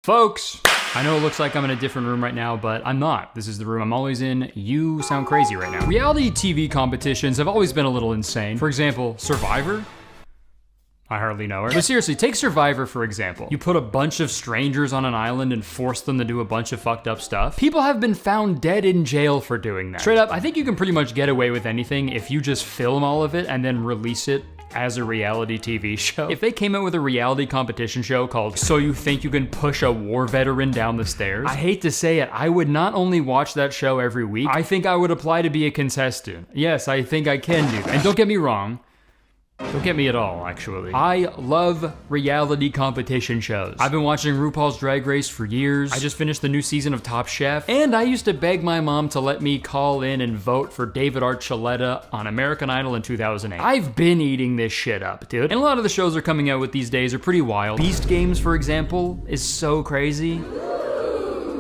Folks, I know it looks like I'm in a different room right now, but I'm not. This is the room I'm always in. You sound crazy right now. Reality TV competitions have always been a little insane. For example, Survivor? I hardly know her. But seriously, take Survivor for example. You put a bunch of strangers on an island and force them to do a bunch of fucked up stuff. People have been found dead in jail for doing that. Straight up, I think you can pretty much get away with anything if you just film all of it and then release it as a reality TV show. If they came out with a reality competition show called So You Think You Can Push a War Veteran Down the Stairs, I hate to say it, I would not only watch that show every week, I think I would apply to be a contestant. Yes, I think I can do that. And don't get me wrong, don't get me at all, actually. I love reality competition shows. I've been watching RuPaul's Drag Race for years. I just finished the new season of Top Chef. And I used to beg my mom to let me call in and vote for David Archuleta on American Idol in 2008. I've been eating this shit up, dude. And a lot of the shows they're coming out with these days are pretty wild. Beast Games, for example, is so crazy.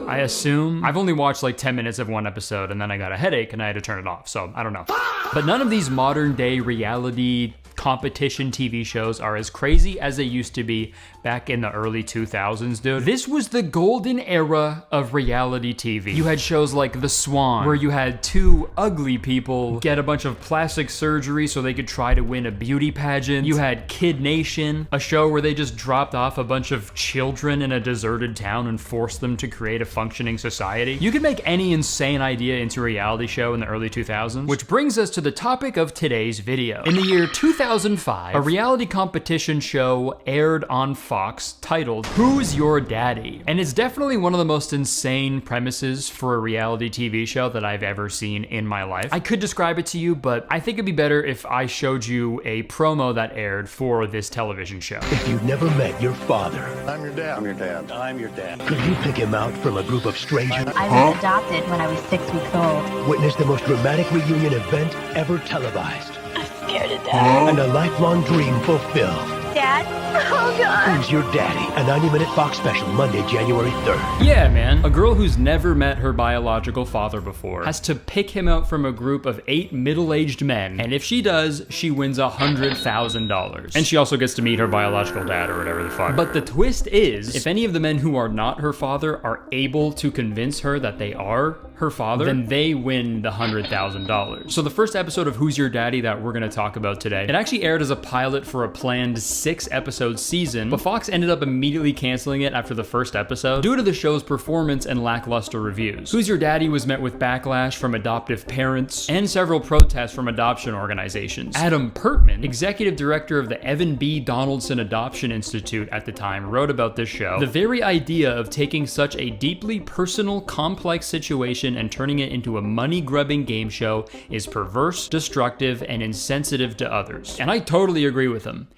I assume. I've only watched like 10 minutes of one episode and then I got a headache and I had to turn it off, so I don't know. But none of these modern day reality competition TV shows are as crazy as they used to be back in the early 2000s, dude. This was the golden era of reality TV. You had shows like The Swan, where you had two ugly people get a bunch of plastic surgery so they could try to win a beauty pageant. You had Kid Nation, a show where they just dropped off a bunch of children in a deserted town and forced them to create a functioning society. You could make any insane idea into a reality show in the early 2000s, which brings us to the topic of today's video. In the year 2005, a reality competition show aired on Fox titled Who's Your Daddy? And it's definitely one of the most insane premises for a reality TV show that I've ever seen in my life. I could describe it to you, but I think it'd be better if I showed you a promo that aired for this television show. If you've never met your father, I'm your dad. I'm your dad. I'm your dad. could you pick him out from a group of strangers? I was adopted when I was 6 weeks old. Witness the most dramatic reunion event ever televised. I'm scared to death. And a lifelong dream fulfilled. Dad? Oh, God. Who's Your Daddy? A 90-minute Fox special, Monday, January 3rd. Yeah, man. A girl who's never met her biological father before has to pick him out from a group of 8 middle-aged men, and if she does, she wins $100,000. And she also gets to meet her biological dad or whatever the fuck. But the twist is, if any of the men who are not her father are able to convince her that they are her father, then they win the $100,000. So the first episode of Who's Your Daddy that we're gonna talk about today, it actually aired as a pilot for a planned 6-episode season, but Fox ended up immediately canceling it after the first episode due to the show's performance and lackluster reviews. Who's Your Daddy was met with backlash from adoptive parents and several protests from adoption organizations. Adam Pertman, executive director of the Evan B. Donaldson Adoption Institute at the time, wrote about this show. The very idea of taking such a deeply personal, complex situation and turning it into a money-grubbing game show is perverse, destructive, and insensitive to others. And I totally agree with him.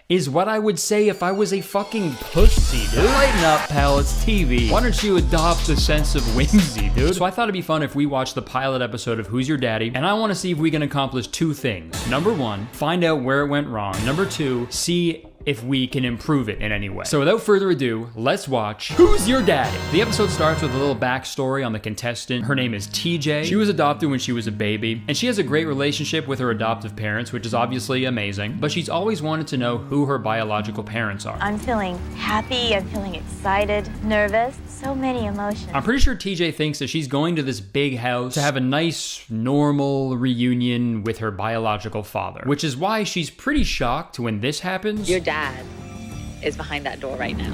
Is what I would say if I was a fucking pussy, dude. Lighten up, pal, it's TV. Why don't you adopt a sense of whimsy, dude? So I thought it'd be fun if we watched the pilot episode of Who's Your Daddy, and I want to see if we can accomplish 2 things. Number 1, find out where it went wrong. Number 2, see if we can improve it in any way. So without further ado, let's watch Who's Your Daddy? The episode starts with a little backstory on the contestant. Her name is TJ. She was adopted when she was a baby, and she has a great relationship with her adoptive parents, which is obviously amazing, but she's always wanted to know who her biological parents are. I'm feeling happy, I'm feeling excited, nervous, so many emotions. I'm pretty sure TJ thinks that she's going to this big house to have a nice, normal reunion with her biological father, which is why she's pretty shocked when this happens. Your dad is behind that door right now.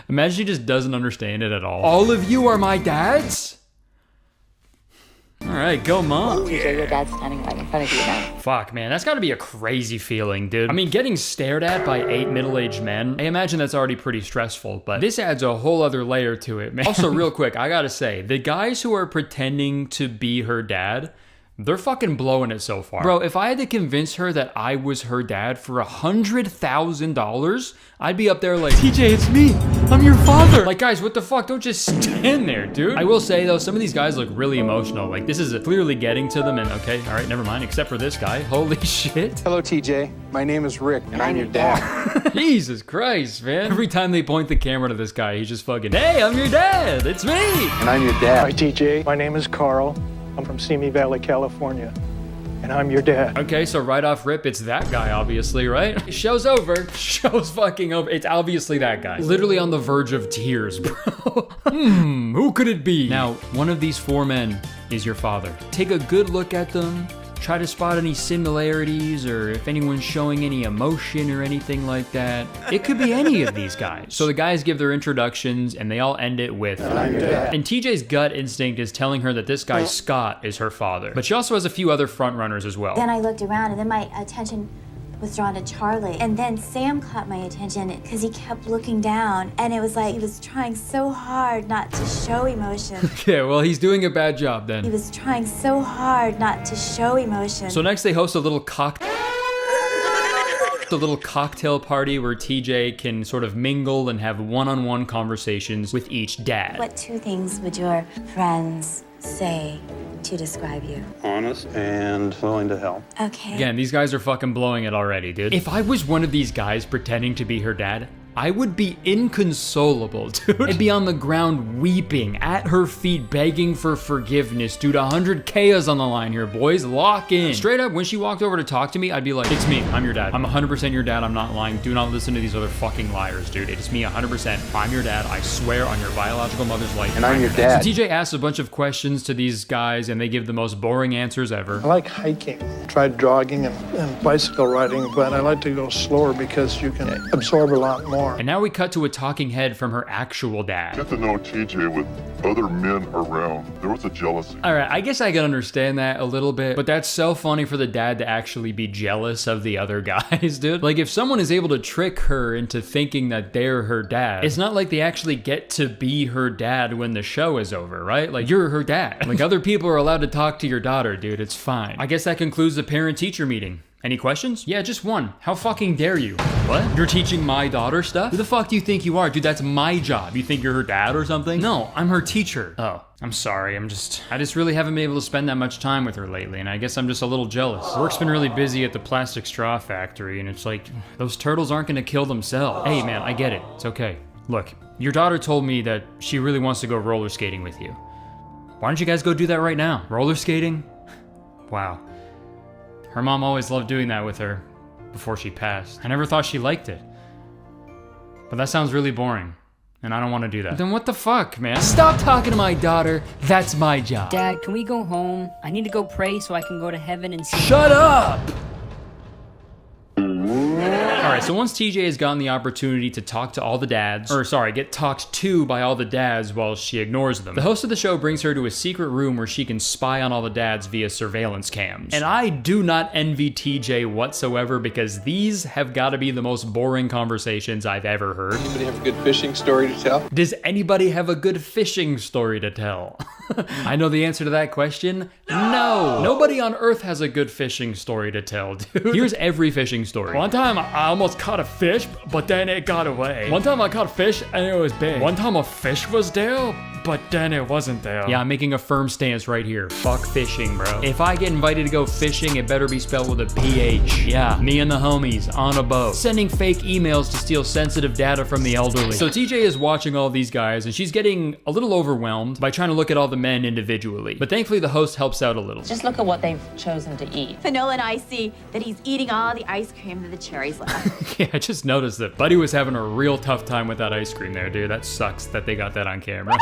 Imagine she just doesn't understand it at all. All of you are my dads? All right, go mom. TJ, your dad's standing right in front of you now. Fuck, man, that's gotta be a crazy feeling, dude. I mean, getting stared at by 8 middle-aged men, I imagine that's already pretty stressful, but this adds a whole other layer to it, man. Also, real quick, I gotta say, the guys who are pretending to be her dad, they're fucking blowing it so far. Bro, if I had to convince her that I was her dad for $100,000, I'd be up there like, TJ, it's me. I'm your father. Like, guys, what the fuck? Don't just stand there, dude. I will say, though, some of these guys look really emotional. Like, this is clearly getting to them, and okay, all right, never mind, except for this guy. Holy shit. Hello, TJ. My name is Rick, and I'm your dad. Jesus Christ, man. Every time they point the camera to this guy, he's just fucking, hey, I'm your dad. It's me. And I'm your dad. Hi, TJ. My name is Carl. I'm from Simi Valley, California, and I'm your dad. Okay, so right off rip, it's that guy, obviously, right? Show's over. Show's fucking over. It's obviously that guy. Literally on the verge of tears, bro. Who could it be? Now, one of these four men is your father. Take a good look at them. Try to spot any similarities or if anyone's showing any emotion or anything like that. It could be any of these guys. So the guys give their introductions and they all end it with, "I'm your dad." And TJ's gut instinct is telling her that this guy Scott is her father. But she also has a few other front runners as well. Then I looked around and then my attention was drawn to Charlie. And then Sam caught my attention because he kept looking down. And it was like he was trying so hard not to show emotion. Okay, well, he's doing a bad job then. He was trying so hard not to show emotion. So next they host a little cocktail party where TJ can sort of mingle and have one-on-one conversations with each dad. What two things would your friends say to describe you? Honest and willing to help. Okay. Again, these guys are fucking blowing it already, dude. If I was one of these guys pretending to be her dad, I would be inconsolable, dude. I'd be on the ground weeping, at her feet begging for forgiveness. Dude, 100K is on the line here, boys. Lock in. Straight up, when she walked over to talk to me, I'd be like, "It's me, I'm your dad. I'm 100% your dad, I'm not lying. Do not listen to these other fucking liars, dude. It's me 100%. I'm your dad, I swear on your biological mother's life. And I'm your dad. So TJ asks a bunch of questions to these guys and they give the most boring answers ever. I like hiking. Tried jogging and bicycle riding, but I like to go slower because you can absorb a lot more. And now we cut to a talking head from her actual dad. Get to know TJ with other men around. There was a jealousy. All right, I guess I can understand that a little bit, but that's so funny for the dad to actually be jealous of the other guys, dude. Like, if someone is able to trick her into thinking that they're her dad, it's not like they actually get to be her dad when the show is over, right? Like, you're her dad. Like, other people are allowed to talk to your daughter, dude. It's fine. I guess that concludes the parent-teacher meeting. Any questions? Yeah, just one. How fucking dare you? What? You're teaching my daughter stuff? Who the fuck do you think you are? Dude, that's my job. You think you're her dad or something? No, I'm her teacher. Oh, I'm sorry. I just really haven't been able to spend that much time with her lately, and I guess I'm just a little jealous. Work's been really busy at the plastic straw factory, and it's like, those turtles aren't gonna kill themselves. Hey man, I get it. It's okay. Look, your daughter told me that she really wants to go roller skating with you. Why don't you guys go do that right now? Roller skating? Wow. Her mom always loved doing that with her before she passed. I never thought she liked it. But that sounds really boring, and I don't want to do that. Then what the fuck, man? Stop talking to my daughter. That's my job. Dad, can we go home? I need to go pray so I can go to heaven and see. Shut up! Alright, so once TJ has gotten the opportunity to talk to all the dads, get talked to by all the dads while she ignores them, the host of the show brings her to a secret room where she can spy on all the dads via surveillance cams. And I do not envy TJ whatsoever because these have got to be the most boring conversations I've ever heard. Anybody have a good fishing story to tell? Does anybody have a good fishing story to tell? I know the answer to that question. No! Nobody on earth has a good fishing story to tell, dude. Here's every fishing story. One time I almost caught a fish, but then it got away. One time I caught a fish and it was big. One time a fish was there, but then it wasn't there. Yeah, I'm making a firm stance right here. Fuck fishing, bro. If I get invited to go fishing, it better be spelled with a PH. Yeah, me and the homies on a boat, sending fake emails to steal sensitive data from the elderly. So TJ is watching all these guys and she's getting a little overwhelmed by trying to look at all the men individually. But thankfully the host helps out a little. Just look at what they've chosen to eat. Fanola and I see that he's eating all the ice cream that the cherries left. Yeah, I just noticed that Buddy was having a real tough time with that ice cream there, dude. That sucks that they got that on camera.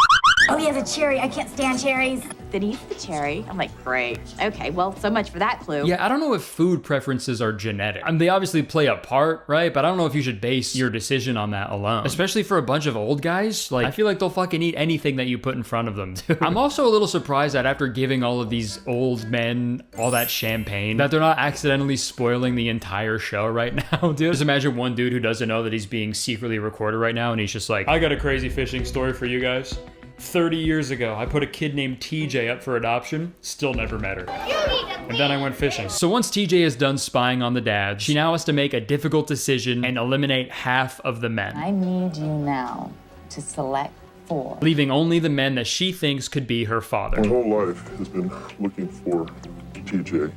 Oh, he has a cherry. I can't stand cherries. Then he eats the cherry. I'm like, great. Okay, well, so much for that clue. Yeah, I don't know if food preferences are genetic. I mean, they obviously play a part, right? But I don't know if you should base your decision on that alone. Especially for a bunch of old guys. Like, I feel like they'll fucking eat anything that you put in front of them, dude. I'm also a little surprised that after giving all of these old men all that champagne, that they're not accidentally spoiling the entire show right now, dude. Just imagine one dude who doesn't know that he's being secretly recorded right now, and he's just like, I got a crazy fishing story for you guys. 30 years ago, I put a kid named TJ up for adoption, still never met her. And then I went fishing. So once TJ is done spying on the dads, she now has to make a difficult decision and eliminate half of the men. I need you now to select 4. Leaving only the men that she thinks could be her father. My whole life has been looking for TJ.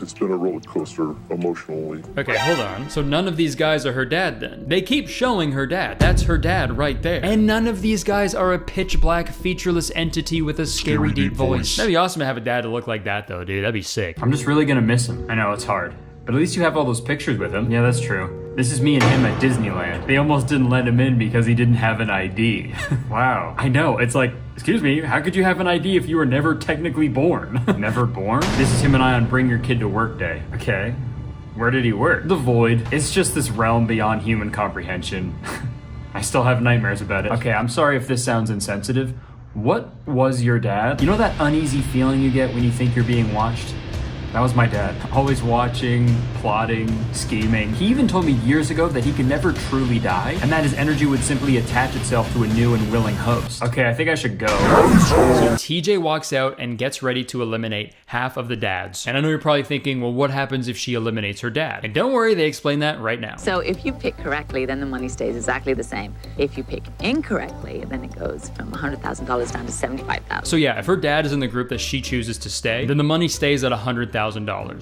It's been a roller coaster emotionally. Okay, hold on. So none of these guys are her dad then? They keep showing her dad. That's her dad right there. And none of these guys are a pitch black featureless entity with a scary deep voice. That'd be awesome to have a dad to look like that though, dude. That'd be sick. I'm just really gonna miss him. I know, it's hard. But at least you have all those pictures with him. Yeah, that's true. This is me and him at Disneyland. They almost didn't let him in because he didn't have an ID. Wow. I know, it's like, excuse me, how could you have an ID if you were never technically born? Never born? This is him and I on Bring Your Kid to Work Day. Okay. Where did he work? The void. It's just this realm beyond human comprehension. I still have nightmares about it. Okay, I'm sorry if this sounds insensitive. What was your dad? You know that uneasy feeling you get when you think you're being watched? That was my dad. Always watching, plotting, scheming. He even told me years ago that he could never truly die, and that his energy would simply attach itself to a new and willing host. Okay, I think I should go. So TJ walks out and gets ready to eliminate half of the dads. And I know you're probably thinking, well, what happens if she eliminates her dad? And don't worry, they explain that right now. So if you pick correctly, then the money stays exactly the same. If you pick incorrectly, then it goes from $100,000 down to $75,000. So yeah, if her dad is in the group that she chooses to stay, then the money stays at $100,000.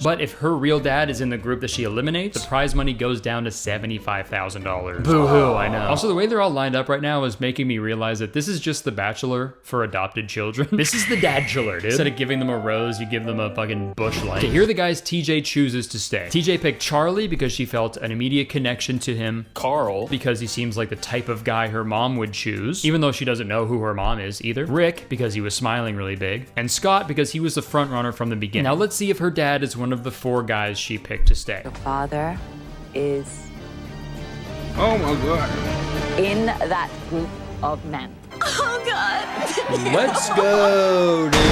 But if her real dad is in the group that she eliminates, the prize money goes down to $75,000. Boo-hoo, I know. Also, the way they're all lined up right now is making me realize that this is just The Bachelor for adopted children. This is the dadchiller, dude. Instead of giving them a rose, you give them a fucking bush light. Okay, here are the guys TJ chooses to stay. TJ picked Charlie because she felt an immediate connection to him. Carl because he seems like the type of guy her mom would choose, even though she doesn't know who her mom is either. Rick because he was smiling really big. And Scott because he was the front runner from the beginning. Now let's see if her dad is one of the 4 guys she picked to stay. Your father is... Oh my God. in that group of men. Oh, God. Let's go, dude.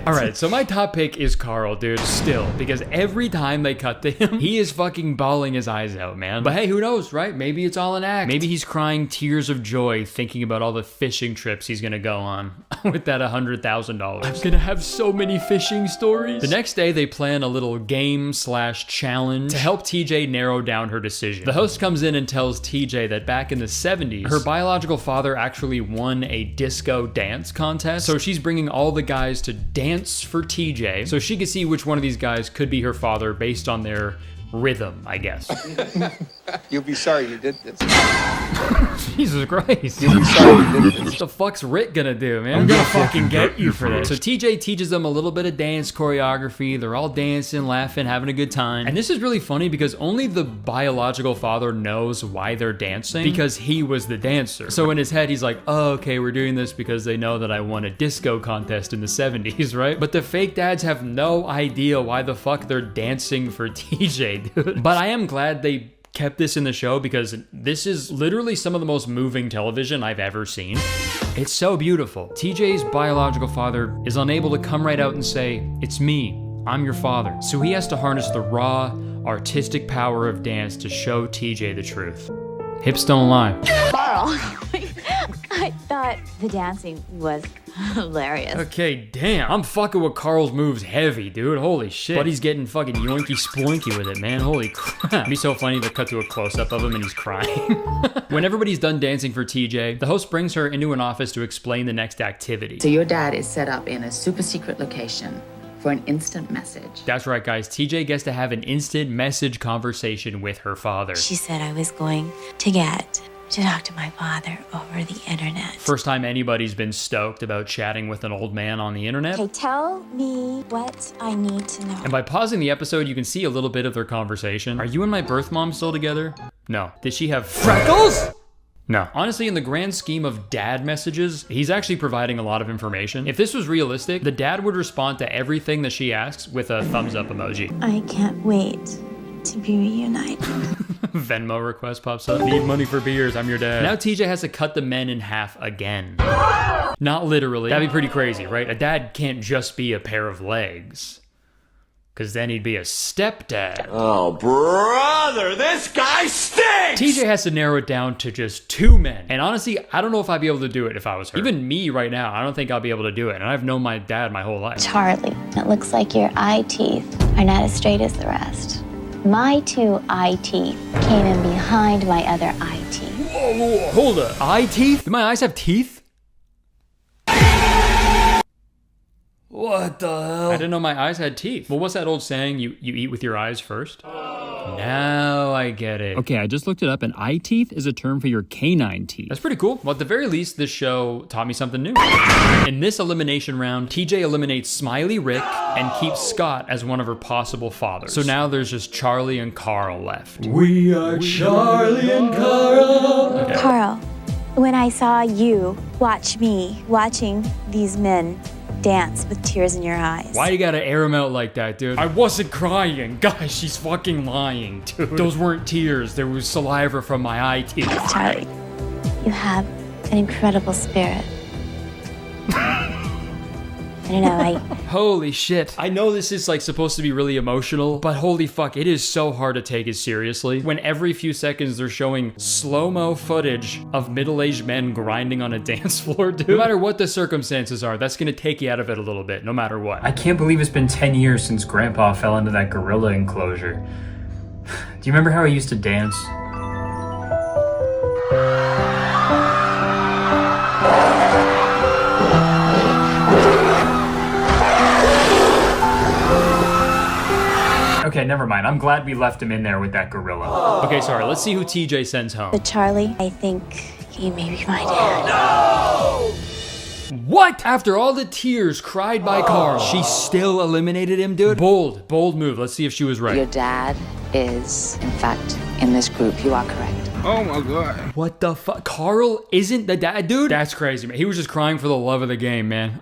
All right, so my top pick is Carl, dude, still, because every time they cut to him, he is fucking bawling his eyes out, man. But hey, who knows, right? Maybe it's all an act. Maybe he's crying tears of joy thinking about all the fishing trips he's gonna go on with that $100,000. I'm gonna have so many fishing stories. The next day, they plan a little game/challenge to help TJ narrow down her decision. The host comes in and tells TJ that back in the 70s, her biological father actually won a disco dance contest, so she's bringing all the guys to dance for TJ so she could see which one of these guys could be her father based on their rhythm, I guess. You'll be sorry you did this. Jesus Christ. You'll be sorry you did this. What the fuck's Rick gonna do, man? I'm gonna fucking get you for this. So TJ teaches them a little bit of dance choreography. They're all dancing, laughing, having a good time. And this is really funny because only the biological father knows why they're dancing because he was the dancer. So in his head, he's like, oh, okay, we're doing this because they know that I won a disco contest in the 70s, right? But the fake dads have no idea why the fuck they're dancing for TJ, dude. But I am glad they kept this in the show because this is literally some of the most moving television I've ever seen. It's so beautiful. TJ's biological father is unable to come right out and say, it's me, I'm your father. So he has to harness the raw, artistic power of dance to show TJ the truth. Hips don't lie. Carl, I thought the dancing was hilarious. Okay, damn. I'm fucking with Carl's moves heavy, dude. Holy shit. Buddy's getting fucking yoinky sploinky with it, man. Holy crap. It'd be so funny to cut to a close-up of him and he's crying. When everybody's done dancing for TJ, the host brings her into an office to explain the next activity. So your dad is set up in a super secret location for an instant message. That's right, guys. TJ gets to have an instant message conversation with her father. She said I was going to get to talk to my father over the internet. First time anybody's been stoked about chatting with an old man on the internet. Okay, tell me what I need to know. And by pausing the episode, you can see a little bit of their conversation. Are you and my birth mom still together? No. Did she have freckles? No. Honestly, in the grand scheme of dad messages, he's actually providing a lot of information. If this was realistic, the dad would respond to everything that she asks with a thumbs up emoji. I can't wait to be reunited. Venmo request pops up. Need money for beers, I'm your dad. Now TJ has to cut the men in half again. Not literally. That'd be pretty crazy, right? A dad can't just be a pair of legs. Because then he'd be a stepdad. Oh, brother, this guy stinks! TJ has to narrow it down to just 2 men. And honestly, I don't know if I'd be able to do it if I was her. Even me right now, I don't think I'll be able to do it. And I've known my dad my whole life. Charlie, it looks like your eye teeth are not as straight as the rest. My 2 eye teeth came in behind my other eye teeth. Whoa, hold up. Eye teeth? Do my eyes have teeth? Whoa, What the hell? I didn't know my eyes had teeth. Well, what's that old saying? You eat with your eyes first? Now I get it. Okay, I just looked it up, and eye teeth is a term for your canine teeth. That's pretty cool. Well, at the very least, this show taught me something new. In this elimination round, TJ eliminates Smiley Rick and keeps Scott as one of her possible fathers. So now there's just Charlie and Carl left. We are Charlie and Carl. Okay. Carl, when I saw you watch me watching these men dance with tears in your eyes. Why you gotta air him out like that, dude? I wasn't crying. Guys, she's fucking lying, dude. Those weren't tears. There was saliva from my eye teeth. Charlie, you have an incredible spirit. I don't know, Holy shit. I know this is like supposed to be really emotional, but holy fuck, it is so hard to take it seriously when every few seconds they're showing slow-mo footage of middle-aged men grinding on a dance floor, dude. No matter what the circumstances are, that's gonna take you out of it a little bit, no matter what. I can't believe it's been 10 years since Grandpa fell into that gorilla enclosure. Do you remember how he used to dance? Okay, never mind. I'm glad we left him in there with that gorilla. Okay, sorry. Let's see who TJ sends home. but Charlie, I think he may be my dad. What? After all the tears cried by Carl, she still eliminated him, dude? Bold move. Let's see if she was right. Your dad is, in fact, in this group. You are correct. Oh my God. What the fuck? Carl isn't the dad, dude? That's crazy, man. He was just crying for the love of the game, man.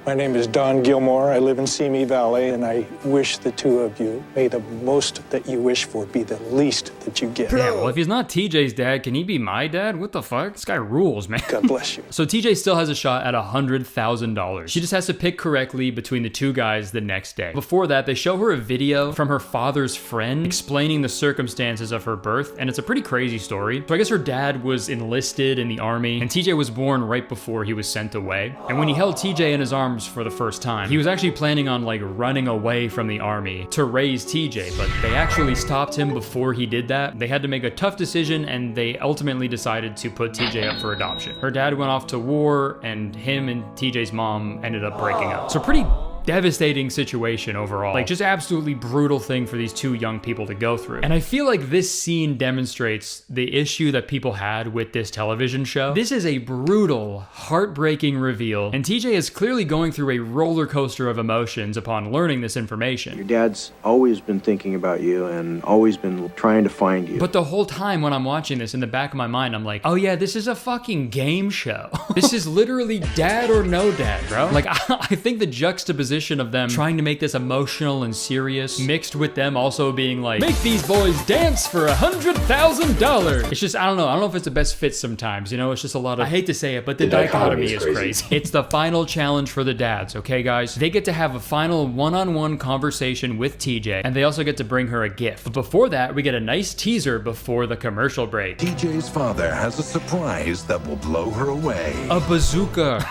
My name is Don Gilmore. I live in Simi Valley, and I wish the two of you may the most that you wish for be the least that you get. Yeah, well, if he's not TJ's dad, can he be my dad? What the fuck? This guy rules, man. God bless you. So TJ still has a shot at $100,000. She just has to pick correctly between the two guys the next day. Before that, they show her a video from her father's friend explaining the circumstances of her birth, and it's a pretty crazy story. So I guess her dad was enlisted in the army, and TJ was born right before he was sent away. And when he held TJ in his arms for the first time, he was actually planning on like running away from the army to raise TJ, but they actually stopped him before he did that. They had to make a tough decision, and they ultimately decided to put TJ up for adoption. Her dad went off to war, and him and TJ's mom ended up breaking up. So pretty devastating situation overall. Like, just absolutely brutal thing for these two young people to go through. And I feel like this scene demonstrates the issue that people had with this television show. This is a brutal, heartbreaking reveal, and TJ is clearly going through a roller coaster of emotions upon learning this information. Your dad's always been thinking about you and always been trying to find you. But the whole time when I'm watching this, in the back of my mind, I'm like, oh yeah, this is a fucking game show. This is literally dad or no dad, bro. Like, I think the juxtaposition of them trying to make this emotional and serious, mixed with them also being like, make these boys dance for $100,000. It's just, I don't know if it's the best fit sometimes, you know? It's just a lot of, I hate to say it, but the dichotomy is crazy. It's the final challenge for the dads, okay guys? They get to have a final one-on-one conversation with TJ, and they also get to bring her a gift. But before that, we get a nice teaser before the commercial break. TJ's father has a surprise that will blow her away. A bazooka.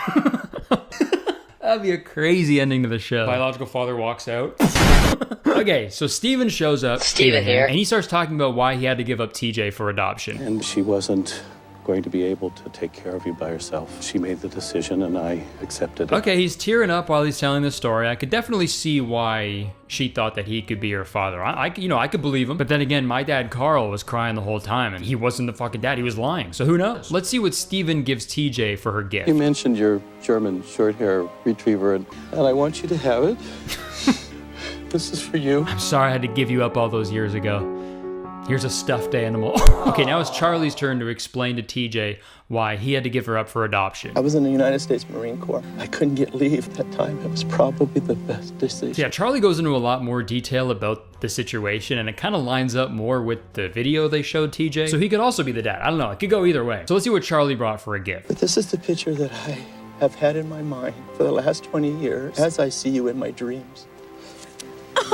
That'd be a crazy ending to the show. Biological father walks out. Okay, so Steven shows up. Steven here. And he starts talking about why he had to give up TJ for adoption. And she wasn't going to be able to take care of you by herself. She made the decision and I accepted it. Okay, he's tearing up while he's telling the story. I could definitely see why she thought that he could be her father. I could believe him. But then again, my dad Carl was crying the whole time and he wasn't the fucking dad. He was lying. So who knows? Let's see what Steven gives TJ for her gift. You mentioned your German short-hair retriever and I want you to have it. This is for you. I'm sorry I had to give you up all those years ago. Here's a stuffed animal. Okay, now it's Charlie's turn to explain to TJ why he had to give her up for adoption. I was in the United States Marine Corps. I couldn't get leave at that time. It was probably the best decision. Yeah, Charlie goes into a lot more detail about the situation, and it kind of lines up more with the video they showed TJ. So he could also be the dad. I don't know. It could go either way. So let's see what Charlie brought for a gift. But this is the picture that I have had in my mind for the last 20 years as I see you in my dreams. Okay,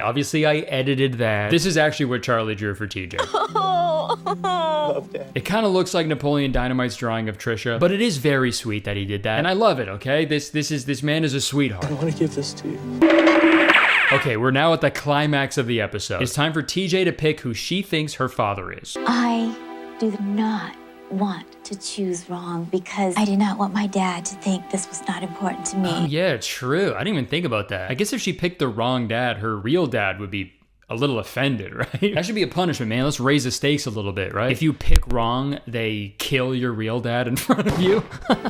obviously I edited that. This is actually what Charlie drew for TJ. It kind of looks like Napoleon Dynamite's drawing of Trisha, but it is very sweet that he did that, and I love it. Okay, this man is a sweetheart. I want to give this to you. Okay, we're now at the climax of the episode. It's time for TJ to pick who she thinks her father is. I do not want to choose wrong because I did not want my dad to think this was not important to me. Oh, yeah, true. I didn't even think about that. I guess if she picked the wrong dad, her real dad would be a little offended, right? That should be a punishment, man. Let's raise the stakes a little bit, right? If you pick wrong, they kill your real dad in front of you.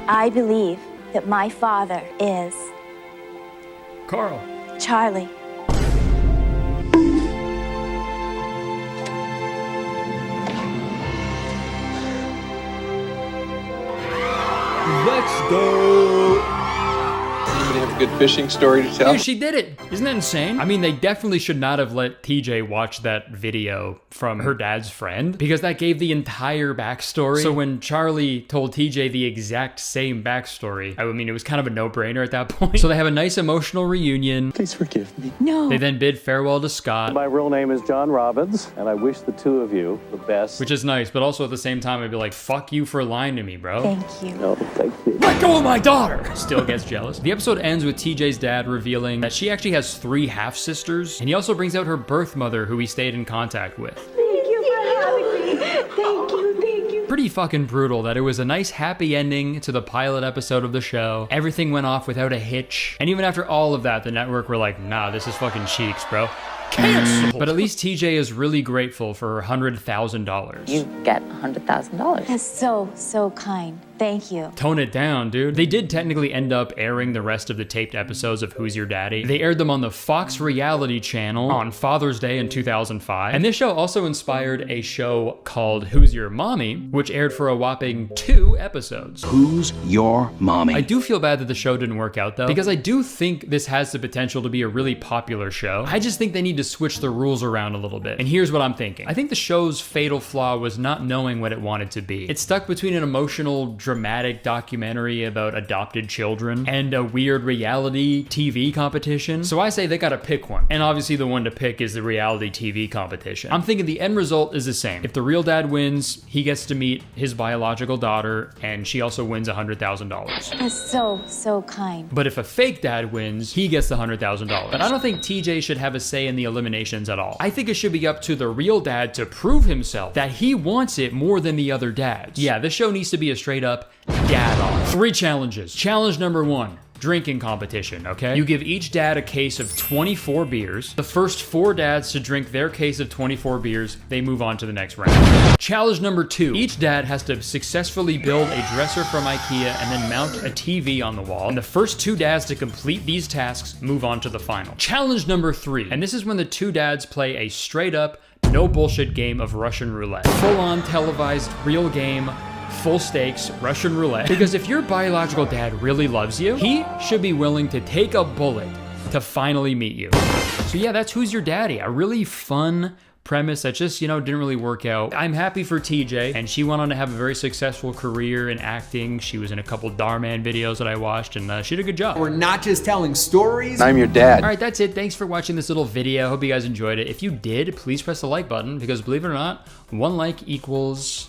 I believe that my father is Carl. Charlie. Let's go. Anybody have a good fishing story to tell? Dude, she did it. Isn't that insane? I mean, they definitely should not have let TJ watch that video from her dad's friend because that gave the entire backstory. So when Charlie told TJ the exact same backstory, I mean, it was kind of a no-brainer at that point. So they have a nice emotional reunion. Please forgive me. No. They then bid farewell to Scott. My real name is John Robbins, and I wish the two of you the best. Which is nice, but also at the same time, I'd be like, fuck you for lying to me, bro. Thank you. No, thank you. Let go of my daughter! Still gets jealous. The episode ends with TJ's dad revealing that she actually has 3 half-sisters, and he also brings out her birth mother who he stayed in contact with. Thank you for having me. Thank you, thank you. Pretty fucking brutal that it was a nice happy ending to the pilot episode of the show. Everything went off without a hitch. And even after all of that, the network were like, nah, this is fucking cheeks, bro. Cancel! But at least TJ is really grateful for her $100,000. You get $100,000. That's so kind. Thank you. Tone it down, dude. They did technically end up airing the rest of the taped episodes of Who's Your Daddy. They aired them on the Fox reality channel on Father's Day in 2005. And this show also inspired a show called Who's Your Mommy, which aired for a whopping 2 episodes. Who's your mommy? I do feel bad that the show didn't work out though, because I do think this has the potential to be a really popular show. I just think they need to switch the rules around a little bit. And here's what I'm thinking. I think the show's fatal flaw was not knowing what it wanted to be. It's stuck between an emotional, dramatic documentary about adopted children and a weird reality TV competition. So I say they gotta pick one. And obviously the one to pick is the reality TV competition. I'm thinking the end result is the same. If the real dad wins, he gets to meet his biological daughter and she also wins $100,000. That's so kind. But if a fake dad wins, he gets the $100,000. But I don't think TJ should have a say in the eliminations at all. I think it should be up to the real dad to prove himself that he wants it more than the other dads. Yeah, this show needs to be a straight up dad off. 3 challenges. Challenge number 1. Drinking competition, okay? You give each dad a case of 24 beers. The first 4 dads to drink their case of 24 beers, they move on to the next round. Challenge number 2. Each dad has to successfully build a dresser from IKEA and then mount a TV on the wall. And the first 2 dads to complete these tasks move on to the final. Challenge number 3. And this is when the 2 dads play a straight up, no bullshit game of Russian roulette. Full on televised, real game, full stakes Russian roulette. Because if your biological dad really loves you, he should be willing to take a bullet to finally meet you. So yeah, that's Who's Your Daddy? A really fun premise that just, didn't really work out. I'm happy for TJ, and she went on to have a very successful career in acting. She was in a couple Darman videos that I watched, and she did a good job. We're not just telling stories. I'm your dad. All right, that's it. Thanks for watching this little video. Hope you guys enjoyed it. If you did, please press the like button, because believe it or not, 1 like equals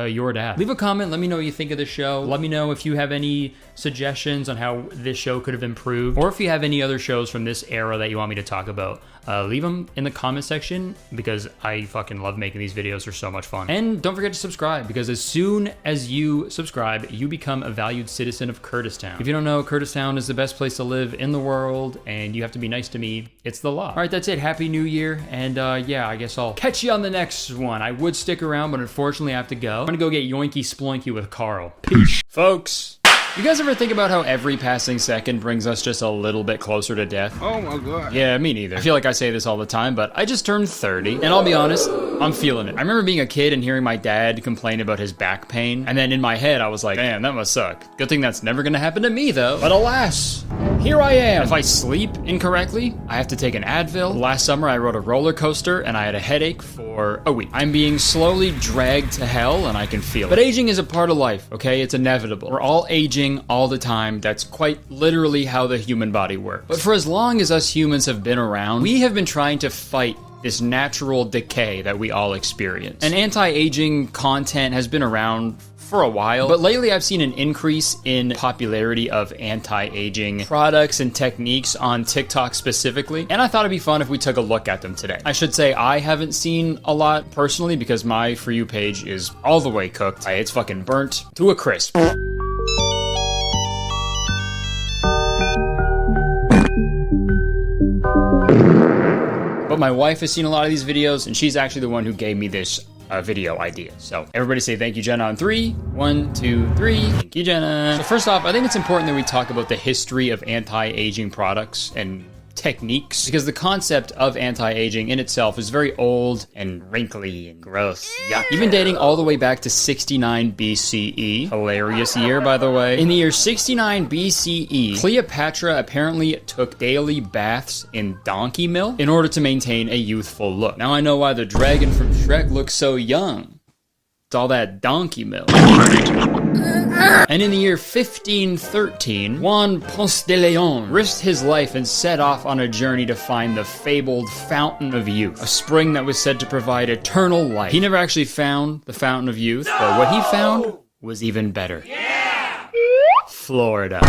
your dad. Leave a comment, let me know what you think of the show. Let me know if you have any suggestions on how this show could have improved, or if you have any other shows from this era that you want me to talk about. Leave them in the comment section, because I fucking love making these videos. They're so much fun. And don't forget to subscribe, because as soon as you subscribe, you become a valued citizen of Kurtistown. If you don't know, Kurtistown is the best place to live in the world, and you have to be nice to me. It's the law. All right, that's it. Happy New Year, and yeah, I guess I'll catch you on the next one. I would stick around, but unfortunately I have to go. I'm gonna go get yoinky sploinky with Carl. Peace. Folks. You guys ever think about how every passing second brings us just a little bit closer to death? Oh my god. Yeah, me neither. I feel like I say this all the time, but I just turned 30, and I'll be honest, I'm feeling it. I remember being a kid and hearing my dad complain about his back pain, and then in my head I was like, damn, that must suck. Good thing that's never gonna happen to me though. But alas, here I am. If I sleep incorrectly, I have to take an Advil. Last summer I rode a roller coaster and I had a headache for a week. I'm being slowly dragged to hell, and I can feel it. But aging is a part of life, okay? It's inevitable. We're all aging all the time. That's quite literally how the human body works. But for as long as us humans have been around, we have been trying to fight this natural decay that we all experience. And anti-aging content has been around for a while, but lately I've seen an increase in popularity of anti-aging products and techniques on TikTok specifically, and I thought it'd be fun if we took a look at them today. I should say I haven't seen a lot personally because my For You page is all the way cooked. It's fucking burnt to a crisp. But my wife has seen a lot of these videos, and she's actually the one who gave me this video idea. So everybody say thank you, Jenna, on 3. 1, 2, 3. Thank you, Jenna. So first off, I think it's important that we talk about the history of anti-aging products and techniques, because the concept of anti-aging in itself is very old and wrinkly and gross. Yuck. Even dating all the way back to 69 BCE. Hilarious year, by the way. In the year 69 BCE, Cleopatra apparently took daily baths in donkey milk in order to maintain a youthful look. Now I know why the dragon from Shrek looks so young. It's all that donkey milk. And in the year 1513, Juan Ponce de Leon risked his life and set off on a journey to find the fabled Fountain of Youth, a spring that was said to provide eternal life. He never actually found the Fountain of Youth, but what he found was even better. Florida.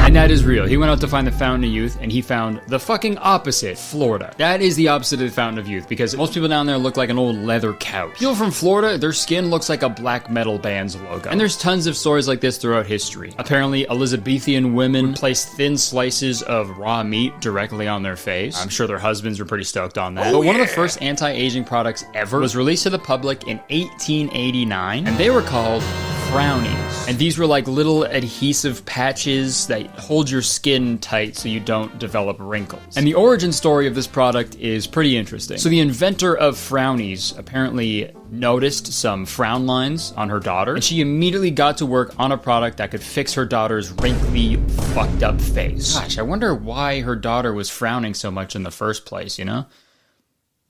And that is real. He went out to find the Fountain of Youth, and he found the fucking opposite, Florida. That is the opposite of the Fountain of Youth, because most people down there look like an old leather couch. People from Florida, their skin looks like a black metal band's logo. And there's tons of stories like this throughout history. Apparently, Elizabethan women placed thin slices of raw meat directly on their face. I'm sure their husbands were pretty stoked on that. But one of the first anti-aging products ever was released to the public in 1889, and they were called Frownies. And these were like little adhesive patches that hold your skin tight so you don't develop wrinkles. And the origin story of this product is pretty interesting. So the inventor of Frownies apparently noticed some frown lines on her daughter, and she immediately got to work on a product that could fix her daughter's wrinkly, fucked up face. Gosh, I wonder why her daughter was frowning so much in the first place, you know?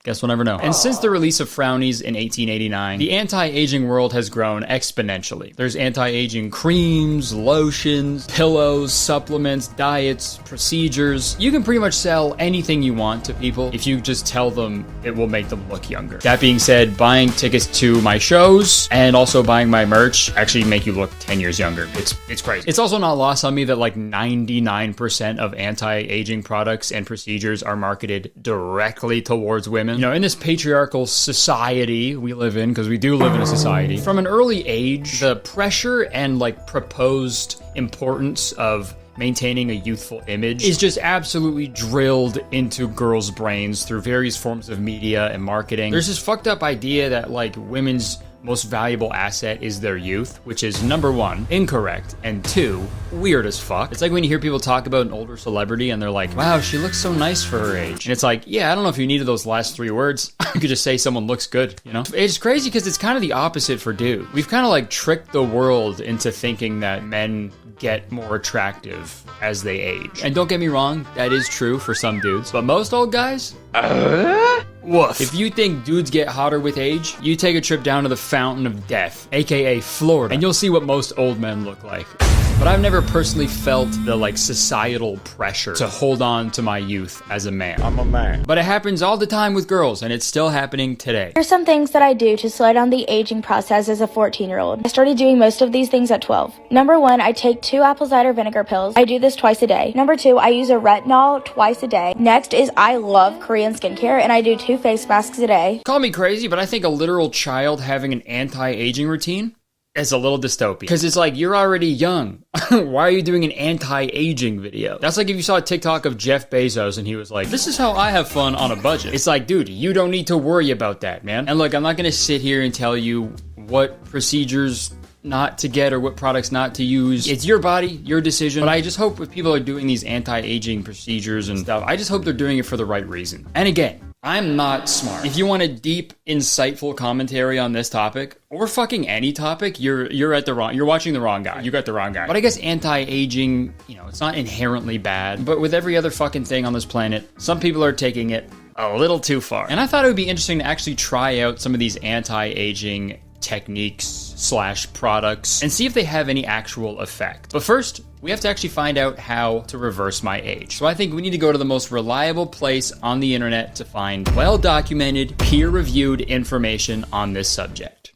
Guess we'll never know. And since the release of Frownies in 1889, the anti-aging world has grown exponentially. There's anti-aging creams, lotions, pillows, supplements, diets, procedures. You can pretty much sell anything you want to people if you just tell them it will make them look younger. That being said, buying tickets to my shows and also buying my merch actually make you look 10 years younger. It's crazy. It's also not lost on me that like 99% of anti-aging products and procedures are marketed directly towards women. You know, in this patriarchal society we live in, because we do live in a society, from an early age, the pressure and like proposed importance of maintaining a youthful image is just absolutely drilled into girls' brains through various forms of media and marketing. There's this fucked up idea that like women's most valuable asset is their youth, which is number 1, incorrect, and 2, weird as fuck. It's like when you hear people talk about an older celebrity and they're like, wow, she looks so nice for her age. And it's like, yeah, I don't know if you needed those last 3 words. You could just say someone looks good, you know? It's crazy because it's kind of the opposite for dudes. We've kind of like tricked the world into thinking that men get more attractive as they age. And don't get me wrong, that is true for some dudes, but most old guys? Woof. If you think dudes get hotter with age, you take a trip down to the Fountain of Death, aka Florida, and you'll see what most old men look like. But I've never personally felt the like societal pressure to hold on to my youth as a man. I'm a man. But it happens all the time with girls, and it's still happening today. Here's some things that I do to slow down the aging process as a 14-year-old. I started doing most of these things at 12. Number 1, I take 2 apple cider vinegar pills. I do this twice a day. Number 2, I use a retinol twice a day. Next is I love Korean skincare, and I do 2 face masks a day. Call me crazy, but I think a literal child having an anti-aging routine is a little dystopian. Because it's like, you're already young. Why are you doing an anti-aging video? That's like if you saw a TikTok of Jeff Bezos and he was like, this is how I have fun on a budget. It's like, dude, you don't need to worry about that, man. And look, I'm not gonna sit here and tell you what procedures not to get or what products not to use. It's your body, your decision. But I just hope if people are doing these anti-aging procedures and stuff, I just hope they're doing it for the right reason. And again, I'm not smart. If you want a deep, insightful commentary on this topic, or fucking any topic, you're watching the wrong guy. You got the wrong guy. But I guess anti-aging, you know, it's not inherently bad. But with every other fucking thing on this planet, some people are taking it a little too far. And I thought it would be interesting to actually try out some of these anti-aging techniques / products and see if they have any actual effect. But first, we have to actually find out how to reverse my age. So I think we need to go to the most reliable place on the internet to find well-documented, peer-reviewed information on this subject.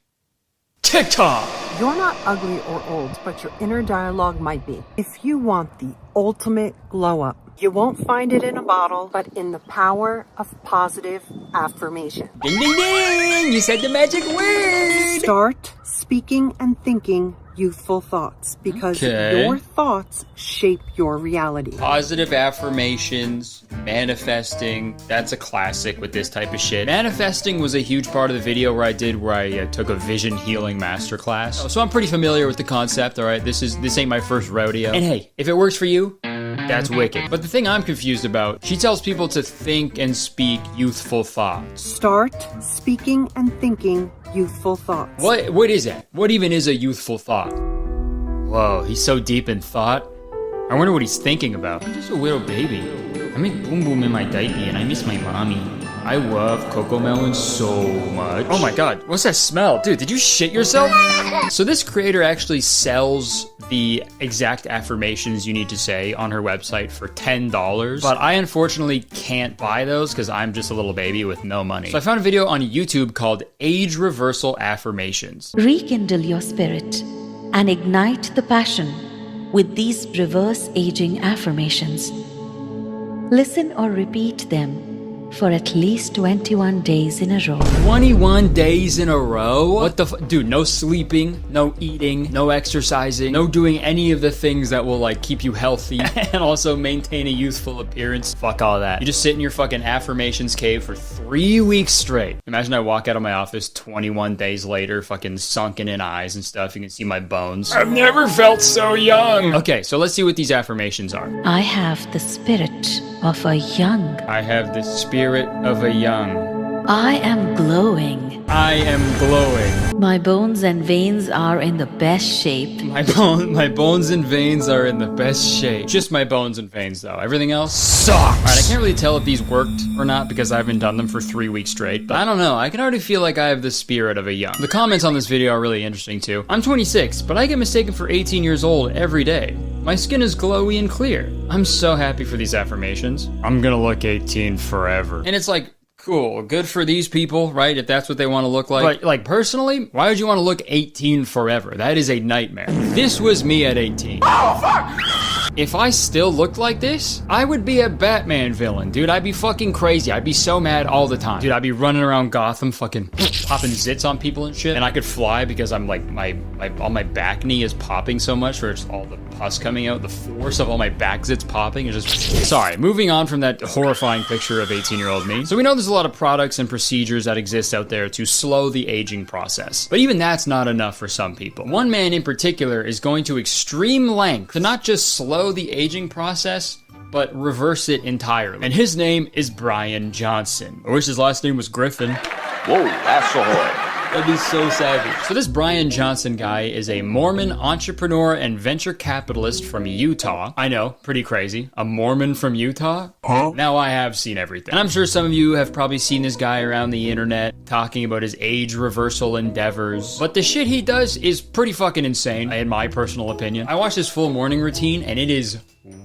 TikTok! You're not ugly or old, but your inner dialogue might be. If you want the ultimate glow up, you won't find it in a bottle, but in the power of positive affirmation. Ding, ding, ding! You said the magic word! Start speaking and thinking youthful thoughts, because your thoughts shape your reality. Positive affirmations, manifesting, that's a classic with this type of shit. Manifesting was a huge part of the video where I took a vision healing masterclass. So I'm pretty familiar with the concept, all right? This ain't my first rodeo. And hey, if it works for you, that's wicked. But the thing I'm confused about, she tells people to think and speak youthful thoughts. Start speaking and thinking youthful thoughts. What is that? What even is a youthful thought? Whoa, he's so deep in thought. I wonder what he's thinking about. I'm just a little baby. I make boom boom in my diaper and I miss my mommy. I love cocoa melon so much. Oh my god, what's that smell? Dude, did you shit yourself? So this creator actually sells the exact affirmations you need to say on her website for $10, but I unfortunately can't buy those because I'm just a little baby with no money. So I found a video on YouTube called Age Reversal Affirmations. Rekindle your spirit and ignite the passion with these reverse aging affirmations. Listen or repeat them for at least 21 days in a row. 21 days in a row? What the dude, no sleeping, no eating, no exercising, no doing any of the things that will like keep you healthy and also maintain a youthful appearance. Fuck all that. You just sit in your fucking affirmations cave for 3 weeks straight. Imagine I walk out of my office 21 days later, fucking sunken in eyes and stuff. You can see my bones. I've never felt so young. Okay, so let's see what these affirmations are. I have the spirit of a young. I have the spirit of a young. I am glowing. I am glowing. My bones and veins are in the best shape. My bones and veins are in the best shape. Just my bones and veins though. Everything else sucks. Alright, I can't really tell if these worked or not because I haven't done them for 3 weeks straight, but I don't know. I can already feel like I have the spirit of a young. The comments on this video are really interesting too. I'm 26, but I get mistaken for 18 years old every day. My skin is glowy and clear. I'm so happy for these affirmations. I'm gonna look 18 forever. And it's like, cool, good for these people, right? If that's what they want to look like. But like personally, why would you want to look 18 forever? That is a nightmare. This was me at 18. Oh, fuck! If I still looked like this, I would be a Batman villain, dude. I'd be fucking crazy. I'd be so mad all the time. Dude, I'd be running around Gotham fucking popping zits on people and shit. And I could fly because I'm like, all my back knee is popping so much where it's all the pus coming out. The force of all my back zits popping is just... Sorry, moving on from that horrifying picture of 18-year-old me. So we know there's a lot of products and procedures that exist out there to slow the aging process. But even that's not enough for some people. One man in particular is going to extreme length to not just slow the aging process, but reverse it entirely. And his name is Brian Johnson. I wish his last name was Griffin. Whoa, asshole. That'd be so savage. So this Brian Johnson guy is a Mormon entrepreneur and venture capitalist from Utah. I know, pretty crazy. A Mormon from Utah? Huh? Now I have seen everything. And I'm sure some of you have probably seen this guy around the internet talking about his age reversal endeavors. But the shit he does is pretty fucking insane, in my personal opinion. I watched his full morning routine and it is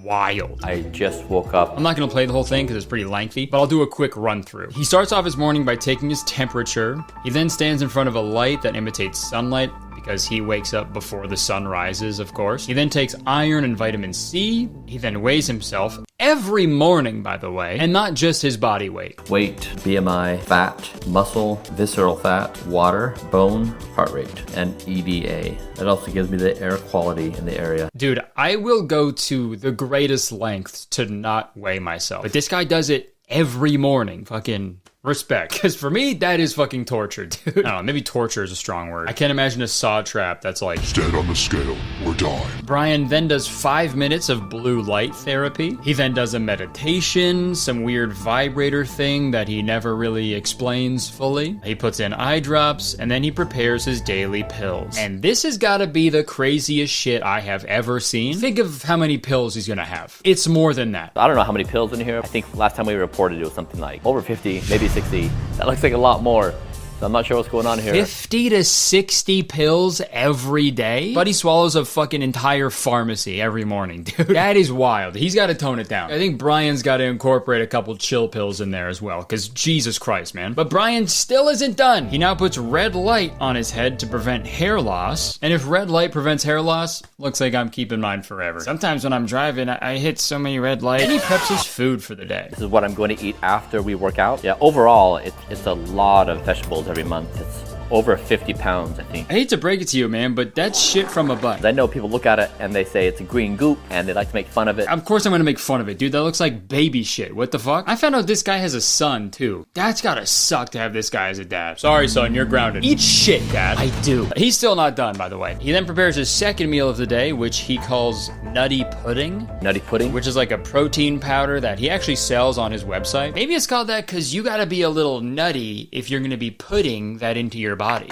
wild. I just woke up. I'm not gonna play the whole thing because it's pretty lengthy, but I'll do a quick run through. He starts off his morning by taking his temperature. He then stands in front of a light that imitates sunlight because he wakes up before the sun rises, of course. He then takes iron and vitamin C. He then weighs himself every morning, by the way, and not just his body weight. Weight, BMI, fat, muscle, visceral fat, water, bone, heart rate, and EDA. It also gives me the air quality in the area. Dude, I will go to the greatest lengths to not weigh myself, but this guy does it every morning. Fucking respect. Because for me, that is fucking torture, dude. I don't know, maybe torture is a strong word. I can't imagine a saw trap that's like, stand on the scale or die. Brian then does 5 minutes of blue light therapy. He then does a meditation, some weird vibrator thing that he never really explains fully. He puts in eye drops, and then he prepares his daily pills. And this has gotta be the craziest shit I have ever seen. Think of how many pills he's gonna have. It's more than that. I don't know how many pills in here. I think last time we reported it was something like over 50, maybe 60. That looks like a lot more. I'm not sure what's going on here. 50 to 60 pills every day? Buddy swallows a fucking entire pharmacy every morning, dude. That is wild. He's got to tone it down. I think Brian's got to incorporate a couple chill pills in there as well, because Jesus Christ, man. But Brian still isn't done. He now puts red light on his head to prevent hair loss. And if red light prevents hair loss, looks like I'm keeping mine forever. Sometimes when I'm driving, I hit so many red lights. And he preps his food for the day. This is what I'm going to eat after we work out. Yeah, overall, it's a lot of vegetables every month. It's over 50 pounds, I think. I hate to break it to you, man, but that's shit from a butt. I know people look at it and they say it's a green goop and they like to make fun of it. Of course I'm gonna make fun of it, dude. That looks like baby shit. What the fuck? I found out this guy has a son, too. That's gotta suck to have this guy as a dad. Sorry, son, you're grounded. Eat shit, dad. I do. He's still not done, by the way. He then prepares his second meal of the day, which he calls nutty pudding. Nutty pudding? Which is like a protein powder that he actually sells on his website. Maybe it's called that because you gotta be a little nutty if you're gonna be putting that into your body.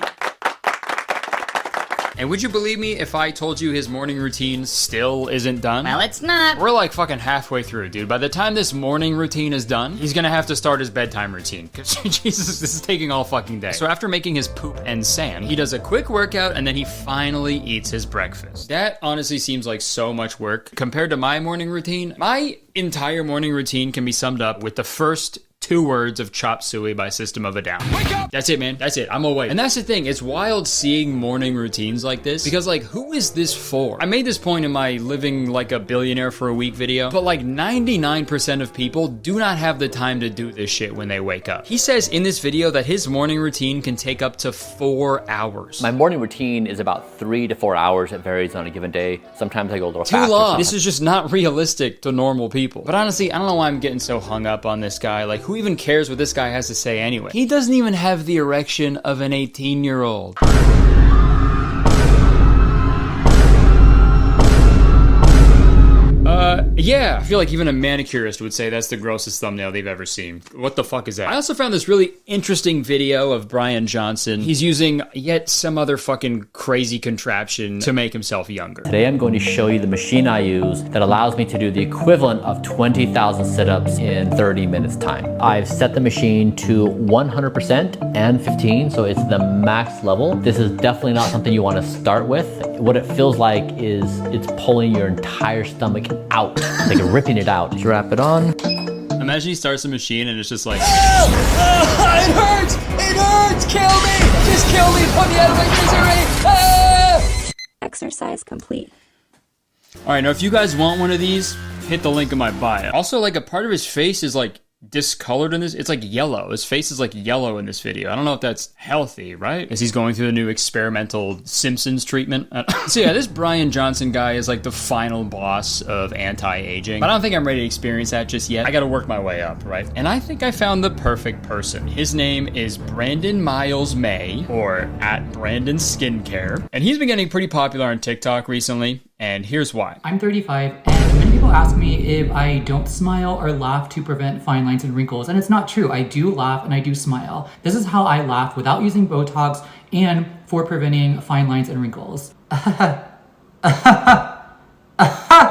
And would you believe me if I told you his morning routine still isn't done? Well, it's not. We're like fucking halfway through, dude. By the time this morning routine is done, he's gonna have to start his bedtime routine. Because Jesus, this is taking all fucking day. So after making his poop and sand, he does a quick workout and then he finally eats his breakfast. That honestly seems like so much work. Compared to my morning routine, my entire morning routine can be summed up with the first 2 words of Chop Suey by System of a Down. Wake up! That's it, man. That's it. I'm awake. And that's the thing. It's wild seeing morning routines like this because, like, who is this for? I made this point in my Living Like a Billionaire for a Week video, but like 99% of people do not have the time to do this shit when they wake up. He says in this video that his morning routine can take up to 4 hours. My morning routine is about 3 to 4 hours. It varies on a given day. Sometimes I go a little faster. Too long. This is just not realistic to normal people. But honestly, I don't know why I'm getting so hung up on this guy. Like, who even cares what this guy has to say anyway? He doesn't even have the erection of an 18-year-old. Yeah, I feel like even a manicurist would say that's the grossest thumbnail they've ever seen. What the fuck is that? I also found this really interesting video of Brian Johnson. He's using yet some other fucking crazy contraption to make himself younger. Today I'm going to show you the machine I use that allows me to do the equivalent of 20,000 sit-ups in 30 minutes time. I've set the machine to 100% and 15, so it's the max level. This is definitely not something you want to start with. What it feels like is it's pulling your entire stomach out. It's like ripping it out. Just wrap it on. Imagine he starts the machine and it's just like, it hurts! It hurts! Kill me! Just kill me! Put me out of my misery! Exercise complete. all right, now if you guys want one of these, hit the link in my bio. Also, like, a part of his face is like discolored in this. It's like yellow. His face is like yellow in this video. I don't know if that's healthy, right? As he's going through the new experimental Simpsons treatment. So yeah, this Brian Johnson guy is like the final boss of anti-aging. But I don't think I'm ready to experience that just yet. I gotta work my way up, right? And I think I found the perfect person. His name is Brandon Miles May, or at Brandon Skincare. And he's been getting pretty popular on TikTok recently. And here's why. I'm 35, and many people ask me if I don't smile or laugh to prevent fine lines and wrinkles, and it's not true. I do laugh and I do smile. This is how I laugh without using Botox and for preventing fine lines and wrinkles.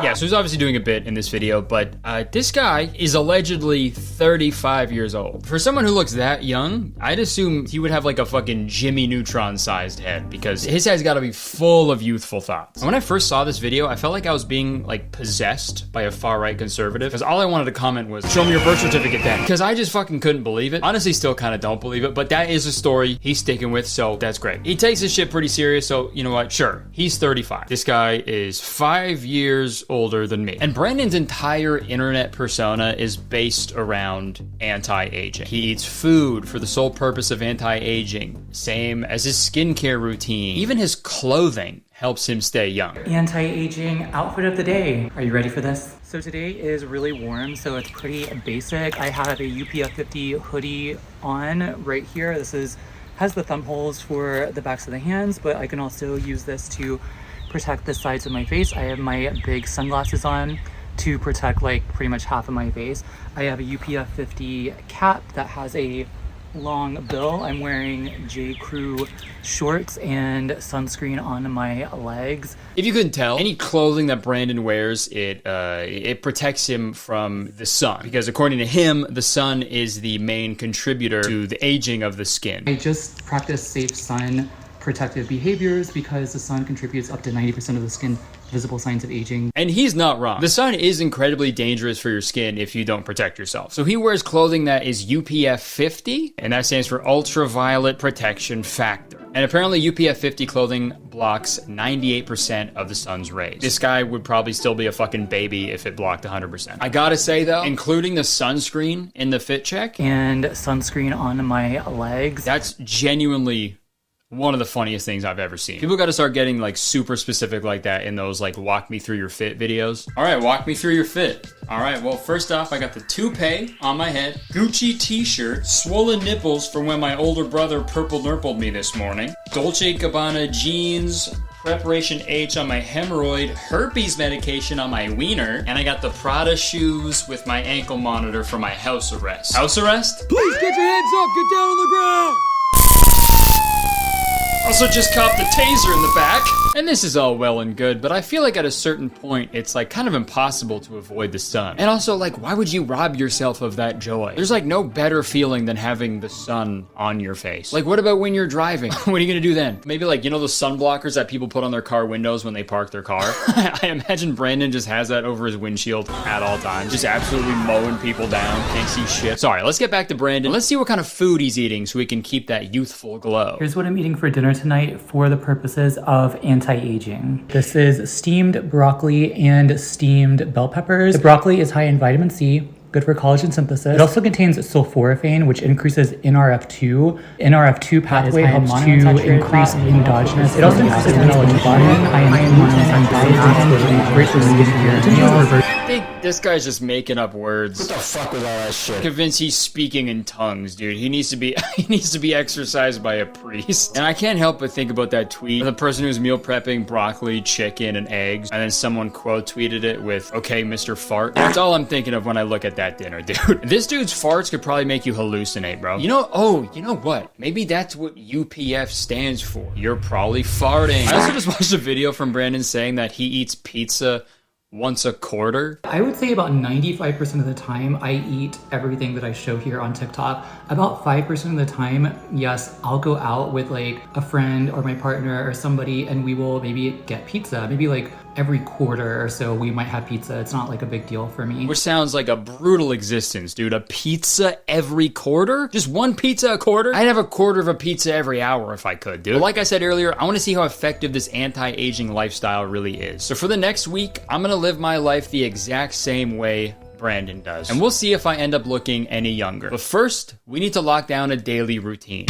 Yeah, so he's obviously doing a bit in this video, but this guy is allegedly 35 years old. For someone who looks that young, I'd assume he would have like a fucking Jimmy Neutron-sized head, because his head's gotta be full of youthful thoughts. And when I first saw this video, I felt like I was being like possessed by a far-right conservative, because all I wanted to comment was, show me your birth certificate then, because I just fucking couldn't believe it. Honestly, still kind of don't believe it, but that is a story he's sticking with, so that's great. He takes his shit pretty serious, so you know what, sure, he's 35. This guy is 5 years older than me. And Brandon's entire internet persona is based around anti-aging. He eats food for the sole purpose of anti-aging, same as his skincare routine. Even his clothing helps him stay young. Anti-aging outfit of the day. Are you ready for this? So today is really warm, so it's pretty basic. I have a UPF 50 hoodie on right here. This has the thumb holes for the backs of the hands, but I can also use this to protect the sides of my face. I have my big sunglasses on to protect like pretty much half of my face. I have a UPF 50 cap that has a long bill. I'm wearing J. Crew shorts and sunscreen on my legs. If you couldn't tell, any clothing that Brandon wears, it protects him from the sun. Because according to him, the sun is the main contributor to the aging of the skin. I just practice safe sun protective behaviors because the sun contributes up to 90% of the skin visible signs of aging. And he's not wrong. The sun is incredibly dangerous for your skin if you don't protect yourself. So he wears clothing that is UPF 50, and that stands for ultraviolet protection factor. And apparently UPF 50 clothing blocks 98% of the sun's rays. This guy would probably still be a fucking baby if it blocked 100%. I gotta say though, including the sunscreen in the fit check and sunscreen on my legs, that's genuinely one of the funniest things I've ever seen. People got to start getting like super specific like that in those like walk me through your fit videos. All right, walk me through your fit. All right, well, first off, I got the toupee on my head, Gucci t-shirt, swollen nipples from when my older brother purple nurpled me this morning, Dolce & Gabbana jeans, Preparation H on my hemorrhoid, herpes medication on my wiener, and I got the Prada shoes with my ankle monitor for my house arrest. House arrest? Please get your hands up, get down on the ground! Also just copped the taser in the back. And this is all well and good, but I feel like at a certain point, it's like kind of impossible to avoid the sun. And also like, why would you rob yourself of that joy? There's like no better feeling than having the sun on your face. Like what about when you're driving? What are you gonna do then? Maybe like, you know those sun blockers that people put on their car windows when they park their car? I imagine Brandon just has that over his windshield at all times. Just absolutely mowing people down, can't see shit. Sorry, let's get back to Brandon. Let's see what kind of food he's eating so he can keep that youthful glow. Here's what I'm eating for dinner tonight for the purposes of anti-aging. This is steamed broccoli and steamed bell peppers. The broccoli is high in vitamin C, good for collagen synthesis. It also contains sulforaphane, which increases NRF2. NRF2 pathway helps to increase endogenous. It also increases melatonin, high in great for skincare. I think this guy's just making up words. What the fuck with all that shit? Convinced he's speaking in tongues, dude. He needs to be exercised by a priest. And I can't help but think about that tweet of the person who's meal prepping broccoli, chicken, and eggs, and then someone quote tweeted it with, "Okay, Mr. Fart." That's all I'm thinking of when I look at that dinner, dude. This dude's farts could probably make you hallucinate, bro. You know what? Maybe that's what UPF stands for. You're probably farting. I also just watched a video from Brandon saying that he eats pizza once a quarter. I would say about 95% of the time I eat everything that I show here on TikTok. About 5% of the time, yes, I'll go out with like a friend or my partner or somebody and we will maybe get pizza. Maybe like every quarter or so we might have pizza. It's not like a big deal for me. Which sounds like a brutal existence, dude. A pizza every quarter? Just one pizza a quarter? I'd have a quarter of a pizza every hour if I could, dude. But like I said earlier, I want to see how effective this anti-aging lifestyle really is. So for the next week, I'm gonna live my life the exact same way Brandon does. And we'll see if I end up looking any younger. But first, we need to lock down a daily routine.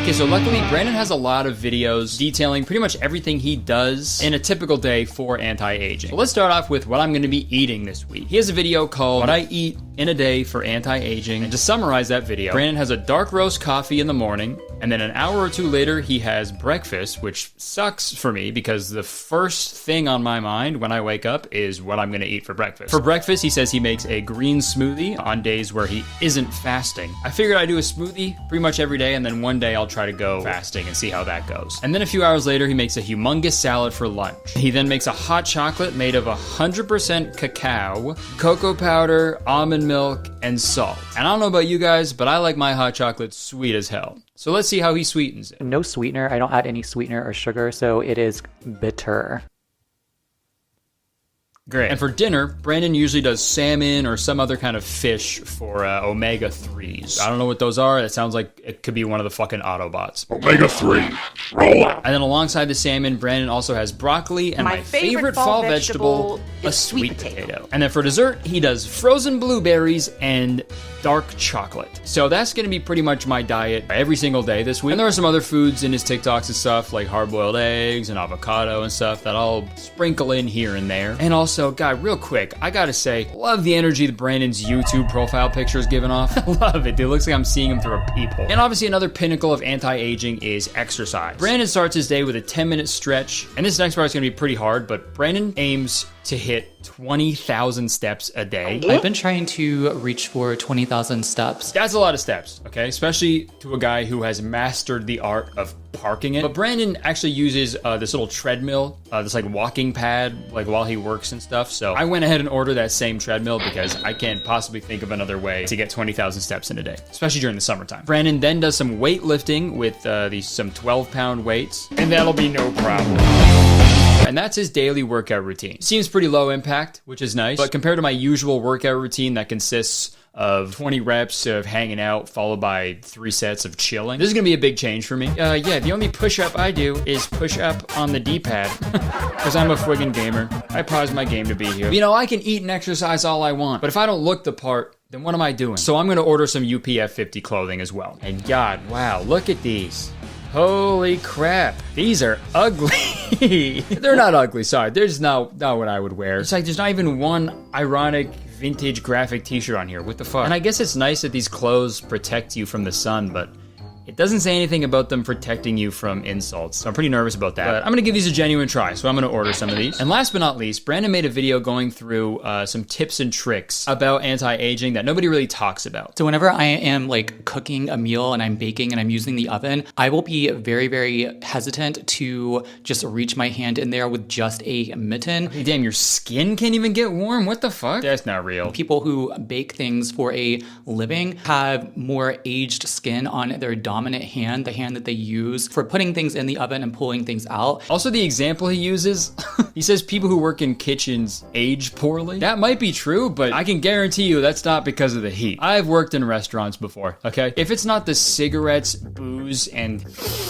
Okay, so luckily Brandon has a lot of videos detailing pretty much everything he does in a typical day for anti-aging. So let's start off with what I'm gonna be eating this week. He has a video called What I Eat in a Day for Anti-Aging. And to summarize that video, Brandon has a dark roast coffee in the morning, and then an hour or two later, he has breakfast, which sucks for me because the first thing on my mind when I wake up is what I'm gonna eat for breakfast. For breakfast, he says he makes a green smoothie on days where he isn't fasting. I figured I'd do a smoothie pretty much every day, and then one day I'll try to go fasting and see how that goes. And then a few hours later, he makes a humongous salad for lunch. He then makes a hot chocolate made of 100% cacao, cocoa powder, almond milk, and salt. And I don't know about you guys, but I like my hot chocolate sweet as hell. So let's see how he sweetens it. No sweetener. I don't add any sweetener or sugar, so it is bitter. Great. And for dinner, Brandon usually does salmon or some other kind of fish for omega-3s. I don't know what those are. That sounds like it could be one of the fucking Autobots. Omega-3. Roll out. And then alongside the salmon, Brandon also has broccoli and my favorite fall vegetable, a sweet potato. And then for dessert, he does frozen blueberries and dark chocolate. So that's going to be pretty much my diet every single day this week. And there are some other foods in his TikToks and stuff like hard-boiled eggs and avocado and stuff that I'll sprinkle in here and there. And also, God, real quick, I gotta say, love the energy that Brandon's YouTube profile picture is giving off. I love it, dude. It looks like I'm seeing him through a peephole. And obviously another pinnacle of anti-aging is exercise. Brandon starts his day with a 10-minute stretch, and this next part is gonna be pretty hard, but Brandon aims to hit 20,000 steps a day? I've been trying to reach for 20,000 steps. That's a lot of steps, okay? Especially to a guy who has mastered the art of parking it. But Brandon actually uses this little treadmill, this like walking pad, like while he works and stuff. So I went ahead and ordered that same treadmill because I can't possibly think of another way to get 20,000 steps in a day, especially during the summertime. Brandon then does some weightlifting with some 12-pound weights, and that'll be no problem. And that's his daily workout routine. Seems pretty low impact, which is nice. But compared to my usual workout routine that consists of 20 reps of hanging out followed by 3 sets of chilling, this is gonna be a big change for me. Yeah, the only push-up I do is push up on the D-pad because I'm a friggin' gamer. I pause my game to be here. You know, I can eat and exercise all I want, but if I don't look the part, then what am I doing? So I'm gonna order some UPF 50 clothing as well. And God, wow, look at these. Holy crap, these are ugly. They're not ugly, sorry. They're just not what I would wear. It's like there's not even one ironic vintage graphic t-shirt on here. What the fuck? And I guess it's nice that these clothes protect you from the sun, but it doesn't say anything about them protecting you from insults. So I'm pretty nervous about that. But I'm gonna give these a genuine try, so I'm gonna order some of these. And last but not least, Brandon made a video going through some tips and tricks about anti-aging that nobody really talks about. So whenever I am like cooking a meal and I'm baking and I'm using the oven, I will be very, very hesitant to just reach my hand in there with just a mitten. Hey, damn, your skin can't even get warm? What the fuck? That's not real. People who bake things for a living have more aged skin on their dominant hand, the hand that they use for putting things in the oven and pulling things out. Also, the example he uses, he says people who work in kitchens age poorly. That might be true, but I can guarantee you that's not because of the heat. I've worked in restaurants before, okay? If it's not the cigarettes, booze, and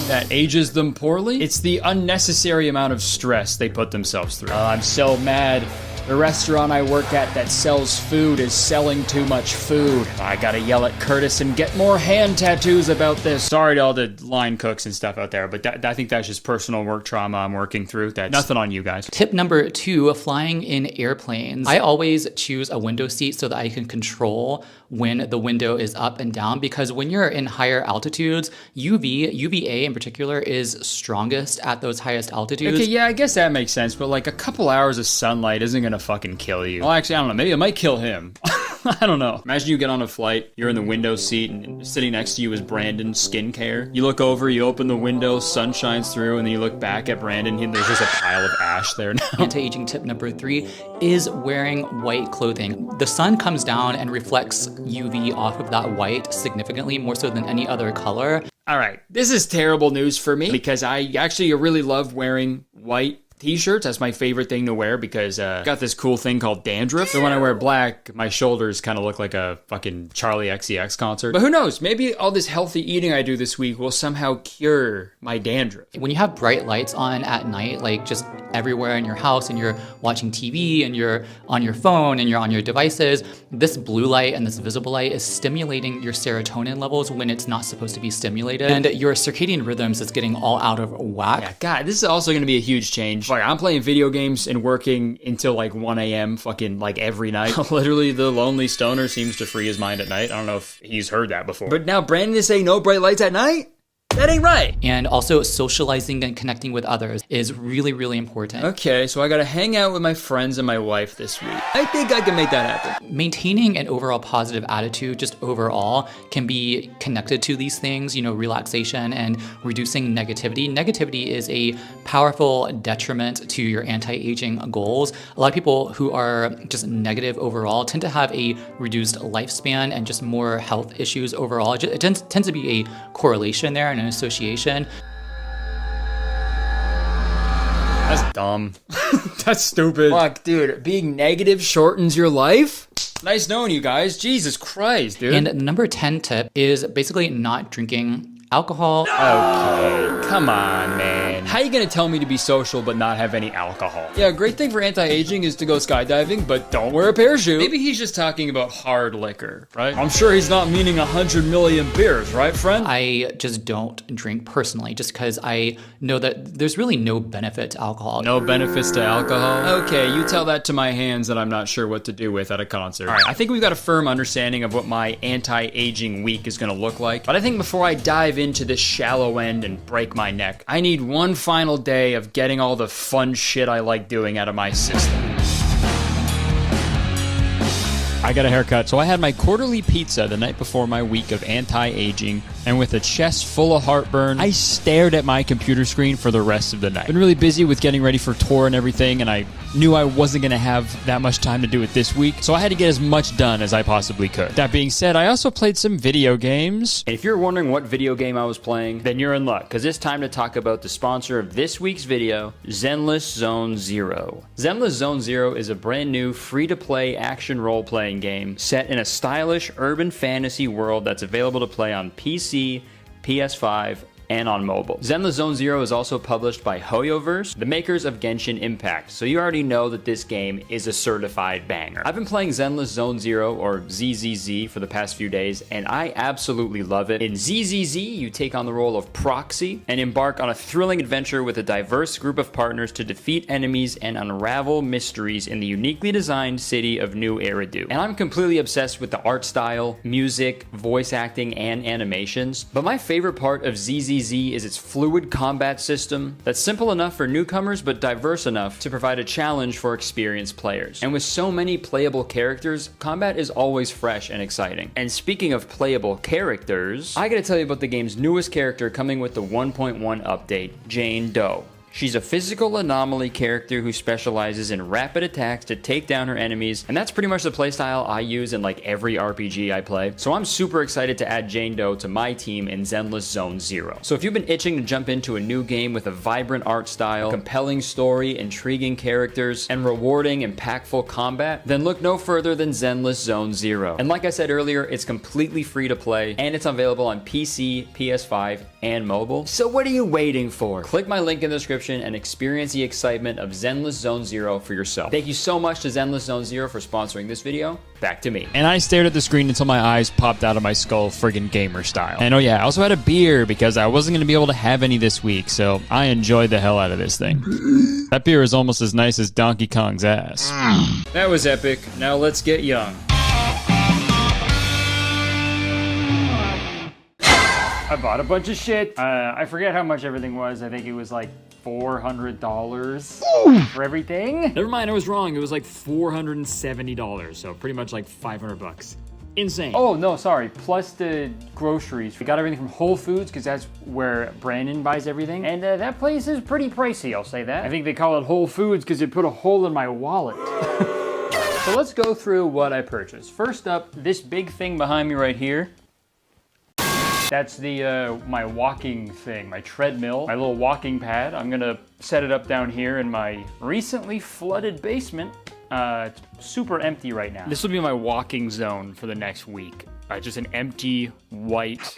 that ages them poorly, it's the unnecessary amount of stress they put themselves through. I'm so mad. The restaurant I work at that sells food is selling too much food. I gotta yell at Kurtis and get more hand tattoos about this. Sorry to all the line cooks and stuff out there, but I think that's just personal work trauma I'm working through. That's nothing on you guys. Tip number 2, flying in airplanes. I always choose a window seat so that I can control when the window is up and down, because when you're in higher altitudes, UVA in particular is strongest at those highest altitudes. Okay, yeah, I guess that makes sense, but like a couple hours of sunlight isn't gonna fucking kill you. Well, actually, I don't know. Maybe it might kill him. I don't know. Imagine you get on a flight, you're in the window seat, and sitting next to you is Brandon Skincare. You look over, you open the window, sun shines through, and then you look back at Brandon, and there's just a pile of ash there now. Anti-aging tip number 3 is wearing white clothing. The sun comes down and reflects UV off of that white significantly, more so than any other color. All right, this is terrible news for me because I actually really love wearing white t-shirts. That's my favorite thing to wear because I got this cool thing called dandruff. So when I wear black, my shoulders kind of look like a fucking Charlie XCX concert. But who knows? Maybe all this healthy eating I do this week will somehow cure my dandruff. When you have bright lights on at night, like just everywhere in your house, and you're watching TV and you're on your phone and you're on your devices, this blue light and this visible light is stimulating your serotonin levels when it's not supposed to be stimulated. And your circadian rhythms is getting all out of whack. Yeah, God, this is also going to be a huge change. Like, I'm playing video games and working until like 1 a.m. fucking like every night. Literally, the lonely stoner seems to free his mind at night. I don't know if he's heard that before. But now Brandon is saying no bright lights at night? That ain't right. And also socializing and connecting with others is really, really important. Okay, so I gotta hang out with my friends and my wife this week. I think I can make that happen. Maintaining an overall positive attitude, just overall, can be connected to these things, you know, relaxation and reducing negativity. Negativity is a powerful detriment to your anti-aging goals. A lot of people who are just negative overall tend to have a reduced lifespan and just more health issues overall. It tends to be a correlation there and an association. That's dumb. That's stupid. Fuck, dude, being negative shortens your life? Nice knowing you guys. Jesus Christ, dude. And number 10 tip is basically not drinking alcohol. Okay, come on, man. How are you gonna tell me to be social but not have any alcohol? Yeah, great thing for anti-aging is to go skydiving, but don't wear a parachute. Maybe he's just talking about hard liquor, right? I'm sure he's not meaning 100 million beers, right, friend? I just don't drink personally, just because I know that there's really no benefit to alcohol. No benefits to alcohol? Okay, you tell that to my hands that I'm not sure what to do with at a concert. All right, I think we've got a firm understanding of what my anti-aging week is gonna look like, but I think before I dive into this shallow end and break my neck, I need one final day of getting all the fun shit I like doing out of my system. I got a haircut. So I had my quarterly pizza the night before my week of anti-aging, and with a chest full of heartburn, I stared at my computer screen for the rest of the night. Been really busy with getting ready for tour and everything, and I knew I wasn't going to have that much time to do it this week, so I had to get as much done as I possibly could. That being said, I also played some video games. And if you're wondering what video game I was playing, then you're in luck, because it's time to talk about the sponsor of this week's video, Zenless Zone Zero. Zenless Zone Zero is a brand new free-to-play action role-playing game set in a stylish urban fantasy world that's available to play on PC, PS5, and on mobile. Zenless Zone Zero is also published by HoYoverse, the makers of Genshin Impact, so you already know that this game is a certified banger. I've been playing Zenless Zone Zero, or ZZZ, for the past few days, and I absolutely love it. In ZZZ, you take on the role of Proxy and embark on a thrilling adventure with a diverse group of partners to defeat enemies and unravel mysteries in the uniquely designed city of New Eridu. And I'm completely obsessed with the art style, music, voice acting, and animations, but my favorite part of ZZZ is its fluid combat system that's simple enough for newcomers but diverse enough to provide a challenge for experienced players. And with so many playable characters, combat is always fresh and exciting. And speaking of playable characters, I gotta tell you about the game's newest character coming with the 1.1 update, Jane Doe. She's a physical anomaly character who specializes in rapid attacks to take down her enemies, and that's pretty much the playstyle I use in like every RPG I play. So I'm super excited to add Jane Doe to my team in Zenless Zone Zero. So if you've been itching to jump into a new game with a vibrant art style, compelling story, intriguing characters, and rewarding, impactful combat, then look no further than Zenless Zone Zero. And like I said earlier, it's completely free to play, and it's available on PC, PS5, and mobile. So what are you waiting for? Click my link in the description and experience the excitement of Zenless Zone Zero for yourself. Thank you so much to Zenless Zone Zero for sponsoring this video. Back to me. And I stared at the screen until my eyes popped out of my skull, friggin' gamer style. And oh yeah, I also had a beer because I wasn't gonna be able to have any this week, so I enjoyed the hell out of this thing. That beer is almost as nice as Donkey Kong's ass. That was epic. Now let's get young. I bought a bunch of shit. I forget how much everything was. I think it was like $400 for everything. Never mind, I was wrong. It was like $470, so pretty much like 500 bucks. Insane. Oh, no, sorry. Plus the groceries. We got everything from Whole Foods because that's where Brandon buys everything. And that place is pretty pricey, I'll say that. I think they call it Whole Foods because it put a hole in my wallet. So let's go through what I purchased. First up, this big thing behind me right here. That's the my walking thing, my treadmill, my little walking pad. I'm gonna set it up down here in my recently flooded basement. It's super empty right now. This will be my walking zone for the next week. Just an empty white.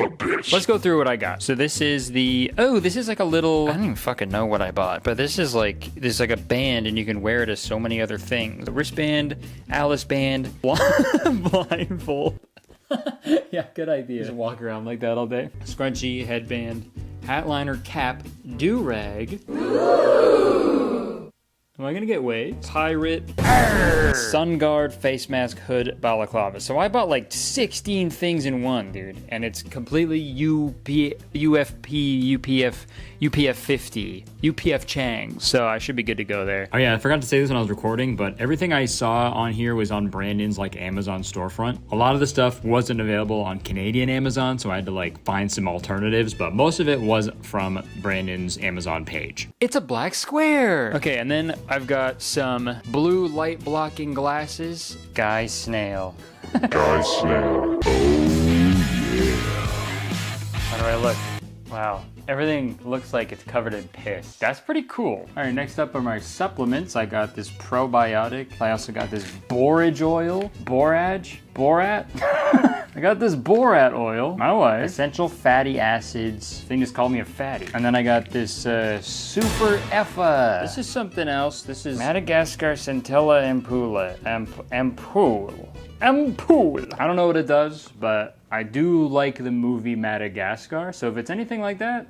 Let's go through what I got. So this is the, oh, this is like a little, I don't even fucking know what I bought, but this is like a band and you can wear it as so many other things. The wristband, Alice band, blindfold. Yeah, good idea. Just walk around like that all day. Scrunchie, headband, hat liner, cap, do-rag. Am I gonna get waves? Pirate, sun guard, face mask, hood, balaclava. So I bought like 16 things in one, dude. And it's completely UPF 50, UPF Chang. So I should be good to go there. Oh yeah, I forgot to say this when I was recording, but everything I saw on here was on Brandon's like Amazon storefront. A lot of the stuff wasn't available on Canadian Amazon, so I had to like find some alternatives, but most of it was from Brandon's Amazon page. It's a black square. Okay, and then I've got some blue light blocking glasses. Guy Snail. Guy Snail. Oh yeah. How do I look? Wow. Everything looks like it's covered in piss. That's pretty cool. All right, next up are my supplements. I got this probiotic. I also got this borage oil. Borat? I got this borat oil. My wife. Essential fatty acids. Thing just called me a fatty. And then I got this super effa. This is something else. This is Madagascar Centella Ampoule. Ampoule. I don't know what it does, but I do like the movie Madagascar. So if it's anything like that,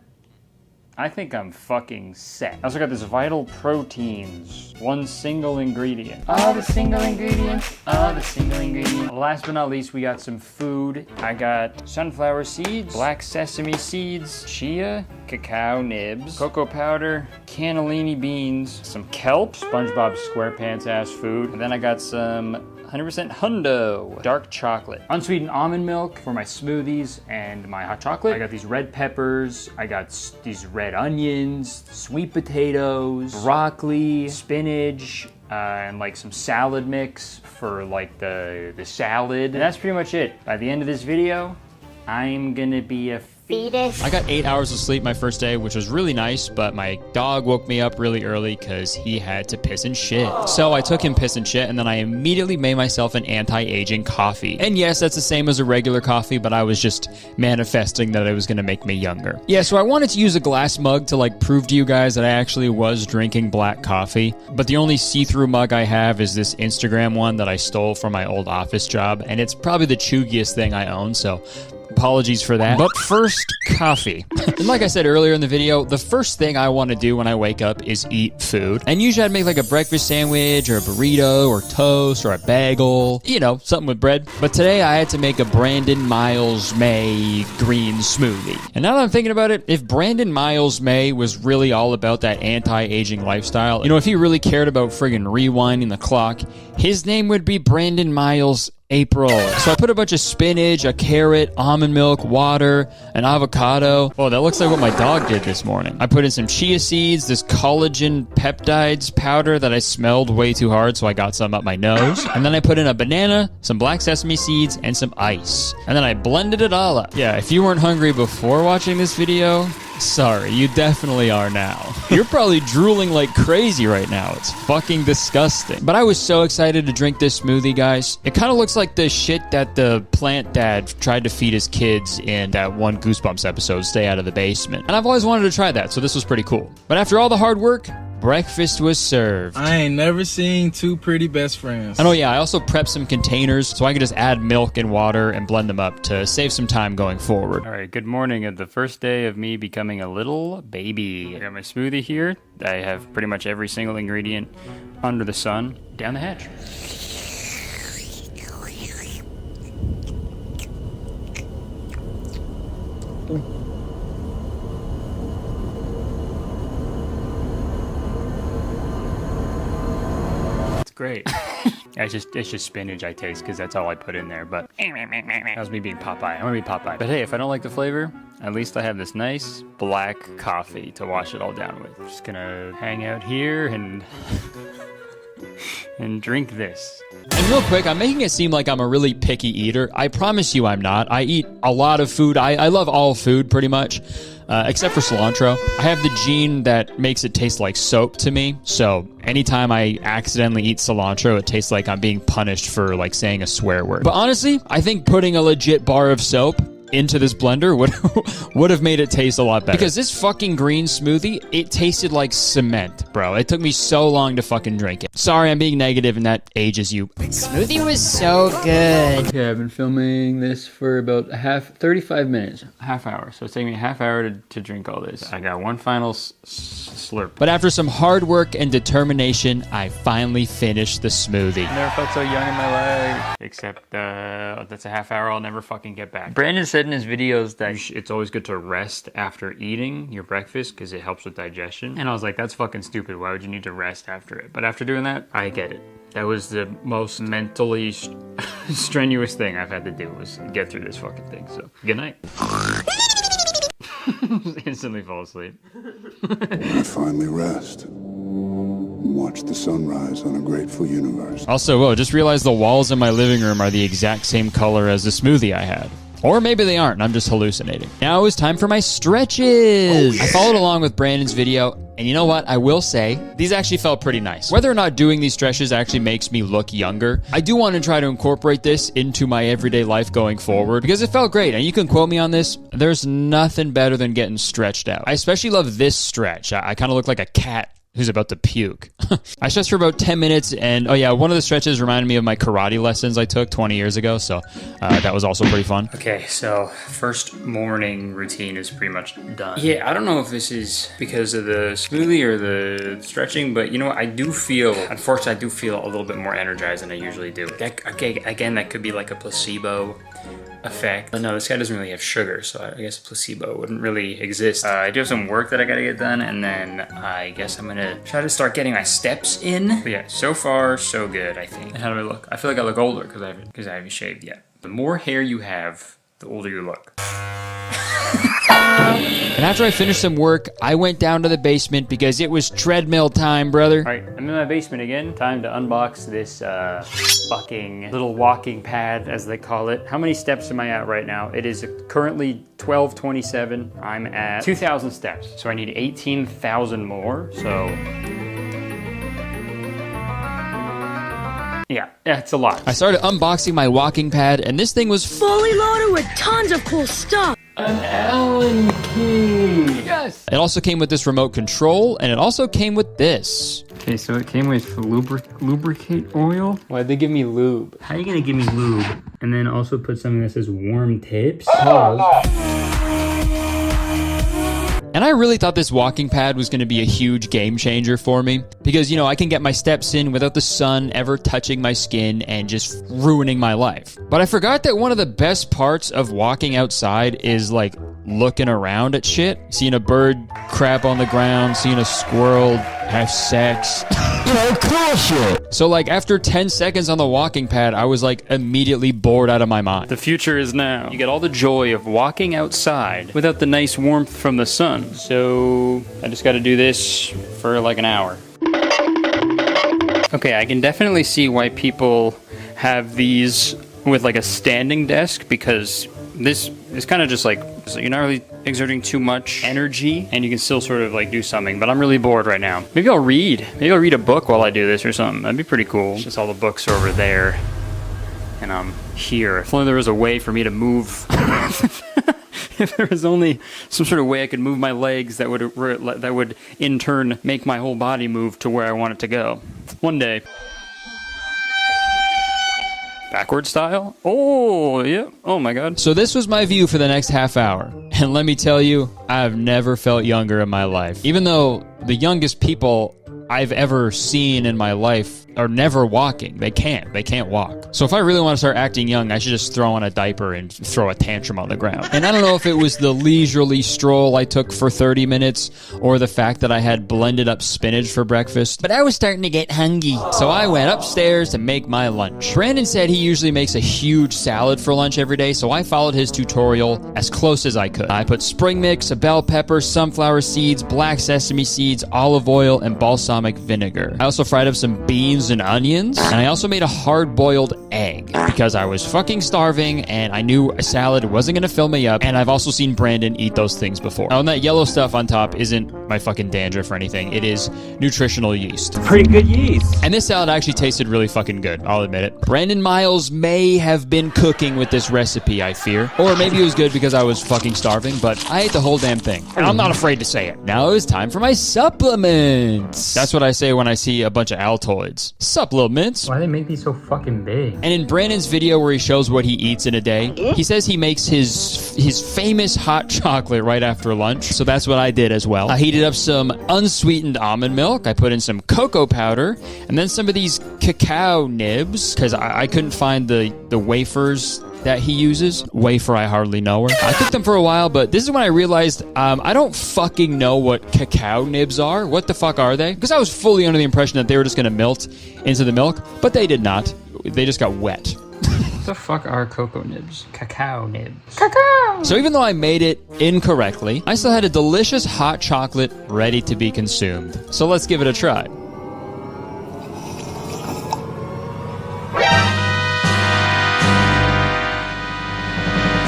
I think I'm fucking set. I also got this Vital Proteins. One single ingredient. All the single ingredients. All the single ingredients. Last but not least, we got some food. I got sunflower seeds, black sesame seeds, chia, cacao nibs, cocoa powder, cannellini beans, some kelp, SpongeBob SquarePants ass food. And then I got some 100% hundo. Dark chocolate. Unsweetened almond milk for my smoothies and my hot chocolate. I got these red peppers. I got these red onions, sweet potatoes, broccoli, spinach, and like some salad mix for like the salad. And that's pretty much it. By the end of this video, I'm gonna be a fetus. I got 8 hours of sleep my first day, which was really nice, but my dog woke me up really early because he had to piss and shit. So I took him piss and shit, and then I immediately made myself an anti-aging coffee. And yes, that's the same as a regular coffee, but I was just manifesting that it was gonna make me younger. Yeah, so I wanted to use a glass mug to like prove to you guys that I actually was drinking black coffee, but the only see-through mug I have is this Instagram one that I stole from my old office job, and it's probably the chuggiest thing I own, so apologies for that. But first, coffee. And like I said earlier in the video, the first thing I want to do when I wake up is eat food. And usually I'd make like a breakfast sandwich or a burrito or toast or a bagel, you know, something with bread. But today I had to make a Brandon Miles May green smoothie. And now that I'm thinking about it, if Brandon Miles May was really all about that anti-aging lifestyle, you know, if he really cared about friggin' rewinding the clock, his name would be Brandon Miles April. So I put a bunch of spinach, a carrot, almond milk, water, an avocado. Oh, that looks like what my dog did this morning. I put in some chia seeds, this collagen peptides powder that I smelled way too hard, so I got some up my nose. And then I put in a banana, some black sesame seeds, and some ice. And then I blended it all up. Yeah, if you weren't hungry before watching this video, sorry, you definitely are now. You're probably drooling like crazy right now. It's fucking disgusting. But I was so excited to drink this smoothie, guys. It kind of looks like the shit that the plant dad tried to feed his kids in that one Goosebumps episode, Stay Out of the Basement. And I've always wanted to try that, so this was pretty cool. But after all the hard work, breakfast was served. I ain't never seen two pretty best friends. And oh yeah, I also prepped some containers so I can just add milk and water and blend them up to save some time going forward. All right, good morning of the first day of me becoming a little baby. I got my smoothie here. I have pretty much every single ingredient under the sun. Down the hatch. Great. It's just spinach I taste because that's all I put in there, but that was me being Popeye. I'm gonna be Popeye. But hey, if I don't like the flavor, at least I have this nice black coffee to wash it all down with. Just gonna hang out here and drink this. And real quick, I'm making it seem like I'm a really picky eater. I promise you I'm not. I eat a lot of food. I love all food pretty much. Except for cilantro. I have the gene that makes it taste like soap to me, so anytime I accidentally eat cilantro, it tastes like I'm being punished for like saying a swear word. But honestly, I think putting a legit bar of soap into this blender would have made it taste a lot better. Because this fucking green smoothie, it tasted like cement, bro. It took me so long to fucking drink it. Sorry, I'm being negative and that ages you. Smoothie was so good. Okay, I've been filming this for about 35 minutes. Half hour. So it's taking me a half hour to drink all this. I got one final slurp. But after some hard work and determination, I finally finished the smoothie. I never felt so young in my life. Except that's a half hour I'll never fucking get back. Brandon said in his videos that it's always good to rest after eating your breakfast because it helps with digestion. And I was like, that's fucking stupid. Why would you need to rest after it? But after doing that, I get it. That was the most mentally strenuous thing I've had to do was get through this fucking thing. So, good night. Instantly fall asleep. I finally rest. Watch the sunrise on a grateful universe. Also, whoa, just realized the walls in my living room are the exact same color as the smoothie I had. Or maybe they aren't, and I'm just hallucinating. Now it's time for my stretches. Oh, yeah. I followed along with Brandon's video, and you know what? I will say, these actually felt pretty nice. Whether or not doing these stretches actually makes me look younger, I do want to try to incorporate this into my everyday life going forward, because it felt great, and you can quote me on this, there's nothing better than getting stretched out. I especially love this stretch. I kind of look like a cat who's about to puke. I stretched for about 10 minutes, and oh yeah, one of the stretches reminded me of my karate lessons I took 20 years ago, so that was also pretty fun. Okay, so first morning routine is pretty much done. Yeah, I don't know if this is because of the smoothie or the stretching, but you know what, unfortunately, I do feel a little bit more energized than I usually do. Again, that could be like a placebo effect. But no, this guy doesn't really have sugar, so I guess a placebo wouldn't really exist. I do have some work that I gotta get done, and then I guess I'm gonna try to start getting my steps in. But yeah, so far, so good, I think. And how do I look? I feel like I look older because I haven't shaved yet. The more hair you have, the older you look. And after I finished some work, I went down to the basement because it was treadmill time, brother. All right, I'm in my basement again. Time to unbox this fucking little walking pad, as they call it. How many steps am I at right now? It is currently 1227. I'm at 2,000 steps. So I need 18,000 more, so... Yeah, it's a lot. I started unboxing my walking pad, and this thing was fully loaded with tons of cool stuff. An Allen key! Yes! It also came with this remote control, and it also came with this. Okay, so it came with lubricate oil. Why'd they give me lube? How are you gonna give me lube? And then also put something that says warm tips? And I really thought this walking pad was going to be a huge game changer for me because, you know, I can get my steps in without the sun ever touching my skin and just ruining my life. But I forgot that one of the best parts of walking outside is like looking around at shit. Seeing a bird crap on the ground, seeing a squirrel have sex. You know, cool shit. So like after 10 seconds on the walking pad, I was like immediately bored out of my mind. The future is now. You get all the joy of walking outside without the nice warmth from the sun. So I just got to do this for like an hour. Okay, I can definitely see why people have these with like a standing desk, because this is kind of just like, so you're not really exerting too much energy and you can still sort of like do something, but I'm really bored right now. Maybe I'll read. Maybe I'll read a book while I do this or something. That'd be pretty cool. Just all the books are over there and I'm here. If only there was a way for me to move. If there was only some sort of way I could move my legs that would in turn make my whole body move to where I want it to go. One day. Backward style? Oh, yeah. Oh my God. So this was my view for the next half hour. And let me tell you, I've never felt younger in my life. Even though the youngest people I've ever seen in my life are never walking. They can't walk. So if I really want to start acting young, I should just throw on a diaper and throw a tantrum on the ground. And I don't know if it was the leisurely stroll I took for 30 minutes or the fact that I had blended up spinach for breakfast, but I was starting to get hungry. So I went upstairs to make my lunch. Brandon said he usually makes a huge salad for lunch every day, so I followed his tutorial as close as I could. I put spring mix, a bell pepper, sunflower seeds, black sesame seeds, olive oil, and balsamic vinegar. I also fried up some beans and onions, and I also made a hard-boiled egg because I was fucking starving and I knew a salad wasn't gonna fill me up, and I've also seen Brandon eat those things before. Now, and that yellow stuff on top isn't my fucking dandruff or anything. It is nutritional yeast. Pretty good yeast. And this salad actually tasted really fucking good, I'll admit it. Brandon Miles may have been cooking with this recipe, I fear. Or maybe it was good because I was fucking starving, but I ate the whole damn thing. And I'm not afraid to say it. Now it's time for my supplements. That's what I say when I see a bunch of Altoids. Supplements. Why do they make these so fucking big? And in Brandon's video where he shows what he eats in a day, he says he makes his famous hot chocolate right after lunch. So that's what I did as well. I heated up some unsweetened almond milk. I put in some cocoa powder and then some of these cacao nibs because I couldn't find the wafers that he uses. Wafer, I hardly know her. I cooked them for a while, but this is when I realized I don't fucking know what cacao nibs are. What the fuck are they? Because I was fully under the impression that they were just gonna melt into the milk, but they did not. They just got wet. What the fuck are cocoa nibs? Cacao nibs. Cacao! So even though I made it incorrectly, I still had a delicious hot chocolate ready to be consumed. So let's give it a try.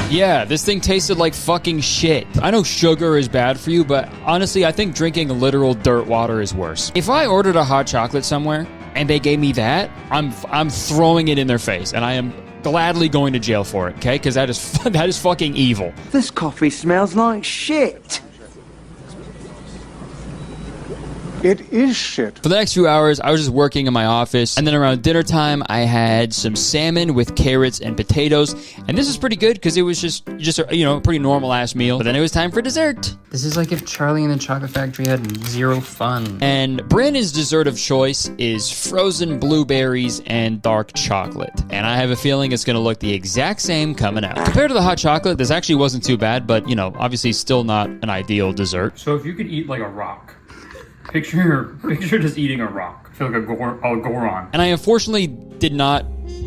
Yeah, this thing tasted like fucking shit. I know sugar is bad for you, but honestly, I think drinking literal dirt water is worse. If I ordered a hot chocolate somewhere and they gave me that, I'm throwing it in their face, and I am gladly going to jail for it, okay? Because that is fucking evil. This coffee smells like shit. It is shit. For the next few hours, I was just working in my office. And then around dinner time, I had some salmon with carrots and potatoes. And this was pretty good because it was just a, you know, a pretty normal ass meal. But then it was time for dessert. This is like if Charlie and the Chocolate Factory had zero fun. And Brandon's dessert of choice is frozen blueberries and dark chocolate. And I have a feeling it's gonna look the exact same coming out. Compared to the hot chocolate, this actually wasn't too bad, but you know, obviously still not an ideal dessert. So if you could eat like a rock, picture just eating a rock. I feel like a Goron. And I unfortunately did not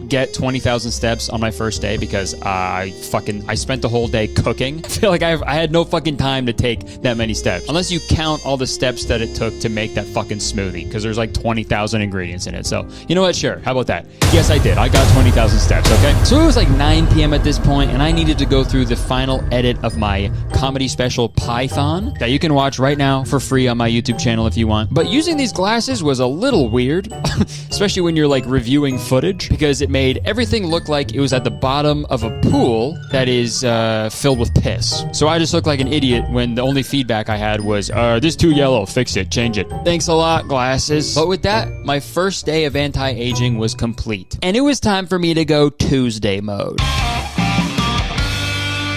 get 20,000 steps on my first day because I spent the whole day cooking. I feel like I had no fucking time to take that many steps. Unless you count all the steps that it took to make that fucking smoothie, because there's like 20,000 ingredients in it. So, you know what? Sure. How about that? Yes, I did. I got 20,000 steps, okay? So it was like 9 p.m. at this point, and I needed to go through the final edit of my comedy special Python that you can watch right now for free on my YouTube channel if you want. But using these glasses was a little weird, especially when you're like reviewing footage, because it made everything look like it was at the bottom of a pool that is filled with piss. So I just looked like an idiot when the only feedback I had was, this is too yellow, fix it, change it. Thanks a lot, glasses. But with that, my first day of anti-aging was complete. And it was time for me to go Tuesday mode.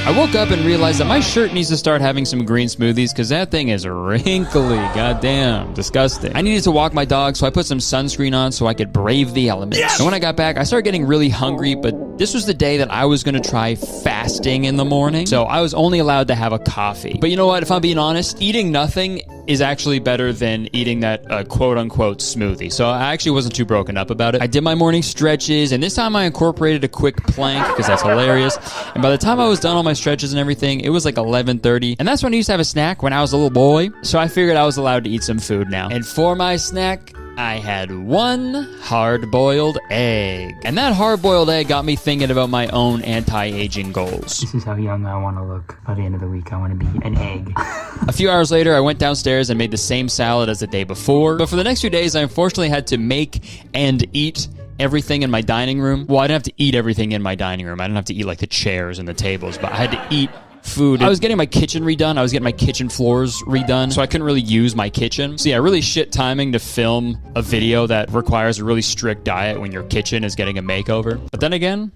I woke up and realized that my shirt needs to start having some green smoothies because that thing is wrinkly. Goddamn, disgusting. I needed to walk my dog, so I put some sunscreen on so I could brave the elements. Yes! And when I got back, I started getting really hungry, but this was the day that I was going to try fasting in the morning. So I was only allowed to have a coffee. But you know what? If I'm being honest, eating nothing is actually better than eating that quote-unquote smoothie. So I actually wasn't too broken up about it. I did my morning stretches, and this time I incorporated a quick plank because that's hilarious. And by the time I was done all my stretches and everything, it was like 11:30, and that's when I used to have a snack when I was a little boy. So I figured I was allowed to eat some food now. And for my snack, I had one hard-boiled egg. And that hard-boiled egg got me thinking about my own anti-aging goals. This is how young I want to look. By the end of the week, I want to be an egg. A few hours later, I went downstairs and made the same salad as the day before. But for the next few days, I unfortunately had to make and eat everything in my dining room. Well, I didn't have to eat everything in my dining room. I didn't have to eat like the chairs and the tables, but I had to eat food. I was getting my kitchen redone. I was getting my kitchen floors redone, so I couldn't really use my kitchen. So yeah, really shit timing to film a video that requires a really strict diet when your kitchen is getting a makeover. But then again,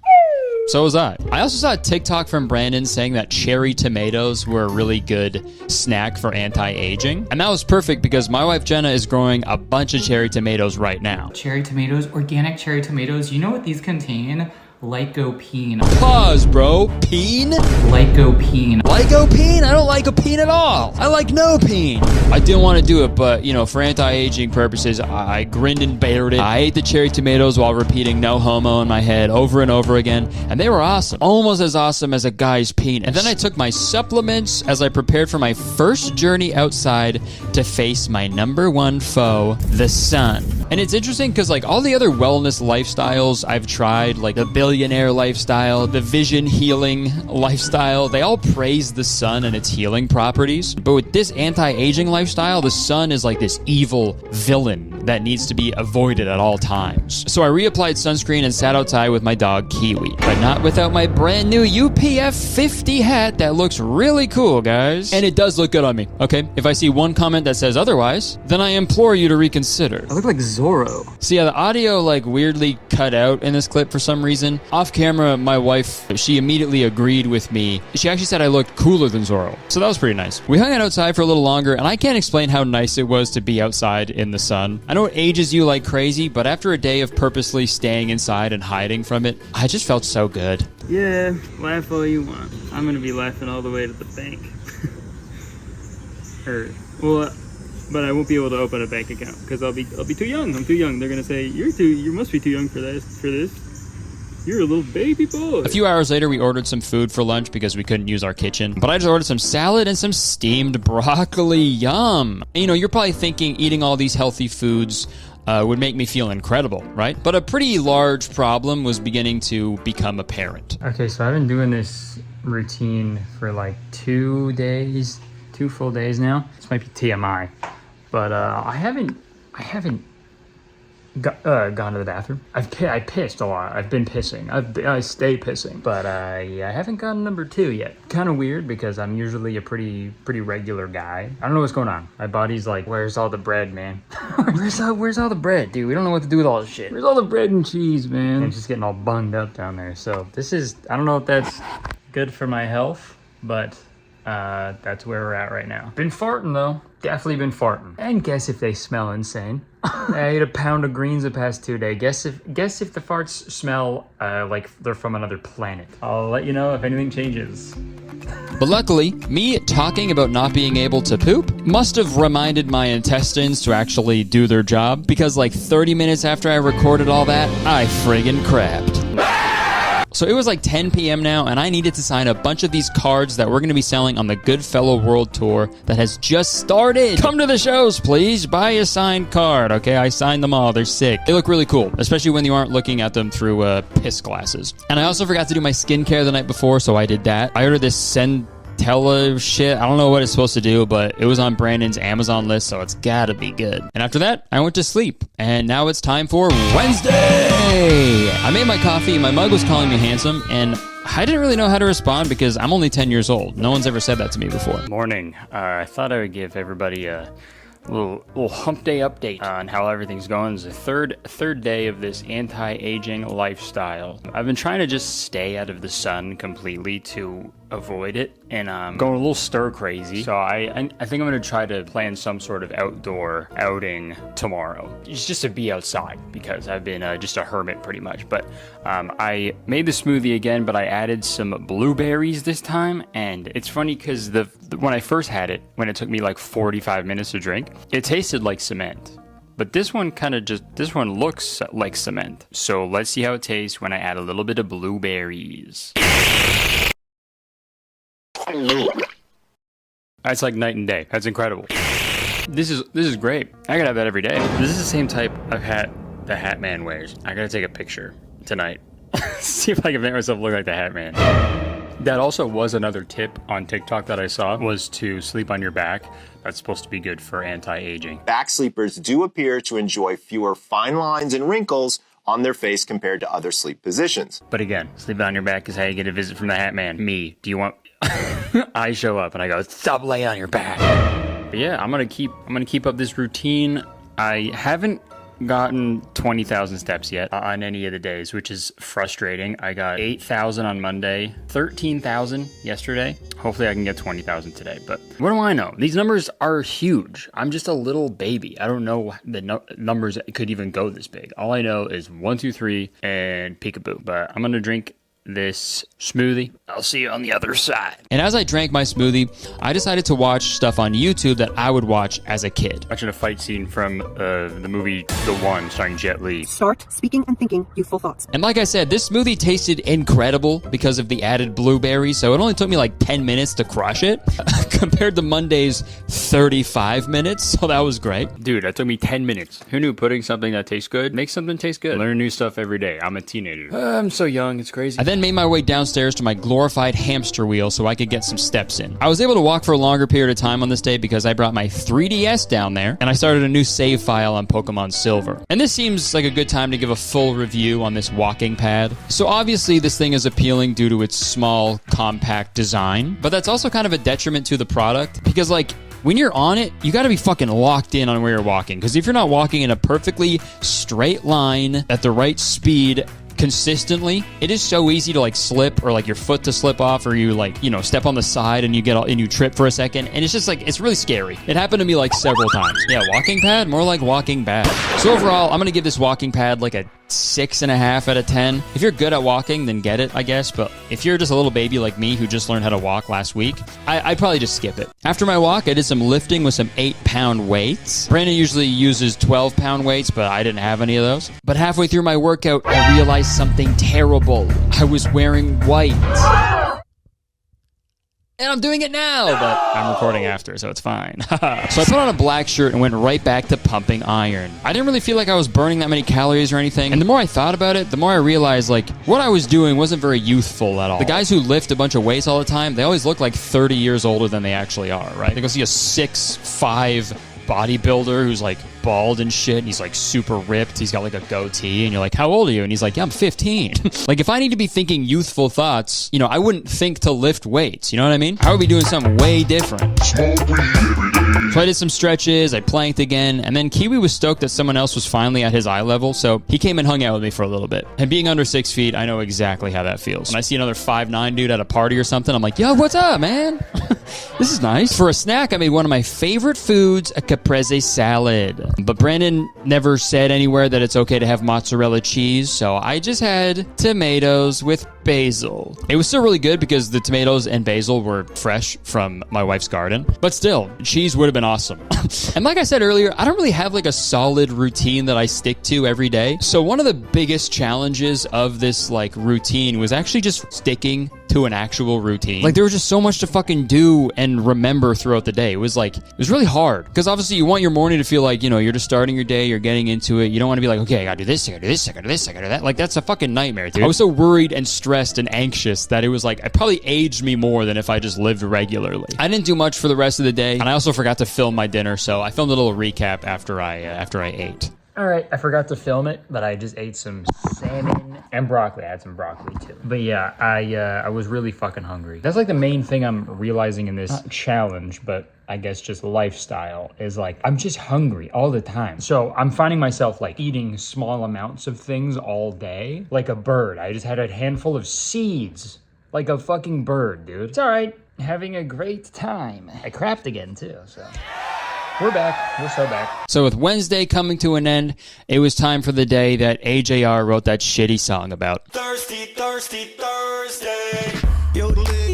so was I. I also saw a TikTok from Brandon saying that cherry tomatoes were a really good snack for anti-aging. And that was perfect because my wife Jenna is growing a bunch of cherry tomatoes right now. Cherry tomatoes, organic cherry tomatoes. You know what these contain? Lycopene. Pause, bro. Peen? Lycopene. Lycopene? I don't lycopene at all. I like no peen. I didn't want to do it, but, you know, for anti-aging purposes, I grinned and bared it. I ate the cherry tomatoes while repeating no homo in my head over and over again, and they were awesome. Almost as awesome as a guy's penis. And then I took my supplements as I prepared for my first journey outside to face my #1 foe, the sun. And it's interesting because, like, all the other wellness lifestyles I've tried, like the billionaire lifestyle, the vision healing lifestyle, they all praise the sun and its healing properties. But with this anti-aging lifestyle, the sun is like this evil villain that needs to be avoided at all times. So I reapplied sunscreen and sat outside with my dog Kiwi, but not without my brand new UPF 50 hat that looks really cool, guys. And it does look good on me, okay? If I see one comment that says otherwise, then I implore you to reconsider. I look like Zorro. So yeah, the audio like weirdly cut out in this clip for some reason. Off camera, my wife, she immediately agreed with me. She actually said I looked cooler than Zorro. So that was pretty nice. We hung out outside for a little longer, and I can't explain how nice it was to be outside in the sun. I know it ages you like crazy, but after a day of purposely staying inside and hiding from it, I just felt so good. Yeah, laugh all you want. I'm gonna be laughing all the way to the bank. But I won't be able to open a bank account because I'll be too young. I'm too young. They're gonna say you must be too young for this. You're a little baby boy. A few hours later, we ordered some food for lunch because we couldn't use our kitchen. But I just ordered some salad and some steamed broccoli. Yum. You know, you're probably thinking eating all these healthy foods would make me feel incredible, right? But a pretty large problem was beginning to become apparent. Okay, so I've been doing this routine for like 2 days, 2 full days now. This might be TMI, but I haven't gone to the bathroom. I pissed a lot. I've been pissing. I stay pissing. But I haven't gotten number 2 yet. Kind of weird because I'm usually a pretty regular guy. I don't know what's going on. My body's like, where's all the bread, man? where's all the bread, dude? We don't know what to do with all this shit. Where's all the bread and cheese, man? And it's just getting all bunged up down there. So this is, I don't know if that's good for my health, but that's where we're at right now. Been farting though. Definitely been farting. And guess if they smell insane. I ate a pound of greens the past 2 days. Guess if the farts smell like they're from another planet. I'll let you know if anything changes. But luckily, me talking about not being able to poop must have reminded my intestines to actually do their job, because like 30 minutes after I recorded all that, I friggin' crapped. So it was like 10 p.m. now, and I needed to sign a bunch of these cards that we're going to be selling on the Goodfellow World Tour that has just started. Come to the shows, please. Buy a signed card, okay? I signed them all. They're sick. They look really cool, especially when you aren't looking at them through piss glasses. And I also forgot to do my skincare the night before, so I did that. I ordered this Centella shit. I don't know what it's supposed to do, but it was on Brandon's Amazon list, so it's gotta be good. And after that, I went to sleep. And now it's time for Wednesday! I made my coffee, my mug was calling me handsome, and I didn't really know how to respond because I'm only 10 years old. No one's ever said that to me before. Morning. I thought I would give everybody a little hump day update on how everything's going. It's the third day of this anti-aging lifestyle. I've been trying to just stay out of the sun completely to avoid it, and I'm going a little stir crazy. So I think I'm gonna try to plan some sort of outdoor outing tomorrow. It's just to be outside because I've been just a hermit pretty much. But I made the smoothie again, but I added some blueberries this time, and it's funny because when I first had it, when it took me like 45 minutes to drink, it tasted like cement. But this one this one looks like cement. So let's see how it tastes when I add a little bit of blueberries. That's like night and day. That's incredible. This is great. I gotta have that every day. This is the same type of hat the Hat Man wears. I gotta take a picture tonight. See if I can make myself look like the Hat Man. That also was another tip on TikTok that I saw, was to sleep on your back. That's supposed to be good for anti-aging. Back sleepers do appear to enjoy fewer fine lines and wrinkles on their face compared to other sleep positions. But again, sleeping on your back is how you get a visit from the Hat Man. Me, do you want... I show up and I go, stop laying on your back. But yeah, I'm gonna keep up this routine. I haven't gotten 20,000 steps yet on any of the days, which is frustrating. I got 8,000 on Monday, 13,000 yesterday. Hopefully I can get 20,000 today, but what do I know? These numbers are huge. I'm just a little baby. I don't know the numbers that could even go this big. All I know is 1, 2, 3 and peekaboo. But I'm gonna drink this smoothie. I'll see you on the other side. And as I drank my smoothie, I decided to watch stuff on YouTube that I would watch as a kid. Watching a fight scene from the movie The One, starring Jet Li. Start speaking and thinking youthful thoughts. And like I said, this smoothie tasted incredible because of the added blueberries, so it only took me like 10 minutes to crush it, compared to Monday's 35 minutes, so that was great. Dude, that took me 10 minutes. Who knew putting something that tastes good makes something taste good? Learn new stuff every day. I'm a teenager. I'm so young, it's crazy. I then made my way downstairs to my glorified hamster wheel so I could get some steps in. I was able to walk for a longer period of time on this day because I brought my 3DS down there, and I started a new save file on Pokemon Silver. And this seems like a good time to give a full review on this walking pad. So obviously this thing is appealing due to its small, compact design, but that's also kind of a detriment to the product because, like, when you're on it, you gotta be fucking locked in on where you're walking. Because if you're not walking in a perfectly straight line at the right speed consistently, it is so easy to like slip, or like your foot to slip off, or you like, you know, step on the side and you trip for a second, and it's just like, it's really scary. It happened to me like several times. Yeah, walking pad, more like walking bad. So overall, I'm gonna give this walking pad like a 6.5 out of 10. If you're good at walking, then get it, I guess. But if you're just a little baby like me who just learned how to walk last week, I'd probably just skip it. After my walk, I did some lifting with some 8-pound weights. Brandon usually uses 12-pound weights, but I didn't have any of those. But halfway through my workout, I realized something terrible. I was wearing white. And I'm doing it now, but I'm recording after, so it's fine. So I put on a black shirt and went right back to pumping iron. I didn't really feel like I was burning that many calories or anything, and the more I thought about it, the more I realized, like, what I was doing wasn't very youthful at all. The guys who lift a bunch of weights all the time, they always look like 30 years older than they actually are, right? They go see a 6'5", bodybuilder who's like bald and shit, and he's like super ripped. He's got like a goatee, and you're like, how old are you? And he's like, yeah, I'm 15. Like, if I need to be thinking youthful thoughts, you know, I wouldn't think to lift weights. You know what I mean? I would be doing something way different. So I did some stretches, I planked again, and then Kiwi was stoked that someone else was finally at his eye level, so he came and hung out with me for a little bit. And being under 6 feet, I know exactly how that feels. When I see another 5'9" dude at a party or something, I'm like, yo, what's up, man? This is nice. For a snack, I made one of my favorite foods, a caprese salad. But Brandon never said anywhere that it's okay to have mozzarella cheese, so I just had tomatoes with basil. It was still really good because the tomatoes and basil were fresh from my wife's garden, but still, cheese would have been awesome. And like I said earlier, I don't really have like a solid routine that I stick to every day. So one of the biggest challenges of this like routine was actually just sticking to an actual routine. Like, there was just so much to fucking do and remember throughout the day. It was really hard. Because obviously you want your morning to feel like, you know, you're just starting your day, you're getting into it. You don't want to be like, okay, I gotta do this, I gotta do this, I gotta do this, I gotta do that. Like, that's a fucking nightmare, dude. I was so worried and stressed and anxious that it was like, it probably aged me more than if I just lived regularly. I didn't do much for the rest of the day, and I also forgot to film my dinner, so I filmed a little recap after I ate. All right, I forgot to film it, but I just ate some salmon and broccoli. I had some broccoli too. But yeah, I was really fucking hungry. That's like the main thing I'm realizing in this challenge, but I guess just lifestyle, is like, I'm just hungry all the time. So I'm finding myself like eating small amounts of things all day, like a bird. I just had a handful of seeds, like a fucking bird, dude. It's all right, having a great time. I crapped again too, so. We're back. We're so back. So with Wednesday coming to an end, it was time for the day that AJR wrote that shitty song about. Thirsty, thirsty Thursday.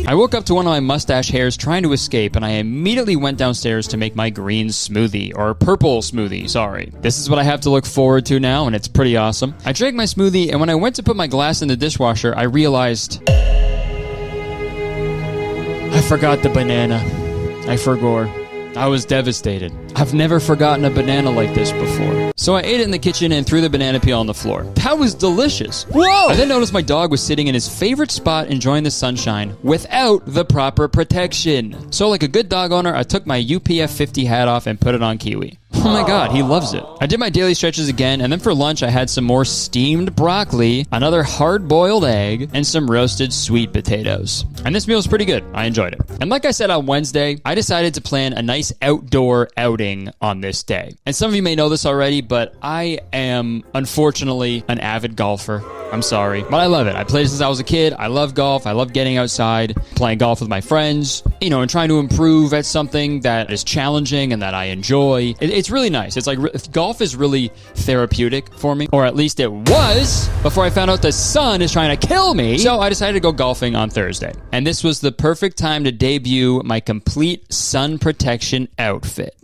I woke up to one of my mustache hairs trying to escape, and I immediately went downstairs to make my green smoothie, or purple smoothie, sorry. This is what I have to look forward to now, and it's pretty awesome. I drank my smoothie, and when I went to put my glass in the dishwasher, I realized I forgot the banana. I forgot. I was devastated. I've never forgotten a banana like this before. So I ate it in the kitchen and threw the banana peel on the floor. That was delicious. Whoa! I then noticed my dog was sitting in his favorite spot enjoying the sunshine without the proper protection. So like a good dog owner, I took my UPF 50 hat off and put it on Kiwi. Oh my god, he loves it. I did my daily stretches again, and then for lunch I had some more steamed broccoli, another hard-boiled egg, and some roasted sweet potatoes. And this meal was pretty good. I enjoyed it. And like I said on Wednesday, I decided to plan a nice outdoor outing on this day. And some of you may know this already, but I am, unfortunately, an avid golfer. I'm sorry, but I love it. I played since I was a kid. I love golf. I love getting outside, playing golf with my friends, you know, and trying to improve at something that is challenging and that I enjoy. It's really nice. It's like golf is really therapeutic for me, or at least it was before I found out the sun is trying to kill me. So I decided to go golfing on Thursday. And this was the perfect time to debut my complete sun protection outfit.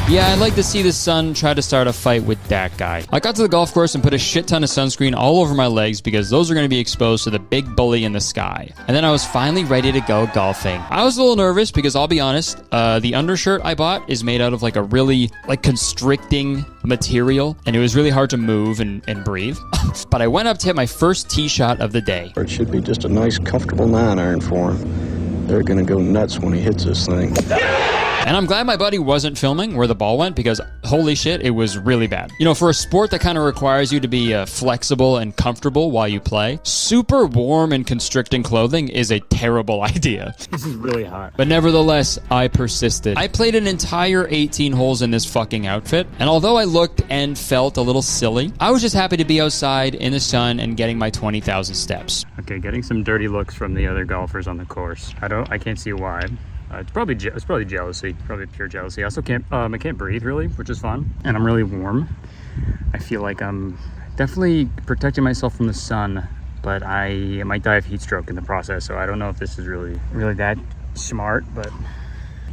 Yeah, I'd like to see the sun try to start a fight with that guy. I got to the golf course and put a shit ton of sunscreen all over my legs because those are going to be exposed to the big bully in the sky. And then I was finally ready to go golfing. I was a little nervous because I'll be honest, the undershirt I bought is made out of like a really constricting material, and it was really hard to move and breathe. But I went up to hit my first tee shot of the day. It should be just a nice, comfortable 9-iron for him. They're going to go nuts when he hits this thing. And I'm glad my buddy wasn't filming where the ball went because holy shit, it was really bad. You know, for a sport that kind of requires you to be flexible and comfortable while you play, super warm and constricting clothing is a terrible idea. This is really hot. But nevertheless, I persisted. I played an entire 18 holes in this fucking outfit, and although I looked and felt a little silly, I was just happy to be outside in the sun and getting my 20,000 steps. Okay, getting some dirty looks from the other golfers on the course. I can't see why. It's probably jealousy, probably pure jealousy. I also can't breathe really, which is fun. And I'm really warm. I feel like I'm definitely protecting myself from the sun, but I might die of heat stroke in the process. So I don't know if this is really that smart, but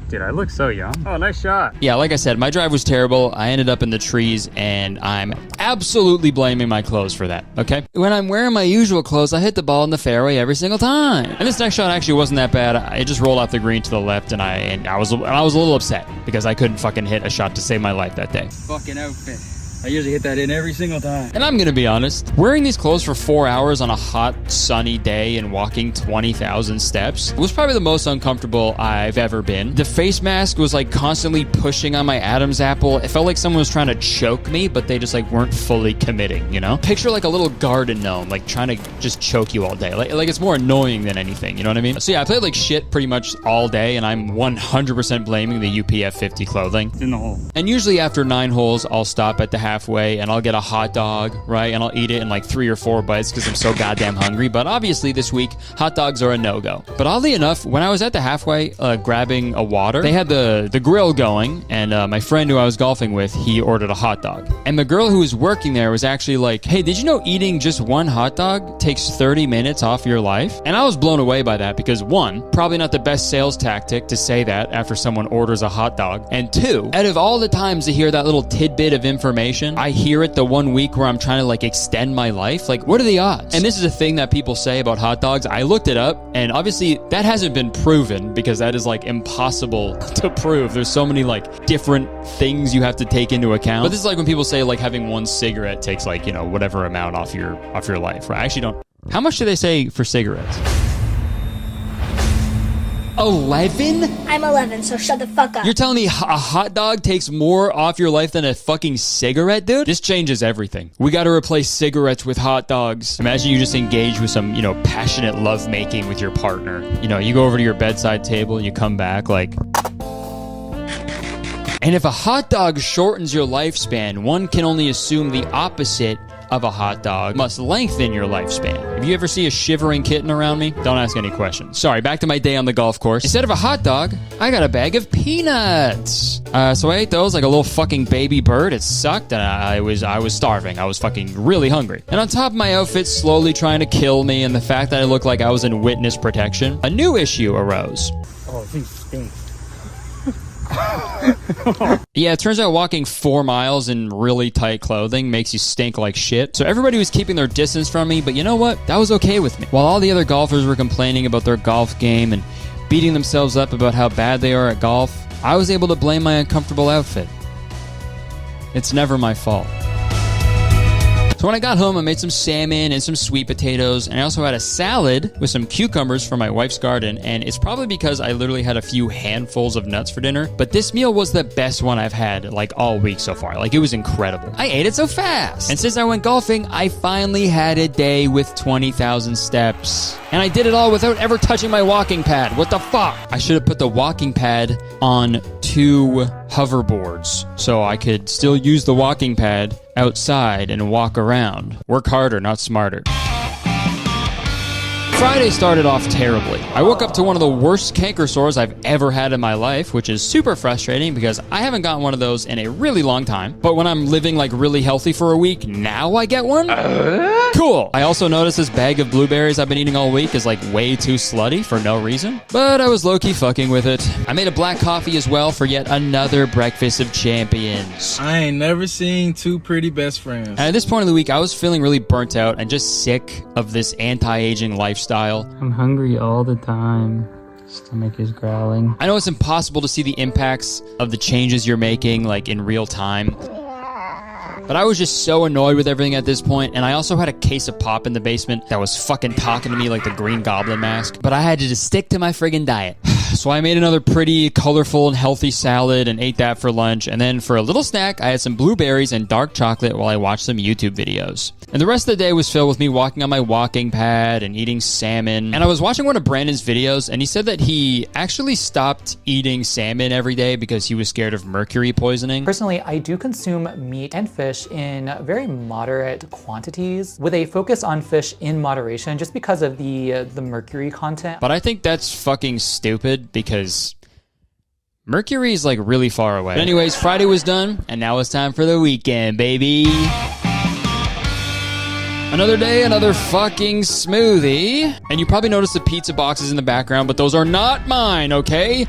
dude, I look so young. Oh, nice shot. Yeah, like I said, my drive was terrible. I ended up in the trees, and I'm absolutely blaming my clothes for that, okay? When I'm wearing my usual clothes, I hit the ball in the fairway every single time. And this next shot actually wasn't that bad. It just rolled off the green to the left, and I was a little upset because I couldn't fucking hit a shot to save my life that day. Fucking outfit. I usually hit that in every single time. And I'm gonna be honest, wearing these clothes for 4 hours on a hot, sunny day and walking 20,000 steps was probably the most uncomfortable I've ever been. The face mask was like constantly pushing on my Adam's apple. It felt like someone was trying to choke me, but they just like weren't fully committing, you know? Picture like a little garden gnome, like trying to just choke you all day. Like it's more annoying than anything, you know what I mean? So yeah, I played like shit pretty much all day, and I'm 100% blaming the UPF 50 clothing. In the hole. And usually after 9 holes, I'll stop at the halfway and I'll get a hot dog, right? And I'll eat it in like 3 or 4 bites because I'm so goddamn hungry. But obviously this week, hot dogs are a no-go. But oddly enough, when I was at the halfway grabbing a water, they had the grill going, and my friend who I was golfing with, he ordered a hot dog. And the girl who was working there was actually like, hey, did you know eating just one hot dog takes 30 minutes off your life? And I was blown away by that because 1, probably not the best sales tactic to say that after someone orders a hot dog. And 2, out of all the times to hear that little tidbit of information, I hear it the 1 week where I'm trying to like extend my life. Like, what are the odds? And this is a thing that people say about hot dogs. I looked it up, and obviously that hasn't been proven because that is like impossible to prove. There's so many like different things you have to take into account. But this is like when people say like having 1 cigarette takes like, you know, whatever amount off your life, right? I actually don't. How much do they say for cigarettes? 11? I'm 11, so shut the fuck up. You're telling me a hot dog takes more off your life than a fucking cigarette, dude? This changes everything. We got to replace cigarettes with hot dogs. Imagine you just engage with some, you know, passionate lovemaking with your partner. You know, you go over to your bedside table and you come back like... And if a hot dog shortens your lifespan, one can only assume the opposite of a hot dog must lengthen your lifespan. If you ever see a shivering kitten around me, don't ask any questions. Sorry, back to my day on the golf course. Instead of a hot dog, I got a bag of peanuts. So I ate those like a little fucking baby bird. It sucked, and I was starving. I was fucking really hungry. And on top of my outfit slowly trying to kill me and the fact that I looked like I was in witness protection, a new issue arose. Oh, these stink. Yeah, it turns out walking 4 miles in really tight clothing makes you stink like shit. So everybody was keeping their distance from me, but you know what? That was okay with me. While all the other golfers were complaining about their golf game and beating themselves up about how bad they are at golf, I was able to blame my uncomfortable outfit. It's never my fault. So when I got home, I made some salmon and some sweet potatoes, and I also had a salad with some cucumbers from my wife's garden, and it's probably because I literally had a few handfuls of nuts for dinner, but this meal was the best one I've had, like, all week so far. Like, it was incredible. I ate it so fast! And since I went golfing, I finally had a day with 20,000 steps. And I did it all without ever touching my walking pad. What the fuck? I should have put the walking pad on 2 hoverboards so I could still use the walking pad outside and walk around. Work harder, not smarter. Friday started off terribly. I woke up to one of the worst canker sores I've ever had in my life, which is super frustrating because I haven't gotten one of those in a really long time. But when I'm living like really healthy for a week, now I get one? Cool. I also noticed this bag of blueberries I've been eating all week is like way too slutty for no reason. But I was low-key fucking with it. I made a black coffee as well for yet another breakfast of champions. I ain't never seen 2 pretty best friends. And at this point of the week, I was feeling really burnt out and just sick of this anti-aging lifestyle. I'm hungry all the time. Stomach is growling. I know it's impossible to see the impacts of the changes you're making, like, in real time. But I was just so annoyed with everything at this point, and I also had a case of pop in the basement that was fucking talking to me like the Green Goblin mask. But I had to just stick to my friggin' diet. So I made another pretty colorful and healthy salad and ate that for lunch. And then for a little snack, I had some blueberries and dark chocolate while I watched some YouTube videos. And the rest of the day was filled with me walking on my walking pad and eating salmon. And I was watching one of Brandon's videos, and he said that he actually stopped eating salmon every day because he was scared of mercury poisoning. Personally, I do consume meat and fish in very moderate quantities with a focus on fish in moderation just because of the mercury content. But I think that's fucking stupid because mercury is like really far away. But anyways, Friday was done, and now it's time for the weekend, baby. Another day, another fucking smoothie. And you probably noticed the pizza boxes in the background, but those are not mine, okay?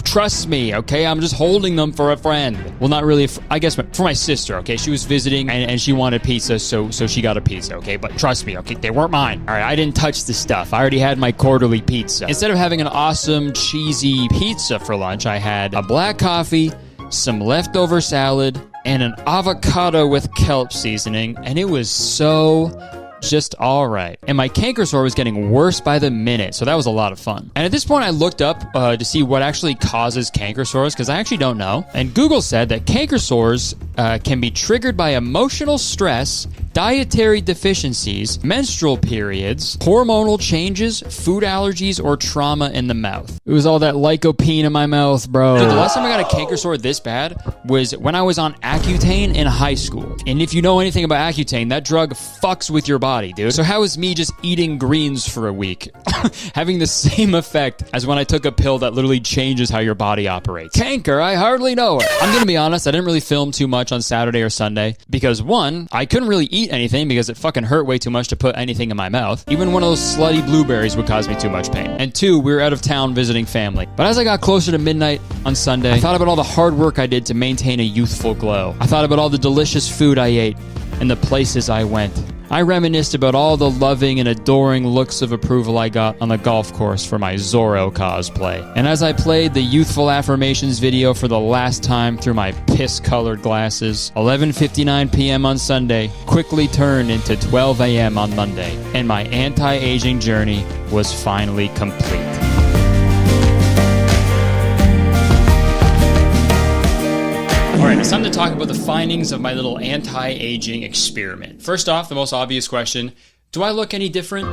Trust me, okay? I'm just holding them for a friend. Well, not really, I guess for my sister, okay? She was visiting and she wanted pizza, so she got a pizza, okay? But trust me, okay? They weren't mine. All right, I didn't touch the stuff. I already had my quarterly pizza. Instead of having an awesome cheesy pizza for lunch, I had a black coffee, some leftover salad, and an avocado with kelp seasoning, and it was so just all right. And my canker sore was getting worse by the minute, so that was a lot of fun. And at this point, I looked up to see what actually causes canker sores, because I actually don't know. And Google said that canker sores can be triggered by emotional stress, dietary deficiencies, menstrual periods, hormonal changes, food allergies, or trauma in the mouth. It was all that lycopene in my mouth, bro. Dude, the last time I got a canker sore this bad was when I was on Accutane in high school. And if you know anything about Accutane, that drug fucks with your body, dude. So how is me just eating greens for a week having the same effect as when I took a pill that literally changes how your body operates? Canker, I hardly know it. I'm gonna be honest, I didn't really film too much on Saturday or Sunday because one, I couldn't really eat anything because it fucking hurt way too much to put anything in my mouth. Even one of those slutty blueberries would cause me too much pain. And two, we were out of town visiting family. But as I got closer to midnight on Sunday, I thought about all the hard work I did to maintain a youthful glow. I thought about all the delicious food I ate and the places I went. I reminisced about all the loving and adoring looks of approval I got on the golf course for my Zorro cosplay. And as I played the youthful affirmations video for the last time through my piss-colored glasses, 11:59 p.m. on Sunday quickly turned into 12 a.m. on Monday, and my anti-aging journey was finally complete. All right, it's time to talk about the findings of my little anti-aging experiment. First off, the most obvious question, do I look any different?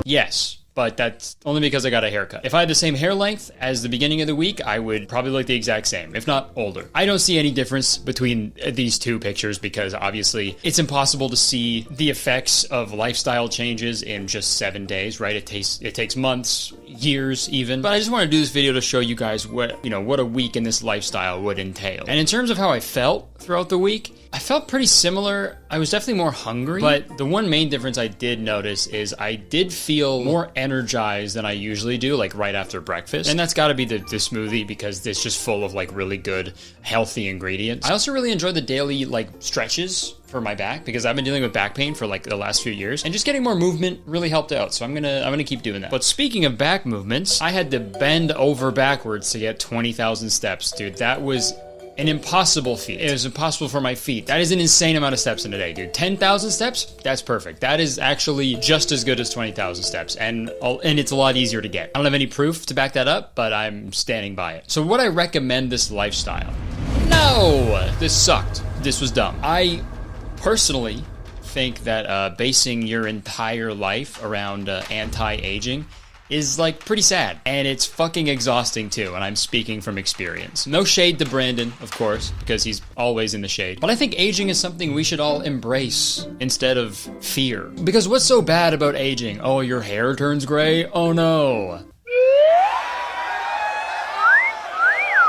Yes, but that's only because I got a haircut. If I had the same hair length as the beginning of the week, I would probably look the exact same, if not older. I don't see any difference between these two pictures because obviously it's impossible to see the effects of lifestyle changes in just 7 days, right? It takes months, years even. But I just want to do this video to show you guys what a week in this lifestyle would entail. And in terms of how I felt throughout the week, I felt pretty similar. I was definitely more hungry, but the one main difference I did notice is I did feel more energized than I usually do, like right after breakfast. And that's gotta be the smoothie because it's just full of like really good, healthy ingredients. I also really enjoy the daily like stretches for my back because I've been dealing with back pain for like the last few years, and just getting more movement really helped out. So I'm gonna keep doing that. But speaking of back movements, I had to bend over backwards to get 20,000 steps, dude. That was an impossible feat. It was impossible for my feet. That is an insane amount of steps in a day, dude. 10,000 steps? That's perfect. That is actually just as good as 20,000 steps, and it's a lot easier to get. I don't have any proof to back that up, but I'm standing by it. So would I recommend this lifestyle? No! This sucked. This was dumb. I personally think that basing your entire life around anti-aging is like pretty sad, and it's fucking exhausting too, and I'm speaking from experience. No shade to Brandon, of course, because he's always in the shade, but I think aging is something we should all embrace instead of fear. Because what's so bad about aging? Oh, your hair turns gray? Oh no.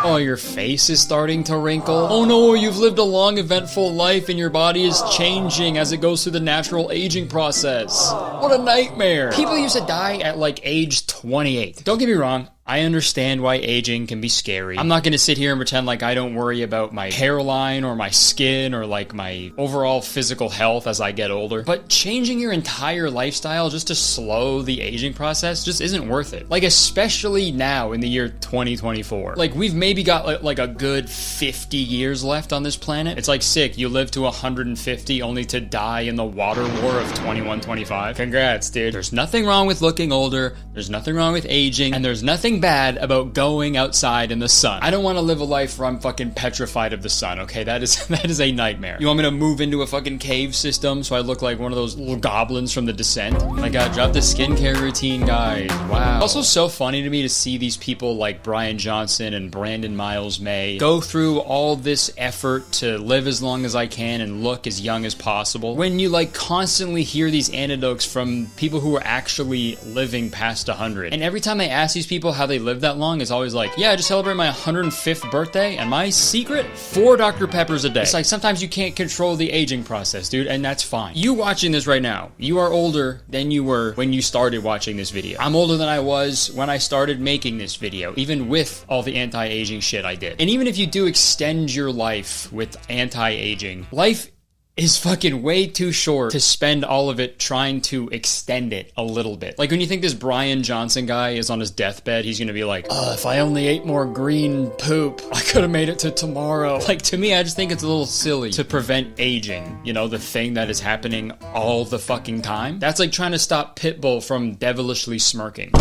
Oh, your face is starting to wrinkle. Oh no, you've lived a long, eventful life and your body is changing as it goes through the natural aging process. What a nightmare. People used to die at like age 28. Don't get me wrong, I understand why aging can be scary. I'm not gonna sit here and pretend like I don't worry about my hairline or my skin or like my overall physical health as I get older. But changing your entire lifestyle just to slow the aging process just isn't worth it. Like, especially now in the year 2024. Like, we've maybe got like a good 50 years left on this planet. It's like sick, you live to 150 only to die in the water war of 2125. Congrats, dude. There's nothing wrong with looking older, there's nothing wrong with aging, and there's nothing bad about going outside in the sun. I don't want to live a life where I'm fucking petrified of the sun, okay? That is a nightmare. You want me to move into a fucking cave system so I look like one of those little goblins from The Descent? Oh my god, drop the skincare routine, guys. Wow. Also so funny to me to see these people like Brian Johnson and Brandon Miles May go through all this effort to live as long as I can and look as young as possible, when you like constantly hear these anecdotes from people who are actually living past 100. And every time I ask these people how they live that long, is always like, yeah, I just celebrate my 105th birthday, and my secret, 4 Dr. Peppers a day. It's like sometimes you can't control the aging process, dude, and that's fine. You watching this right now, you are older than you were when you started watching this video. I'm older than I was when I started making this video, even with all the anti-aging shit I did. And even if you do extend your life with anti-aging, life is fucking way too short to spend all of it trying to extend it a little bit. Like when you think this Brian Johnson guy is on his deathbed, he's gonna be like, if I only ate more green poop, I could have made it to tomorrow. Like to me, I just think it's a little silly to prevent aging, you know, the thing that is happening all the fucking time. That's like trying to stop Pitbull from devilishly smirking.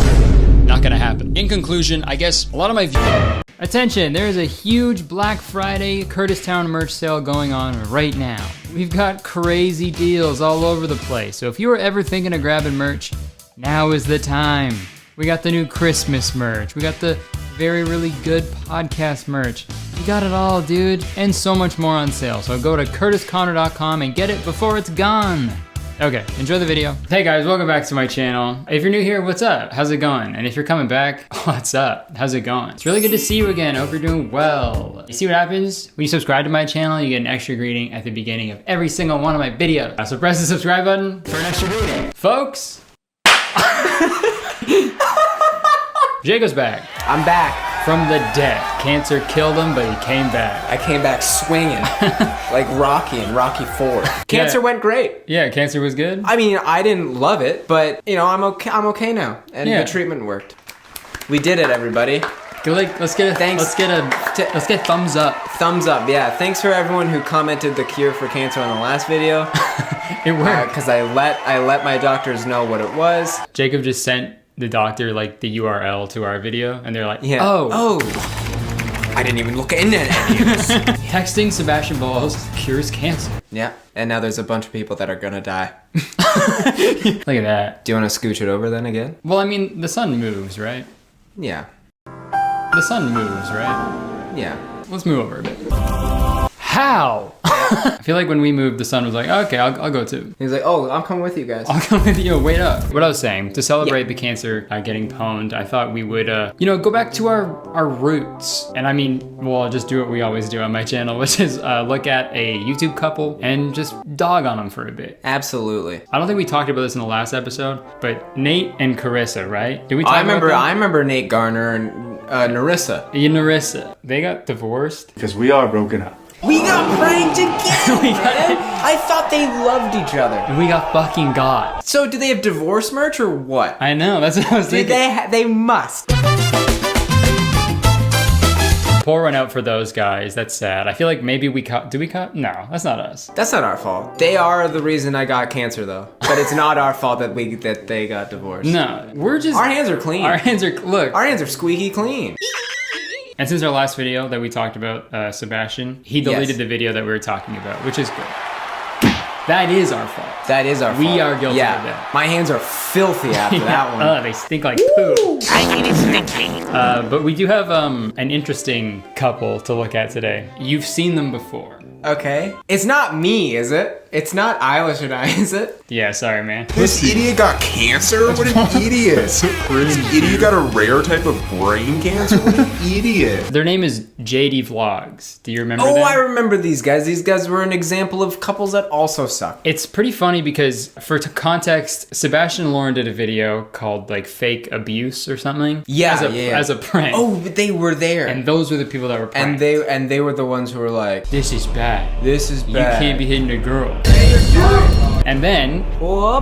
Not gonna happen. In conclusion, I guess a lot of my Attention, there is a huge Black Friday Kurtistown merch sale going on right now. We've got crazy deals all over the place, so if you were ever thinking of grabbing merch, now is the time. We got the new Christmas merch, we got the very, really good podcast merch. We got it all, dude, and so much more on sale. So go to kurtisconner.com and get it before it's gone. Okay, enjoy the video. Hey guys, welcome back to my channel. If you're new here, what's up? How's it going? And if you're coming back, what's up? How's it going? It's really good to see you again. I hope you're doing well. You see what happens? When you subscribe to my channel, you get an extra greeting at the beginning of every single one of my videos. So press the subscribe button for an extra greeting. Folks. Jacob's back. I'm back. From the dead. Cancer killed him, but he came back. I came back swinging, like Rocky in Rocky 4. Cancer went great. Yeah, cancer was good. I mean, I didn't love it, but you know, I'm okay now, and the treatment worked. We did it, everybody. Let's get thumbs up. Thumbs up, yeah. Thanks for everyone who commented the cure for cancer on the last video. It worked because I let my doctors know what it was. Jacob just sent the doctor like the URL to our video, and they're like, yeah. Oh, I didn't even look into any of this. Texting Sebastian Balls cures cancer. Yeah, and now there's a bunch of people that are gonna die. Look at that. Do you want to scooch it over then again? Well, I mean, the sun moves, right? Yeah. The sun moves, right? Yeah. Let's move over a bit. How? I feel like when we moved, the sun was like, okay, I'll go too. He was like, oh, I'm coming with you guys. I'll come with you, wait up. What I was saying, to celebrate the cancer getting pwned, I thought we would, you know, go back to our roots. And I mean, well, I'll just do what we always do on my channel, which is look at a YouTube couple and just dog on them for a bit. Absolutely. I don't think we talked about this in the last episode, but Nate and Carissa, right? Did we talk about that? I remember Nate Garner and Narissa. Yeah, Narissa. They got divorced. Because we are broken up. We got pranked again, man. I thought they loved each other. And we got fucking got. So do they have divorce merch or what? I know, that's what I was thinking. They must. Pour one out for those guys. That's sad. I feel like maybe we cut. Do we cut? No, that's not us. That's not our fault. They are the reason I got cancer, though. But it's not our fault that they got divorced. No, we're just. Our hands are clean. Our hands are look. Our hands are squeaky clean. And since our last video that we talked about Sebastian, he deleted the video that we were talking about, which is good. That is our fault. That is our fault. We are guilty of that. My hands are filthy after that one. They stink like poo. I need it stinky. But we do have an interesting couple to look at today. You've seen them before. Okay. It's not me, is it? It's not Eilish and I, is it? Yeah, sorry, man. This idiot got cancer? What an idiot. This idiot got a rare type of brain cancer? What an idiot. Their name is JD Vlogs. Do you remember them? Oh, I remember these guys. These guys were an example of couples that also suck. It's pretty funny because, for context, Sebastian and Lauren did a video called, like, fake abuse or something. Yeah, as a prank. Oh, but they were there. And those were the people that were pranked. And they were the ones who were like, this is bad. This is bad. You can't be hitting a girl. And then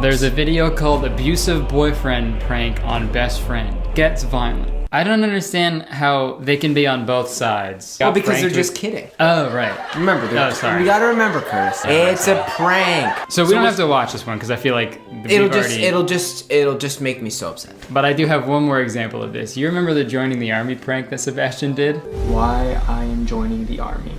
there's a video called Abusive Boyfriend Prank on Best Friend. Gets violent. I don't understand how they can be on both sides. Well, because they're just kidding. Oh, right. Remember, sorry. You gotta remember, Curtis. It's a prank. So we don't have to watch this one because I feel like it'll just make me so upset. But I do have one more example of this. You remember the joining the army prank that Sebastian did? Why I am joining the army.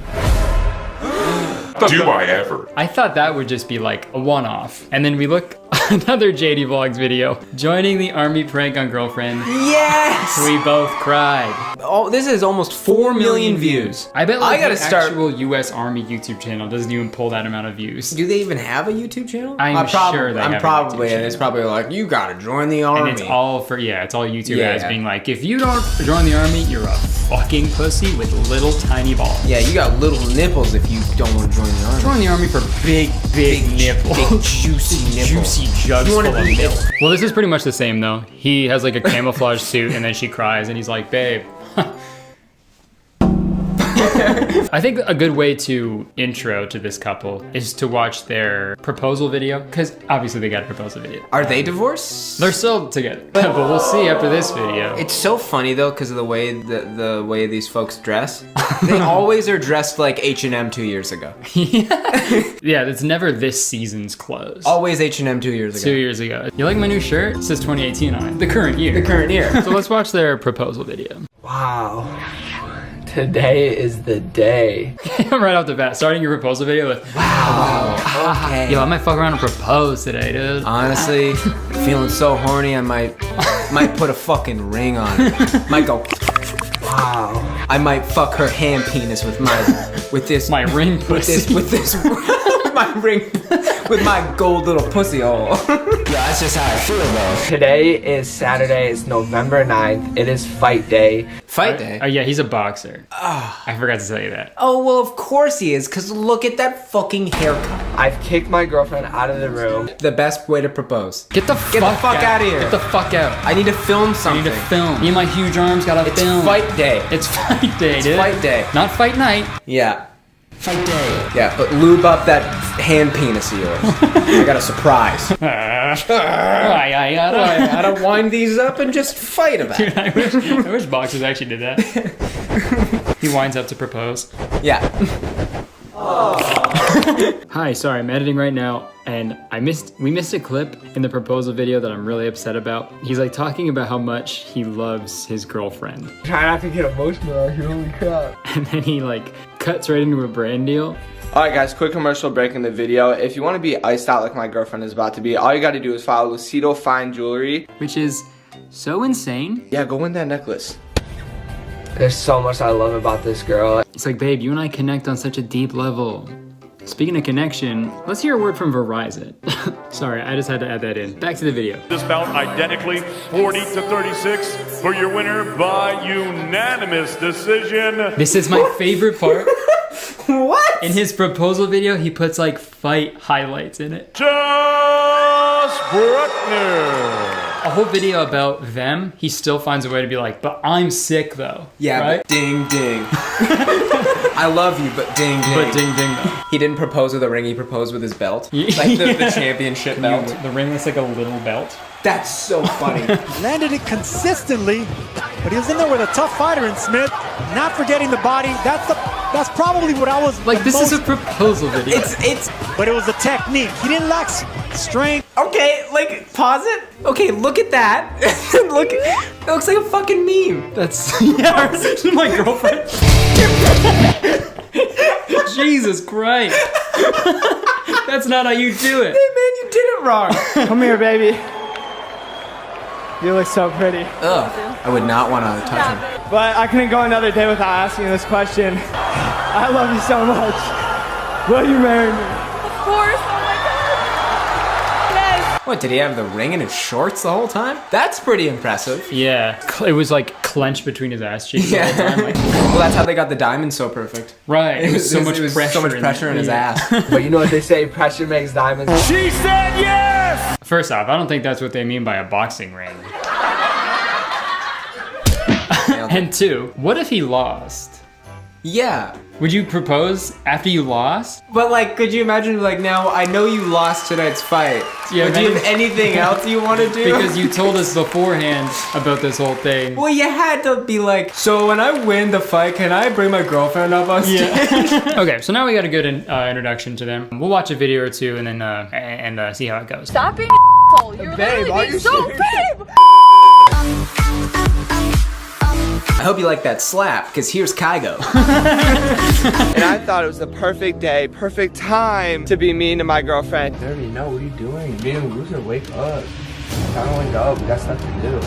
Do I ever? I thought that would just be like a one-off. And then we look another JD Vlogs video, joining the army prank on girlfriend. Yes! We both cried. Oh, this is almost 4 million views. I bet like the actual US Army YouTube channel doesn't even pull that amount of views. Do they even have a YouTube channel? I'm sure they have a YouTube channel. And it's probably like, you gotta join the army. And it's all for, it's all YouTube ads being like, if you don't join the army, you're a fucking pussy with little tiny balls. Yeah, you got little nipples if you don't want to join the army. Join the army for big nipples. Big juicy nipples. Juicy jugs full of milk. Well, this is pretty much the same though. He has like a camouflage suit and then she cries and he's like, babe. I think a good way to intro to this couple is to watch their proposal video, because obviously they got a proposal video. Are they divorced? They're still together, but we'll see after this video. It's so funny though, because of the way these folks dress. They always are dressed like H&M 2 years ago. Yeah, it's never this season's clothes. Always H&M 2 years ago. 2 years ago. You like my new shirt? It says 2018 on it. The current year. The current year. So let's watch their proposal video. Wow. Today is the day. Right off the bat, starting your proposal video with, wow. Okay. Yo, I might fuck around and propose today, dude. Honestly, feeling so horny, I might put a fucking ring on it. Might go, wow. I might fuck her hand penis with this my ring pussy. With this my ring with my gold little pussy hole. Yeah, that's just how I feel though. Today is Saturday, it's November 9th. It is fight day. Fight day? Oh yeah, he's a boxer. I forgot to tell you that. Oh, well of course he is, because look at that fucking haircut. I've kicked my girlfriend out of the room. The best way to propose. Get the fuck out of here. Get the fuck out. I need to film something. I need to film. Me and my huge arms gotta film. It's fight day. It's fight day, dude. It's fight day. Not fight night. Yeah. Fight day. Yeah, but lube up that hand penis of yours. I got a surprise. I gotta wind these up and just fight about it. I wish boxers actually did that. He winds up to propose. Yeah. Hi, sorry, I'm editing right now, and we missed a clip in the proposal video that I'm really upset about. He's like talking about how much he loves his girlfriend. Try not to get emotional, holy crap. And then he like cuts right into a brand deal. Alright guys, quick commercial break in the video. If you want to be iced out like my girlfriend is about to be, all you gotta do is follow Lucido Fine Jewelry. Which is so insane. Yeah, go win that necklace. There's so much I love about this girl. It's like, babe, you and I connect on such a deep level. Speaking of connection, let's hear a word from Verizon. Sorry, I just had to add that in. Back to the video. This bout identically 40-36 for your winner by unanimous decision. This is my favorite part. What? In his proposal video, he puts like fight highlights in it. Josh Bruckner. A whole video about them, he still finds a way to be like, but I'm sick though. Yeah, right? But ding ding. I love you, but ding ding. But ding ding though. He didn't propose with a ring, he proposed with his belt. Like the championship belt. The ring looks like a little belt. That's so funny. Landed it consistently, but he was in there with a tough fighter in Smith. Not forgetting the body. That's probably what I was like. This is a proposal video. But it was the technique. He didn't lack strength. Okay, like pause it. Okay, look at that. Look, it looks like a fucking meme. That's yeah, my girlfriend. Jesus Christ. That's not how you do it. Hey man, you did it wrong. Come here, baby. You look so pretty. Ugh, I would not want to touch him. But I couldn't go another day without asking this question. I love you so much. Will you marry me? Of course, oh my god. Yes. What, did he have the ring in his shorts the whole time? That's pretty impressive. Yeah, it was like clenched between his ass cheeks all the time. Like, well, that's how they got the diamond so perfect. Right, it was so much pressure in his ass. But you know what they say, pressure makes diamonds. She said yes! First off, I don't think that's what they mean by a boxing ring. And two, what if he lost? Yeah. Would you propose after you lost? But like, could you imagine like, now I know you lost tonight's fight. Yeah, but do you have anything else you want to do? Because you told us beforehand about this whole thing. Well, you had to be like, so when I win the fight, can I bring my girlfriend up on stage? Yeah. Okay, so now we got a good introduction to them. We'll watch a video or two and then see how it goes. Stop being an asshole. You're babe, literally being so babe. I hope you like that slap, because here's Kygo. And I thought it was the perfect day, perfect time to be mean to my girlfriend. I already know, what are you doing? Being a loser, wake up. I don't wake up, we got stuff to do.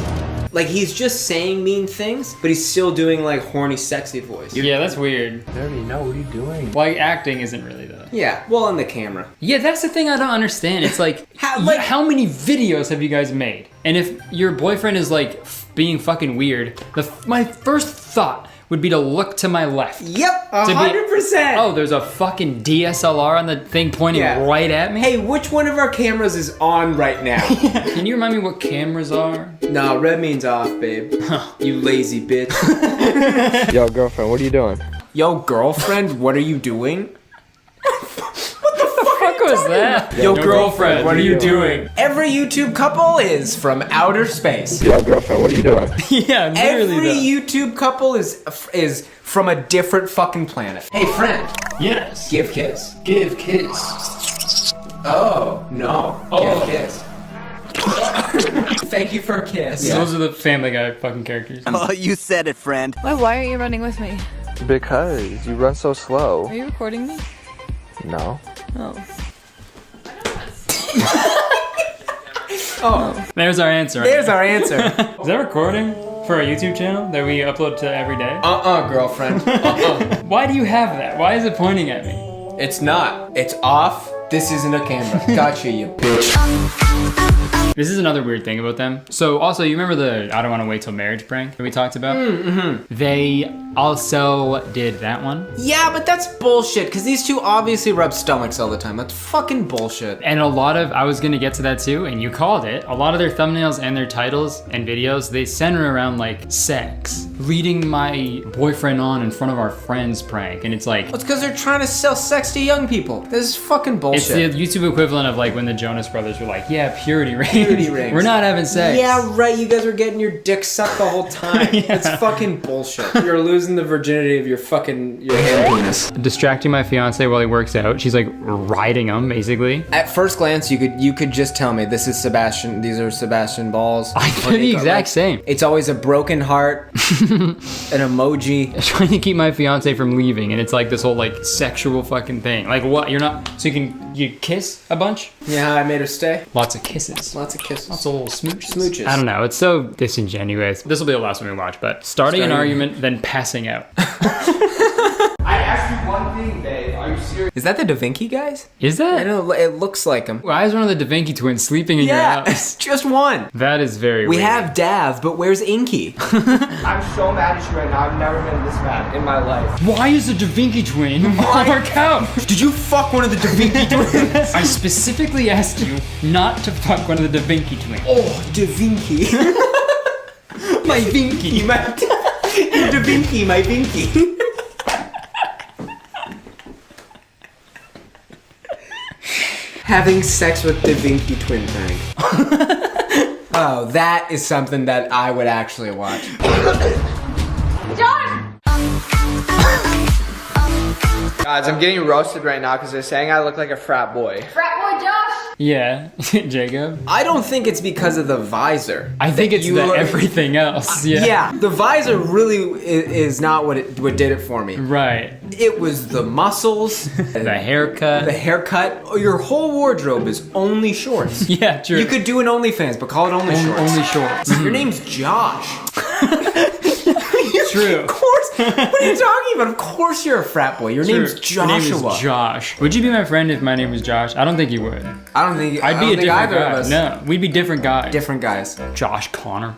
Like, he's just saying mean things, but he's still doing like horny, sexy voice. Yeah, that's weird. I already know, what are you doing? Like, acting isn't really though. Yeah, well, on the camera. Yeah, that's the thing I don't understand. It's like, how many videos have you guys made? And if your boyfriend is like being fucking weird, my first thought would be to look to my left. Yep, 100%. Oh, there's a fucking DSLR on the thing pointing right at me? Hey, which one of our cameras is on right now? Can you remind me what cameras are? Nah, red means off, babe. You lazy bitch. Yo, girlfriend, what are you doing? Yo, girlfriend, what are you doing? What was that? Yo, girlfriend, what are you doing? Every YouTube couple is from outer space. Yo, girlfriend, what are you doing? Yeah, literally. Every YouTube couple is from a different fucking planet. Hey, friend. Yes. Give kiss. Give kiss. Oh, no. Oh. Give kiss. Thank you for a kiss. Yeah. Those are the Family Guy fucking characters. Oh, you said it, friend. Why are you running with me? Because you run so slow. Are you recording me? No. Oh. Oh. There's our answer. There's our answer. Is that recording for our YouTube channel that we upload to every day? Girlfriend. Why do you have that? Why is it pointing at me? It's not. It's off. This isn't a camera. Gotcha, you bitch. This is another weird thing about them. So also, you remember the I don't want to wait till marriage prank that we talked about? Mm-hmm. They also did that one. Yeah, but that's bullshit, because these two obviously rub stomachs all the time. That's fucking bullshit. And a lot of, I was gonna get to that too, and you called it, a lot of their thumbnails and their titles and videos, they center around like sex. Leading my boyfriend on in front of our friends prank. And it's like... Well, it's because they're trying to sell sex to young people. This is fucking bullshit. It's the YouTube equivalent of like when the Jonas Brothers were like, yeah, purity rings. Purity rings. We're not having sex. Yeah, right, you guys were getting your dick sucked the whole time. Yeah. It's fucking bullshit. You're losing the virginity of your hand penis. Distracting my fiance while he works out. She's like riding him, basesically. At first glance, you could just tell me this is Sebastian. These are Sebastian balls. They're the exact same. It's always a broken heart, an emoji. I'm trying to keep my fiance from leaving, and it's like this whole like sexual fucking thing. Like what? You're not. So you kiss a bunch? Yeah, I made her stay. Lots of kisses. Lots of kisses. Lots of little smooches. Smooches. I don't know. It's so disingenuous. This will be the last one we watch, but starting an argument, then passing out. I asked you one thing, babe. Are you serious? Is that the Da Vinci guys? Is that? I know, it looks like them. Why is one of the Da Vinci twins sleeping in your house? Just one. That is very weird. We have Dav, but where's Inky? I'm so mad at you right now. I've never been this mad in my life. Why is the Da Vinci twin on our couch? Did you fuck one of the Da Vinci twins? I specifically asked you not to fuck one of the Da Vinci twins. Oh, Da Vinci. My Vinci. Da Vinci, my Vinci. Having sex with Da Vinci twin prank. Oh, that is something that I would actually watch. John! Guys, I'm getting roasted right now because they're saying I look like a frat boy. Frat boy Josh! Yeah, Jacob. I don't think it's because of the visor. I think it's everything else. Yeah. Yeah, the visor really is not what did it for me. Right. It was the muscles, the haircut. The haircut. Your whole wardrobe is only shorts. Yeah, true. You could do an OnlyFans, but call it only shorts. Only shorts. Your name's Josh. True. Of course. What are you talking about? Of course you're a frat boy. Your name's Joshua. Your name is Josh. Would you be my friend if my name was Josh? I don't think you would. I don't think I'd be a different either guy. of us. No, we'd be different guys. Different guys. Josh Conner.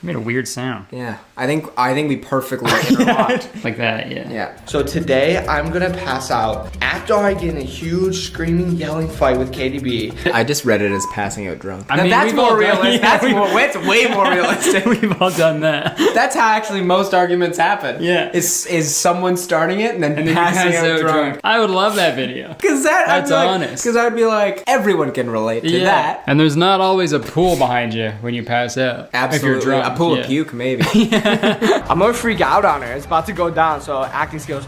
Made a weird sound. Yeah, I think we perfectly interlocked. Like that, yeah. Yeah. So today I'm gonna pass out after I get in a huge screaming, yelling fight with KDB. I just read it as passing out drunk. I mean, that's we've all more done- realistic. yeah, That's way more realistic. We've all done that. That's how actually most arguments happen. Yeah. Is someone starting it and then And then passing you pass out drunk. I would love that video. That's honest. Because I'd be like, everyone can relate to that. And there's not always a pool behind you when you pass out. Absolutely. If you're drunk. A pool of puke, maybe. I'm gonna freak out on her. It's about to go down, so acting skills.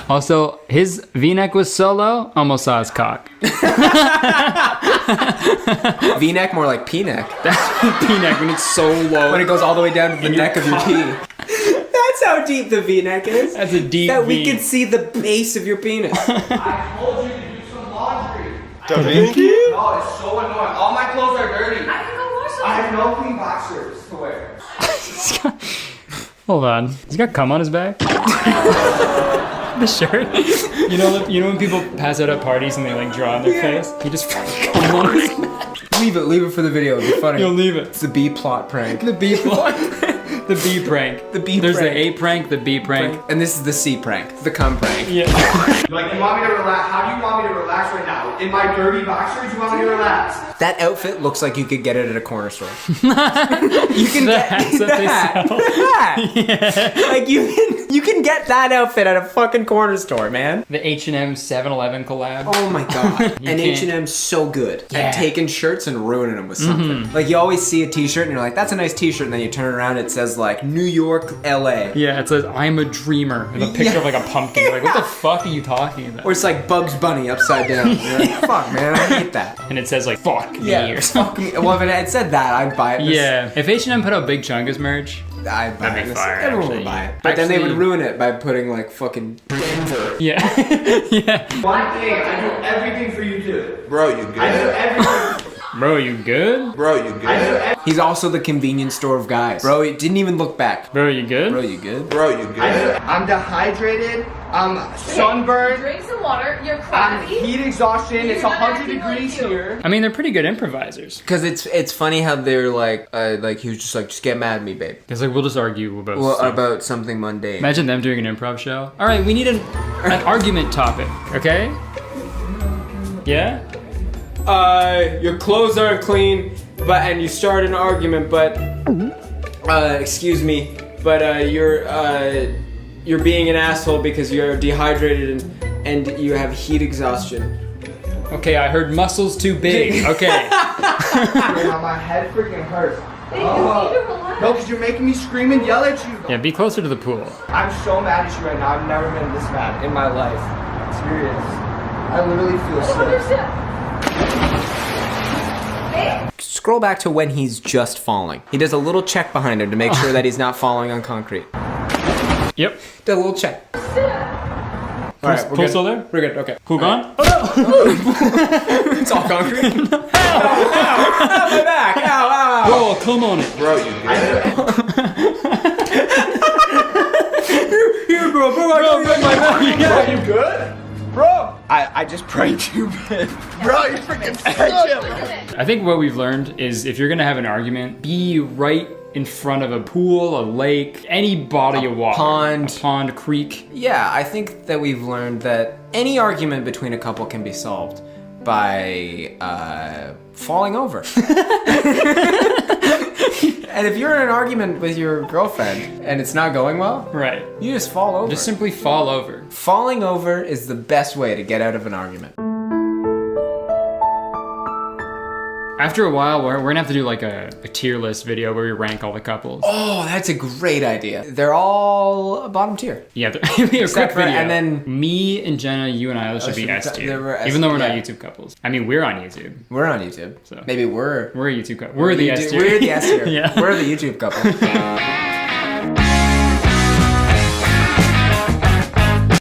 Also, his V-neck was so low, almost saw his cock. V-neck, more like P-neck. That's P-neck when it's so low. When it goes all the way down to the neck of your P. That's how deep the V-neck is. That's a deep That V. we can see the base of your penis. I told you to do some laundry. Da Vinci? No, it's so annoying. All my clothes are dirty. I can go wash them. I have no clean boxers to wear. Hold on. He's got cum on his back? The shirt? You know when people pass out at parties and they like draw on their face? He just cum on his back. Leave it for the video. It'll be funny. You'll leave it. It's the B-plot prank. The B-plot. The B prank. The B There's prank. the A prank, the B prank. And this is the C prank, the cum prank. Yeah. Like, you want me to relax? How do you want me to relax right now? In my dirty boxers, you want me to relax? That outfit looks like you could get it at a corner store. You can get hats that they sell. that. Yeah. Like you can get that outfit at a fucking corner store, man. The H&M 7-Eleven collab. Oh my god. And can't- H&M's so good Yeah. at taking shirts and ruining them with something. Like you always see a t-shirt and you're like, that's a nice t-shirt, and then you turn around and it says like New York, LA. Yeah, it says I'm a dreamer with a picture of like a pumpkin. You're like, what the fuck are you talking about? Or it's like Bugs Bunny upside down. You're like, fuck man, I hate that. And it says like fuck me or something. Fuck me. Well, if it had said that, I'd buy it. Yeah. If H&M put out Big Chungus merch, I'd buy that'd be it. fire. Everyone actually. would buy it. But then they would ruin it by putting like fucking Denver. Yeah. Yeah. One thing, I do everything for you too. Bro, you good? I do everything. Bro, you good? Bro, you good? He's also the convenience store of guys. Bro, he didn't even look back. Bro, you good? Bro, you good? Bro, you good? I'm dehydrated. I'm sunburned. Drink some water. You're I'm crabby. heat exhaustion. It's You're not 100 acting like degrees you. here. I mean, they're pretty good improvisers. Because it's funny how they're like he was just like, just get mad at me, babe. It's like, we'll just argue about Well, stuff. about something mundane. Imagine them doing an improv show. All right, we need an argument topic, okay? Yeah? Your clothes aren't clean, and you start an argument, but, excuse me, but, you're being an asshole because you're dehydrated and you have heat exhaustion. Okay, I heard muscles too big. Okay. My head freaking hurts. No, because you're making me scream and yell at you. Yeah, be closer to the pool. I'm so mad at you right now. I've never been this mad in my life. Serious. I literally feel sick. Scroll back to when he's just falling. He does a little check behind him to make sure that he's not falling on concrete. Yep. Does a little check. Alright, Pool still there? We're good, okay. Pool gone? It's all concrete. Ow, my back! Ow, ow, ow! Bro, come on it. Bro, you good? Here, bro, I got my back. Bro, you good? Bro! I just pranked you, man. Bro, you freaking suck. I think what we've learned is if you're gonna have an argument, be right in front of a pool, a lake, any body of water. Pond. A pond, creek. Yeah, I think that we've learned that any argument between a couple can be solved by falling over. And if you're in an argument with your girlfriend and it's not going well, right, you just fall over. Just simply fall over. Falling over is the best way to get out of an argument. After a while, we're gonna have to do like a tier list video where we rank all the couples. Oh, that's a great idea. They're all bottom tier. Yeah, it'll be a quick video. And then me and Jenna, you and I should be S tier. Even though we're not YouTube couples. I mean, we're on YouTube. We're on YouTube. So maybe we're a YouTube couple. We're the S tier. We're the S tier. Yeah. We're the YouTube couple.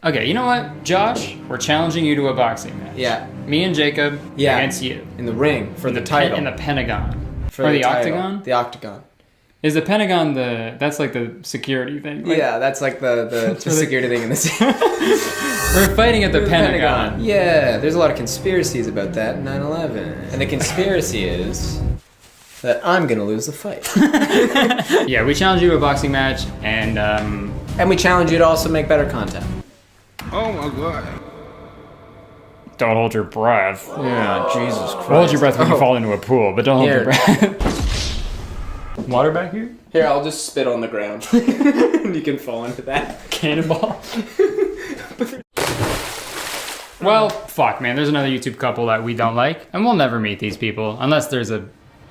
Okay, you know what, Josh? We're challenging you to a boxing match. Yeah. Me and Jacob against you. In the ring for the title. In the Pentagon. For or the title. Octagon? The Octagon. Is the Pentagon that's like the security thing? Like, yeah, that's like the security thing in this. We're fighting at the Pentagon. Yeah, there's a lot of conspiracies about that in 9/11. And the conspiracy is that I'm gonna lose the fight. Yeah, we challenge you to a boxing match, and we challenge you to also make better content. Oh my god. Don't hold your breath. Yeah, Jesus Christ. Hold your breath when you fall into a pool, but don't hold your breath. Water back here? Here, I'll just spit on the ground. You can fall into that. Cannonball. Well, fuck, man. There's another YouTube couple that we don't like, and we'll never meet these people unless there's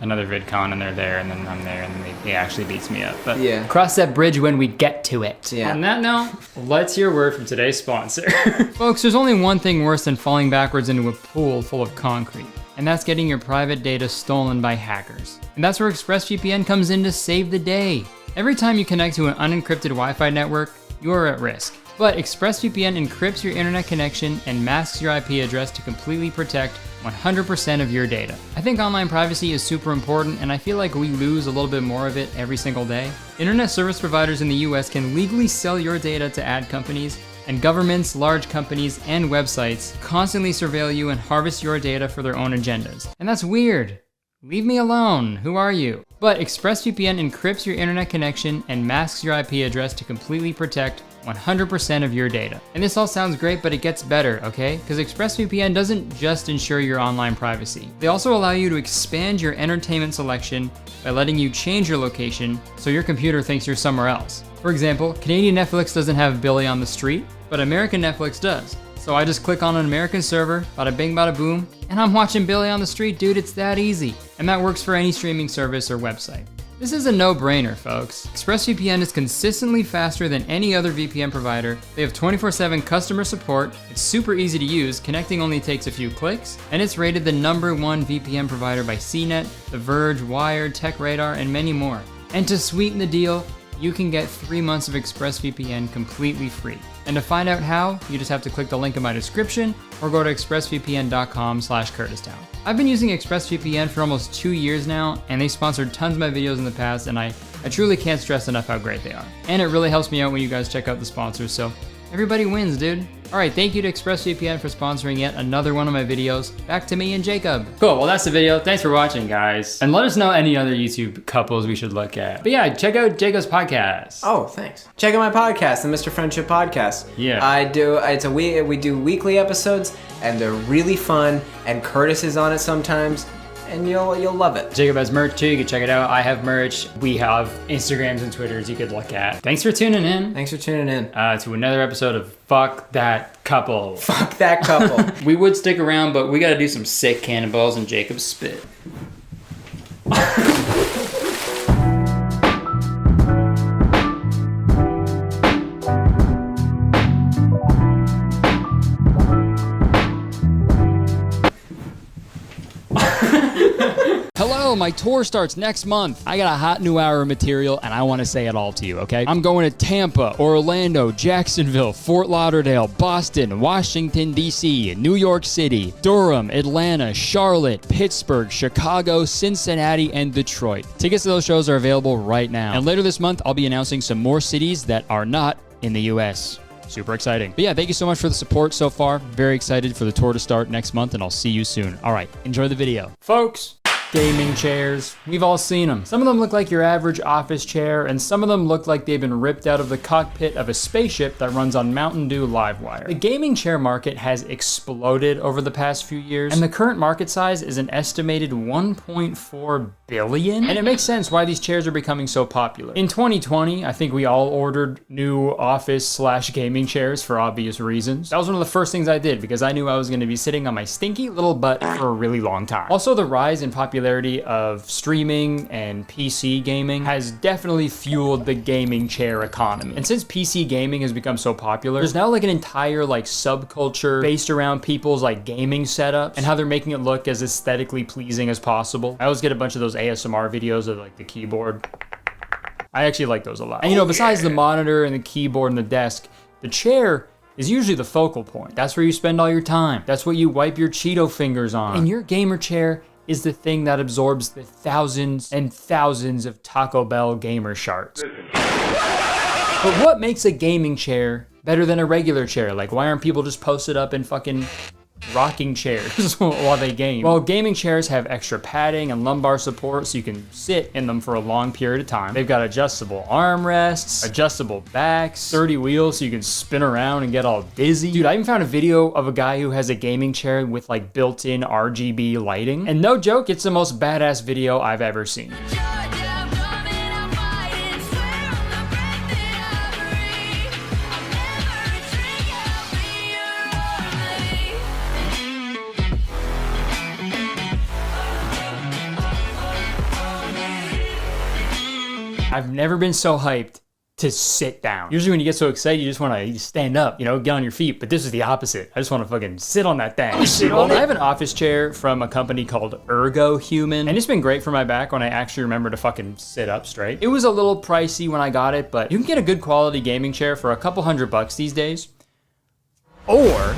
another VidCon and they're there, and then I'm there, and then he actually beats me up. But yeah, cross that bridge when we get to it. Yeah. On that note, let's hear a word from today's sponsor. Folks, there's only one thing worse than falling backwards into a pool full of concrete, and that's getting your private data stolen by hackers. And that's where ExpressVPN comes in to save the day. Every time you connect to an unencrypted Wi-Fi network, you are at risk. But ExpressVPN encrypts your internet connection and masks your IP address to completely protect 100% of your data. I think online privacy is super important, and I feel like we lose a little bit more of it every single day. Internet service providers in the US can legally sell your data to ad companies, and governments, large companies, and websites constantly surveil you and harvest your data for their own agendas. And that's weird. Leave me alone. Who are you? But ExpressVPN encrypts your internet connection and masks your IP address to completely protect 100% of your data. And this all sounds great, but it gets better, okay? Because ExpressVPN doesn't just ensure your online privacy. They also allow you to expand your entertainment selection by letting you change your location so your computer thinks you're somewhere else. For example, Canadian Netflix doesn't have Billy on the street, but American Netflix does. So I just click on an American server, bada bing, bada boom, and I'm watching Billy on the street, dude. It's that easy. And that works for any streaming service or website. This is a no-brainer, folks. ExpressVPN is consistently faster than any other VPN provider. They have 24/7 customer support. It's super easy to use. Connecting only takes a few clicks. And it's rated the #1 VPN provider by CNET, The Verge, Wired, TechRadar, and many more. And to sweeten the deal, you can get 3 months of ExpressVPN completely free. And to find out how, you just have to click the link in my description or go to expressvpn.com/KurtisTown. I've been using ExpressVPN for almost 2 years now, and they sponsored tons of my videos in the past, and I truly can't stress enough how great they are. And it really helps me out when you guys check out the sponsors, so everybody wins, dude. All right, thank you to ExpressVPN for sponsoring yet another one of my videos. Back to me and Jacob. Cool, well that's the video. Thanks for watching, guys. And let us know any other YouTube couples we should look at. But yeah, check out Jacob's podcast. Oh, thanks. Check out my podcast, the Mr. Friendship Podcast. Yeah. We do weekly episodes, and they're really fun, and Kurtis is on it sometimes, and you'll love it. Jacob has merch too, you can check it out. I have merch. We have Instagrams and Twitters you could look at. Thanks for tuning in. Thanks for tuning in. To another episode of Fuck That Couple. Fuck That Couple. We would stick around, but we gotta do some sick cannonballs and Jacob's spit. Hello, my tour starts next month. I got a hot new hour of material and I want to say it all to you, okay? I'm going to Tampa, Orlando, Jacksonville, Fort Lauderdale, Boston, Washington, D.C., New York City, Durham, Atlanta, Charlotte, Pittsburgh, Chicago, Cincinnati, and Detroit. Tickets to those shows are available right now. And later this month, I'll be announcing some more cities that are not in the U.S. Super exciting. But yeah, thank you so much for the support so far. Very excited for the tour to start next month, and I'll see you soon. All right, enjoy the video. Folks, gaming chairs. We've all seen them. Some of them look like your average office chair, and some of them look like they've been ripped out of the cockpit of a spaceship that runs on Mountain Dew Livewire. The gaming chair market has exploded over the past few years, and the current market size is an estimated 1.4 billion. And it makes sense why these chairs are becoming so popular. In 2020, I think we all ordered new office/gaming chairs for obvious reasons. That was one of the first things I did because I knew I was gonna be sitting on my stinky little butt for a really long time. Also, the rise in popularity of streaming and PC gaming has definitely fueled the gaming chair economy. And since PC gaming has become so popular, there's now like an entire like subculture based around people's like gaming setups and how they're making it look as aesthetically pleasing as possible. I always get a bunch of those ASMR videos of like the keyboard. I actually like those a lot. And you know, besides the monitor and the keyboard and the desk, the chair is usually the focal point. That's where you spend all your time. That's what you wipe your Cheeto fingers on. And your gamer chair is the thing that absorbs the thousands and thousands of Taco Bell gamer shards. But what makes a gaming chair better than a regular chair? Like, why aren't people just posted up in fucking rocking chairs while they game? Well, gaming chairs have extra padding and lumbar support so you can sit in them for a long period of time. They've got adjustable armrests, adjustable backs, sturdy wheels so you can spin around and get all dizzy. Dude, I even found a video of a guy who has a gaming chair with like built-in RGB lighting. And no joke, it's the most badass video I've ever seen. I've never been so hyped to sit down. Usually when you get so excited, you just want to stand up, you know, get on your feet. But this is the opposite. I just want to fucking sit on that thing. I have an office chair from a company called Ergo Human, and it's been great for my back when I actually remember to fucking sit up straight. It was a little pricey when I got it, but you can get a good quality gaming chair for a couple $100 these days. Or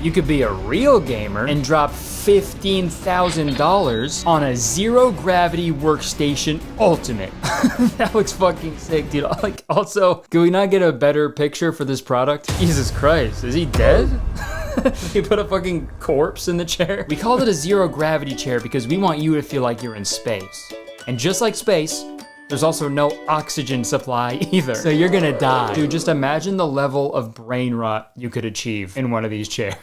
you could be a real gamer and drop $15,000 on a zero gravity workstation ultimate. That looks fucking sick, dude. Like, also, can we not get a better picture for this product? Jesus Christ, is he dead? He put a fucking corpse in the chair. We called it a zero gravity chair because we want you to feel like you're in space. And just like space, there's also no oxygen supply either. So you're gonna die. Dude, just imagine the level of brain rot you could achieve in one of these chairs.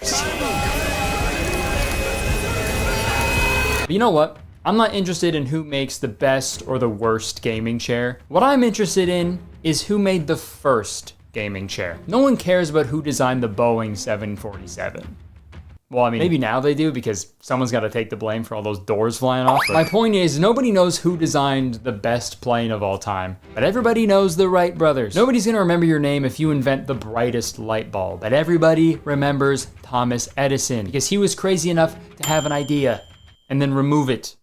But you know what? I'm not interested in who makes the best or the worst gaming chair. What I'm interested in is who made the first gaming chair. No one cares about who designed the Boeing 747. Well, I mean, maybe now they do because someone's got to take the blame for all those doors flying off. My point is, nobody knows who designed the best plane of all time, but everybody knows the Wright brothers. Nobody's gonna remember your name if you invent the brightest light bulb, but everybody remembers Thomas Edison because he was crazy enough to have an idea and then remove it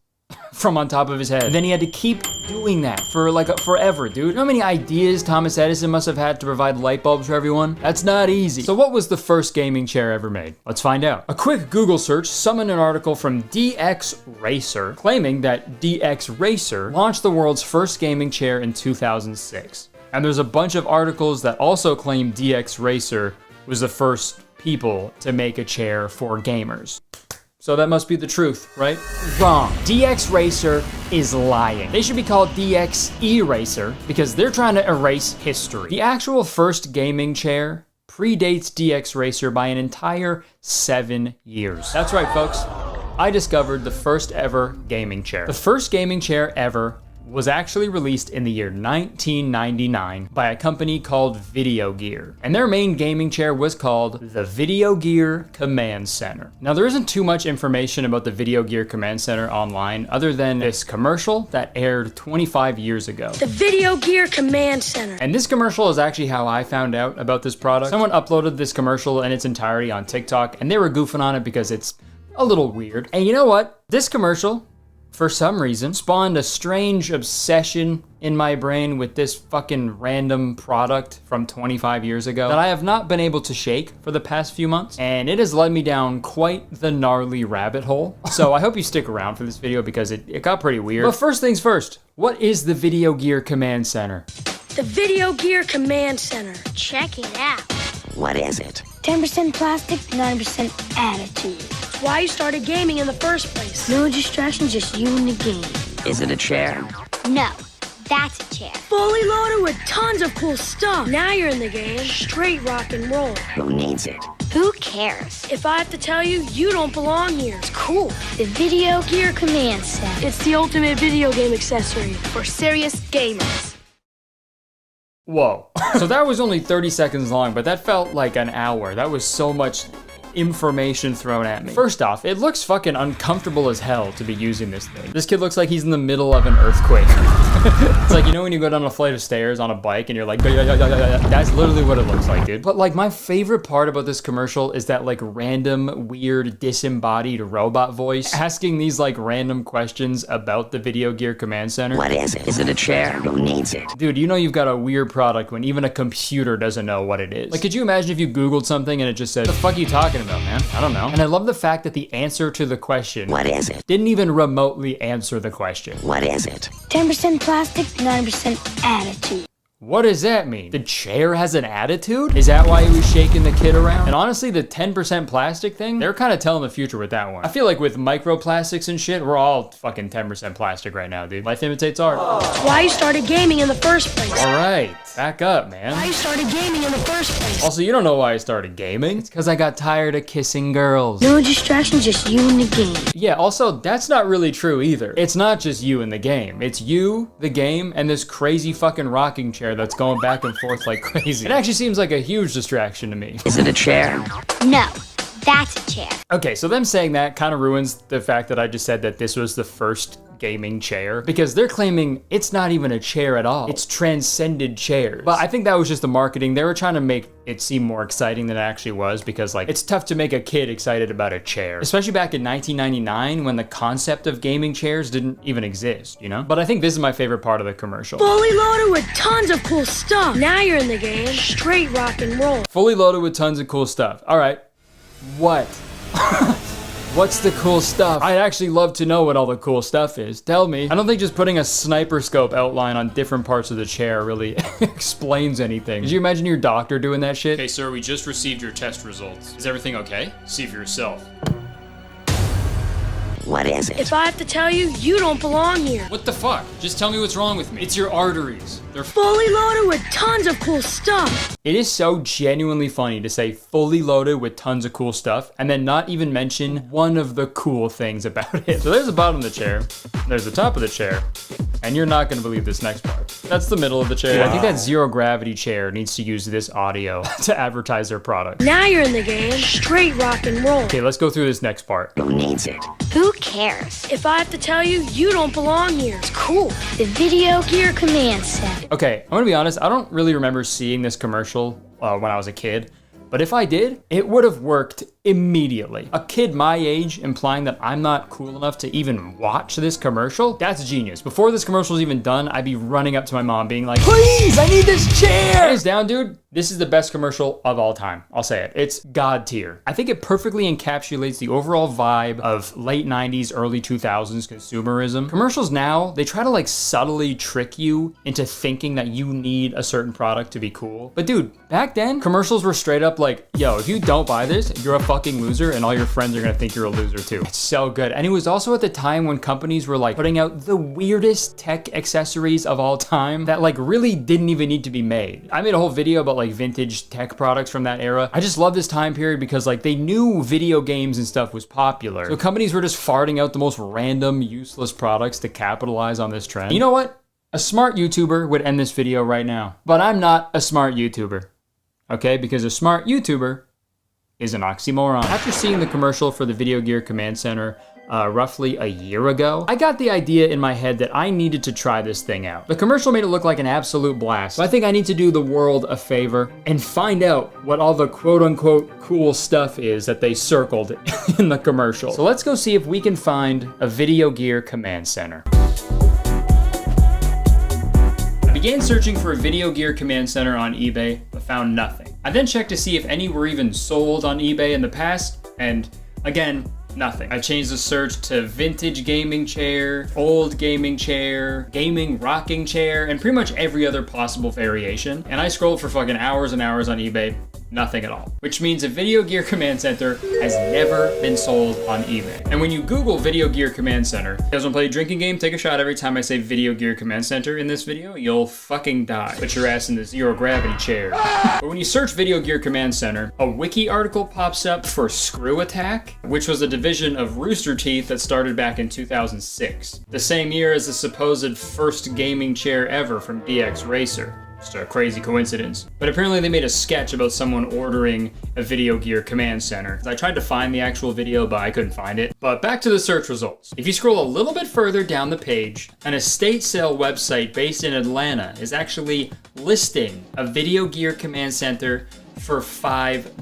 from on top of his head. And then he had to keep doing that for like forever, dude. You know how many ideas Thomas Edison must have had to provide light bulbs for everyone? That's not easy. So what was the first gaming chair ever made? Let's find out. A quick Google search summoned an article from DX Racer claiming that DX Racer launched the world's first gaming chair in 2006. And there's a bunch of articles that also claim DX Racer was the first people to make a chair for gamers. So that must be the truth, right? Wrong. DX Racer is lying. They should be called DX Eraser because they're trying to erase history. The actual first gaming chair predates DX Racer by an entire 7 years. That's right, folks. I discovered the first ever gaming chair. The first gaming chair ever was actually released in the year 1999 by a company called Video Gear. And their main gaming chair was called the Video Gear Command Center. Now there isn't too much information about the Video Gear Command Center online other than this commercial that aired 25 years ago. The Video Gear Command Center. And this commercial is actually how I found out about this product. Someone uploaded this commercial in its entirety on TikTok and they were goofing on it because it's a little weird. And you know what? This commercial, for some reason, spawned a strange obsession in my brain with this fucking random product from 25 years ago that I have not been able to shake for the past few months. And it has led me down quite the gnarly rabbit hole. So I hope you stick around for this video because it got pretty weird. But first things first, what is the Video Gear Command Center? The Video Gear Command Center. Check it out. What is it? 10% plastic, 9% attitude. Why you started gaming in the first place. No distractions, just you and the game. Is it a chair? No, that's a chair. Fully loaded with tons of cool stuff. Now you're in the game. Straight rock and roll. Who needs it? Who cares? If I have to tell you, you don't belong here. It's cool. The Video Gear Command Center. It's the ultimate video game accessory for serious gamers. Whoa. So that was only 30 seconds long, but that felt like an hour. That was so much information thrown at me. First off, it looks fucking uncomfortable as hell to be using this thing. This kid looks like he's in the middle of an earthquake. It's like, you know when you go down a flight of stairs on a bike and you're like, that's literally what it looks like, dude. But like my favorite part about this commercial is that like random, weird, disembodied robot voice asking these like random questions about the Video Gear Command Center. What is it? Is it a chair? Who needs it? Dude, you know you've got a weird product when even a computer doesn't know what it is. Like, could you imagine if you Googled something and it just said, the fuck are you talking about, man? I don't know. And I love the fact that the answer to the question, what is it, didn't even remotely answer the question. What is it? 10% plastic, 9% attitude. What does that mean? The chair has an attitude? Is that why he was shaking the kid around? And honestly, the 10% plastic thing, they're kind of telling the future with that one. I feel like with microplastics and shit, we're all fucking 10% plastic right now, dude. Life imitates art. Why you started gaming in the first place. All right, back up, man. Why you started gaming in the first place. Also, you don't know why I started gaming. It's because I got tired of kissing girls. No distractions, just you and the game. Yeah, also, that's not really true either. It's not just you and the game. It's you, the game, and this crazy fucking rocking chair that's going back and forth like crazy. It actually seems like a huge distraction to me. Is it a chair? No, that's a chair. Okay, so them saying that kind of ruins the fact that I just said that this was the first gaming chair, because they're claiming it's not even a chair at all. It's transcended chairs. But I think that was just the marketing. They were trying to make it seem more exciting than it actually was, because like it's tough to make a kid excited about a chair, especially back in 1999 when the concept of gaming chairs didn't even exist, you know? But I think this is my favorite part of the commercial. Fully loaded with tons of cool stuff. Now you're in the game. Straight rock and roll. Fully loaded with tons of cool stuff. All right, what? What's the cool stuff? I'd actually love to know what all the cool stuff is. Tell me. I don't think just putting a sniper scope outline on different parts of the chair really explains anything. Did you imagine your doctor doing that shit? Okay, sir, we just received your test results. Is everything okay? See for yourself. What is it? If I have to tell you, you don't belong here. What the fuck? Just tell me what's wrong with me. It's your arteries. They're Fully loaded with tons of cool stuff. It is so genuinely funny to say fully loaded with tons of cool stuff and then not even mention one of the cool things about it. So there's the bottom of the chair, there's the top of the chair, and you're not gonna believe this next part. That's the middle of the chair. Wow. I think that zero gravity chair needs to use this audio to advertise their product. Now you're in the game. Straight rock and roll. Okay, let's go through this next part. Who needs it? Who cares? If I have to tell you, you don't belong here. It's cool. The Video Gear Command Center. Okay, I'm gonna be honest, I don't really remember seeing this commercial when I was a kid, but if I did, it would have worked immediately. A kid my age implying that I'm not cool enough to even watch this commercial, that's genius. Before this commercial is even done, I'd be running up to my mom being like, please, I need this chair! Hands down, dude, this is the best commercial of all time. I'll say it, it's God tier. I think it perfectly encapsulates the overall vibe of late 90s, early 2000s consumerism. Commercials now, they try to like subtly trick you into thinking that you need a certain product to be cool. But dude, back then, commercials were straight up like, yo, if you don't buy this, you're a fucking loser and all your friends are gonna think you're a loser too. It's so good. And it was also at the time when companies were like putting out the weirdest tech accessories of all time that like really didn't even need to be made. I made a whole video about like vintage tech products from that era. I just love this time period because like they knew video games and stuff was popular. So companies were just farting out the most random, useless products to capitalize on this trend. You know what? A smart YouTuber would end this video right now, but I'm not a smart YouTuber. Okay, because a smart YouTuber is an oxymoron. After seeing the commercial for the Video Gear Command Center roughly a year ago, I got the idea in my head that I needed to try this thing out. The commercial made it look like an absolute blast, so I think I need to do the world a favor and find out what all the quote-unquote cool stuff is that they circled in the commercial. So let's go see if we can find a Video Gear Command Center. I began searching for a Video Gear Command Center on eBay, but found nothing. I then checked to see if any were even sold on eBay in the past, and again, nothing. I changed the search to vintage gaming chair, old gaming chair, gaming rocking chair, and pretty much every other possible variation. And I scrolled for fucking hours and hours on eBay, nothing at all. Which means a Video Gear Command Center has never been sold on eBay. And when you Google Video Gear Command Center, you guys wanna play a drinking game? Take a shot every time I say Video Gear Command Center in this video, you'll fucking die. Put your ass in the zero gravity chair. But when you search Video Gear Command Center, a wiki article pops up for Screw Attack, which was a division of Rooster Teeth that started back in 2006. The same year as the supposed first gaming chair ever from DX Racer. Just a crazy coincidence. But apparently they made a sketch about someone ordering a Video Gear Command Center. I tried to find the actual video, but I couldn't find it. But back to the search results. If you scroll a little bit further down the page, an estate sale website based in Atlanta is actually listing a Video Gear Command Center for $5.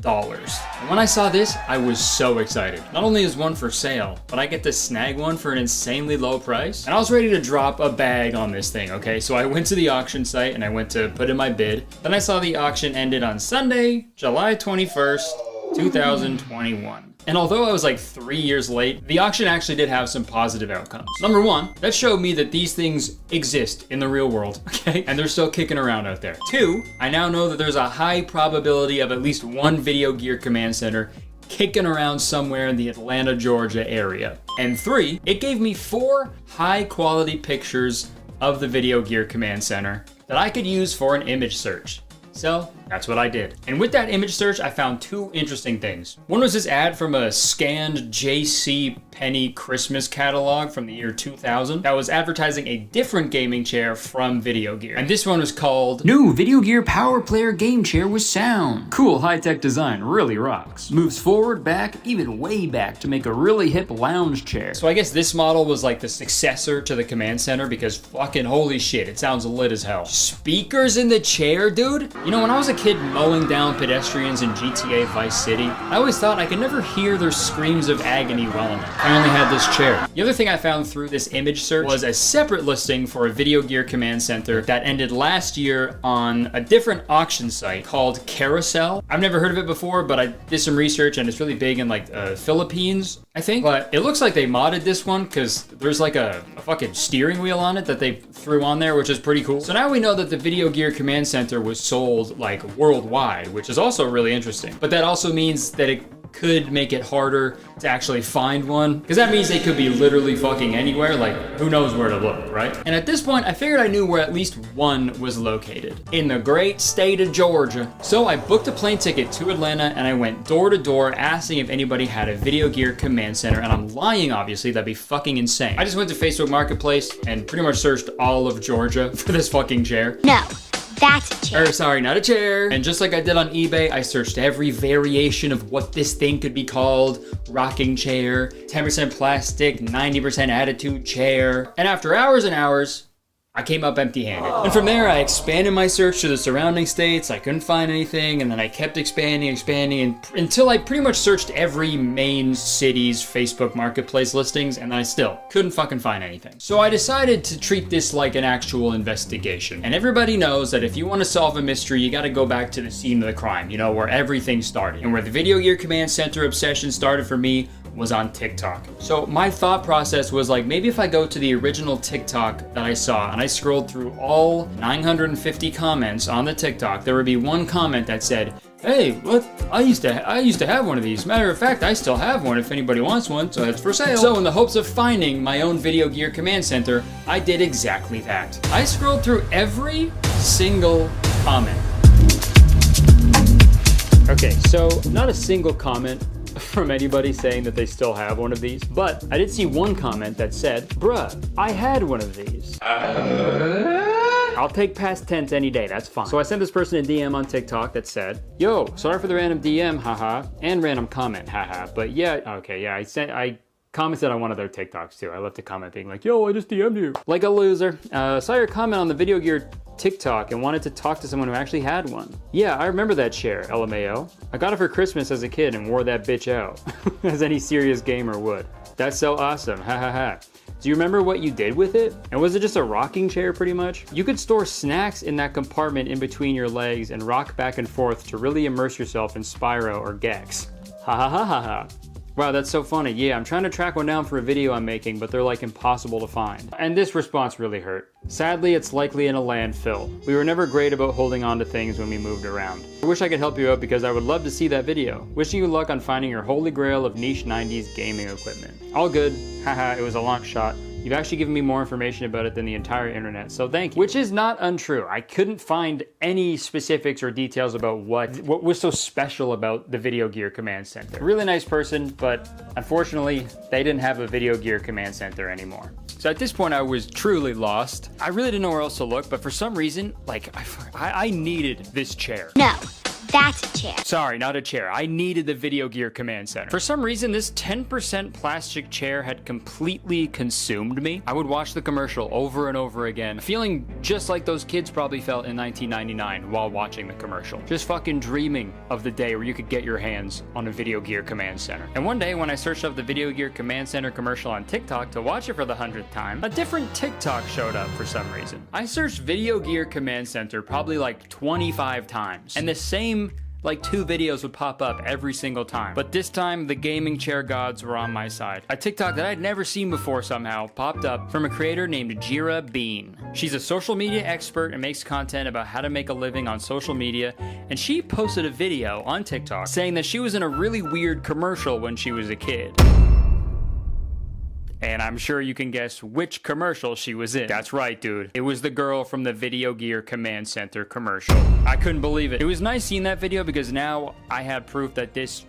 And when I saw this, I was so excited. Not only is one for sale, but I get to snag one for an insanely low price. And I was ready to drop a bag on this thing, okay? So I went to the auction site and I went to put in my bid. Then I saw the auction ended on Sunday, July 21st, 2021. And although I was like 3 years late, the auction actually did have some positive outcomes. Number one, that showed me that these things exist in the real world, okay? And they're still kicking around out there. Two, I now know that there's a high probability of at least one Video Gear Command Center kicking around somewhere in the Atlanta, Georgia area. And three, it gave me 4 high quality pictures of the Video Gear Command Center that I could use for an image search. So that's what I did. And with that image search, I found 2 interesting things. One was this ad from a scanned J.C. Penney Christmas catalog from the year 2000 that was advertising a different gaming chair from Video Gear. And this one was called New Video Gear Power Player Game Chair with Sound. Cool high-tech design, really rocks. Moves forward, back, even way back to make a really hip lounge chair. So I guess this model was like the successor to the Command Center because fucking holy shit, it sounds lit as hell. Speakers in the chair, dude? You know, when I was a kid mowing down pedestrians in GTA Vice City, I always thought I could never hear their screams of agony well enough. I only had this chair. The other thing I found through this image search was a separate listing for a Video Gear Command Center that ended last year on a different auction site called Carousel. I've never heard of it before, but I did some research and it's really big in like Philippines, I think. But it looks like they modded this one because there's like a fucking steering wheel on it that they threw on there, which is pretty cool. So now we know that the Video Gear Command Center was sold like worldwide, which is also really interesting. But that also means that it could make it harder to actually find one, because that means they could be literally fucking anywhere. Like, who knows where to look, right? And at this point, I figured I knew where at least one was located, in the great state of Georgia. So I booked a plane ticket to Atlanta, and I went door to door asking if anybody had a Video Gear Command Center. And I'm lying, obviously, that'd be fucking insane. I just went to Facebook Marketplace and pretty much searched all of Georgia for this fucking chair. No. That's a chair. Or sorry, not a chair. And just like I did on eBay, I searched every variation of what this thing could be called. Rocking chair, 10% plastic, 90% attitude chair. And after hours and hours, I came up empty-handed. And from there, I expanded my search to the surrounding states. I couldn't find anything, and then I kept expanding, until I pretty much searched every main city's Facebook Marketplace listings, and I still couldn't fucking find anything. So I decided to treat this like an actual investigation. And everybody knows that if you want to solve a mystery, you gotta go back to the scene of the crime, you know, where everything started. And where the Video Gear Command Center obsession started for me was on TikTok. So my thought process was like, maybe if I go to the original TikTok that I saw and I scrolled through all 950 comments on the TikTok, there would be one comment that said, hey, what? I used to have one of these. Matter of fact, I still have one if anybody wants one, so it's for sale. So in the hopes of finding my own Video Gear Command Center, I did exactly that. I scrolled through every single comment. Okay, so not a single comment from anybody saying that they still have one of these, but I did see one comment that said, bruh, I had one of these. I'll take past tense any day, that's fine. So I sent this person a DM on TikTok that said, yo, sorry for the random DM, haha, and random comment, haha, but yeah, okay, yeah, I commented on one of their TikToks too. I left a comment being like, yo, I just DM'd you. Like a loser. Saw your comment on the Video Gear TikTok and wanted to talk to someone who actually had one. Yeah, I remember that chair, LMAO. I got it for Christmas as a kid and wore that bitch out, as any serious gamer would. That's so awesome, ha ha ha. Do you remember what you did with it? And was it just a rocking chair pretty much? You could store snacks in that compartment in between your legs and rock back and forth to really immerse yourself in Spyro or Gex. Ha ha ha ha ha. Wow, that's so funny. Yeah, I'm trying to track one down for a video I'm making, but they're like impossible to find. And this response really hurt. Sadly, it's likely in a landfill. We were never great about holding on to things when we moved around. I wish I could help you out because I would love to see that video. Wishing you luck on finding your holy grail of niche 90s gaming equipment. All good. Haha, it was a long shot. You've actually given me more information about it than the entire internet, so thank you. Which is not untrue. I couldn't find any specifics or details about what was so special about the Video Gear Command Center. Really nice person, but unfortunately, they didn't have a Video Gear Command Center anymore. So at this point, I was truly lost. I really didn't know where else to look, but for some reason, like, I needed this chair. No. That's a chair. Sorry, not a chair. I needed the Video Gear Command Center. For some reason, this 10% plastic chair had completely consumed me. I would watch the commercial over and over again, feeling just like those kids probably felt in 1999 while watching the commercial. Just fucking dreaming of the day where you could get your hands on a Video Gear Command Center. And one day when I searched up the Video Gear Command Center commercial on TikTok to watch it for the 100th time, a different TikTok showed up for some reason. I searched Video Gear Command Center probably like 25 times, and the same like 2 videos would pop up every single time. But this time, the gaming chair gods were on my side. A TikTok that I'd never seen before somehow popped up from a creator named Jira Bean. She's a social media expert and makes content about how to make a living on social media, and she posted a video on TikTok saying that she was in a really weird commercial when she was a kid. And I'm sure you can guess which commercial she was in. That's right, dude. It was the girl from the Video Gear Command Center commercial. I couldn't believe it. It was nice seeing that video because now I had proof that this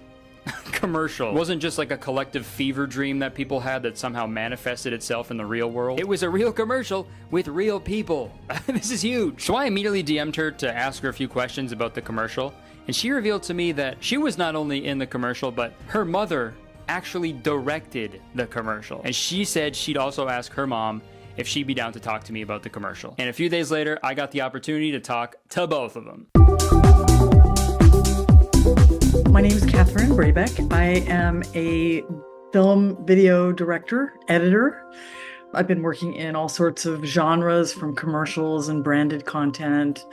commercial wasn't just like a collective fever dream that people had that somehow manifested itself in the real world. It was a real commercial with real people. This is huge. So I immediately DM'd her to ask her a few questions about the commercial, and she revealed to me that she was not only in the commercial, but her mother actually directed the commercial. And she said she'd also ask her mom if she'd be down to talk to me about the commercial. And a few days later, I got the opportunity to talk to both of them. My name is Catherine Brabeck. I am a film video director, editor. I've been working in all sorts of genres, from commercials and branded content,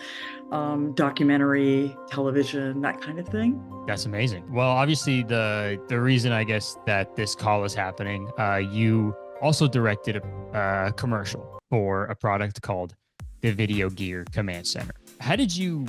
documentary, television, that kind of thing. That's amazing. Well, obviously the reason I guess that this call is happening, you also directed a commercial for a product called the Video Gear Command Center. How did you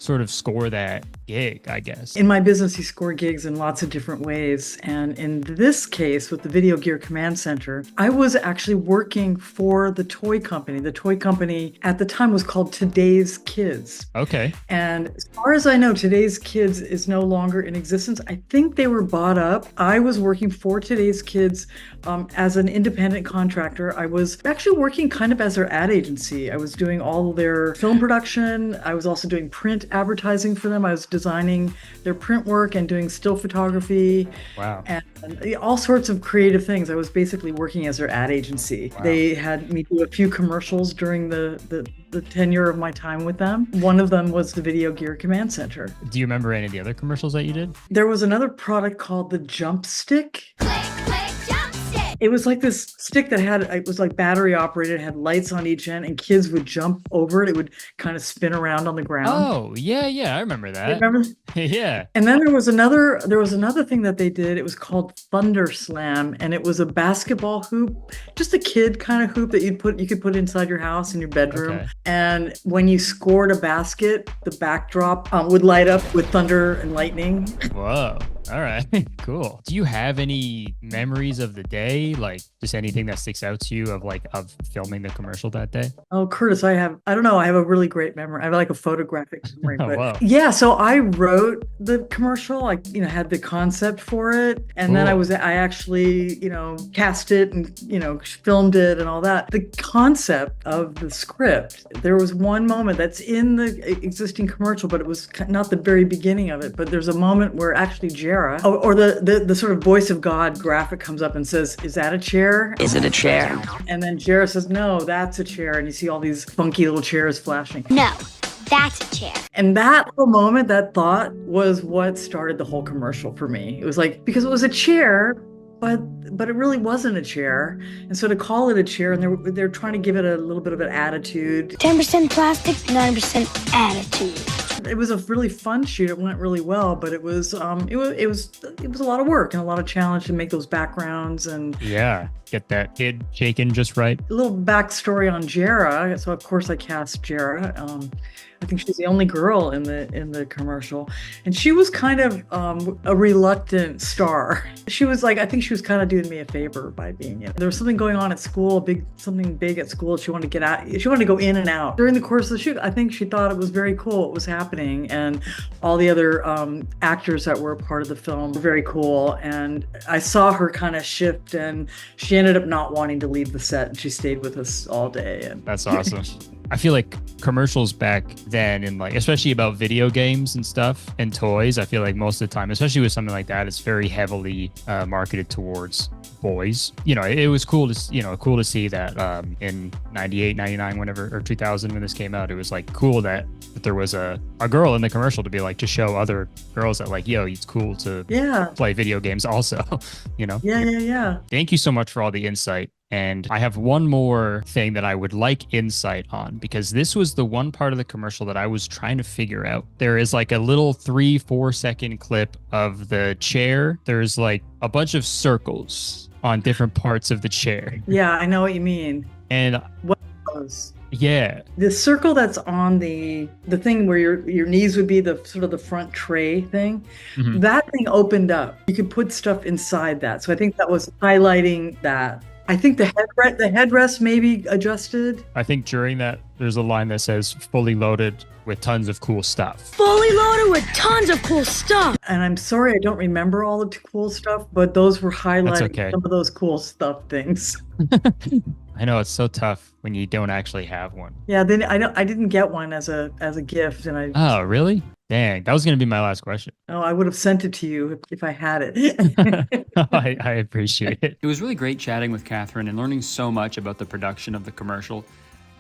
sort of score that gig, I guess? In my business, you score gigs in lots of different ways. And in this case, with the Video Gear Command Center, I was actually working for the toy company. The toy company at the time was called Today's Kids. Okay. And as far as I know, Today's Kids is no longer in existence. I think they were bought up. I was working for Today's Kids as an independent contractor. I was actually working kind of as their ad agency. I was doing all their film production. I was also doing print advertising for them. I was designing their print work and doing still photography. Wow. And all sorts of creative things. I was basically working as their ad agency. Wow. They had me do a few commercials during the tenure of my time with them. One of them was the Video Gear Command Center. Do you remember any of the other commercials that you did? There was another product called the Jump Stick. It was like this stick that it was like battery operated, had lights on each end, and kids would jump over it. It would kind of spin around on the ground. Oh, yeah, I remember that. You remember? Yeah. And then there was another thing that they did. It was called Thunder Slam, and it was a basketball hoop, just a kid kind of hoop that you could put inside your house in your bedroom. Okay. And when you scored a basket, the backdrop would light up with thunder and lightning. Whoa. All right. Cool. Do you have any memories of the day? Like just anything that sticks out to you of filming the commercial that day? Oh, Curtis, I have a really great memory. I have like a photographic memory. Oh, wow. Yeah, so I wrote the commercial. I, had the concept for it. And then I actually, cast it and, filmed it and all that. The concept of the script, there was one moment that's in the existing commercial, but it was not the very beginning of it. But there's a moment where actually Jera, or the sort of voice of God graphic comes up and says, "Is that a chair? Is it a chair?" And then Jera says, "No, that's a chair." And you see all these funky little chairs flashing. No, that's a chair. And that little moment, that thought was what started the whole commercial for me. It was like, because it was a chair, but it really wasn't a chair. And so to call it a chair, and they're trying to give it a little bit of an attitude. 10% plastic, 90% attitude. It was a really fun shoot. It went really well, but it was a lot of work and a lot of challenge to make those backgrounds and get that kid shaken just right. A little backstory on Jera. So of course I cast Jera. I think she's the only girl in the commercial, and she was kind of a reluctant star. She was like, I think she was kind of doing me a favor by being in it. There was something going on at school, something big at school. She wanted to get out. She wanted to go in and out during the course of the shoot. I think she thought it was very cool what was happening, and all the other actors that were a part of the film were very cool. And I saw her kind of shift, and she ended up not wanting to leave the set, and she stayed with us all day. And that's awesome. I feel like commercials back then, and especially about video games and stuff and toys, I feel like most of the time, especially with something like that, it's very heavily marketed towards boys. It was cool to see that in 98, 99, whenever, or 2000 when this came out, it was cool that there was a girl in the commercial to be to show other girls that it's cool to play video games also, Yeah. Thank you so much for all the insight. And I have one more thing that I would like insight on, because this was the one part of the commercial that I was trying to figure out. There is a little 3-4 second clip of the chair. There's a bunch of circles on different parts of the chair. Yeah, I know what you mean. And what was? Yeah. The circle that's on the thing where your knees would be, the sort of the front tray thing, that thing opened up. You could put stuff inside that. So I think that was highlighting that. I think the headrest may be adjusted. I think during that, there's a line that says fully loaded with tons of cool stuff. Fully loaded with tons of cool stuff. And I'm sorry I don't remember all the cool stuff, but those were highlighting some of those cool stuff things. I know, it's so tough when you don't actually have one. Yeah, then I didn't get one as a gift, and Oh, really? Dang, that was going to be my last question. Oh, I would have sent it to you if I had it. I appreciate it. It was really great chatting with Catherine and learning so much about the production of the commercial.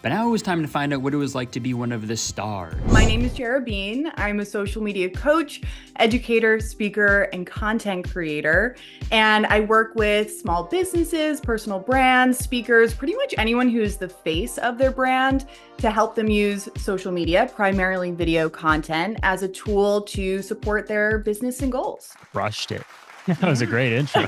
But now it was time to find out what it was like to be one of the stars. My name is Jera Bean. I'm a social media coach, educator, speaker, and content creator. And I work with small businesses, personal brands, speakers, pretty much anyone who is the face of their brand, to help them use social media, primarily video content, as a tool to support their business and goals. Crushed it. That was a great intro.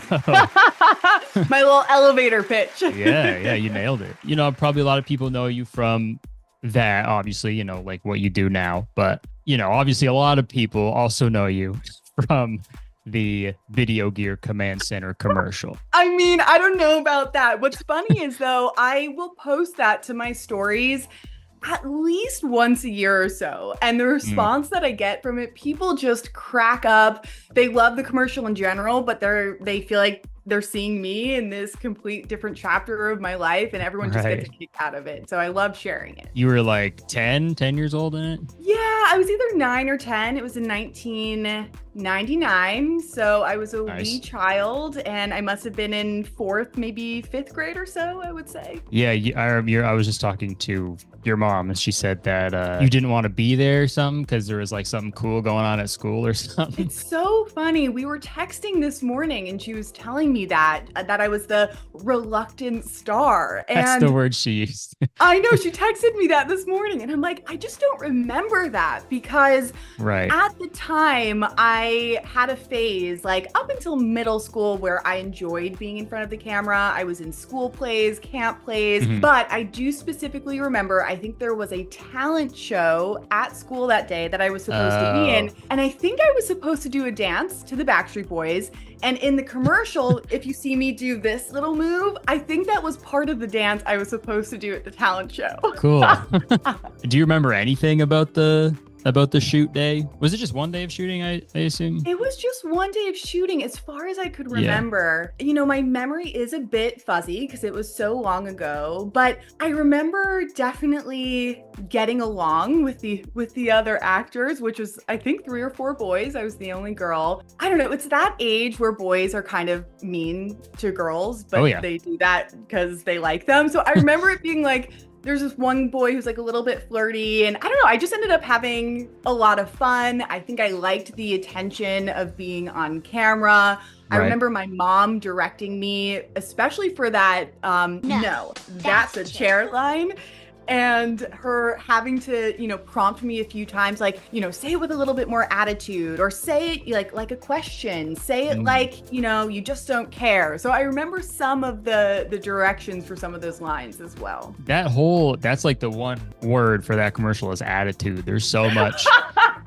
My little elevator pitch. Yeah, you nailed it. Probably a lot of people know you from that, obviously, what you do now. But you know, obviously a lot of people also know you from the Video Gear Command Center commercial. I mean, I don't know about that. What's funny is though, I will post that to my stories at least once a year or so. And the response that I get from it, people just crack up. They love the commercial in general, but they feel like they're seeing me in this complete different chapter of my life, and everyone just gets a kick out of it. So I love sharing it. You were like 10 years old in it? Yeah, I was either 9 or 10. It was in 1999. So I was a wee child, and I must have been in 4th, maybe 5th grade or so, I would say. Yeah, I was just talking to your mom, and she said that you didn't want to be there or something because there was like something cool going on at school or something. It's so funny. We were texting this morning, and she was telling me that I was the reluctant star. And that's the word she used. I know, she texted me that this morning, and I'm like, I just don't remember that because at the time I had a phase like up until middle school where I enjoyed being in front of the camera. I was in school plays, camp plays, but I do specifically remember, I think there was a talent show at school that day that I was supposed to be in. And I think I was supposed to do a dance to the Backstreet Boys. And in the commercial, if you see me do this little move, I think that was part of the dance I was supposed to do at the talent show. Cool. Do you remember anything about the shoot day? Was it just one day of shooting, I assume? It was just one day of shooting as far as I could remember. You know, my memory is a bit fuzzy because it was so long ago, but I remember definitely getting along with the other actors, which was I think 3 or 4 boys. I was the only girl. I don't know, it's that age where boys are kind of mean to girls, but they do that because they like them. So I remember it being like, there's this one boy who's like a little bit flirty, and I don't know, I just ended up having a lot of fun. I think I liked the attention of being on camera. I remember my mom directing me, especially for that, no, that's a chair line. And her having to, you know, prompt me a few times, like, you know, say it with a little bit more attitude, or say it like a question, say it like, you know, you just don't care. So I remember some of the directions for some of those lines as well. That's like the one word for that commercial is attitude. There's so much.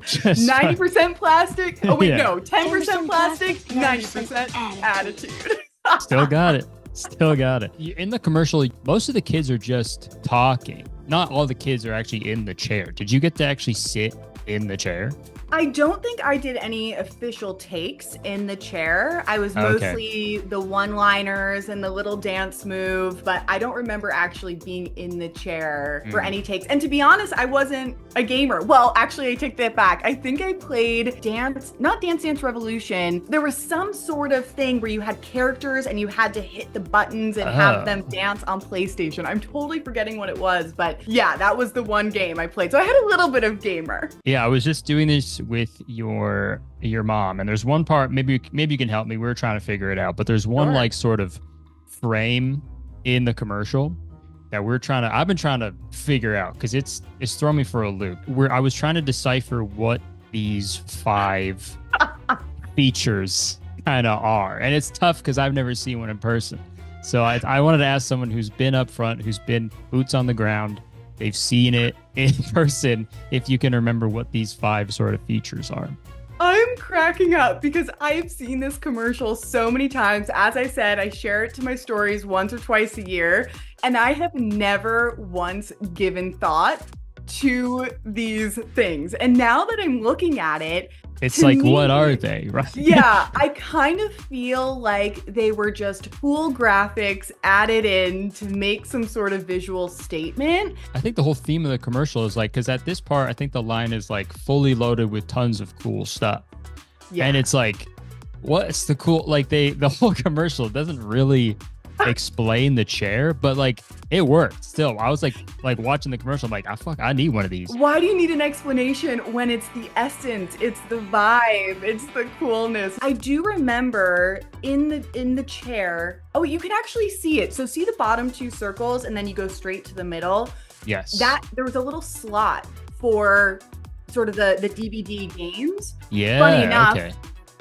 90% plastic. Oh wait, no, 10% plastic, 90% attitude. Still got it. Still got it. In the commercial, most of the kids are just talking. Not all the kids are actually in the chair. Did you get to actually sit in the chair? I don't think I did any official takes in the chair. I was mostly the one-liners and the little dance move, but I don't remember actually being in the chair for any takes. And to be honest, I wasn't a gamer. Well, actually, I take that back. I think I played not Dance Dance Revolution. There was some sort of thing where you had characters and you had to hit the buttons and have them dance on PlayStation. I'm totally forgetting what it was, but yeah, that was the one game I played. So I had a little bit of gamer. Yeah, I was just doing this with your mom, and there's one part, maybe you can help me, we're trying to figure it out, but there's one like sort of frame in the commercial that I've been trying to figure out because it's thrown me for a loop, where I was trying to decipher what these 5 features kind of are, and it's tough because I've never seen one in person. So I wanted to ask someone who's been up front, who's been boots on the ground, they've seen it in person, if you can remember what these 5 sort of features are. I'm cracking up because I've seen this commercial so many times. As I said, I share it to my stories once or twice a year, and I have never once given thought to these things. And now that I'm looking at it, it's like, what are they, right? Yeah, I kind of feel like they were just cool graphics added in to make some sort of visual statement. I think the whole theme of the commercial is like, because at this part, I think the line is like fully loaded with tons of cool stuff. Yeah. And it's like, what's the cool, like the whole commercial doesn't really explain the chair, but like it worked still. I was like watching the commercial, I'm like, I need one of these. Why do you need an explanation when it's the essence, it's the vibe, it's the coolness? I do remember in the chair, oh, you can actually see it. So see the bottom 2 circles and then you go straight to the middle. Yes. That there was a little slot for sort of the DVD games. Yeah. Funny enough,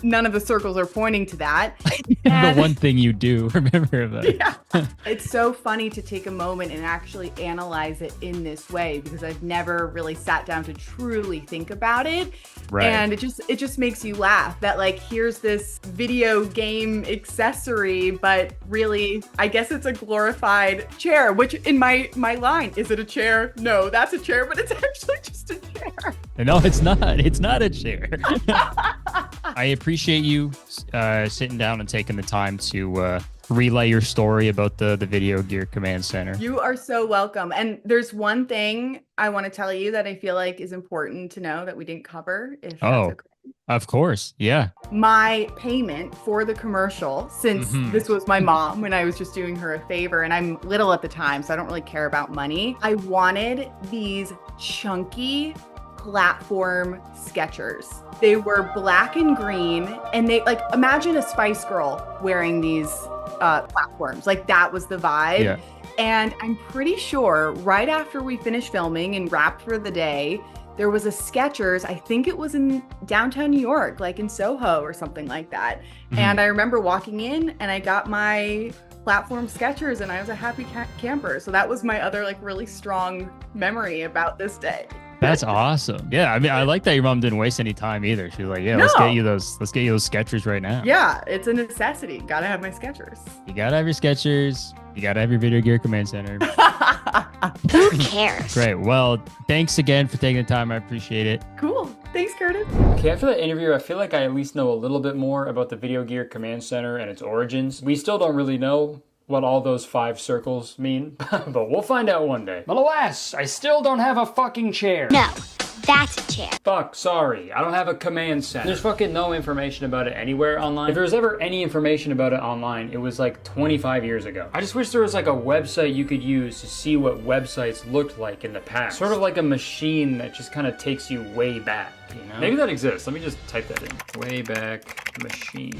none of the circles are pointing to that. The one thing you do remember about it. Yeah. It's so funny to take a moment and actually analyze it in this way because I've never really sat down to truly think about it. Right. And it just makes you laugh that like here's this video game accessory, but really I guess it's a glorified chair, which in my line, is it a chair? No, that's a chair, but it's actually just a chair. No, it's not. It's not a chair. I appreciate you sitting down and taking the time to relay your story about the Video Gear Command Center. You are so welcome. And there's one thing I want to tell you that I feel like is important to know that we didn't cover. If that's okay. Of course. Yeah. My payment for the commercial, since this was my mom when I was just doing her a favor, and I'm little at the time, so I don't really care about money. I wanted these chunky platform Skechers. They were black and green, and they like imagine a Spice Girl wearing these platforms. Like that was the vibe. Yeah. And I'm pretty sure right after we finished filming and wrapped for the day, there was a Skechers, I think it was in downtown New York, like in Soho or something like that. And I remember walking in and I got my platform Skechers and I was a happy camper. So that was my other like really strong memory about this day. That's awesome. Yeah, I mean, I like that your mom didn't waste any time either. She was like, yeah, No. let's get you those Skechers right now. Yeah, it's a necessity. Gotta have my Skechers. You gotta have your Skechers. You gotta have your Video Gear Command Center. Who cares? Great. Well, thanks again for taking the time. I appreciate it. Cool. Thanks, Curtis. Okay, after that interview, I feel like I at least know a little bit more about the Video Gear Command Center and its origins. We still don't really know what all those 5 circles mean, but we'll find out one day. But alas, I still don't have a fucking chair. No, that's a chair. Fuck, sorry. I don't have a command center. There's fucking no information about it anywhere online. If there was ever any information about it online, it was like 25 years ago. I just wish there was like a website you could use to see what websites looked like in the past. Sort of like a machine that just kind of takes you way back, you know? Maybe that exists. Let me just type that in. Way back machine.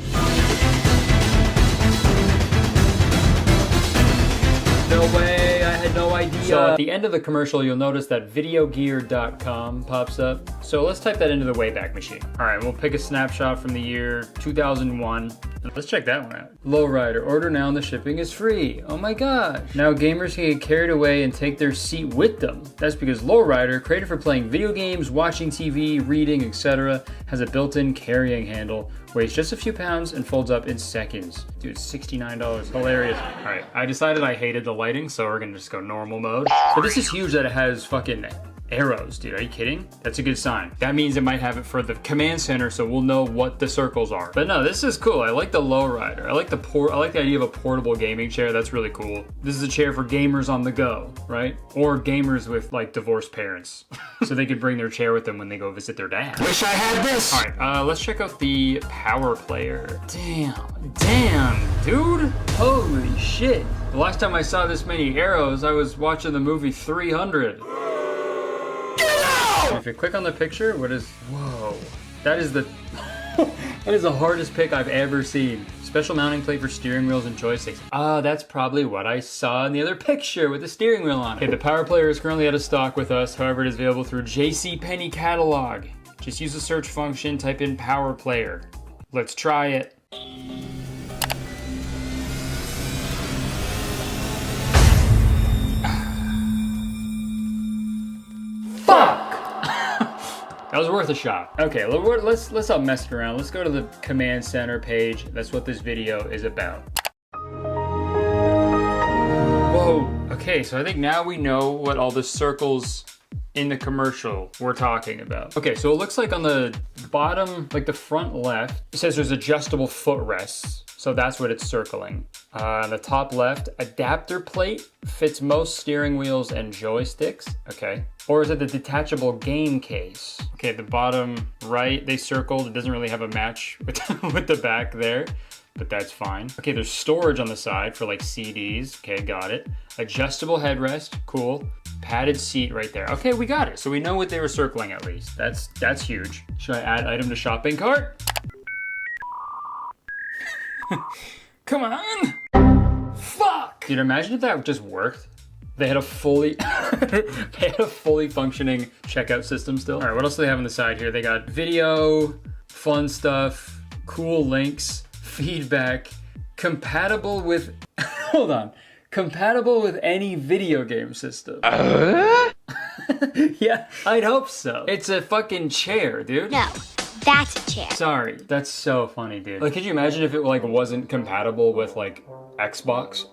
No way, I had no idea. So at the end of the commercial, you'll notice that videogear.com pops up. So let's type that into the Wayback Machine. All right, we'll pick a snapshot from the year 2001. Let's check that one out. Lowrider, order now and the shipping is free. Oh my gosh. Now gamers can get carried away and take their seat with them. That's because Lowrider, created for playing video games, watching TV, reading, etc., has a built-in carrying handle, weighs just a few pounds, and folds up in seconds. Dude, $69, hilarious. All right, I decided I hated the lighting, so we're gonna just go normal mode. But this is huge that it has fucking arrows, dude. Are you kidding? That's a good sign. That means it might have it for the command center, so we'll know what the circles are. But no, this is cool. I like the lowrider. I like the idea of a portable gaming chair. That's really cool. This is a chair for gamers on the go, right? Or gamers with like divorced parents, so they could bring their chair with them when they go visit their dad. Wish I had this. All right, let's check out the power player. Damn, dude. Holy shit. The last time I saw this many arrows, I was watching the movie 300. If you click on the picture, whoa, that is the hardest pick I've ever seen. Special mounting plate for steering wheels and joysticks. Ah, that's probably what I saw in the other picture with the steering wheel on it. Okay, the power player is currently out of stock with us. However, it is available through JCPenney catalog. Just use the search function, type in power player. Let's try it. That was worth a shot. Okay, let's stop messing around. Let's go to the command center page. That's what this video is about. Whoa, okay, so I think now we know what all the circles in the commercial we're talking about. Okay, so it looks like on the bottom, like the front left, it says there's adjustable footrests. So that's what it's circling. On the top left, adapter plate fits most steering wheels and joysticks. Okay. Or is it the detachable game case? Okay, the bottom right, they circled. It doesn't really have a match with the back there, but that's fine. Okay, there's storage on the side for like CDs. Okay, got it. Adjustable headrest, cool. Padded seat right there. Okay, we got it. So we know what they were circling at least. That's huge. Should I add item to shopping cart? Come on! Fuck! Dude, imagine if that just worked. They had a fully functioning checkout system still. All right, what else do they have on the side here? They got video, fun stuff, cool links, feedback, compatible with, hold on, compatible with any video game system. Yeah, I'd hope so. It's a fucking chair, dude. No, that's a chair. Sorry, that's so funny, dude. Like, could you imagine if it like wasn't compatible with like Xbox?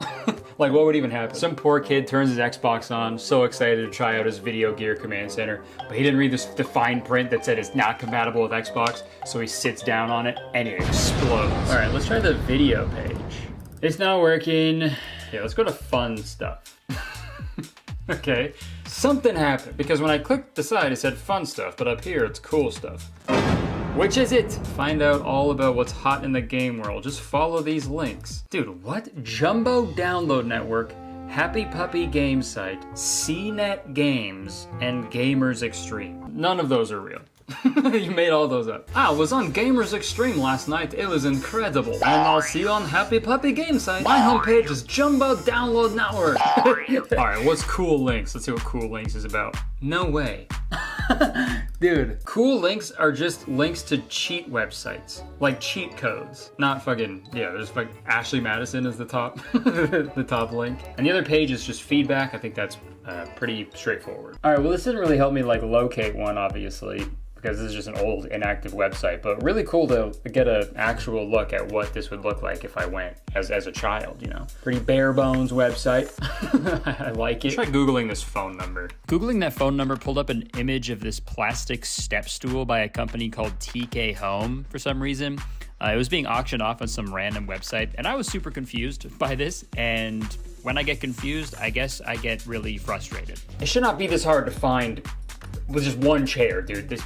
Like, what would even happen? Some poor kid turns his Xbox on, so excited to try out his Video Gear Command Center, but he didn't read the fine print that said it's not compatible with Xbox, so he sits down on it and it explodes. All right, let's try the video page. It's not working. Yeah, let's go to fun stuff. Okay, something happened because when I clicked the side, it said fun stuff, but up here it's cool stuff. Which is it? Find out all about what's hot in the game world. Just follow these links. Dude, what? Jumbo Download Network, Happy Puppy Game Site, CNET Games, and Gamers Extreme. None of those are real. You made all those up. I was on Gamers Extreme last night. It was incredible. And I'll see you on Happy Puppy Game Site. My homepage is Jumbo Download Network. Alright, what's Cool Links? Let's see what Cool Links is about. No way. Dude, cool links are just links to cheat websites. Like cheat codes. Not fucking, yeah, there's like Ashley Madison is the top, the top link. And the other page is just feedback. I think that's pretty straightforward. All right, well, this didn't really help me like locate one, obviously, because this is just an old inactive website, but really cool to get an actual look at what this would look like if I went as a child, you know. Pretty bare bones website. I like it. Try Googling this phone number. Googling that phone number pulled up an image of this plastic step stool by a company called TK Home for some reason. It was being auctioned off on some random website, and I was super confused by this, and when I get confused, I guess I get really frustrated. It should not be this hard to find with just one chair, dude.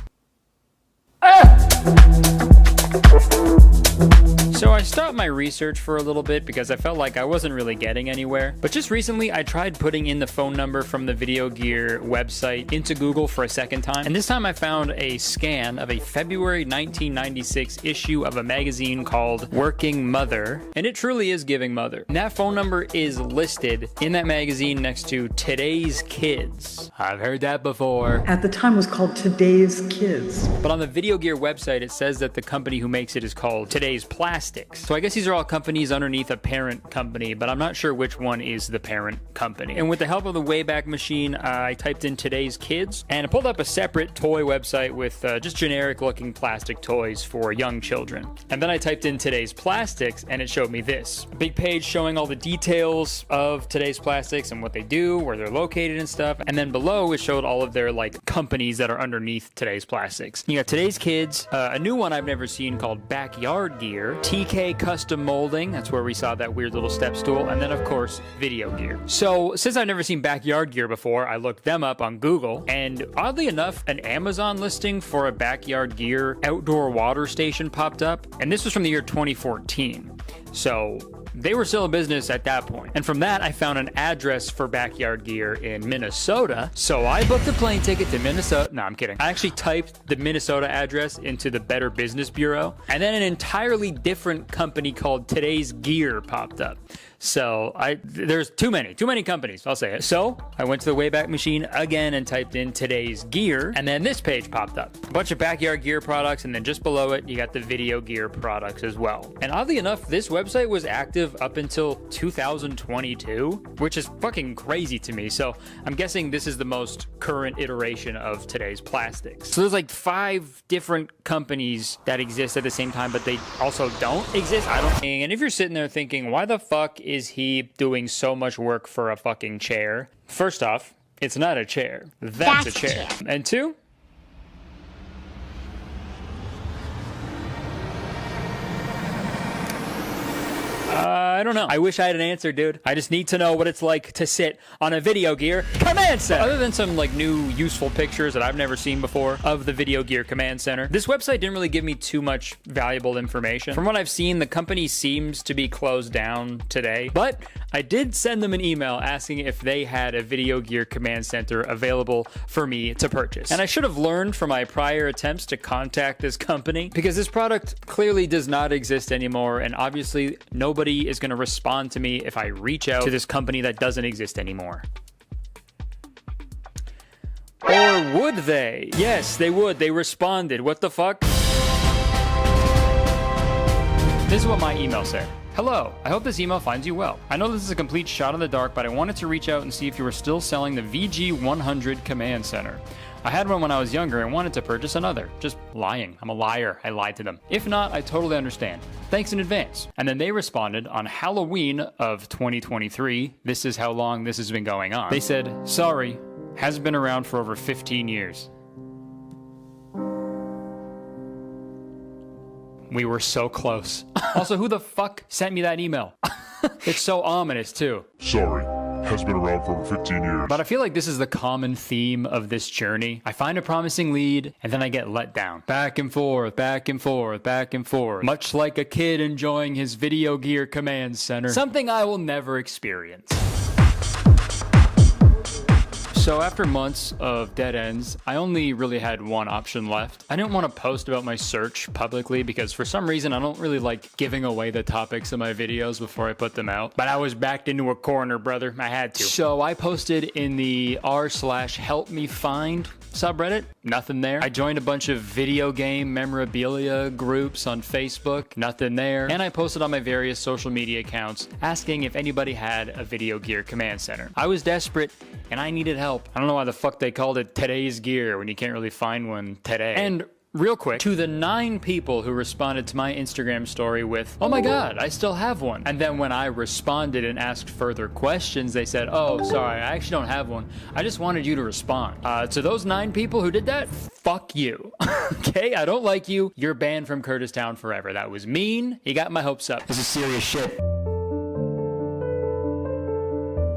So I stopped my research for a little bit because I felt like I wasn't really getting anywhere. But just recently, I tried putting in the phone number from the Video Gear website into Google for a second time. And this time I found a scan of a February 1996 issue of a magazine called Working Mother. And it truly is giving mother. And that phone number is listed in that magazine next to Today's Kids. I've heard that before. At the time it was called Today's Kids. But on the Video Gear website, it says that the company who makes it is called Today's Plastics. So I guess these are all companies underneath a parent company, but I'm not sure which one is the parent company. And with the help of the Wayback Machine, I typed in Today's Kids, and it pulled up a separate toy website with just generic looking plastic toys for young children. And then I typed in Today's Plastics, and it showed me this. A big page showing all the details of Today's Plastics and what they do, where they're located and stuff. And then below, it showed all of their like companies that are underneath Today's Plastics. You got Today's Kids, a new one I've never seen called Backyard Gear, TK Custom Molding, that's where we saw that weird little step stool, and then of course Video Gear. So since I've never seen Backyard Gear before, I looked them up on Google, and oddly enough, an Amazon listing for a Backyard Gear outdoor water station popped up, and this was from the year 2014. So they were still in business at that point. And from that, I found an address for Backyard Gear in Minnesota. So I booked a plane ticket to Minnesota. No, I'm kidding. I actually typed the Minnesota address into the Better Business Bureau. And then an entirely different company called Today's Gear popped up. So there's too many companies, I'll say it. So I went to the Wayback Machine again and typed in Today's Gear, and then this page popped up. A bunch of Backyard Gear products, and then just below it, you got the Video Gear products as well. And oddly enough, this website was active up until 2022, which is fucking crazy to me. So I'm guessing this is the most current iteration of Today's Plastics. So there's like 5 different companies that exist at the same time, but they also don't exist. And if you're sitting there thinking, why the fuck is he doing so much work for a fucking chair? First off, it's not a chair. That's a chair. And 2, I don't know. I wish I had an answer, dude. I just need to know what it's like to sit on a Video Gear Command Center. Other than some like new useful pictures that I've never seen before of the Video Gear Command Center, this website didn't really give me too much valuable information. From what I've seen, the company seems to be closed down today, but I did send them an email asking if they had a Video Gear Command Center available for me to purchase. And I should have learned from my prior attempts to contact this company, because this product clearly does not exist anymore, and obviously nobody is going to respond to me if I reach out to this company that doesn't exist anymore. Or would they? Yes, they would. They responded. What the fuck? This is what my email said. Hello, I hope this email finds you well. I know this is a complete shot in the dark, but I wanted to reach out and see if you were still selling the VG100 Command Center. I had one when I was younger and wanted to purchase another. Just lying. I'm a liar. I lied to them. If not, I totally understand. Thanks in advance. And then they responded on Halloween of 2023. This is how long this has been going on. They said, sorry, hasn't been around for over 15 years. We were so close. Also, who the fuck sent me that email? It's so ominous, too. Sorry, has been around for over 15 years. But I feel like this is the common theme of this journey. I find a promising lead, and then I get let down. Back and forth, back and forth, back and forth. Much like a kid enjoying his video gear command center. Something I will never experience. So after months of dead ends, I only really had one option left. I didn't want to post about my search publicly because for some reason I don't really like giving away the topics of my videos before I put them out. But I was backed into a corner, brother. I had to. So I posted in the r/helpmefind subreddit. Nothing there. I joined a bunch of video game memorabilia groups on Facebook. Nothing there. And I posted on my various social media accounts asking if anybody had a video gear command center. I was desperate and I needed help. I don't know why the fuck they called it today's gear when you can't really find one today. And real quick, to the 9 people who responded to my Instagram story with, oh my god, I still have one. And then when I responded and asked further questions, they said, oh, sorry, I actually don't have one. I just wanted you to respond. To those 9 people who did that, fuck you. Okay, I don't like you. You're banned from Kurtis Town forever. That was mean. You got my hopes up. This is serious shit.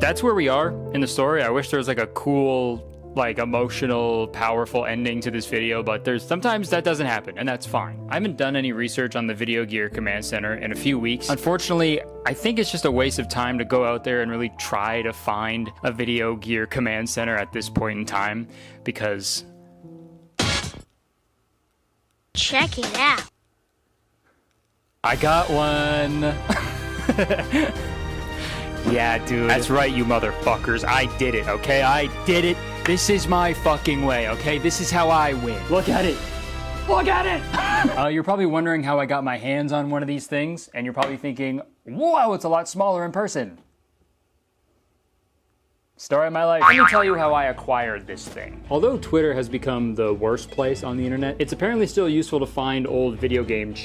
That's where we are in the story. I wish there was like a cool, like emotional, powerful ending to this video, but sometimes that doesn't happen, and that's fine. I haven't done any research on the Video Gear Command Center in a few weeks. Unfortunately, I think it's just a waste of time to go out there and really try to find a Video Gear Command Center at this point in time, because... Check it out. I got one. Yeah, dude. That's right, you motherfuckers. I did it, okay? I did it. This is my fucking way, okay? This is how I win. Look at it. Look at it! You're probably wondering how I got my hands on one of these things, and you're probably thinking, whoa, it's a lot smaller in person. Story of my life. Let me tell you how I acquired this thing. Although Twitter has become the worst place on the internet, it's apparently still useful to find old video game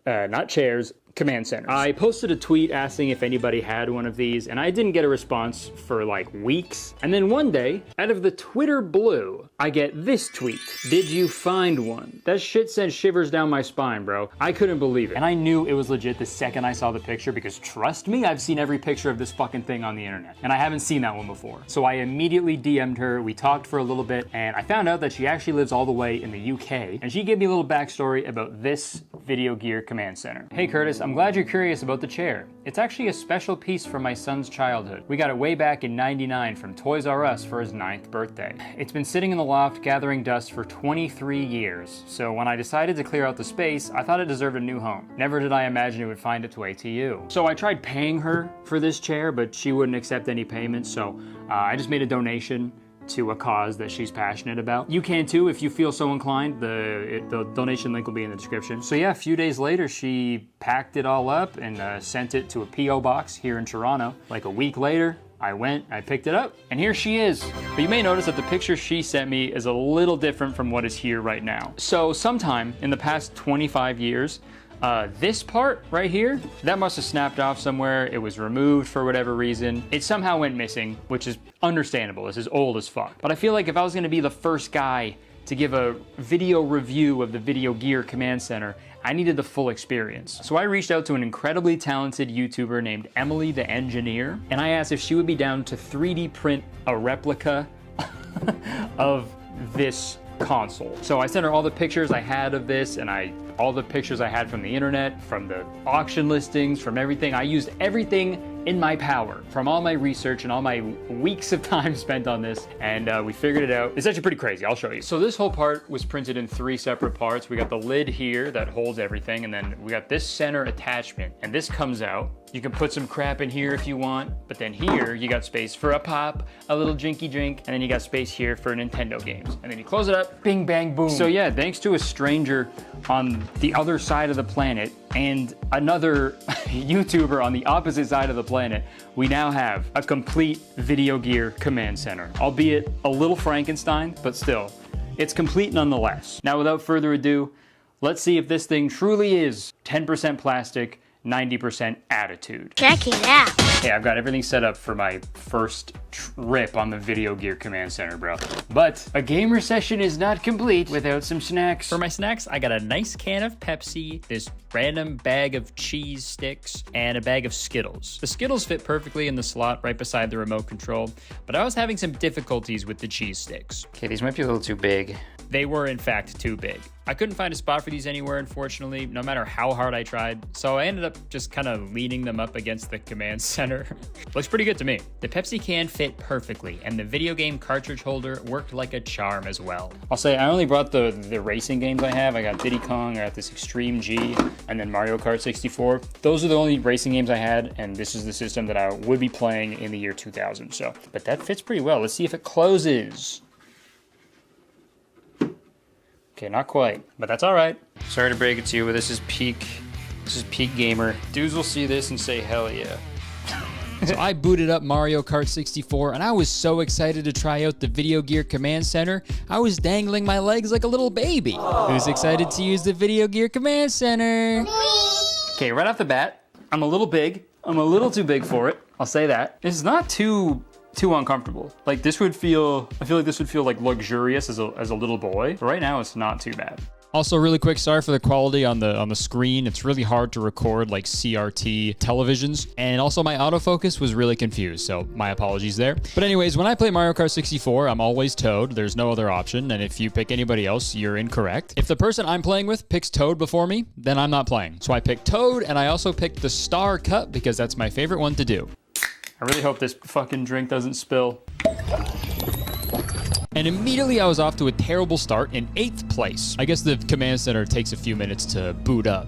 not chairs, command centers. I posted a tweet asking if anybody had one of these, and I didn't get a response for like weeks. And then one day, out of the Twitter blue, I get this tweet. Did you find one? That shit sent shivers down my spine, bro. I couldn't believe it. And I knew it was legit the second I saw the picture because trust me, I've seen every picture of this fucking thing on the internet. And I haven't seen that one before. So I immediately DM'd her, we talked for a little bit, and I found out that she actually lives all the way in the UK. And she gave me a little backstory about this Video Gear Command Center. Hey Kurtis, I'm glad you're curious about the chair. It's actually a special piece from my son's childhood. We got it way back in '99 from Toys R Us for his 9th birthday. It's been sitting in the loft gathering dust for 23 years, so when I decided to clear out the space, I thought it deserved a new home. Never did I imagine it would find its way to you. So I tried paying her for this chair, but she wouldn't accept any payment, so I just made a donation to a cause that she's passionate about. You can too if you feel so inclined. The donation link will be in the description. So yeah, a few days later, she packed it all up and sent it to a P.O. box here in Toronto. Like a week later, I went, I picked it up, and here she is. But you may notice that the picture she sent me is a little different from what is here right now. So sometime in the past 25 years, this part right here, that must have snapped off somewhere. It was removed for whatever reason. It somehow went missing, which is understandable. This is old as fuck. But I feel like if I was gonna be the first guy to give a video review of the Video Gear Command Center, I needed the full experience. So I reached out to an incredibly talented YouTuber named Emily the Engineer, and I asked if she would be down to 3D print a replica of this console. So I sent her all the pictures I had of this, and all the pictures I had from the internet, from the auction listings, from everything. I used everything in my power from all my research and all my weeks of time spent on this, and we figured it out. It's actually pretty crazy. I'll show you. So this whole part was printed in 3 separate parts. We got the lid here that holds everything, and then we got this center attachment, and this comes out. You can put some crap in here if you want, but then here you got space for a pop, a little drinky drink, and then you got space here for Nintendo games. And then you close it up, bing, bang, boom. So yeah, thanks to a stranger on the other side of the planet and another YouTuber on the opposite side of the planet, we now have a complete video gear command center, albeit a little Frankenstein, but still, it's complete nonetheless. Now, without further ado, let's see if this thing truly is 10% plastic, 90% attitude. Check it out. Okay, I've got everything set up for my first trip on the Video Gear Command Center, bro. But a gamer session is not complete without some snacks. For my snacks, I got a nice can of Pepsi, this random bag of cheese sticks, and a bag of Skittles. The Skittles fit perfectly in the slot right beside the remote control, but I was having some difficulties with the cheese sticks. Okay, these might be a little too big. They were, in fact, too big. I couldn't find a spot for these anywhere, unfortunately, no matter how hard I tried, so I ended up just kind of leaning them up against the command center. Looks pretty good to me. The Pepsi can fit perfectly, and the video game cartridge holder worked like a charm as well. I'll say I only brought the racing games I have. I got Diddy Kong, I got this Extreme G, and then Mario Kart 64. Those are the only racing games I had, and this is the system that I would be playing in the year 2000, so. But that fits pretty well. Let's see if it closes. Okay, not quite, but that's all right. Sorry to break it to you, but this is peak gamer. Dudes will see this and say, hell yeah. So I booted up Mario Kart 64, and I was so excited to try out the Video Gear Command Center, I was dangling my legs like a little baby. Who's excited to use the Video Gear Command Center? Okay, right off the bat, I'm a little big. I'm a little too big for it. I'll say that. It's not too uncomfortable. Like I feel like this would feel like luxurious as a little boy. But right now it's not too bad. Also, really quick, sorry for the quality on the screen. It's really hard to record like CRT televisions. And also my autofocus was really confused, so my apologies there. But anyways, when I play Mario Kart 64, I'm always Toad. There's no other option. And if you pick anybody else, you're incorrect. If the person I'm playing with picks Toad before me, then I'm not playing. So I picked Toad, and I also picked the Star Cup because that's my favorite one to do. I really hope this fucking drink doesn't spill. And immediately I was off to a terrible start in 8th place. I guess the command center takes a few minutes to boot up,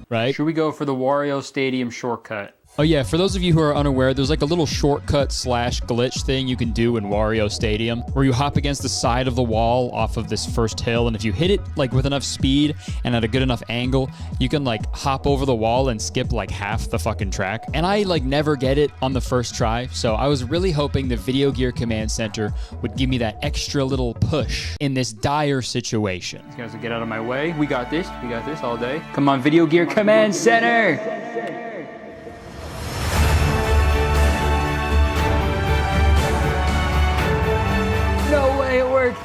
right? Should we go for the Wario Stadium shortcut? Oh yeah, for those of you who are unaware, there's like a little shortcut / glitch thing you can do in Wario Stadium where you hop against the side of the wall off of this first hill, and if you hit it like with enough speed and at a good enough angle, you can like hop over the wall and skip like half the fucking track. And I like never get it on the first try, so I was really hoping the Video Gear Command Center would give me that extra little push in this dire situation. These guys will get out of my way. We got this all day. Come on, Video Gear Command Center! No way it worked.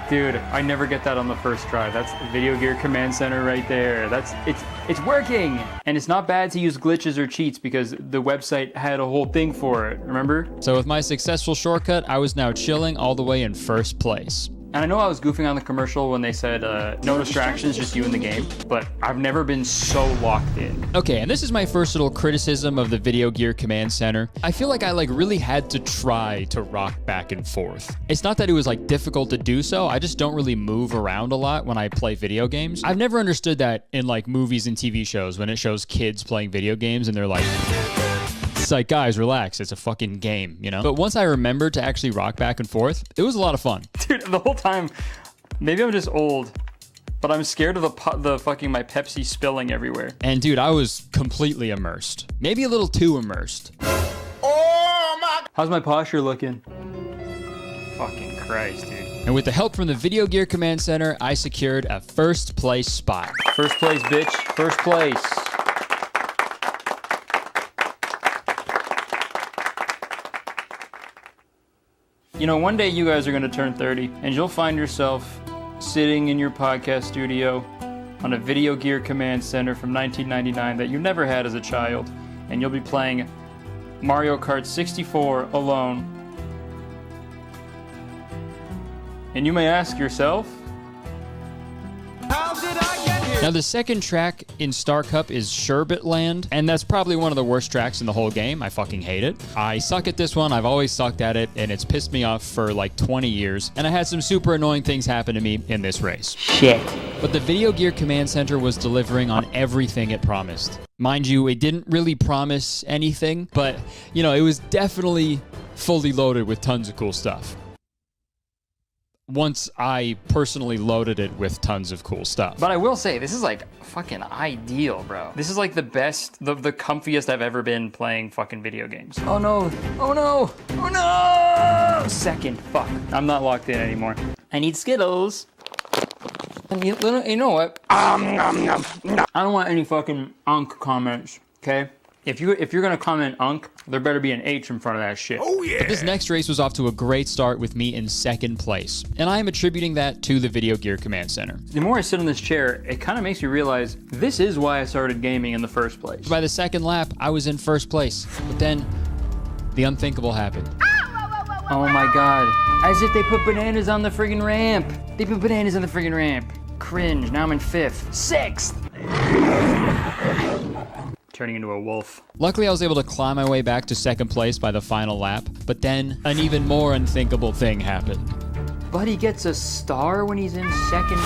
Dude, I never get that on the first try. That's the Video Gear Command Center right there. It's working. And it's not bad to use glitches or cheats because the website had a whole thing for it, remember? So with my successful shortcut, I was now chilling all the way in 1st place. And I know I was goofing on the commercial when they said no distractions, just you in the game, but I've never been so locked in. Okay, and this is my first little criticism of the Video Gear Command Center. I feel like I really had to try to rock back and forth. It's not that it was difficult to do so, I just don't really move around a lot when I play video games. I've never understood that in movies and TV shows when it shows kids playing video games and they're like, it's like, guys, relax, it's a fucking game, you know? But once I remembered to actually rock back and forth, it was a lot of fun. Dude, the whole time, maybe I'm just old, but I'm scared of the fucking my Pepsi spilling everywhere. And dude, I was completely immersed. Maybe a little too immersed. How's my posture looking? Fucking Christ, dude. And with the help from the Video Gear Command Center, I secured a 1st place spot. First place, bitch. First place. You know, one day you guys are going to turn 30, and you'll find yourself sitting in your podcast studio on a Video Gear Command Center from 1999 that you never had as a child, and you'll be playing Mario Kart 64 alone. And you may ask yourself, how did I get here? Now, the second track in Star Cup is Sherbet Land, and that's probably one of the worst tracks in the whole game. I fucking hate it. I suck at this one. I've always sucked at it, and it's pissed me off for like 20 years. And I had some super annoying things happen to me in this race. Shit. But the Video Gear Command Center was delivering on everything it promised. Mind you, it didn't really promise anything, but, you know, it was definitely fully loaded with tons of cool stuff. Once I personally loaded it with tons of cool stuff. But I will say, this is like fucking ideal, bro. This is like the best, the comfiest I've ever been playing fucking video games. Oh no, oh no, oh no! Second, fuck. I'm not locked in anymore. I need Skittles. You know what? I don't want any fucking unk comments, okay? If you're gonna comment unk, there better be an H in front of that shit. Oh yeah! But this next race was off to a great start with me in second place. And I am attributing that to the Video Gear Command Center. The more I sit on this chair, it kind of makes me realize this is why I started gaming in the first place. By the second lap, I was in first place. But then, the unthinkable happened. Oh my god. As if they put bananas on the friggin' ramp. They put bananas on the friggin' ramp. Cringe, now I'm in 5th. 6th! Turning into a wolf. Luckily, I was able to climb my way back to second place by the final lap, but then an even more unthinkable thing happened. Buddy gets a star when he's in second.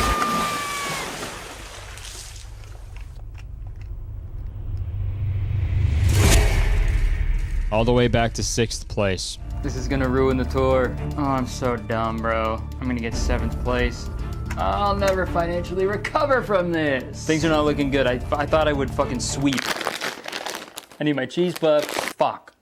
All the way back to 6th place. This is gonna ruin the tour. Oh, I'm so dumb, bro. I'm gonna get 7th place. I'll never financially recover from this. Things are not looking good. I thought I would fucking sweep. I need my cheese puff. Fuck.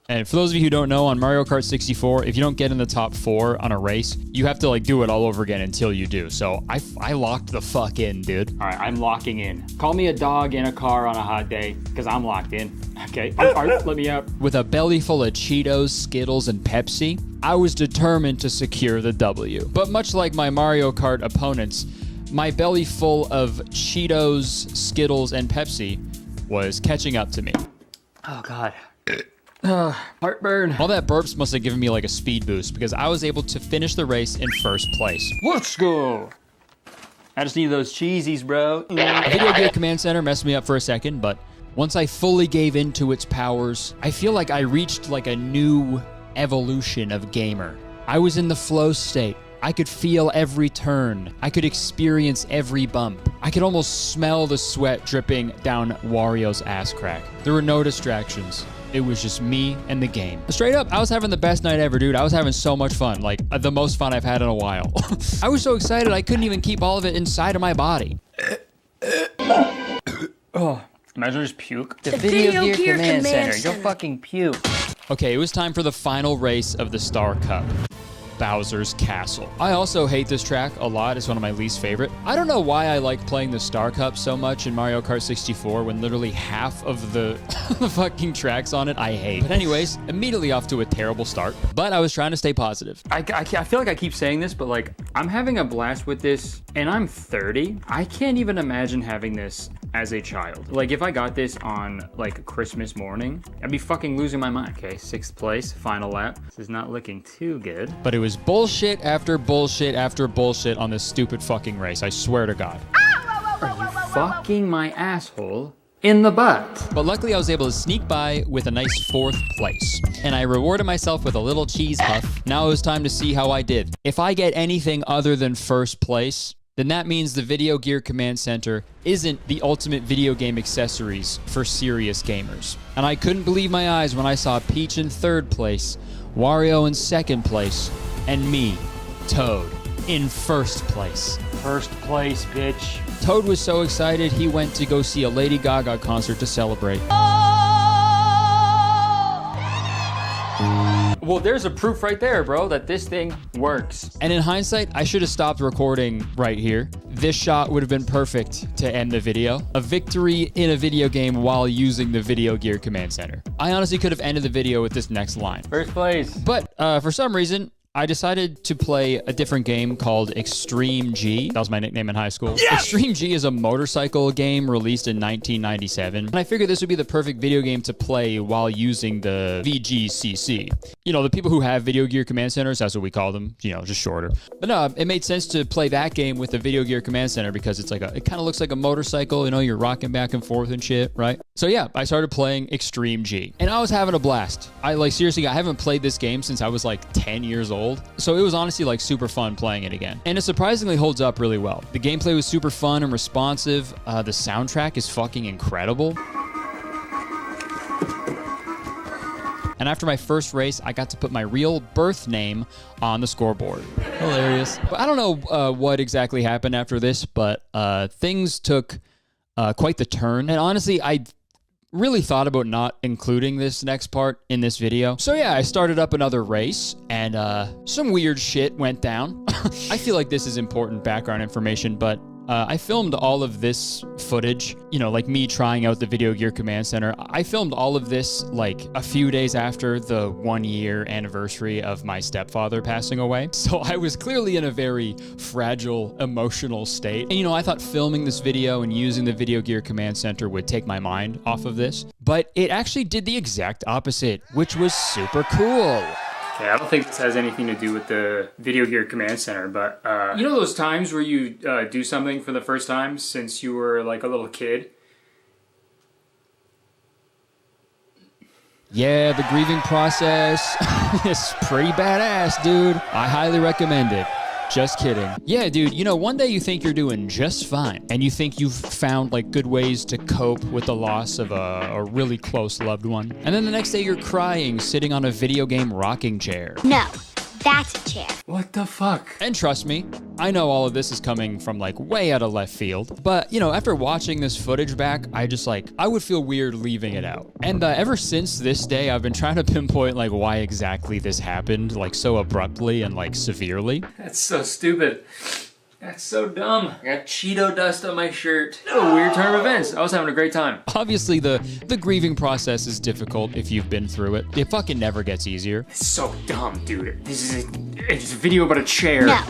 And for those of you who don't know, on Mario Kart 64, if you don't get in the top 4 on a race, you have to like do it all over again until you do. So I locked the fuck in, dude. All right, I'm locking in. Call me a dog in a car on a hot day, because I'm locked in. Okay, all right, let me out. With a belly full of Cheetos, Skittles, and Pepsi, I was determined to secure the W. But much like my Mario Kart opponents, my belly full of Cheetos, Skittles, and Pepsi was catching up to me. Oh, God. Heartburn. All that burps must have given me like a speed boost because I was able to finish the race in first place. Let's go. I just need those cheesies, bro. Video Gear Command Center messed me up for a second, but once I fully gave into its powers, I feel like I reached like a new evolution of gamer. I was in the flow state. I could feel every turn. I could experience every bump. I could almost smell the sweat dripping down Wario's ass crack. There were no distractions. It was just me and the game. Straight up, I was having the best night ever, dude. I was having so much fun, like the most fun I've had in a while. I was so excited I couldn't even keep all of it inside of my body. Oh, imagine just puke. The Video Gear Command Center. Go fucking puke. Okay, it was time for the final race of the Star Cup. Bowser's Castle. I also hate this track a lot. It's one of my least favorite. I don't know why I like playing the Star Cup so much in Mario Kart 64 when literally half of the fucking tracks on it I hate. But anyways, immediately off to a terrible start, but I was trying to stay positive. I feel like I keep saying this, but like, I'm having a blast with this and I'm 30. I can't even imagine having this as a child. Like if I got this on like Christmas morning, I'd be fucking losing my mind. Okay, 6th place, final lap. This is not looking too good. But it was bullshit after bullshit after bullshit on this stupid fucking race. I swear to God. Are you fucking my asshole in the butt? But luckily I was able to sneak by with a nice 4th place. And I rewarded myself with a little cheese puff. Now it was time to see how I did. If I get anything other than first place, then that means the Video Gear Command Center isn't the ultimate video game accessories for serious gamers. And I couldn't believe my eyes when I saw Peach in 3rd place, Wario in 2nd place, and me, Toad, in 1st place. First place, bitch. Toad was so excited he went to go see a Lady Gaga concert to celebrate. Well, there's a proof right there, bro, that this thing works. And in hindsight, I should have stopped recording right here. This shot would have been perfect to end the video. A victory in a video game while using the Video Gear Command Center. I honestly could have ended the video with this next line. First place. But for some reason, I decided to play a different game called Extreme G. That was my nickname in high school. Yes! Extreme G is a motorcycle game released in 1997. And I figured this would be the perfect video game to play while using the VGCC. You know, the people who have Video Gear Command Centers, that's what we call them, you know, just shorter. But no, it made sense to play that game with the Video Gear Command Center because it's like it kind of looks like a motorcycle, you know, you're rocking back and forth and shit, right? So yeah, I started playing Extreme G. And I was having a blast. Seriously, I haven't played this game since I was like 10 years old. So it was honestly like super fun playing it again. And it surprisingly holds up really well. The gameplay was super fun and responsive. The soundtrack is fucking incredible. And after my first race, I got to put my real birth name on the scoreboard. Hilarious. But I don't know what exactly happened after this, but things took quite the turn. And honestly, I really thought about not including this next part in this video. So yeah, I started up another race and some weird shit went down. I feel like this is important background information, but I filmed all of this footage, you know, like me trying out the Video Gear Command Center. I filmed all of this like a few days after the 1-year anniversary of my stepfather passing away. So I was clearly in a very fragile emotional state. And you know, I thought filming this video and using the Video Gear Command Center would take my mind off of this, but it actually did the exact opposite, which was super cool. Okay, I don't think this has anything to do with the Video Gear Command Center, but you know those times where you do something for the first time since you were like a little kid? Yeah, the grieving process is pretty badass, dude. I highly recommend it. Just kidding. Yeah, dude, you know, one day you think you're doing just fine, and you think you've found, like, good ways to cope with the loss of a really close loved one. And then the next day you're crying, sitting on a video game rocking chair. No, that's a chair. What the fuck? And trust me, I know all of this is coming from, like, way out of left field. But, you know, after watching this footage back, I would feel weird leaving it out. And ever since this day, I've been trying to pinpoint, like, why exactly this happened, like, so abruptly and, like, severely. That's so stupid. That's so dumb. I got Cheeto dust on my shirt. What a weird turn of events. I was having a great time. Obviously, the grieving process is difficult if you've been through it. It fucking never gets easier. It's so dumb, dude. It's a video about a chair. No,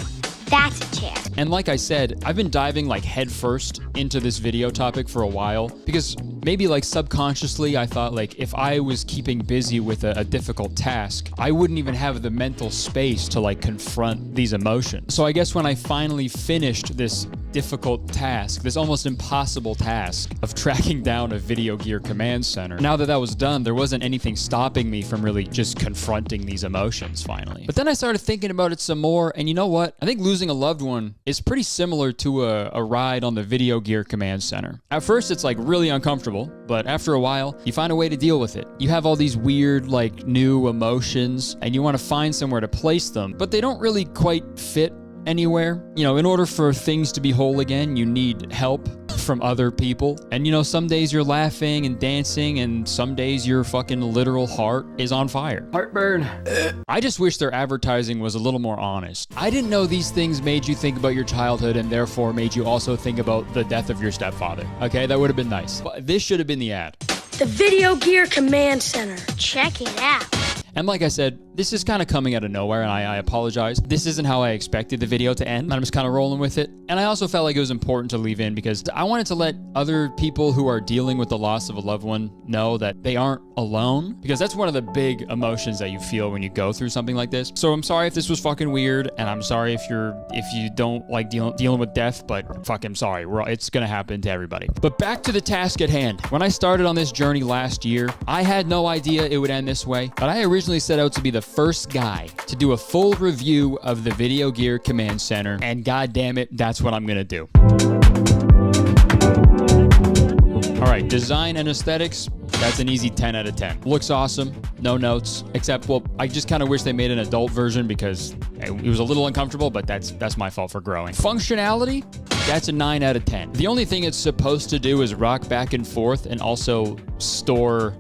that's a chair. And like I said, I've been diving like headfirst into this video topic for a while because maybe like subconsciously I thought like if I was keeping busy with a difficult task, I wouldn't even have the mental space to like confront these emotions. So I guess when I finally finished this difficult task, this almost impossible task of tracking down a Video Gear Command Center, now that that was done, there wasn't anything stopping me from really just confronting these emotions finally. But then I started thinking about it some more, and you know what? I think losing a loved one is pretty similar to a ride on the Video Gear Command Center. At first, it's like really uncomfortable, but after a while, you find a way to deal with it. You have all these weird, like, new emotions, and you want to find somewhere to place them, but they don't really quite fit anywhere. You know, in order for things to be whole again, you need help from other people. And you know, some days you're laughing and dancing, and some days your fucking literal heart is on fire. Heartburn. I just wish their advertising was a little more honest. I didn't know these things made you think about your childhood and therefore made you also think about the death of your stepfather. Okay, that would have been nice. But this should have been the ad. The Video Gear Command Center. Check it out. And like I said, this is kind of coming out of nowhere, and I apologize. This isn't how I expected the video to end. I'm just kind of rolling with it. And I also felt like it was important to leave in because I wanted to let other people who are dealing with the loss of a loved one know that they aren't alone, because that's one of the big emotions that you feel when you go through something like this. So I'm sorry if this was fucking weird, and I'm sorry if you don't like dealing with death, but fucking sorry. It's gonna happen to everybody. But back to the task at hand. When I started on this journey last year, I had no idea it would end this way, but I originally set out to be the first guy to do a full review of the Video Gear Command Center, and god damn it, that's what I'm gonna do. All right, design and aesthetics, that's an easy 10 out of 10. Looks awesome, no notes, except, well, I just kind of wish they made an adult version because it was a little uncomfortable, but that's my fault for growing. Functionality, that's a 9 out of 10. The only thing it's supposed to do is rock back and forth and also store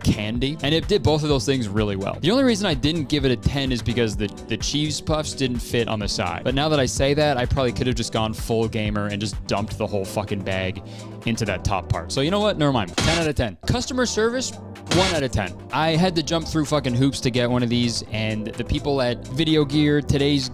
candy, and it did both of those things really well. The only reason I didn't give it a 10 is because the cheese puffs didn't fit on the side. But now that I say that, I probably could have just gone full gamer and just dumped the whole fucking bag into that top part. So you know what? Never mind. 10 out of 10. Customer service, 1 out of 10. I had to jump through fucking hoops to get one of these, and the people at Video Gear, Today's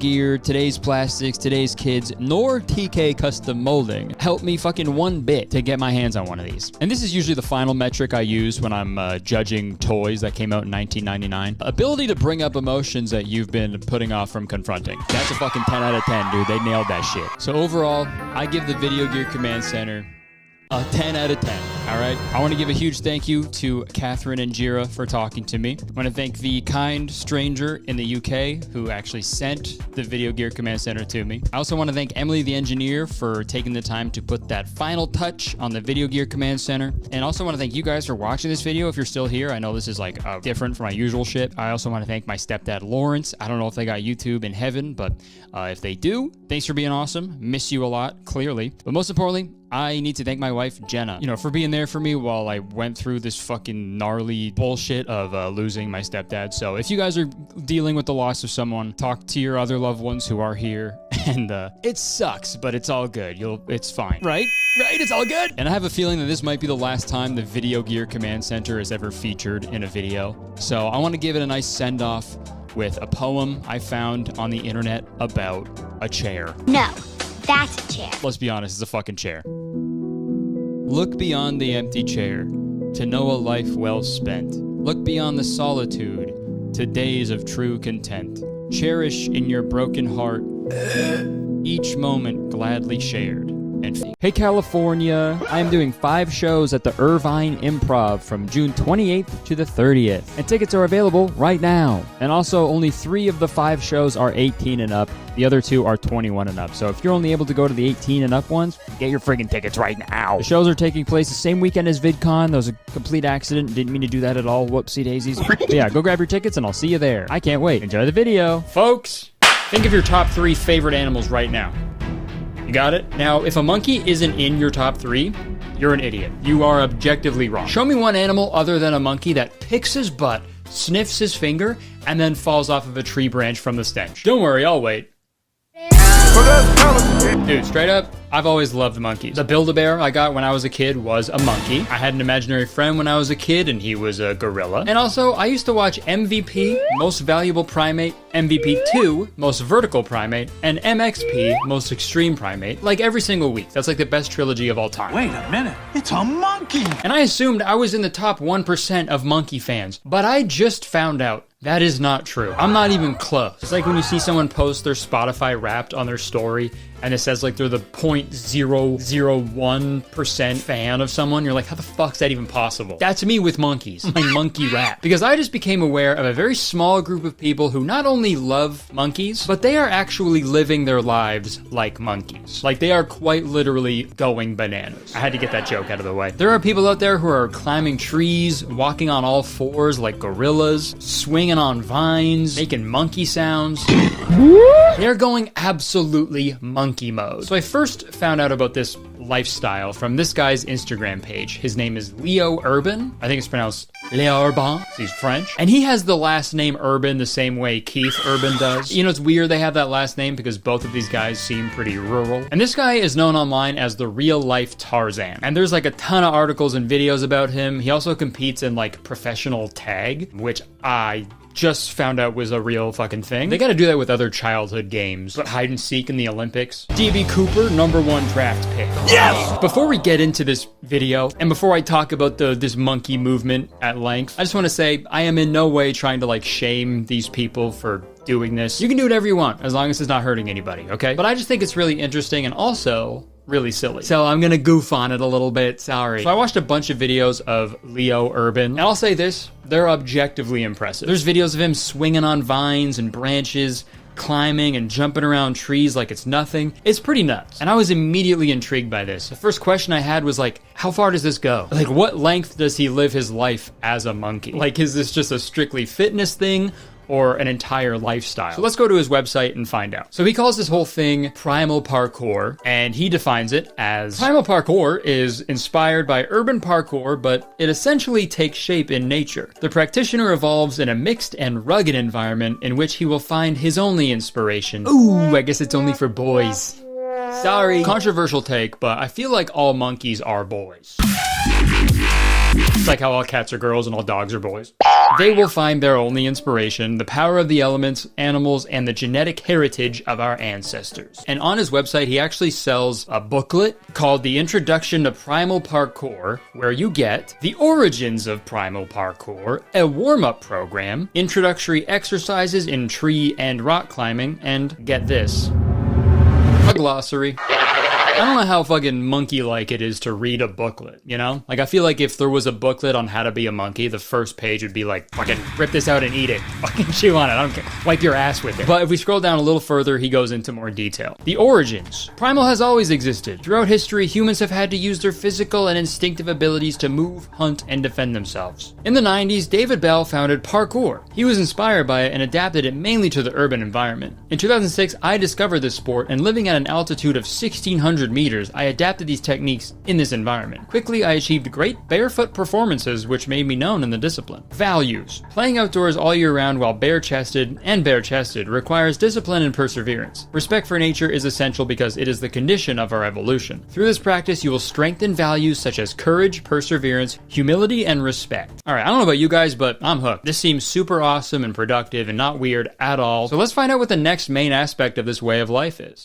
Plastics, Today's Kids, nor TK Custom Molding helped me fucking one bit to get my hands on one of these. And this is usually the final metric I use when I'm judging toys that came out in 1999. Ability to bring up emotions that you've been putting off from confronting. That's a fucking 10 out of 10, dude. They nailed that shit. So overall, I give the Video Gear Command Center a 10 out of 10, all right? I want to give a huge thank you to Catherine and Jira for talking to me. I want to thank the kind stranger in the UK who actually sent the Video Gear Command Center to me. I also want to thank Emily, the engineer, for taking the time to put that final touch on the Video Gear Command Center. And also want to thank you guys for watching this video if you're still here. I know this is like different from my usual shit. I also want to thank my stepdad, Lawrence. I don't know if they got YouTube in heaven, but if they do, thanks for being awesome. Miss you a lot, clearly. But most importantly, I need to thank my wife, Jenna, for being there for me while I went through this fucking gnarly bullshit of losing my stepdad. So if you guys are dealing with the loss of someone, talk to your other loved ones who are here. And it sucks, but it's all good. It's fine. Right? It's all good. And I have a feeling that this might be the last time the Video Gear Command Center is ever featured in a video. So I want to give it a nice send-off with a poem I found on the internet about a chair. No, that's a chair. Let's be honest, it's a fucking chair. Look beyond the empty chair to know a life well spent. Look beyond the solitude to days of true content. Cherish in your broken heart each moment gladly shared. And hey California, I'm doing 5 shows at the Irvine Improv from June 28th to the 30th. And tickets are available right now. And also only 3 of the 5 shows are 18 and up. The other 2 are 21 and up. So if you're only able to go to the 18 and up ones, get your friggin' tickets right now. The shows are taking place the same weekend as VidCon. That was a complete accident. Didn't mean to do that at all. Whoopsie daisies. But yeah, go grab your tickets and I'll see you there. I can't wait. Enjoy the video. Folks, think of your top 3 favorite animals right now. You got it? Now, if a monkey isn't in your top 3, you're an idiot. You are objectively wrong. Show me one animal other than a monkey that picks his butt, sniffs his finger, and then falls off of a tree branch from the stench. Don't worry, I'll wait. Dude, straight up, I've always loved monkeys. The Build-A-Bear I got when I was a kid was a monkey. I had an imaginary friend when I was a kid, and he was a gorilla. And also, I used to watch MVP, Most Valuable Primate, MVP 2, Most Vertical Primate, and MXP, Most Extreme Primate, like every single week. That's like the best trilogy of all time. Wait a minute, it's a monkey! And I assumed I was in the top 1% of monkey fans, but I just found out that is not true. I'm not even close. It's like when you see someone post their Spotify Wrapped on their story and it says like they're the 0.001% fan of someone. You're like, how the fuck's that even possible? That's me with monkeys, my monkey rap. Because I just became aware of a very small group of people who not only love monkeys, but they are actually living their lives like monkeys. Like they are quite literally going bananas. I had to get that joke out of the way. There are people out there who are climbing trees, walking on all 4s like gorillas, swinging on vines, making monkey sounds. They're going absolutely monkey mode. So I first found out about this lifestyle from this guy's Instagram page. His name is Leo Urban. I think it's pronounced Leo Urban. He's French. And he has the last name Urban the same way Keith Urban does. You know, it's weird they have that last name because both of these guys seem pretty rural. And this guy is known online as the real life Tarzan. And there's like a ton of articles and videos about him. He also competes in like professional tag, which I just found out was a real fucking thing. They gotta do that with other childhood games, but hide and seek in the Olympics. DB Cooper, #1 draft pick. Yes! Before we get into this video, and before I talk about this monkey movement at length, I just wanna say I am in no way trying to like shame these people for doing this. You can do whatever you want, as long as it's not hurting anybody, okay? But I just think it's really interesting and also really silly. So I'm gonna goof on it a little bit, sorry. So I watched a bunch of videos of Leo Urban, and I'll say this, they're objectively impressive. There's videos of him swinging on vines and branches, climbing and jumping around trees like it's nothing. It's pretty nuts. And I was immediately intrigued by this. The first question I had was like, how far does this go? Like, what length does he live his life as a monkey? Like, is this just a strictly fitness thing or an entire lifestyle? So let's go to his website and find out. So he calls this whole thing primal parkour, and he defines it as primal parkour is inspired by urban parkour, but it essentially takes shape in nature. The practitioner evolves in a mixed and rugged environment in which he will find his only inspiration. Ooh, I guess it's only for boys. Sorry. Controversial take, but I feel like all monkeys are boys. It's like how all cats are girls and all dogs are boys. They will find their only inspiration, the power of the elements, animals, and the genetic heritage of our ancestors. And on his website, he actually sells a booklet called The Introduction to Primal Parkour, where you get the origins of primal parkour, a warm-up program, introductory exercises in tree and rock climbing, and get this, a glossary. I don't know how fucking monkey-like it is to read a booklet, you know? Like, I feel like if there was a booklet on how to be a monkey, the first page would be like, fucking rip this out and eat it. Fucking chew on it. I don't care. Wipe your ass with it. But if we scroll down a little further, he goes into more detail. The origins. Primal has always existed. Throughout history, humans have had to use their physical and instinctive abilities to move, hunt, and defend themselves. In the 90s, David Bell founded parkour. He was inspired by it and adapted it mainly to the urban environment. In 2006, I discovered this sport, and living at an altitude of 1,600 meters, I adapted these techniques in this environment. Quickly, I achieved great barefoot performances, which made me known in the discipline. Values. Playing outdoors all year round while bare-chested requires discipline and perseverance. Respect for nature is essential because it is the condition of our evolution. Through this practice, you will strengthen values such as courage, perseverance, humility, and respect. Alright, I don't know about you guys, but I'm hooked. This seems super awesome and productive and not weird at all. So let's find out what the next main aspect of this way of life is.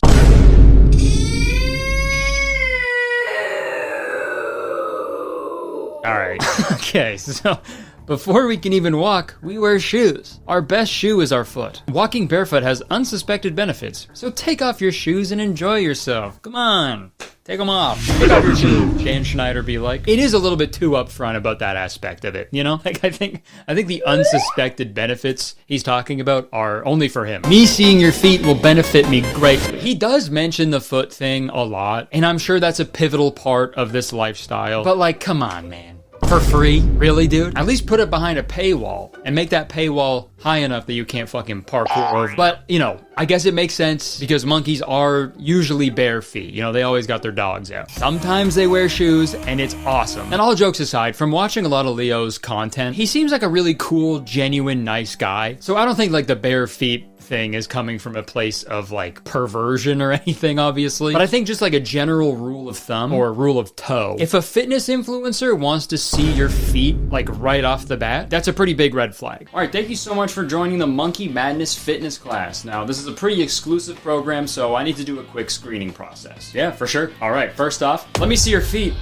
Alright, okay, so before we can even walk, we wear shoes. Our best shoe is our foot. Walking barefoot has unsuspected benefits, so take off your shoes and enjoy yourself. Come on, take them off. Take off your shoes, Dan Schneider be like. It is a little bit too upfront about that aspect of it, you know? Like, I think the unsuspected benefits he's talking about are only for him. Me seeing your feet will benefit me greatly. He does mention the foot thing a lot, and I'm sure that's a pivotal part of this lifestyle, but like, come on, man. For free? Really, dude? At least put it behind a paywall and make that paywall high enough that you can't fucking parkour over. But, you know, I guess it makes sense because monkeys are usually bare feet. You know, they always got their dogs out. Sometimes they wear shoes and it's awesome. And all jokes aside, from watching a lot of Leo's content, he seems like a really cool, genuine, nice guy. So I don't think like the bare feet thing is coming from a place of like perversion or anything, obviously. But I think just like a general rule of thumb or a rule of toe, if a fitness influencer wants to see your feet like right off the bat, that's a pretty big red flag. All right, thank you so much for joining the Monkey Madness fitness class. Now, this is a pretty exclusive program, so I need to do a quick screening process. Yeah, for sure. All right, first off, let me see your feet.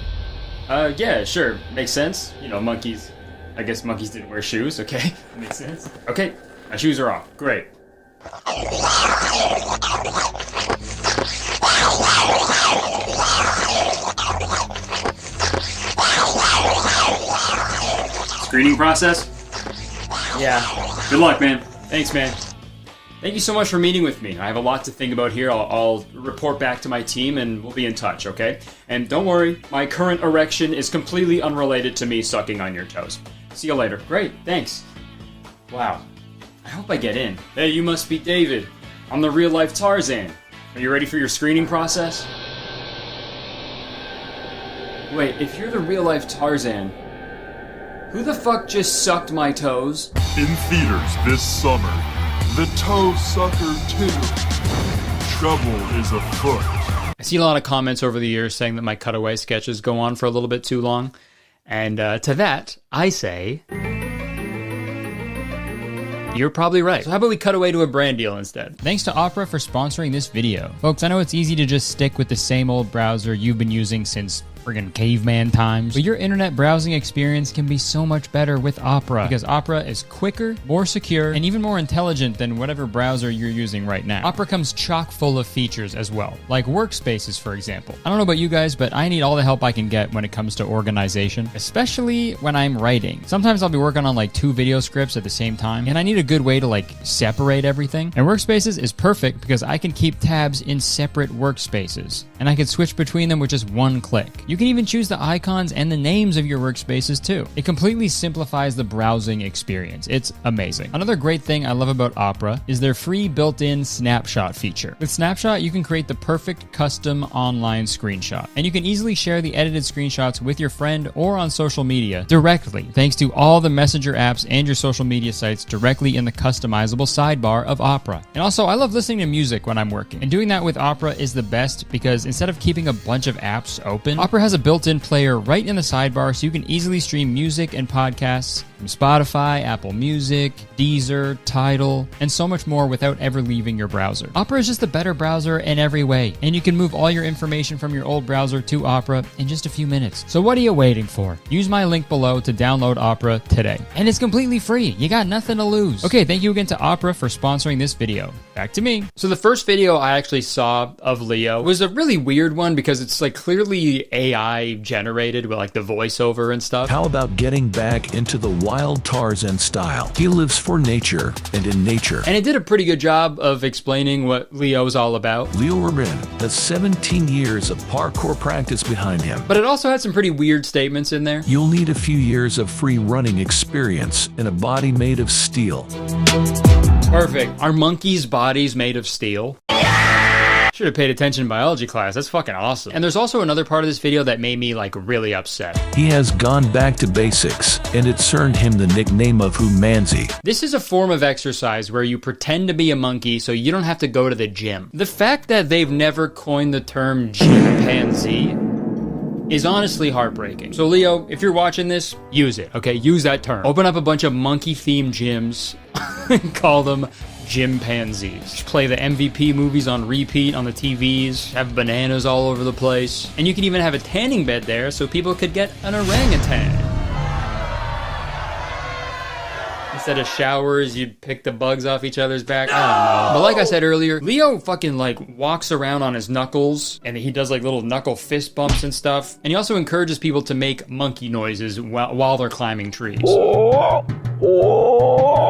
Yeah, sure, makes sense. You know, monkeys, I guess monkeys didn't wear shoes, okay? Makes sense. Okay, my shoes are off, great. Screening process? Yeah. Good luck, man. Thanks, man. Thank you so much for meeting with me. I have a lot to think about here. I'll report back to my team and we'll be in touch, okay? And don't worry, my current erection is completely unrelated to me sucking on your toes. See you later. Great, thanks. Wow. I hope I get in. Hey, you must be David. I'm the real-life Tarzan. Are you ready for your screening process? Wait, if you're the real-life Tarzan, who the fuck just sucked my toes? In theaters this summer, The Toe Sucker 2. Trouble is afoot. I see a lot of comments over the years saying that my cutaway sketches go on for a little bit too long. And to that, I say... You're probably right. So how about we cut away to a brand deal instead? Thanks to Opera for sponsoring this video. Folks, I know it's easy to just stick with the same old browser you've been using since friggin' caveman times, but your internet browsing experience can be so much better with Opera because Opera is quicker, more secure, and even more intelligent than whatever browser you're using right now. Opera comes chock full of features as well, like workspaces, for example. I don't know about you guys, but I need all the help I can get when it comes to organization, especially when I'm writing. Sometimes I'll be working on like 2 video scripts at the same time, and I need a good way to like separate everything. And Workspaces is perfect because I can keep tabs in separate workspaces, and I can switch between them with just one click. You You can even choose the icons and the names of your workspaces too. It completely simplifies the browsing experience. It's amazing. Another great thing I love about Opera is their free built-in snapshot feature. With Snapshot, you can create the perfect custom online screenshot, and you can easily share the edited screenshots with your friend or on social media directly, thanks to all the Messenger apps and your social media sites directly in the customizable sidebar of Opera. And also, I love listening to music when I'm working, and doing that with Opera is the best because instead of keeping a bunch of apps open, Opera has a built-in player right in the sidebar so you can easily stream music and podcasts from Spotify, Apple Music, Deezer, Tidal, and so much more without ever leaving your browser. Opera is just a better browser in every way, and you can move all your information from your old browser to Opera in just a few minutes. So what are you waiting for? Use my link below to download Opera today. And it's completely free. You got nothing to lose. Okay, thank you again to Opera for sponsoring this video. Back to me. So the first video I actually saw of Leo was a really weird one because it's like clearly AI generated with like the voiceover and stuff. How about getting back into the wild Tarzan style? He lives for nature and in nature. And it did a pretty good job of explaining what Leo's all about. Leo Urban has 17 years of parkour practice behind him. But it also had some pretty weird statements in there. You'll need a few years of free running experience in a body made of steel. Perfect. Are monkeys' bodies made of steel? Should have paid attention in biology class. That's fucking awesome. And there's also another part of this video that made me like really upset. He has gone back to basics, and it's earned him the nickname of Humanzi. This is a form of exercise where you pretend to be a monkey so you don't have to go to the gym. The fact that they've never coined the term chimpanzee is honestly heartbreaking. So Leo, if you're watching this, use it, okay? Use that term. Open up a bunch of monkey-themed gyms and call them chimpanzees. Just play the MVP movies on repeat on the TVs, have bananas all over the place, and you can even have a tanning bed there so people could get an orangutan. Instead of showers, you'd pick the bugs off each other's back. I don't know. But like I said earlier, Leo fucking like walks around on his knuckles and he does like little knuckle fist bumps and stuff. And he also encourages people to make monkey noises while they're climbing trees.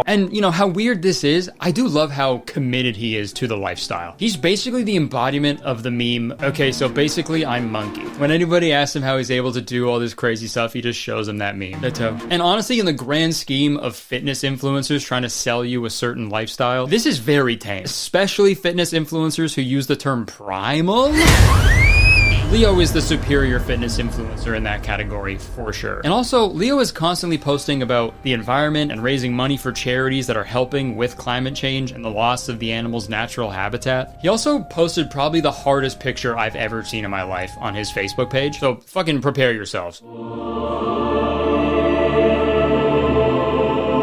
And you know how weird this is? I do love how committed he is to the lifestyle. He's basically the embodiment of the meme, okay, so basically I'm monkey. When anybody asks him how he's able to do all this crazy stuff, he just shows them that meme. That's how. And honestly, in the grand scheme of fitness influencers trying to sell you a certain lifestyle, this is very tame, especially fitness influencers who use the term primal. Leo is the superior fitness influencer in that category for sure. And also, Leo is constantly posting about the environment and raising money for charities that are helping with climate change and the loss of the animal's natural habitat. He also posted probably the hardest picture I've ever seen in my life on his Facebook page, so fucking prepare yourselves.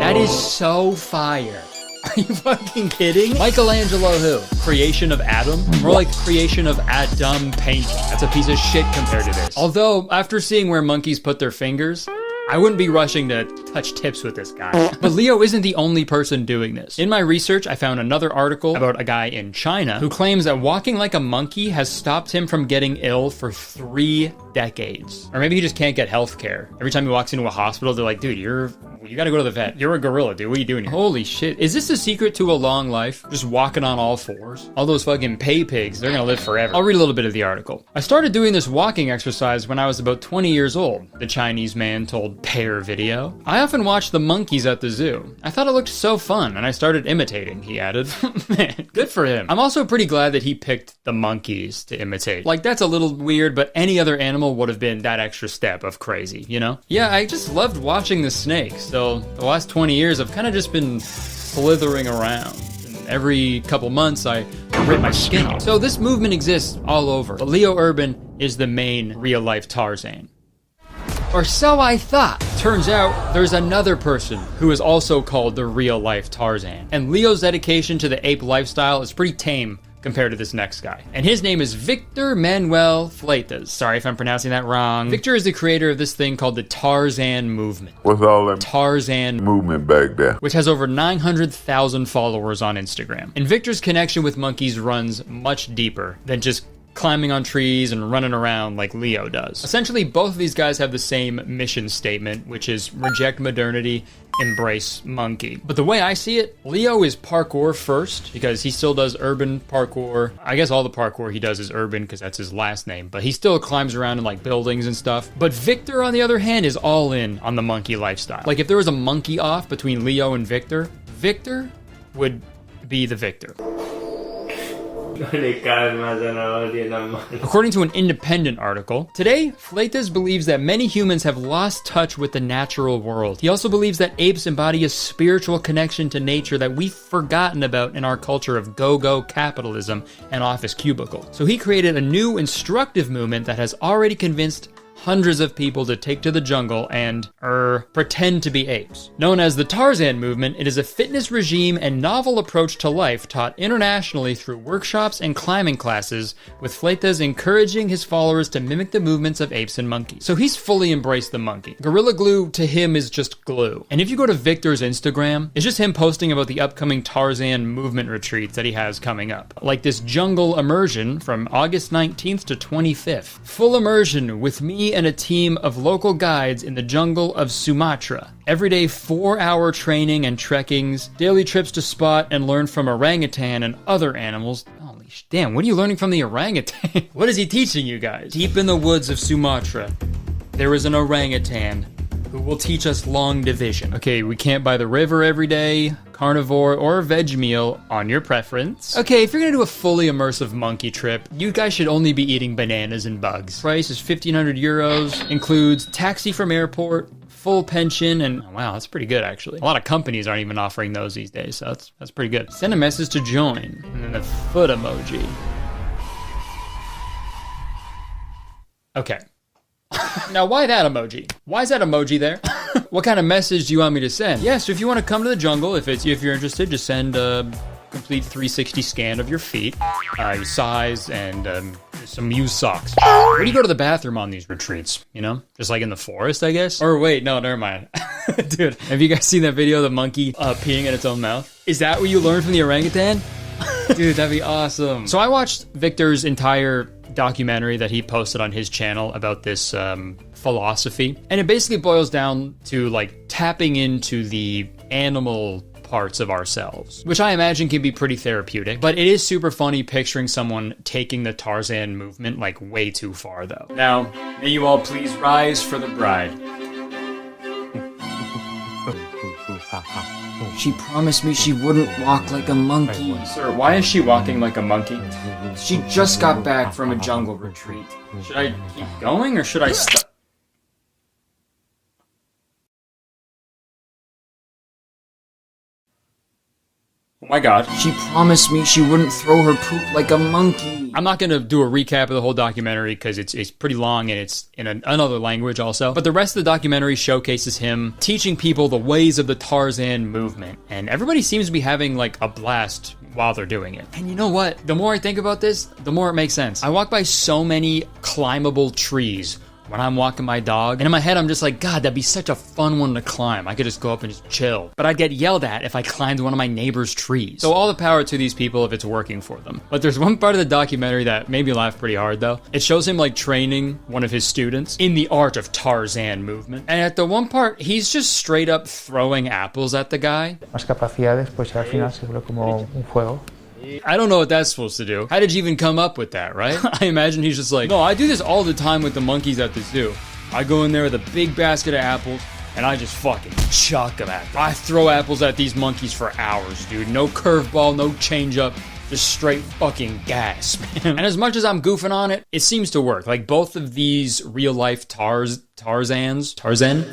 That is so fire. Are you fucking kidding? Michelangelo who? Creation of Adam? More like creation of Adam painting. That's a piece of shit compared to this. Although, after seeing where monkeys put their fingers, I wouldn't be rushing to touch tips with this guy. But Leo isn't the only person doing this. In my research, I found another article about a guy in China who claims that walking like a monkey has stopped him from getting ill for 3 decades. Or maybe he just can't get health care. Every time he walks into a hospital, they're like, dude, you gotta go to the vet. You're a gorilla, dude. What are you doing here? Holy shit. Is this the secret to a long life? Just walking on all fours? All those fucking pay pigs, they're gonna live forever. I'll read a little bit of the article. I started doing this walking exercise when I was about 20 years old, the Chinese man told Pear Video. I often watched the monkeys at the zoo. I thought it looked so fun, and I started imitating, he added. Man, good for him. I'm also pretty glad that he picked the monkeys to imitate. Like, that's a little weird, but any other animal would have been that extra step of crazy, you know? Yeah, I just loved watching the snakes. So the last 20 years, I've kind of just been slithering around. And every couple months, I rip my skin off. So this movement exists all over. But Leo Urban is the main real-life Tarzan. Or so I thought. Turns out, there's another person who is also called the real-life Tarzan. And Leo's dedication to the ape lifestyle is pretty tame compared to this next guy. And his name is Victor Manuel Fleitas. Sorry if I'm pronouncing that wrong. Victor is the creator of this thing called the Tarzan movement. What's all that Tarzan movement back there? Which has over 900,000 followers on Instagram. And Victor's connection with monkeys runs much deeper than just climbing on trees and running around like Leo does. Essentially, both of these guys have the same mission statement, which is reject modernity, embrace monkey. But the way I see it, Leo is parkour first because he still does urban parkour. I guess all the parkour he does is urban because that's his last name, but he still climbs around in like buildings and stuff. But Victor, on the other hand, is all in on the monkey lifestyle. Like if there was a monkey off between Leo and Victor, Victor would be the victor. According to an independent article, today, Fleitas believes that many humans have lost touch with the natural world. He also believes that apes embody a spiritual connection to nature that we've forgotten about in our culture of go-go capitalism and office cubicle. So he created a new instructive movement that has already convinced hundreds of people to take to the jungle and, pretend to be apes. Known as the Tarzan movement, it is a fitness regime and novel approach to life taught internationally through workshops and climbing classes, with Fleitas encouraging his followers to mimic the movements of apes and monkeys. So he's fully embraced the monkey. Gorilla Glue to him is just glue. And if you go to Victor's Instagram, it's just him posting about the upcoming Tarzan movement retreats that he has coming up. Like this jungle immersion from August 19th to 25th. Full immersion with me and a team of local guides in the jungle of Sumatra. Everyday 4-hour training and trekkings, daily trips to spot and learn from orangutan and other animals. Holy damn, what are you learning from the orangutan? What is he teaching you guys? Deep in the woods of Sumatra, there is an orangutan who will teach us long division. Okay, we camp by the river every day, carnivore or a veg meal on your preference. Okay, if you're gonna do a fully immersive monkey trip, you guys should only be eating bananas and bugs. Price is 1,500 euros, includes taxi from airport, full pension, and wow, that's pretty good actually. A lot of companies aren't even offering those these days, so that's pretty good. Send a message to join, and then the foot emoji. Okay. Now, why that emoji? Why is that emoji there? What kind of message do you want me to send? Yeah, so if you want to come to the jungle, if you're interested, just send a complete 360 scan of your feet, your size, and some used socks. Where do you go to the bathroom on these retreats? You know, just like in the forest, I guess. Or wait, no, never mind. Dude, have you guys seen that video of the monkey peeing in its own mouth? Is that what you learned from the orangutan? Dude, that'd be awesome. So I watched Victor's entire documentary that he posted on his channel about this philosophy, and it basically boils down to like tapping into the animal parts of ourselves, which I imagine can be pretty therapeutic, but it is super funny picturing someone taking the Tarzan movement like way too far though. Now, may you all please rise for the bride. She promised me she wouldn't walk like a monkey. Sir, why is she walking like a monkey? She just got back from a jungle retreat. Should I keep going or should I stop? Oh my god. She promised me she wouldn't throw her poop like a monkey. I'm not gonna do a recap of the whole documentary because it's pretty long and it's in another language also. But the rest of the documentary showcases him teaching people the ways of the Tarzan movement. And everybody seems to be having like a blast while they're doing it. And you know what? The more I think about this, the more it makes sense. I walk by so many climbable trees when I'm walking my dog, and in my head I'm just like, God, that'd be such a fun one to climb. I could just go up and just chill. But I'd get yelled at if I climbed one of my neighbor's trees. So all the power to these people if it's working for them. But there's one part of the documentary that made me laugh pretty hard though. It shows him like training one of his students in the art of Tarzan movement. And at the one part, he's just straight up throwing apples at the guy. Más capacidades, pues al final se vuelve como un juego. I don't know what that's supposed to do. How did you even come up with that, right? I imagine he's just like, no, I do this all the time with the monkeys at the zoo. I go in there with a big basket of apples, and I just fucking chuck them at them. I throw apples at these monkeys for hours, dude. No curveball, no changeup. Just straight fucking gas, man. And as much as I'm goofing on it, it seems to work. Like both of these real-life Tarzan,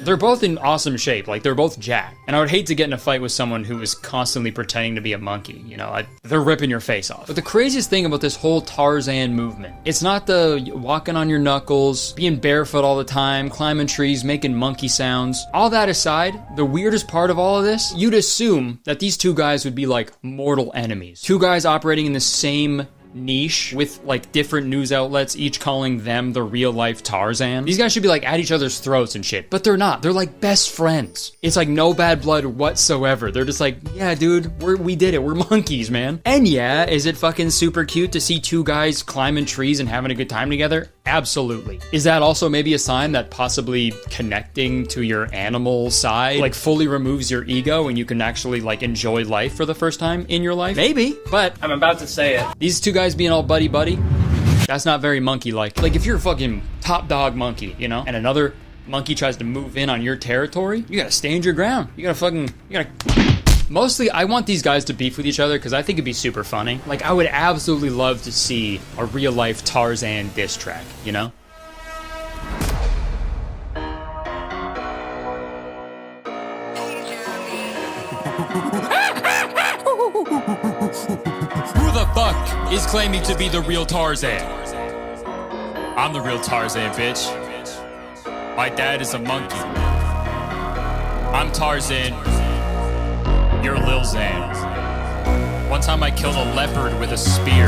they're both in awesome shape. Like they're both jacked. And I would hate to get in a fight with someone who is constantly pretending to be a monkey. You know, they're ripping your face off. But the craziest thing about this whole Tarzan movement, it's not the walking on your knuckles, being barefoot all the time, climbing trees, making monkey sounds. All that aside, the weirdest part of all of this, you'd assume that these two guys would be like mortal enemies. Two guys operating in the same niche with like different news outlets, each calling them the real life Tarzan. These guys should be like at each other's throats and shit, but they're not. They're like best friends. It's like no bad blood whatsoever. They're just like, yeah, dude, we did it. We're monkeys, man. And yeah, is it fucking super cute to see two guys climbing trees and having a good time together? Absolutely. Is that also maybe a sign that possibly connecting to your animal side like fully removes your ego and you can actually like enjoy life for the first time in your life? Maybe, but I'm about to say it. These two guys being all buddy-buddy, that's not very monkey-like. Like if you're a fucking top dog monkey, you know, and another monkey tries to move in on your territory, you gotta stand your ground. Mostly, I want these guys to beef with each other because I think it'd be super funny. Like, I would absolutely love to see a real-life Tarzan diss track, you know? Who the fuck is claiming to be the real Tarzan? I'm the real Tarzan, bitch. My dad is a monkey. I'm Tarzan. You're Lil Xan. One time I killed a leopard with a spear.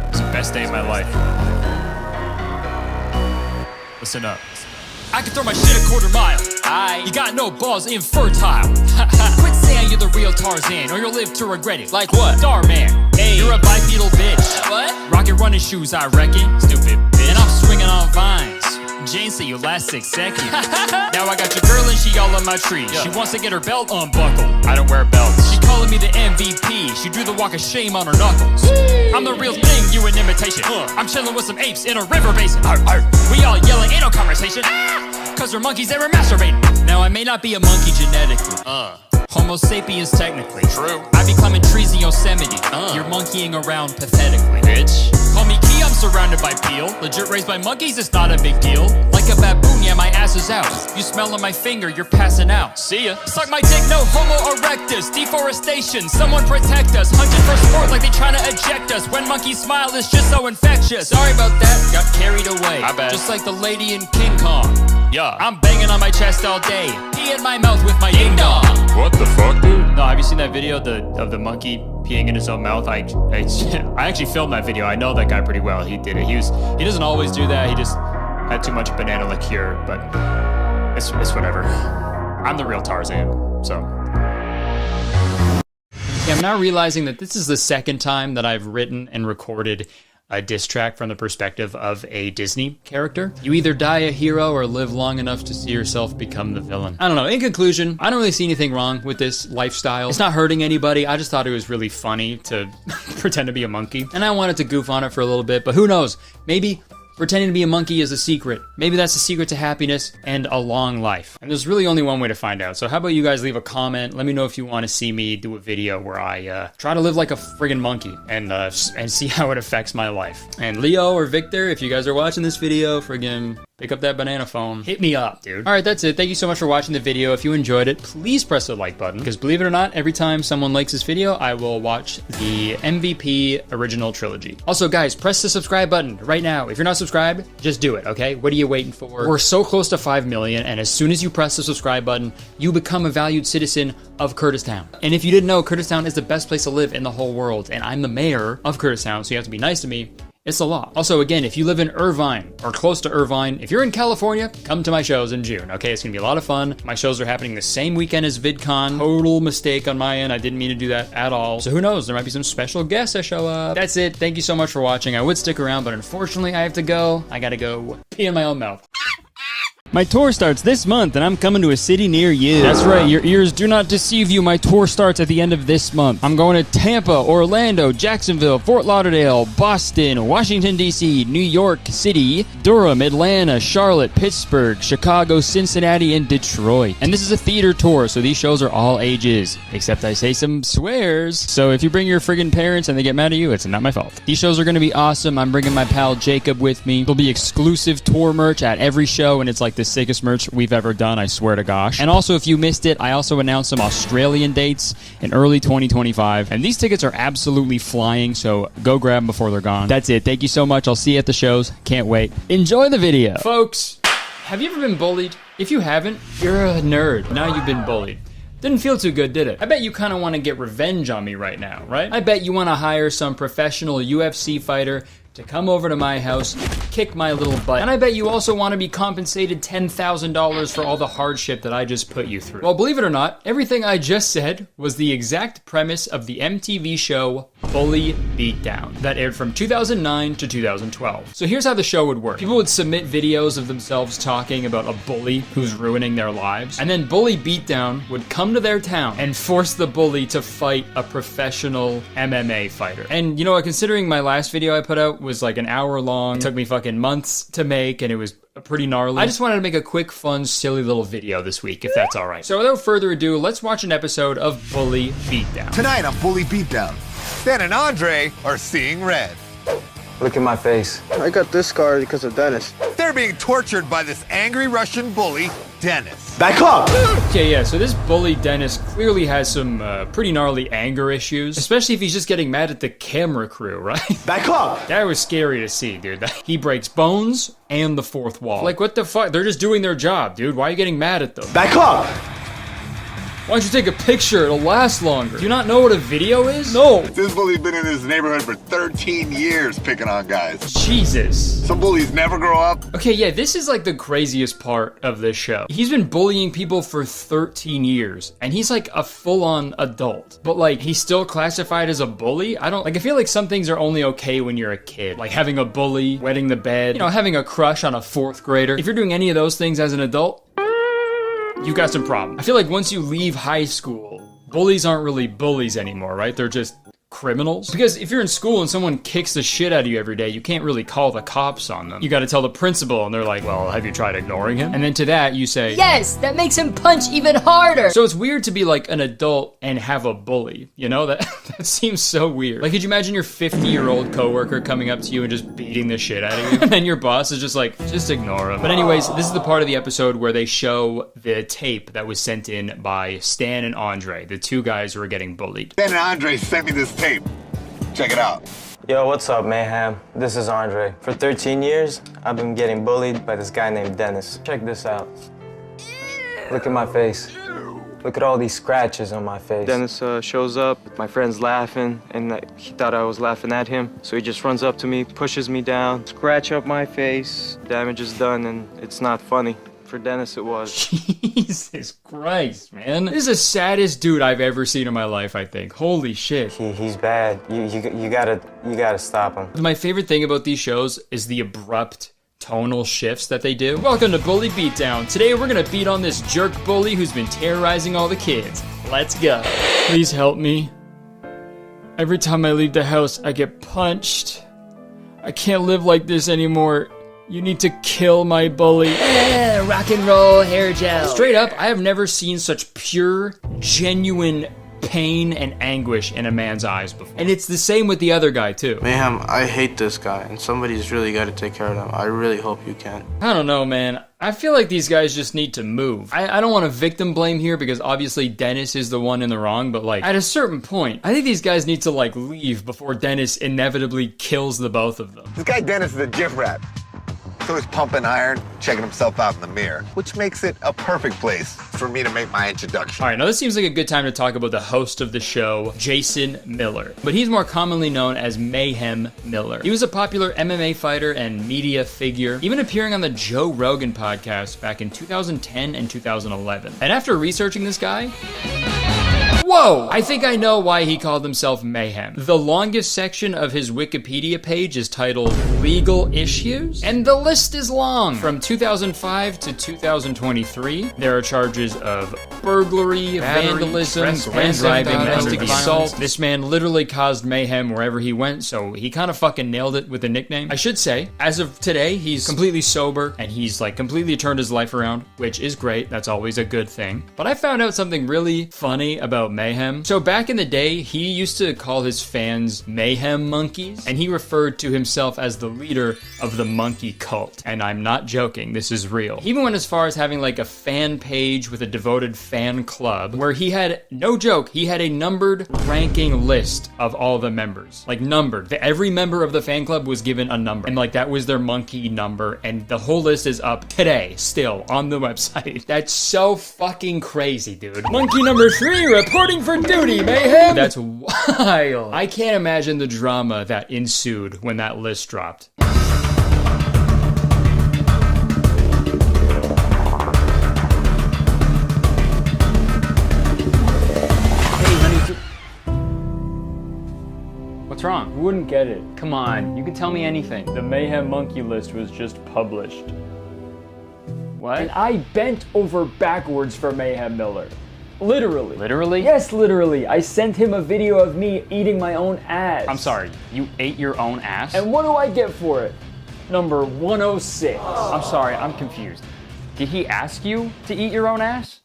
It's the best day of my life. Listen up. I can throw my shit a quarter mile. You got no balls, infertile. Quit saying you're the real Tarzan, or you'll live to regret it. Like what? Starman. Hey, you're a bipedal bitch. What? Rocket running shoes, I reckon. Stupid bitch. And I'm swinging on vines. Jane said you last 6 seconds. Now I got your girl and she all on my tree. She wants to get her belt unbuckled. I don't wear belts. She calling me the MVP. She drew the walk of shame on her knuckles. I'm the real thing, you an imitation. I'm chilling with some apes in a river basin. We all yelling, ain't no conversation. Cause we're monkeys that were masturbating. Now I may not be a monkey genetically. Homo sapiens technically. True. I be climbing trees in Yosemite. You're monkeying around pathetically. Bitch. Call me Key, I'm surrounded by peel. Legit raised by monkeys, it's not a big deal. Like a baboon, yeah, my ass is out. You smell on my finger, you're passing out. See ya. Suck my dick, no homo erectus. Deforestation, someone protect us. Hunted for sport like they trying to eject us. When monkeys smile, it's just so infectious. Sorry about that, got carried away. I bet. Just like the lady in King Kong. Yeah, I'm banging on my chest all day. Pee in my mouth with my ding dong. What the fuck, dude? No, have you seen that video of the monkey peeing in his own mouth? I actually filmed that video. I know that guy pretty well. He did it. He doesn't always do that. He just had too much banana liqueur, but it's whatever. I'm the real Tarzan, so. Yeah, I'm now realizing that this is the second time that I've written and recorded a diss track from the perspective of a Disney character. You either die a hero or live long enough to see yourself become the villain. I don't know. In conclusion, I don't really see anything wrong with this lifestyle. It's not hurting anybody. I just thought it was really funny to pretend to be a monkey. And I wanted to goof on it for a little bit, but who knows? Maybe pretending to be a monkey is a secret. Maybe that's the secret to happiness and a long life. And there's really only one way to find out. So how about you guys leave a comment? Let me know if you want to see me do a video where I try to live like a friggin' monkey and see how it affects my life. And Leo or Victor, if you guys are watching this video, friggin' pick up that banana phone. Hit me up, dude. All right, that's it. Thank you so much for watching the video. If you enjoyed it, please press the like button, because believe it or not, every time someone likes this video, I will watch the MVP original trilogy. Also, guys, press the subscribe button right now. If you're not subscribed, just do it, okay? What are you waiting for? We're so close to 5 million, and as soon as you press the subscribe button, you become a valued citizen of Kurtistown. And if you didn't know, Kurtistown is the best place to live in the whole world, and I'm the mayor of Kurtistown, so you have to be nice to me. It's the law. Also, again, if you live in Irvine or close to Irvine, if you're in California, come to my shows in June, okay? It's gonna be a lot of fun. My shows are happening the same weekend as VidCon. Total mistake on my end. I didn't mean to do that at all. So who knows? There might be some special guests that show up. That's it. Thank you so much for watching. I would stick around, but unfortunately, I have to go. I gotta go pee in my own mouth. My tour starts this month, and I'm coming to a city near you. That's right, your ears do not deceive you. My tour starts at the end of this month. I'm going to Tampa, Orlando, Jacksonville, Fort Lauderdale, Boston, Washington, D.C., New York City, Durham, Atlanta, Charlotte, Pittsburgh, Chicago, Cincinnati, and Detroit. And this is a theater tour, so these shows are all ages, except I say some swears. So if you bring your friggin' parents and they get mad at you, it's not my fault. These shows are going to be awesome. I'm bringing my pal Jacob with me. There'll be exclusive tour merch at every show, and it's like the sickest merch we've ever done, I swear to gosh. And also, if you missed it, I also announced some Australian dates in early 2025, and these tickets are absolutely flying, so go grab them before they're gone. That's it. Thank you so much. I'll see you at the shows. Can't wait. Enjoy the video. Folks, have you ever been bullied? If you haven't, you're a nerd. Now you've been bullied. Didn't feel too good, did it? I bet you kind of want to get revenge on me right now, right? I bet you want to hire some professional UFC fighter to come over to my house, kick my little butt. And I bet you also want to be compensated $10,000 for all the hardship that I just put you through. Well, believe it or not, everything I just said was the exact premise of the MTV show Bully Beatdown that aired from 2009 to 2012. So here's how the show would work. People would submit videos of themselves talking about a bully who's ruining their lives, and then Bully Beatdown would come to their town and force the bully to fight a professional MMA fighter. And you know what, considering my last video I put out was like an hour long, it took me fucking months to make, and it was pretty gnarly. I just wanted to make a quick, fun, silly little video this week, if that's all right. So without further ado, let's watch an episode of Bully Beatdown. Tonight on Bully Beatdown, Stan and Andre are seeing red. Look at my face. I got this scar because of Dennis. They're being tortured by this angry Russian bully, Dennis. Back up! Okay, yeah, so this bully Dennis clearly has some pretty gnarly anger issues, especially if he's just getting mad at the camera crew, right? Back up! That was scary to see, dude. He breaks bones and the fourth wall. Like, what the fuck? They're just doing their job, dude. Why are you getting mad at them? Back up! Why don't you take a picture? It'll last longer. Do you not know what a video is? No. This bully's been in this neighborhood for 13 years picking on guys. Jesus. Some bullies never grow up. Okay, yeah, this is like the craziest part of this show. He's been bullying people for 13 years, and he's like a full-on adult. But like, he's still classified as a bully? I feel like some things are only okay when you're a kid. Like having a bully, wetting the bed, you know, having a crush on a 4th grader. If you're doing any of those things as an adult, you've got some problems. I feel like once you leave high school, bullies aren't really bullies anymore, right? They're just criminals. Because if you're in school and someone kicks the shit out of you every day, you can't really call the cops on them. You gotta tell the principal, and they're like, well, have you tried ignoring him? And then to that, you say, yes, that makes him punch even harder. So it's weird to be like an adult and have a bully, you know? That seems so weird. Like, could you imagine your 50-year-old coworker coming up to you and just beating the shit out of you? And then your boss is just like, just ignore him. But anyways, this is the part of the episode where they show the tape that was sent in by Stan and Andre, the two guys who were getting bullied. Stan and Andre sent me this tape. Check it out. Yo, what's up, Mayhem? This is Andre. For 13 years, I've been getting bullied by this guy named Dennis. Check this out. Look at my face. Look at all these scratches on my face. Dennis shows up, my friend's laughing, and he thought I was laughing at him. So he just runs up to me, pushes me down, scratch up my face. Damage is done, and it's not funny. For Dennis, it was. Jesus Christ, man. This is the saddest dude I've ever seen in my life, I think. Holy shit. He's bad. You gotta stop him. My favorite thing about these shows is the abrupt tonal shifts that they do. Welcome to Bully Beatdown. Today we're gonna beat on this jerk bully who's been terrorizing all the kids. Let's go. Please help me. Every time I leave the house, I get punched. I can't live like this anymore. You need to kill my bully. Rock and roll hair gel. Straight up, I have never seen such pure, genuine pain and anguish in a man's eyes before. And it's the same with the other guy, too. Mayhem, I hate this guy, and somebody's really got to take care of him. I really hope you can. I don't know, man. I feel like these guys just need to move. I don't want to victim blame here because obviously Dennis is the one in the wrong, but like, at a certain point, I think these guys need to like leave before Dennis inevitably kills the both of them. This guy Dennis is a gym rat. So he's pumping iron, checking himself out in the mirror, which makes it a perfect place for me to make my introduction. All right, now this seems like a good time to talk about the host of the show, Jason Miller. But he's more commonly known as Mayhem Miller. He was a popular MMA fighter and media figure, even appearing on the Joe Rogan podcast back in 2010 and 2011. And after researching this guy, whoa! I think I know why he called himself Mayhem. The longest section of his Wikipedia page is titled Legal Issues, and the list is long. From 2005 to 2023, there are charges of burglary, vandalism, grand driving, domestic assault. This man literally caused mayhem wherever he went, so he kind of fucking nailed it with a nickname. I should say, as of today, he's completely sober, and he's like completely turned his life around, which is great. That's always a good thing. But I found out something really funny about Mayhem. So back in the day, he used to call his fans Mayhem monkeys, and he referred to himself as the leader of the monkey cult. And I'm not joking, this is real. He even went as far as having like a fan page with a devoted fan club where he had, no joke, he had a numbered ranking list of all the members. Like numbered. Every member of the fan club was given a number, and like that was their monkey number, and the whole list is up today, still, on the website. That's so fucking crazy, dude. Monkey number 3 reporting for duty, Mayhem! That's wild. I can't imagine the drama that ensued when that list dropped. What's wrong? You wouldn't get it. Come on, you can tell me anything. The Mayhem Monkey list was just published. What? And I bent over backwards for Mayhem Miller. Literally. Literally? Yes, literally. I sent him a video of me eating my own ass. I'm sorry, you ate your own ass? And what do I get for it? Number 106. I'm sorry, I'm confused. Did he ask you to eat your own ass?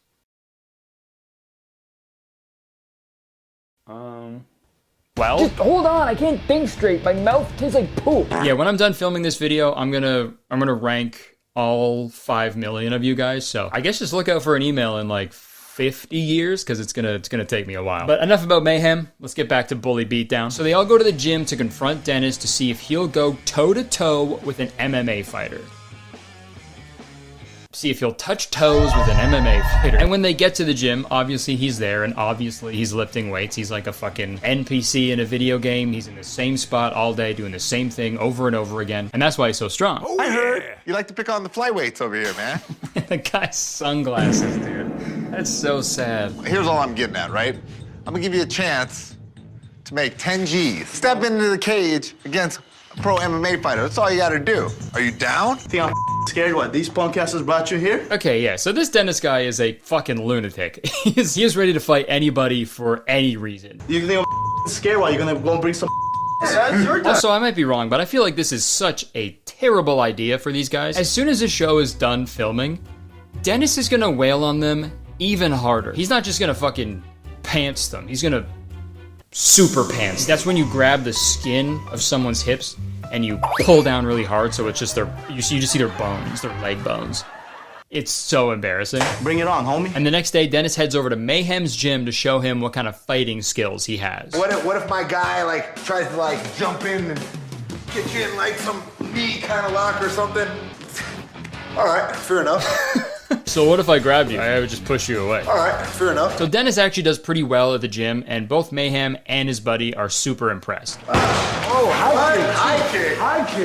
Well? Just hold on, I can't think straight. My mouth tastes like poop. Yeah, when I'm done filming this video, I'm gonna rank all 5 million of you guys. So I guess just look out for an email in like 50 years, because it's gonna take me a while. But enough about Mayhem. Let's get back to Bully Beatdown. So they all go to the gym to confront Dennis to see if he'll go toe-to-toe with an MMA fighter. See if he'll touch toes with an MMA fighter. And when they get to the gym, obviously he's there, and obviously he's lifting weights. He's like a fucking NPC in a video game. He's in the same spot all day, doing the same thing over and over again. And that's why he's so strong. Oh, I heard you like to pick on the flyweights over here, man. The guy's sunglasses, dude. That's so sad. Here's all I'm getting at, right? I'm gonna give you a chance to make 10 G's. Step into the cage against a pro MMA fighter. That's all you gotta do. Are you down? Think I'm scared what? These punkasses brought you here? Okay, yeah, so this Dennis guy is a fucking lunatic. He is ready to fight anybody for any reason. You think I'm scared what? You're gonna go and bring some Also, I might be wrong, but I feel like this is such a terrible idea for these guys. As soon as the show is done filming, Dennis is gonna wail on them even harder. He's not just gonna fucking pants them. He's gonna super pants. That's when you grab the skin of someone's hips and you pull down really hard, so it's just you just see their bones, their leg bones. It's so embarrassing. Bring it on, homie. And the next day, Dennis heads over to Mayhem's gym to show him what kind of fighting skills he has. What if my guy like tries to like jump in and get you in like some knee kind of lock or something? All right, fair enough. So what if I grabbed you? I would just push you away. All right, fair enough. So Dennis actually does pretty well at the gym, and both Mayhem and his buddy are super impressed.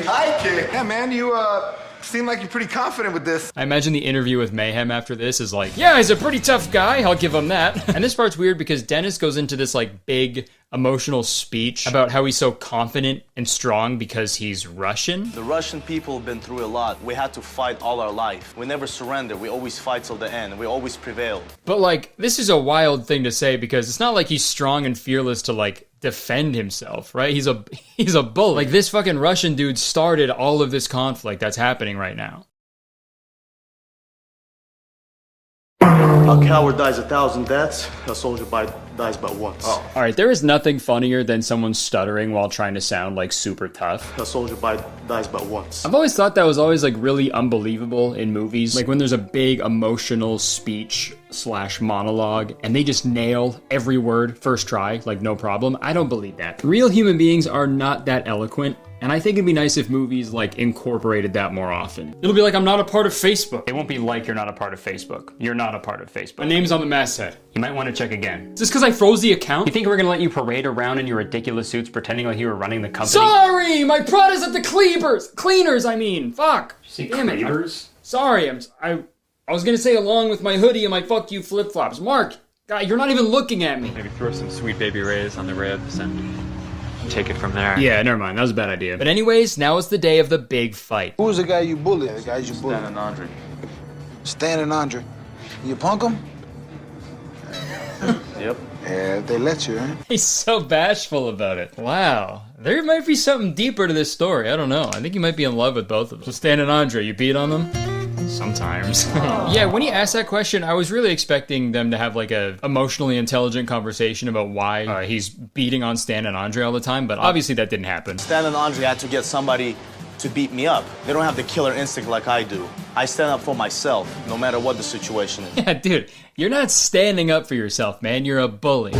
High kick. Yeah, man, you seem like you're pretty confident with this. I imagine the interview with Mayhem after this is like, yeah, he's a pretty tough guy, I'll give him that. And this part's weird because Dennis goes into this like big emotional speech about how he's so confident and strong because he's Russian. The Russian people have been through a lot. We had to fight all our life. We never surrender. We always fight till the end. We always prevail. But like, this is a wild thing to say because it's not like he's strong and fearless to like defend himself, right? He's a bully. Like this fucking Russian dude started all of this conflict that's happening right now. A coward dies 1,000 deaths. A soldier dies but once. All right, there is nothing funnier than someone stuttering while trying to sound like super tough. A soldier dies but once. I've always thought that was always like really unbelievable in movies. Like when there's a big emotional speech / monologue and they just nail every word first try, like no problem. I don't believe that. Real human beings are not that eloquent. And I think it'd be nice if movies like incorporated that more often. It'll be like, I'm not a part of Facebook. It won't be like you're not a part of Facebook. You're not a part of Facebook. My name's on the masthead. You might want to check again. Is this because I froze the account? You think we're gonna let you parade around in your ridiculous suits pretending like you were running the company? Sorry! My Prada's at the cleaners, I mean. Fuck. Damn it. Sorry, I was gonna say along with my hoodie and my fuck you flip-flops. Mark, God, you're not even looking at me. Maybe throw some Sweet Baby Rays on the ribs and take it from there. Yeah, never mind. That was a bad idea. But anyways, now is the day of the big fight. Who's the guy you bullied? The guys you bullied? Stan and Andre. Stan and Andre. You punk him? Yep. Yeah, they let you, huh? He's so bashful about it. Wow. There might be something deeper to this story. I don't know. I think he might be in love with both of them. So Stan and Andre, you beat on them? Sometimes. Yeah, when he asked that question, I was really expecting them to have like a emotionally intelligent conversation about why he's beating on Stan and Andre all the time, but obviously that didn't happen. Stan and Andre had to get somebody to beat me up. They don't have the killer instinct like I do. I stand up for myself, no matter what the situation is. Yeah, dude, you're not standing up for yourself, man. You're a bully.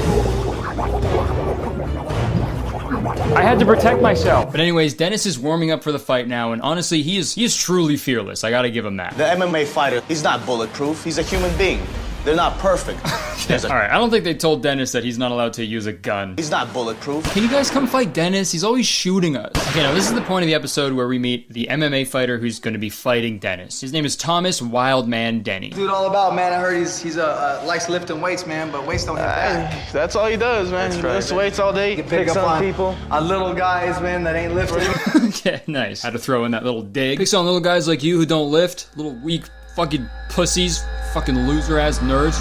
I had to protect myself. But anyways, Dennis is warming up for the fight now, and honestly, he is truly fearless. I gotta give him that. The MMA fighter, he's not bulletproof. He's a human being. They're not perfect. All right, I don't think they told Dennis that he's not allowed to use a gun. He's not bulletproof. Can you guys come fight Dennis? He's always shooting us. Okay, now this is the point of the episode where we meet the MMA fighter who's going to be fighting Dennis. His name is Thomas Wildman Denny. Dude, all about, man. I heard he's likes lifting weights, man, but weights don't hit that. That's all he does, man. He lifts weights all day. You pick up on people. On little guys, man, that ain't lifting. Okay, nice. Had to throw in that little dig. Picks on little guys like you who don't lift. Little weak fucking pussies. Fucking loser-ass nerds.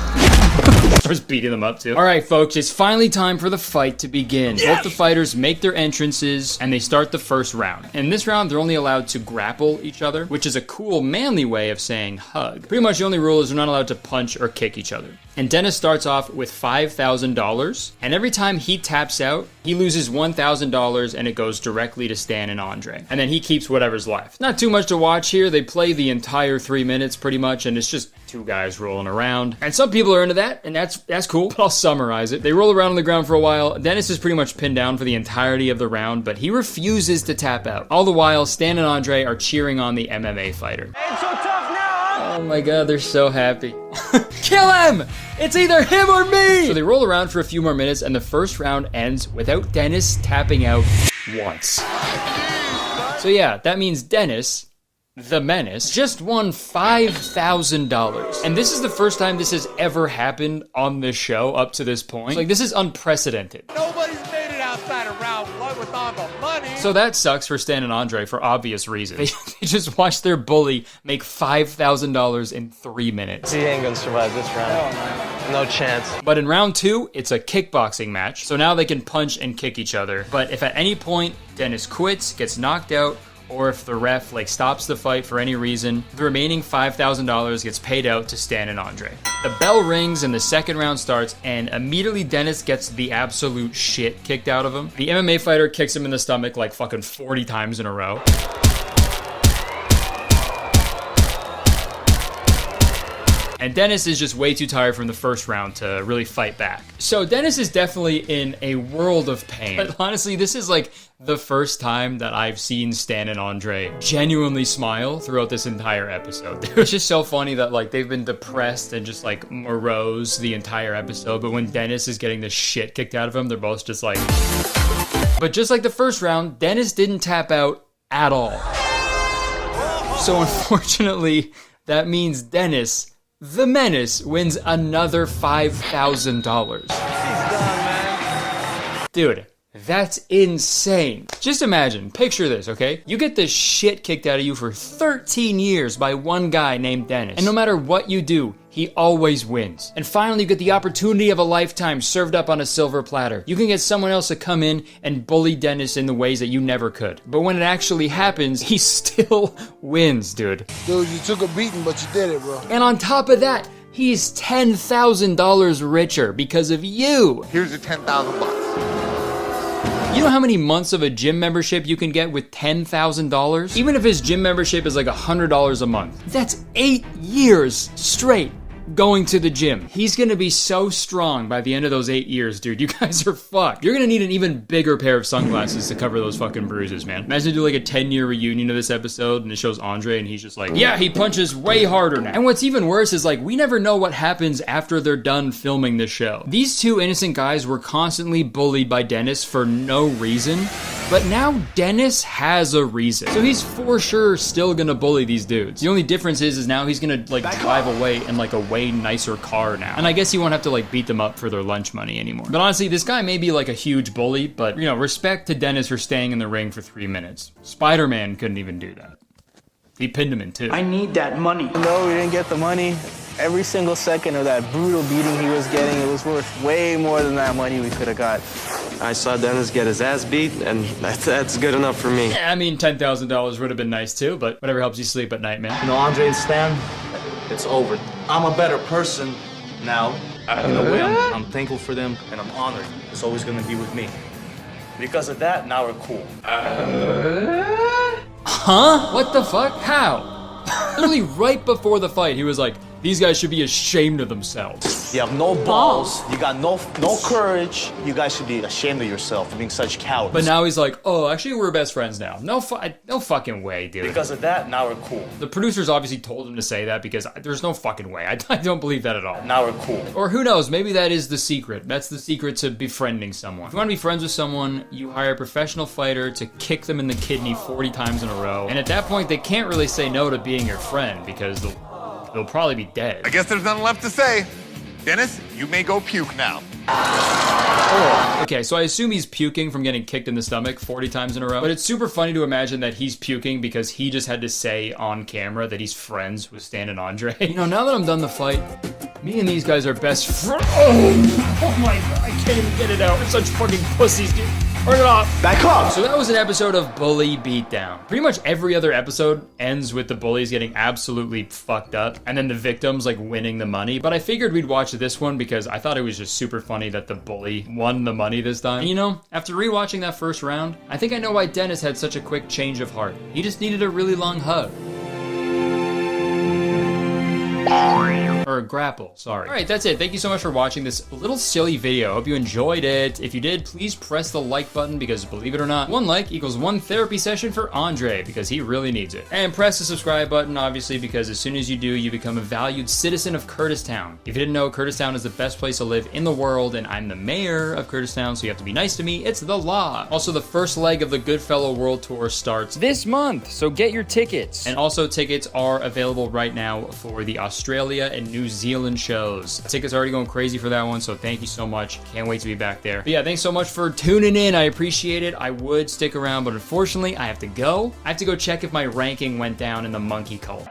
Starts beating them up, too. Alright, folks, it's finally time for the fight to begin. Both the fighters make their entrances, and they start the first round. In this round, they're only allowed to grapple each other, which is a cool, manly way of saying hug. Pretty much the only rule is they're not allowed to punch or kick each other. And Dennis starts off with $5,000, and every time he taps out, he loses $1,000, and it goes directly to Stan and Andre. And then he keeps whatever's left. Not too much to watch here. They play the entire 3 minutes, pretty much, and it's just two guys rolling around. And some people are into that, and that's cool, but I'll summarize it. They roll around on the ground for a while. Dennis is pretty much pinned down for the entirety of the round, but he refuses to tap out. All the while, Stan and Andre are cheering on the MMA fighter. Ain't so tough now, Oh my god, they're so happy. Kill him! It's either him or me! So they roll around for a few more minutes, and the first round ends without Dennis tapping out once. So yeah, that means Dennis, the Menace, just won $5,000. And this is the first time this has ever happened on this show up to this point. Like, this is unprecedented. Nobody's made it outside of round one with all the money. So that sucks for Stan and Andre for obvious reasons. They just watched their bully make $5,000 in 3 minutes. He ain't gonna survive this round. No chance. But in round 2, it's a kickboxing match. So now they can punch and kick each other. But if at any point Dennis quits, gets knocked out, or if the ref stops the fight for any reason, the remaining $5,000 gets paid out to Stan and Andre. The bell rings and the second round starts, and immediately Dennis gets the absolute shit kicked out of him. The MMA fighter kicks him in the stomach like fucking 40 times in a row. And Dennis is just way too tired from the first round to really fight back. So Dennis is definitely in a world of pain. But honestly, this is like the first time that I've seen Stan and Andre genuinely smile throughout this entire episode. It's just so funny that they've been depressed and just morose the entire episode, but when Dennis is getting the shit kicked out of him, they're both just like... But just like the first round, Dennis didn't tap out at all. So unfortunately, that means Dennis, the Menace, wins another $5,000. Dude, that's insane. Just imagine, picture this, okay? You get the shit kicked out of you for 13 years by one guy named Dennis. And no matter what you do, he always wins. And finally, you get the opportunity of a lifetime served up on a silver platter. You can get someone else to come in and bully Dennis in the ways that you never could. But when it actually happens, he still wins, dude. Dude, you took a beating, but you did it, bro. And on top of that, he's $10,000 richer because of you. Here's your $10,000. You know how many months of a gym membership you can get with $10,000? Even if his gym membership is $100 a month. That's 8 years straight going to the gym. He's gonna be so strong by the end of those 8 years, dude. You guys are fucked. You're gonna need an even bigger pair of sunglasses to cover those fucking bruises, man. Imagine do a 10-year reunion of this episode and it shows Andre and he's just yeah, he punches way harder now. And what's even worse is we never know what happens after they're done filming this show. These two innocent guys were constantly bullied by Dennis for no reason, but now Dennis has a reason. So he's for sure still gonna bully these dudes. The only difference is now he's gonna drive away in a way nicer car now. And I guess he won't have to beat them up for their lunch money anymore. But honestly, this guy may be a huge bully, but respect to Dennis for staying in the ring for 3 minutes. Spider-Man couldn't even do that. He pinned him in two. I need that money. No, we didn't get the money. Every single second of that brutal beating he was getting, it was worth way more than that money we could have got. I saw Dennis get his ass beat, and that's good enough for me. Yeah, I mean, $10,000 would have been nice too, but whatever helps you sleep at night, man. You know, Andre and Stan, it's over. I'm a better person now. In a way, I'm thankful for them, and I'm honored. It's always gonna be with me. Because of that, now we're cool. Huh? What the fuck? How? Literally right before the fight, he was like, these guys should be ashamed of themselves. You have no balls, you got no courage. You guys should be ashamed of yourself for being such cowards. But now he's like, oh, actually we're best friends now. No fucking way, dude. Because of that, now we're cool. The producers obviously told him to say that because there's no fucking way. I don't believe that at all. Now we're cool. Or who knows, maybe that is the secret. That's the secret to befriending someone. If you want to be friends with someone, you hire a professional fighter to kick them in the kidney 40 times in a row. And at that point, they can't really say no to being your friend because they'll probably be dead. I guess there's nothing left to say. Dennis, you may go puke now. Okay, so I assume he's puking from getting kicked in the stomach 40 times in a row. But it's super funny to imagine that he's puking because he just had to say on camera that he's friends with Stan and Andre. You know, now that I'm done the fight, me and these guys are best friends. Oh my god, I can't even get it out. We're such fucking pussies, dude. Turn it off. Back up. So that was an episode of Bully Beatdown. Pretty much every other episode ends with the bullies getting absolutely fucked up and then the victims like winning the money. But I figured we'd watch this one because I thought it was just super funny that the bully won the money this time. And you know, after rewatching that first round, I think I know why Dennis had such a quick change of heart. He just needed a really long hug. Or a grapple, sorry. All right, that's it. Thank you so much for watching this little silly video. Hope you enjoyed it. If you did, please press the like button because believe it or not, 1 like equals 1 therapy session for Andre because he really needs it. And press the subscribe button, obviously, because as soon as you do, you become a valued citizen of Kurtistown. If you didn't know, Kurtistown is the best place to live in the world, and I'm the mayor of Kurtistown, so you have to be nice to me. It's the law. Also, the first leg of the Goodfellow World Tour starts this month, so get your tickets. And also, tickets are available right now for the Australia and New Zealand shows. Tickets are already going crazy for that one, so thank you so much. Can't wait to be back there. But yeah, thanks so much for tuning in. I appreciate it. I would stick around, but unfortunately, I have to go. I have to go check if my ranking went down in the monkey cult.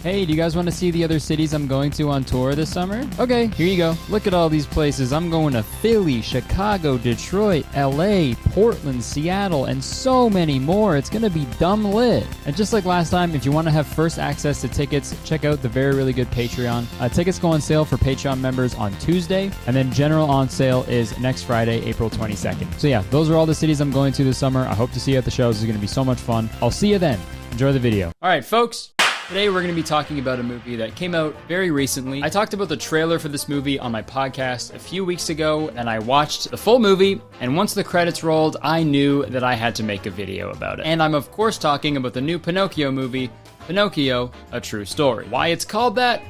Hey, do you guys want to see the other cities I'm going to on tour this summer? Okay, here you go. Look at all these places. I'm going to Philly, Chicago, Detroit, LA, Portland, Seattle, and so many more. It's gonna be dumb lit. And just like last time, if you want to have first access to tickets, check out the very, really good Patreon. Tickets go on sale for Patreon members on Tuesday, and then general on sale is next Friday, April 22nd. So yeah, those are all the cities I'm going to this summer. I hope to see you at the shows. It's gonna be so much fun. I'll see you then. Enjoy the video. All right, folks. Today we're going to be talking about a movie that came out very recently. I talked about the trailer for this movie on my podcast a few weeks ago, and I watched the full movie, and once the credits rolled, I knew that I had to make a video about it. And I'm of course talking about the new Pinocchio movie, Pinocchio, A True Story. Why it's called that?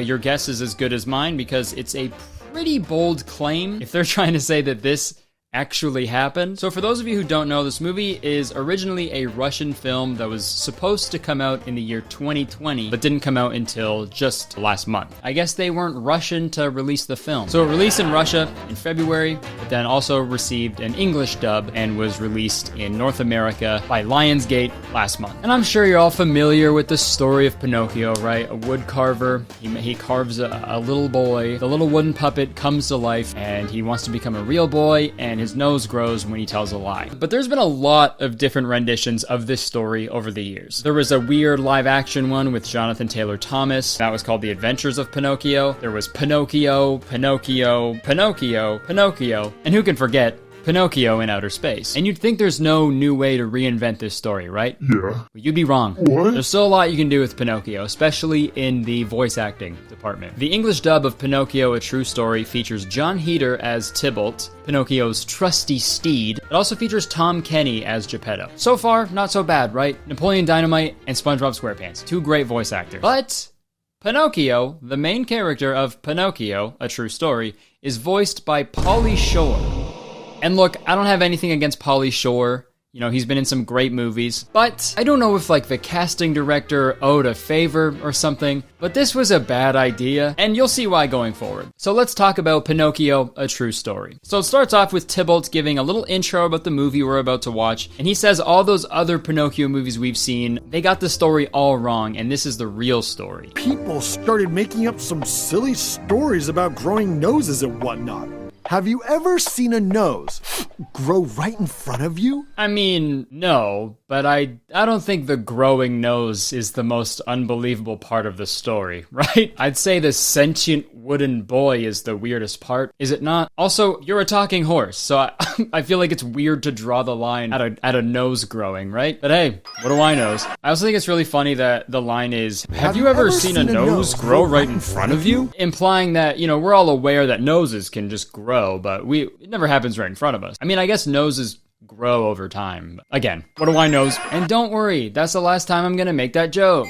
Your guess is as good as mine, because it's a pretty bold claim if they're trying to say that this actually happened. So for those of you who don't know, this movie is originally a Russian film that was supposed to come out in the year 2020, but didn't come out until just last month. I guess they weren't Russian to release the film. So it released in Russia in February, but then also received an English dub and was released in North America by Lionsgate last month. And I'm sure you're all familiar with the story of Pinocchio, right? A wood carver, he carves a little boy, the little wooden puppet comes to life, and he wants to become a real boy, and his nose grows when he tells a lie. But there's been a lot of different renditions of this story over the years. There was a weird live action one with Jonathan Taylor Thomas. That was called The Adventures of Pinocchio. There was Pinocchio, Pinocchio, Pinocchio, Pinocchio, and who can forget Pinocchio in Outer Space. And you'd think there's no new way to reinvent this story, right? Yeah. But you'd be wrong. What? There's still a lot you can do with Pinocchio, especially in the voice acting department. The English dub of Pinocchio, A True Story features John Heder as Tybalt, Pinocchio's trusty steed. It also features Tom Kenny as Geppetto. So far, not so bad, right? Napoleon Dynamite and SpongeBob SquarePants. 2 great voice actors. But Pinocchio, the main character of Pinocchio, A True Story, is voiced by Pauly Shore. And look, I don't have anything against Pauly Shore. You know, he's been in some great movies, but I don't know if like the casting director owed a favor or something, but this was a bad idea, and you'll see why going forward. So let's talk about Pinocchio, A True Story. So it starts off with Tybalt giving a little intro about the movie we're about to watch, and he says all those other Pinocchio movies we've seen, they got the story all wrong, and this is the real story. People started making up some silly stories about growing noses and whatnot. Have you ever seen a nose grow right in front of you? I mean, no, but I don't think the growing nose is the most unbelievable part of the story, right? I'd say the sentient wooden boy is the weirdest part, is it not? Also, you're a talking horse, so I feel like it's weird to draw the line at a nose growing, right? But hey, what do I know? I also think it's really funny that the line is, have you ever seen a nose grow right in front of you? Implying that, you know, we're all aware that noses can just grow, but it never happens right in front of us. I mean, I guess noses grow over time. Again, what do I know? And don't worry, that's the last time I'm gonna make that joke.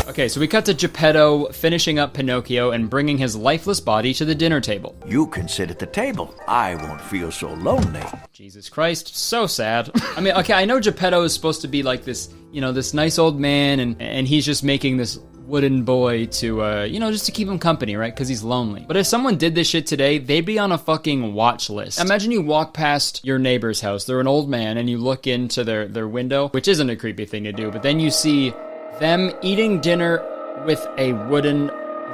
Okay, so we cut to Geppetto finishing up Pinocchio and bringing his lifeless body to the dinner table. You can sit at the table. I won't feel so lonely. Jesus Christ, so sad. I mean, okay, I know Geppetto is supposed to be like this, you know, this nice old man, and he's just making this wooden boy to, you know, just to keep him company, right? Because he's lonely. But if someone did this shit today, they'd be on a fucking watch list. Imagine you walk past your neighbor's house, they're an old man, and you look into their window, which isn't a creepy thing to do, but then you see them eating dinner with a wooden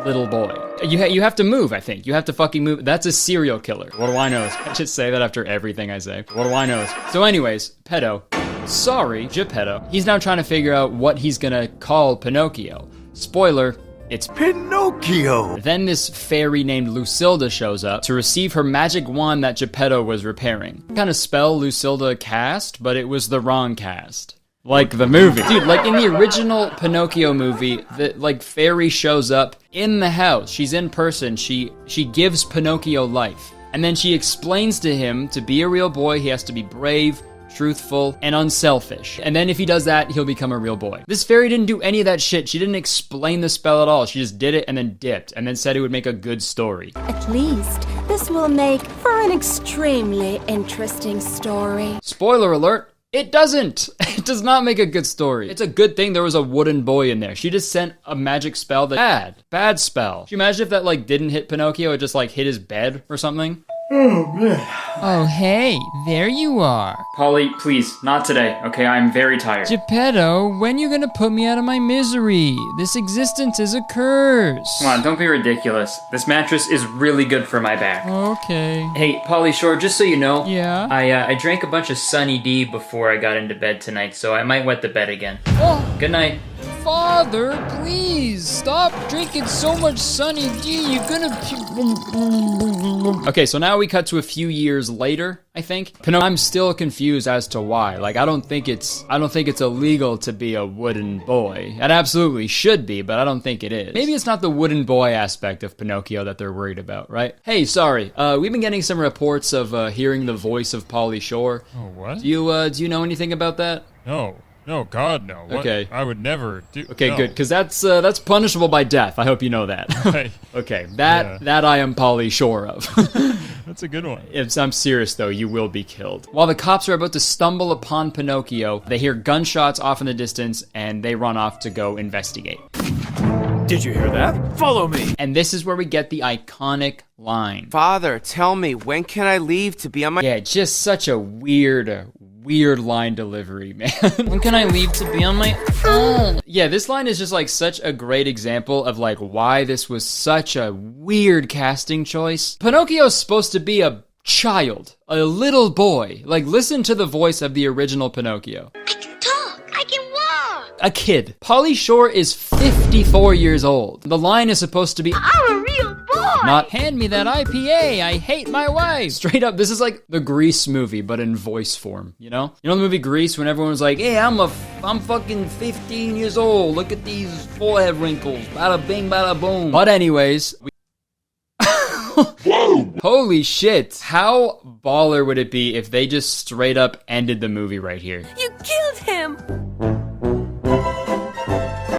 little boy. You have to move, I think. You have to fucking move. That's a serial killer. What do I know? I just say that after everything I say. What do I know? So anyways, Geppetto, he's now trying to figure out what he's gonna call Pinocchio. Spoiler, it's Pinocchio! Then this fairy named Lucilda shows up to receive her magic wand that Geppetto was repairing. Kind of spell Lucilda cast, but it was the wrong cast. Like the movie. Dude, like in the original Pinocchio movie, the like fairy shows up in the house. She's in person. She gives Pinocchio life. And then she explains to him to be a real boy, he has to be brave, truthful, and unselfish. And then if he does that, he'll become a real boy. This fairy didn't do any of that shit. She didn't explain the spell at all. She just did it and then dipped and then said it would make a good story. At least, this will make for an extremely interesting story. Spoiler alert. It doesn't. It does not make a good story. It's a good thing there was a wooden boy in there. She just sent a magic spell that bad spell. Can you imagine if that like didn't hit Pinocchio, it just like hit his bed or something? Oh, man. Oh, hey, there you are. Polly, please, not today, okay? I'm very tired. Geppetto, when you gonna put me out of my misery? This existence is a curse. Come on, don't be ridiculous. This mattress is really good for my back. Okay. Hey, Polly Shore, just so you know, yeah? I drank a bunch of Sunny D before I got into bed tonight, so I might wet the bed again. Oh. Good night. Father, please, stop drinking so much Sunny D, you're gonna... Okay, so now we cut to a few years later, I think. I'm still confused as to why. Like, I don't think it's illegal to be a wooden boy. It absolutely should be, but I don't think it is. Maybe it's not the wooden boy aspect of Pinocchio that they're worried about, right? Hey, sorry, we've been getting some reports of hearing the voice of Pauly Shore. Oh, what? Do you know anything about that? No. No, God, no. What? Okay. I would never do. Okay, no. good, because that's punishable by death. I hope you know that. Right. Okay, that I am Pauly Shore of. That's a good one. If I'm serious, though, you will be killed. While the cops are about to stumble upon Pinocchio, they hear gunshots off in the distance, and they run off to go investigate. Did you hear that? Follow me. And this is where we get the iconic line. Father, tell me, when can I leave to be on my... Yeah, just such a weird line delivery, man. When can I leave to be on my own? Yeah, this line is just like such a great example of like why this was such a weird casting choice. Pinocchio's supposed to be a child, a little boy. Like, listen to the voice of the original Pinocchio. I can talk. I can walk. A kid. Pauly Shore is 54 years old. The line is supposed to be, I'm a real boy. Not, hand me that IPA, I hate my wife. Straight up, this is like the Grease movie, but in voice form, you know? You know the movie Grease, when everyone was like, hey, I'm fucking 15 years old, look at these forehead wrinkles, bada bing, bada boom. But anyways, holy shit, how baller would it be if they just straight up ended the movie right here? You killed him!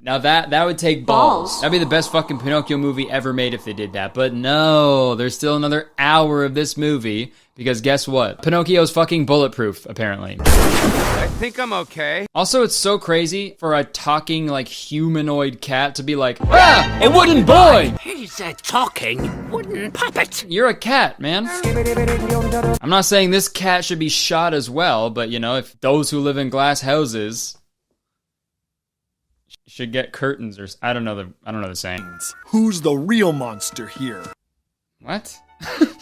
Now that would take balls. That'd be the best fucking Pinocchio movie ever made if they did that. But no, there's still another hour of this movie because guess what? Pinocchio's fucking bulletproof, apparently. I think I'm okay. Also, it's so crazy for a talking, like, humanoid cat to be like, ah, a wooden boy! He's a talking wooden puppet. You're a cat, man. I'm not saying this cat should be shot as well, but, you know, if those who live in glass houses should get curtains or I don't know the sayings. Who's the real monster here? What?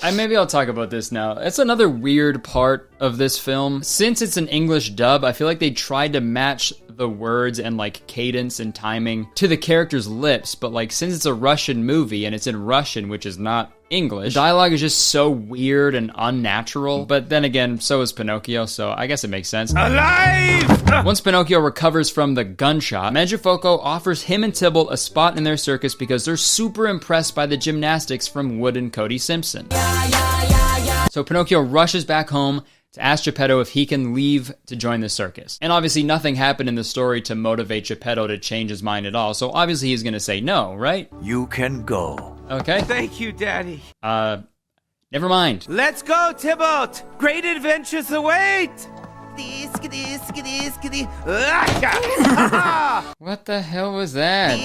Maybe I'll talk about this now. It's another weird part of this film. Since it's an English dub, I feel like they tried to match the words and like cadence and timing to the characters' lips, but like since it's a Russian movie and it's in Russian, which is not English, the dialogue is just so weird and unnatural. But then again, so is Pinocchio, so I guess it makes sense. Alive! Once Pinocchio recovers from the gunshot, Mangiafoco offers him and Tybalt a spot in their circus because they're super impressed by the gymnastics from Wood and Cody Simpson. So Pinocchio rushes back home to ask Geppetto if he can leave to join the circus. And obviously nothing happened in the story to motivate Geppetto to change his mind at all, so obviously he's gonna say no, right? You can go. Okay. Thank you, Daddy. Never mind. Let's go, Tybalt! Great adventures await! What the hell was that?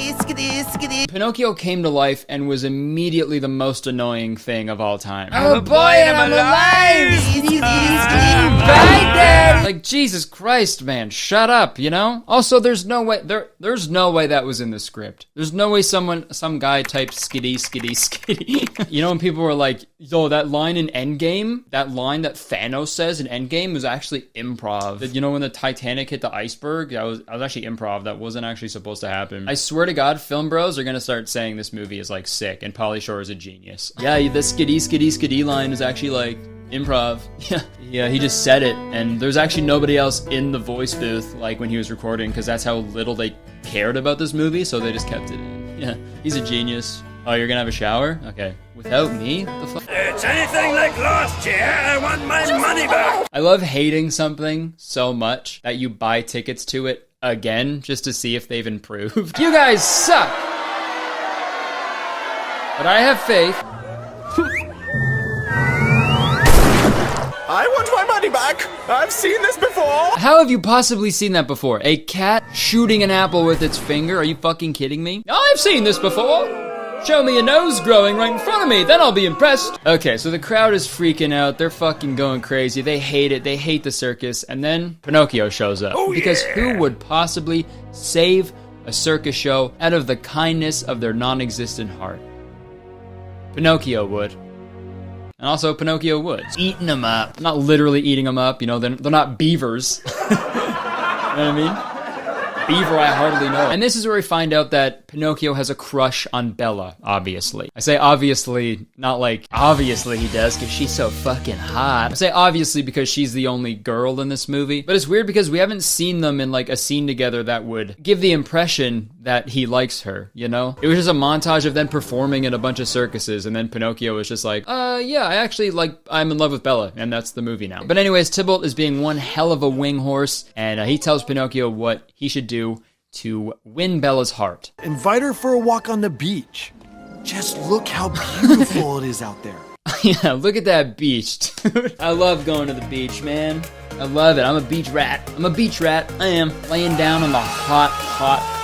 Pinocchio came to life and was immediately the most annoying thing of all time. I'm a boy and I'm alive! Like, Jesus Christ, man, shut up, you know? Also, there's no way that was in the script. There's no way some guy typed skitty, skitty, skitty. You know, when people were like, yo, that line in Endgame, that line that Thanos says in Endgame was actually improv. You know, when the Titanic hit the iceberg, that was actually improv. That wasn't actually supposed to happen. I swear to God, film bros are gonna start saying this movie is like sick and Pauly Shore is a genius. Yeah, the skitty, skitty, skitty line is actually like improv. Yeah, he just said it, and there's actually nobody else in the voice booth like when he was recording because that's how little they cared about this movie, so they just kept it in. Yeah, he's a genius. Oh, you're gonna have a shower? Okay. Without me? What the fuck? It's anything like last year. I want my money back. I love hating something so much that you buy tickets to it again just to see if they've improved. You guys suck! But I have faith. I want my money back. I've seen this before. How have you possibly seen that before? A cat shooting an apple with its finger? Are you fucking kidding me? I've seen this before. Show me a nose growing right in front of me, then I'll be impressed. Okay, so the crowd is freaking out. They're fucking going crazy. They hate it. They hate the circus. And then Pinocchio shows up. Because who would possibly save a circus show out of the kindness of their non-existent heart? Pinocchio would. And also Pinocchio would. Eating them up. Not literally eating them up, you know, they're not beavers. You know what I mean? Beaver I hardly know. And this is where we find out that Pinocchio has a crush on Bella, obviously. I say obviously, not like obviously he does, because she's so fucking hot. I say obviously because she's the only girl in this movie. But it's weird because we haven't seen them in like a scene together that would give the impression that he likes her, you know? It was just a montage of them performing in a bunch of circuses, and then Pinocchio was just like, yeah, I'm in love with Bella, and that's the movie now. But anyways, Tybalt is being one hell of a wing horse, and he tells Pinocchio what he should do to win Bella's heart. Invite her for a walk on the beach. Just look how beautiful it is out there. Yeah, look at that beach, dude. I love going to the beach, man. I love it. I'm a beach rat. I am. Laying down on the hot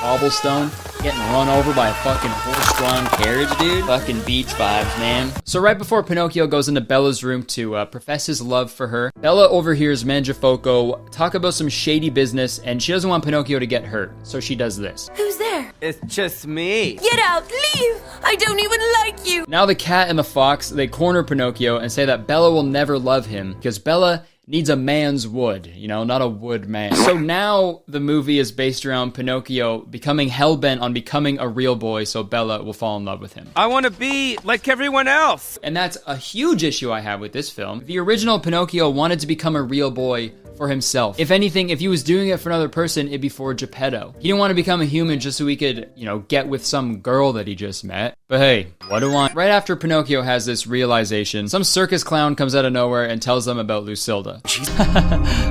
cobblestone, getting run over by a fucking horse-drawn carriage, dude. Fucking beach vibes, man. So right before Pinocchio goes into Bella's room to profess his love for her, Bella overhears Mangiafoco talk about some shady business, and she doesn't want Pinocchio to get hurt, so she does this. Who's there? It's just me. Get out! Leave! I don't even like you! Now the cat and the fox, they corner Pinocchio and say that Bella will never love him because Bella needs a man's wood, you know, not a wood man. So now the movie is based around Pinocchio becoming hellbent on becoming a real boy so Bella will fall in love with him. I want to be like everyone else. And that's a huge issue I have with this film. The original Pinocchio wanted to become a real boy for himself. If anything, if he was doing it for another person, it'd be for Geppetto. He didn't want to become a human just so he could, you know, get with some girl that he just met. But hey, what do I? Right after Pinocchio has this realization, some circus clown comes out of nowhere and tells them about Lucilda.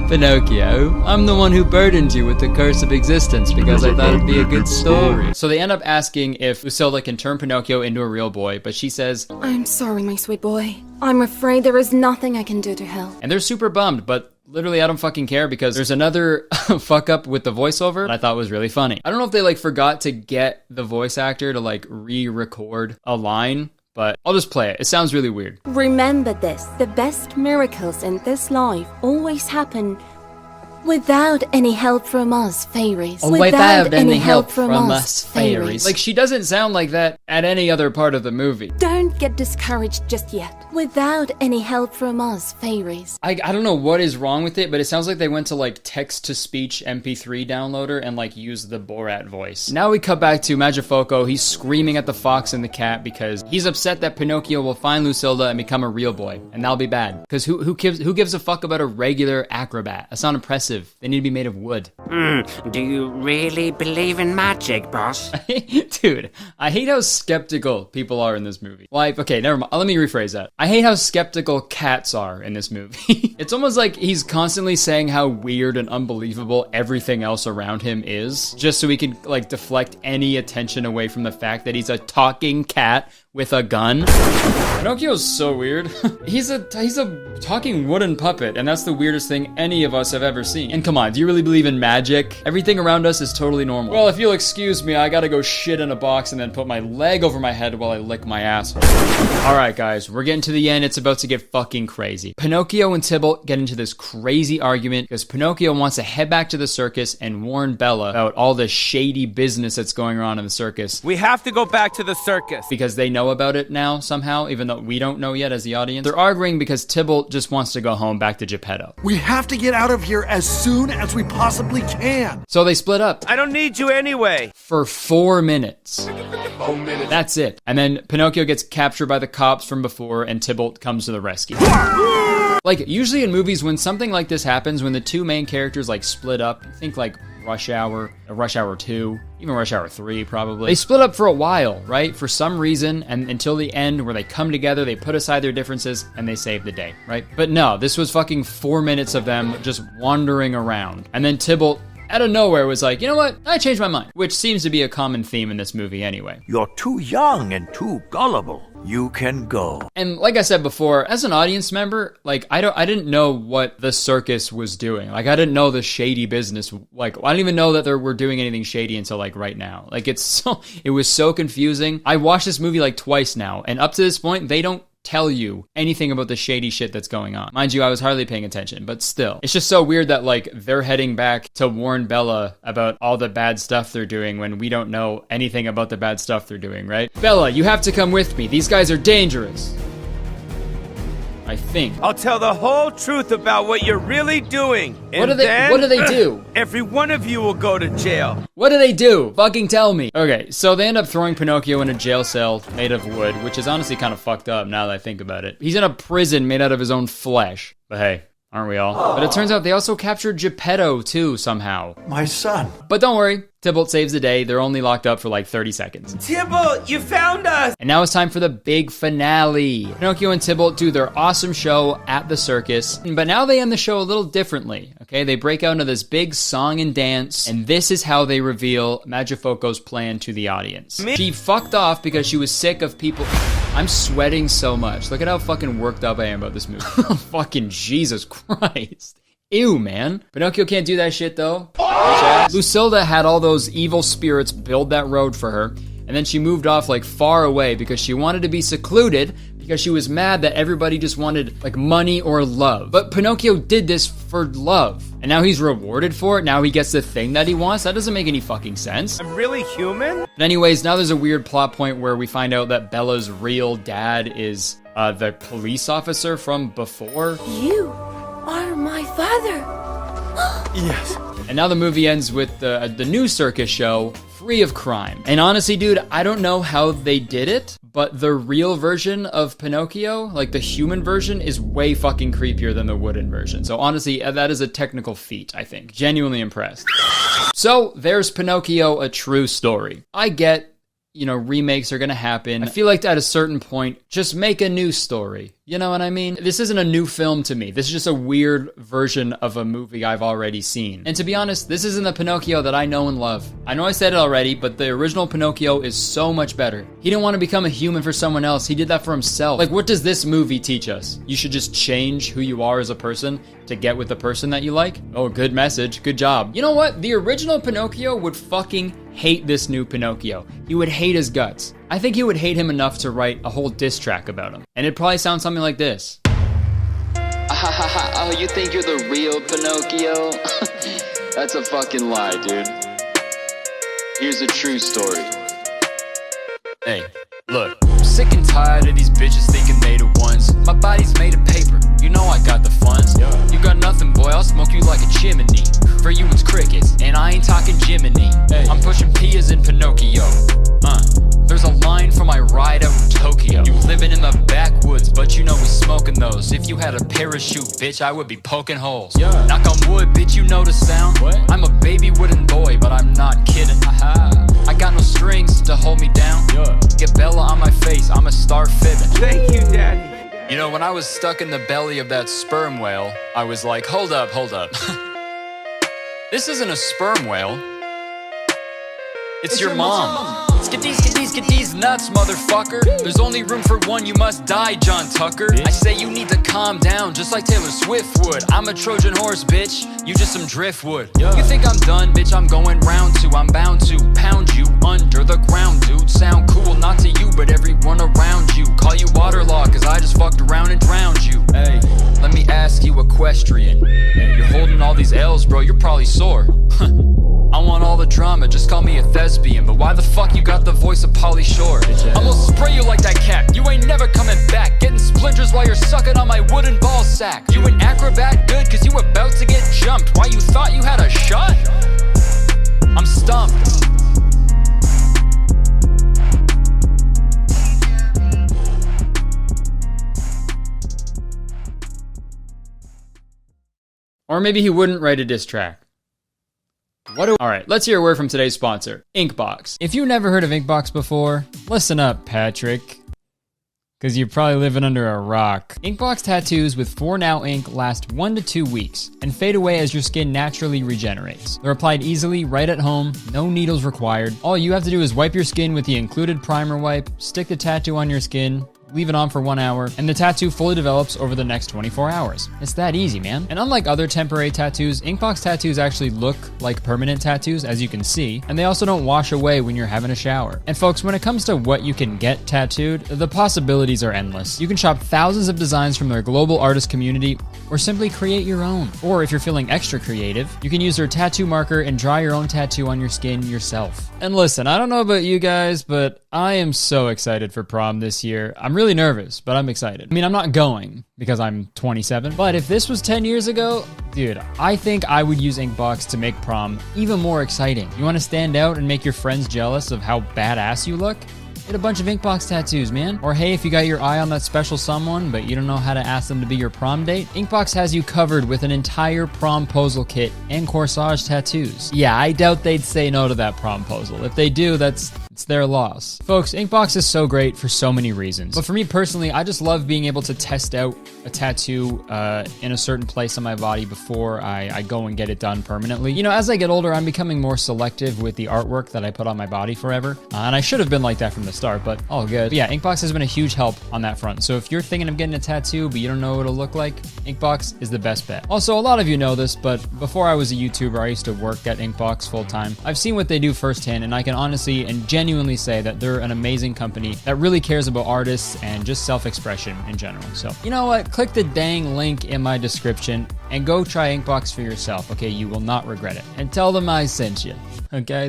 Pinocchio, I'm the one who burdened you with the curse of existence because I thought it'd be a good story. So they end up asking if Lucilda can turn Pinocchio into a real boy, but she says, I'm sorry, my sweet boy. I'm afraid there is nothing I can do to help. and they're super bummed, but literally I don't fucking care because there's another fuck up with the voiceover that I thought was really funny. I don't know if they like forgot to get the voice actor to like re-record a line, but I'll just play it. It sounds really weird. Remember this, the best miracles in this life always happen without any help from us, fairies. Without any help from us, fairies. Like, she doesn't sound like that at any other part of the movie. Don't get discouraged just yet. Without any help from us, fairies. I don't know what is wrong with it, but it sounds like they went to like text-to-speech MP3 downloader and like used the Borat voice. Now we cut back to Magifoco. He's screaming at the fox and the cat because he's upset that Pinocchio will find Lucilda and become a real boy, and that'll be bad. Because who gives a fuck about a regular acrobat? That's not impressive. They need to be made of wood. Do you really believe in magic, boss? Dude, I hate how skeptical people are in this movie. Like, okay, never mind. Let me rephrase that. I hate how skeptical cats are in this movie. It's almost like he's constantly saying how weird and unbelievable everything else around him is, just so he can, like, deflect any attention away from the fact that he's a talking cat with a gun. Pinocchio's so weird. He's a talking wooden puppet, and that's the weirdest thing any of us have ever seen. And come on, do you really believe in magic? Everything around us is totally normal. Well, if you'll excuse me, I gotta go shit in a box and then put my leg over my head while I lick my asshole. Alright guys, we're getting to the end. It's about to get fucking crazy. Pinocchio and Tybalt get into this crazy argument because Pinocchio wants to head back to the circus and warn Bella about all the shady business that's going on in the circus. We have to go back to the circus. Because they know about it now somehow, even though we don't know yet as the audience. They're arguing because Tybalt just wants to go home back to Geppetto. We have to get out of here as soon as we possibly can. So they split up. I don't need you anyway. For 4 minutes. That's it. And then Pinocchio gets captured by the cops from before and Tybalt comes to the rescue. Like, usually in movies when something like this happens, when the two main characters like split up, think like Rush Hour, Rush Hour 2, even Rush Hour 3 probably. They split up for a while, right? For some reason, and until the end where they come together, they put aside their differences, and they save the day, right? But no, this was fucking 4 minutes of them just wandering around. And then Tybalt, out of nowhere, was like, you know what? I changed my mind. Which seems to be a common theme in this movie anyway. You're too young and too gullible. You can go. And like I said before, as an audience member, like I didn't know what the circus was doing. Like I didn't know the shady business. Like I didn't even know that they were doing anything shady until like right now. Like it was so confusing. I watched this movie like twice now, and up to this point, they don't tell you anything about the shady shit that's going on. Mind you, I was hardly paying attention, but still. It's just so weird that like they're heading back to warn Bella about all the bad stuff they're doing when we don't know anything about the bad stuff they're doing, right? Bella, you have to come with me. These guys are dangerous. I think. I'll tell the whole truth about what you're really doing. What do they do? Every one of you will go to jail. What do they do? Fucking tell me. Okay, so they end up throwing Pinocchio in a jail cell made of wood, which is honestly kind of fucked up now that I think about it. He's in a prison made out of his own flesh. But hey, aren't we all? But it turns out they also captured Geppetto too somehow. My son. But don't worry, Tybalt saves the day. They're only locked up for like 30 seconds. Tybalt, you found us! And now it's time for the big finale. Pinocchio and Tybalt do their awesome show at the circus, but now they end the show a little differently, okay? They break out into this big song and dance, and this is how they reveal Magifoco's plan to the audience. She fucked off because she was sick of people... I'm sweating so much. Look at how fucking worked up I am about this movie. Fucking Jesus Christ. Ew, man. Pinocchio can't do that shit, though. Lucilda had all those evil spirits build that road for her, and then she moved off, like, far away because she wanted to be secluded because she was mad that everybody just wanted, like, money or love. But Pinocchio did this for love, and now he's rewarded for it. Now he gets the thing that he wants. That doesn't make any fucking sense. I'm really human? But anyways, now there's a weird plot point where we find out that Bella's real dad is the police officer from before. You are my father. Yes. And now the movie ends with the new circus show, free of crime. And honestly, dude, I don't know how they did it, but the real version of Pinocchio, like the human version, is way fucking creepier than the wooden version. So honestly, that is a technical feat, I think. Genuinely impressed. So there's Pinocchio, a true story. I get, you know, remakes are gonna happen. I feel like at a certain point, just make a new story. You know what I mean? This isn't a new film to me. This is just a weird version of a movie I've already seen. And to be honest, this isn't the Pinocchio that I know and love. I know I said it already, but the original Pinocchio is so much better. He didn't want to become a human for someone else. He did that for himself. Like, what does this movie teach us? You should just change who you are as a person to get with the person that you like? Oh, good message. Good job. You know what? The original Pinocchio would fucking hate this new Pinocchio. He would hate his guts. I think he would hate him enough to write a whole diss track about him. And it'd probably sound something like this. Oh, you think you're the real Pinocchio? That's a fucking lie, dude. Here's a true story. Hey, look. I'm sick and tired of these bitches thinking they the ones. My body's made of paper. You know I got the funds. You got nothing, boy. I'll smoke you like a chimney. For you it's crickets, and I ain't talking Jiminy. Hey. I'm pushing Pias in Pinocchio. There's a line for my ride out in Tokyo. You living in the backwoods, but you know we smoking those. If you had a parachute, bitch, I would be poking holes. Knock on wood, bitch, you know the sound. What? I'm a baby wooden boy, but I'm not kidding. I got no strings to hold me down. Get Bella on my face, I'm a star fibbing. Thank you, Daddy. You know, when I was stuck in the belly of that sperm whale, I was like, hold up. This isn't a sperm whale. It's your mom. Get these nuts, motherfucker. There's only room for one, you must die, John Tucker. I say you need to calm down, just like Taylor Swift would. I'm a Trojan horse, bitch, you just some driftwood. You think I'm done, bitch, I'm going round two. I'm bound to pound you under the ground, dude. Sound cool, not to you, but everyone around you. Call you waterlogged, cause I just fucked around and drowned you. Hey, let me ask you equestrian. You're holding all these L's, bro, you're probably sore. I want all the drama, just call me a thespian. But why the fuck you got the voice of Pauly Shore? I'm gonna spray you like that cat, you ain't never coming back. Getting splinters while you're sucking on my wooden ball sack. You an acrobat good cause you about to get jumped. Why you thought you had a shot? I'm stumped. Or maybe he wouldn't write a diss track. Alright, let's hear a word from today's sponsor, Inkbox. If you've never heard of Inkbox before, listen up, Patrick. Because you're probably living under a rock. Inkbox tattoos with 4Now ink last 1 to 2 weeks and fade away as your skin naturally regenerates. They're applied easily, right at home, no needles required. All you have to do is wipe your skin with the included primer wipe, stick the tattoo on your skin, leave it on for 1 hour, and the tattoo fully develops over the next 24 hours. It's that easy, man. And unlike other temporary tattoos, Inkbox tattoos actually look like permanent tattoos, as you can see, and they also don't wash away when you're having a shower. And folks, when it comes to what you can get tattooed, the possibilities are endless. You can shop thousands of designs from their global artist community, or simply create your own. Or if you're feeling extra creative, you can use their tattoo marker and draw your own tattoo on your skin yourself. And listen, I don't know about you guys, but I am so excited for prom this year. I'm really nervous, but I'm excited. I mean, I'm not going because I'm 27, but if this was 10 years ago, dude, I think I would use Inkbox to make prom even more exciting. You want to stand out and make your friends jealous of how badass you look? Get a bunch of Inkbox tattoos, man. Or hey, if you got your eye on that special someone, but you don't know how to ask them to be your prom date, Inkbox has you covered with an entire promposal kit and corsage tattoos. Yeah, I doubt they'd say no to that promposal. If they do, it's their loss. Folks, Inkbox is so great for so many reasons. But for me personally, I just love being able to test out a tattoo in a certain place on my body before I go and get it done permanently. You know, as I get older, I'm becoming more selective with the artwork that I put on my body forever. And I should have been like that from the start, but all good. But yeah, Inkbox has been a huge help on that front. So if you're thinking of getting a tattoo, but you don't know what it'll look like, Inkbox is the best bet. Also, a lot of you know this, but before I was a YouTuber, I used to work at Inkbox full time. I've seen what they do firsthand, and I can honestly and genuinely say that they're an amazing company that really cares about artists and just self-expression in general. So, you know what? Click the dang link in my description and go try Inkbox for yourself, okay? You will not regret it. And tell them I sent you, okay?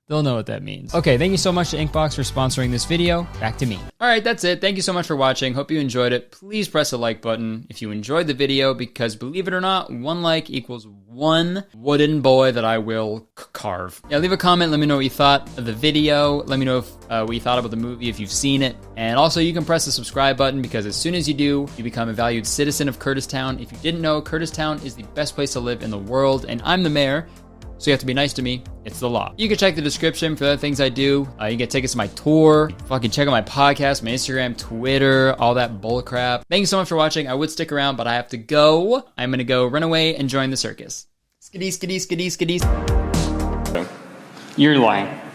They'll know what that means. Okay, thank you so much to Inkbox for sponsoring this video. Back to me. All right, that's it. Thank you so much for watching. Hope you enjoyed it. Please press the like button if you enjoyed the video, because believe it or not, 1 like equals 1 wooden boy that I will carve. Yeah, leave a comment. Let me know what you thought of the video. Let me know if, what you thought about the movie, if you've seen it. And also, you can press the subscribe button, because as soon as you do, you become a valued citizen of Kurtistown. If you didn't know, Kurtistown is the best place to live in the world, and I'm the mayor. So you have to be nice to me. It's the law. You can check the description for other things I do. You can get tickets to my tour. Fucking check out my podcast, my Instagram, Twitter, all that bullcrap. Thank you so much for watching. I would stick around, but I have to go. I'm gonna go run away and join the circus. Skidee, skidee, skidee, skidee. You're lying.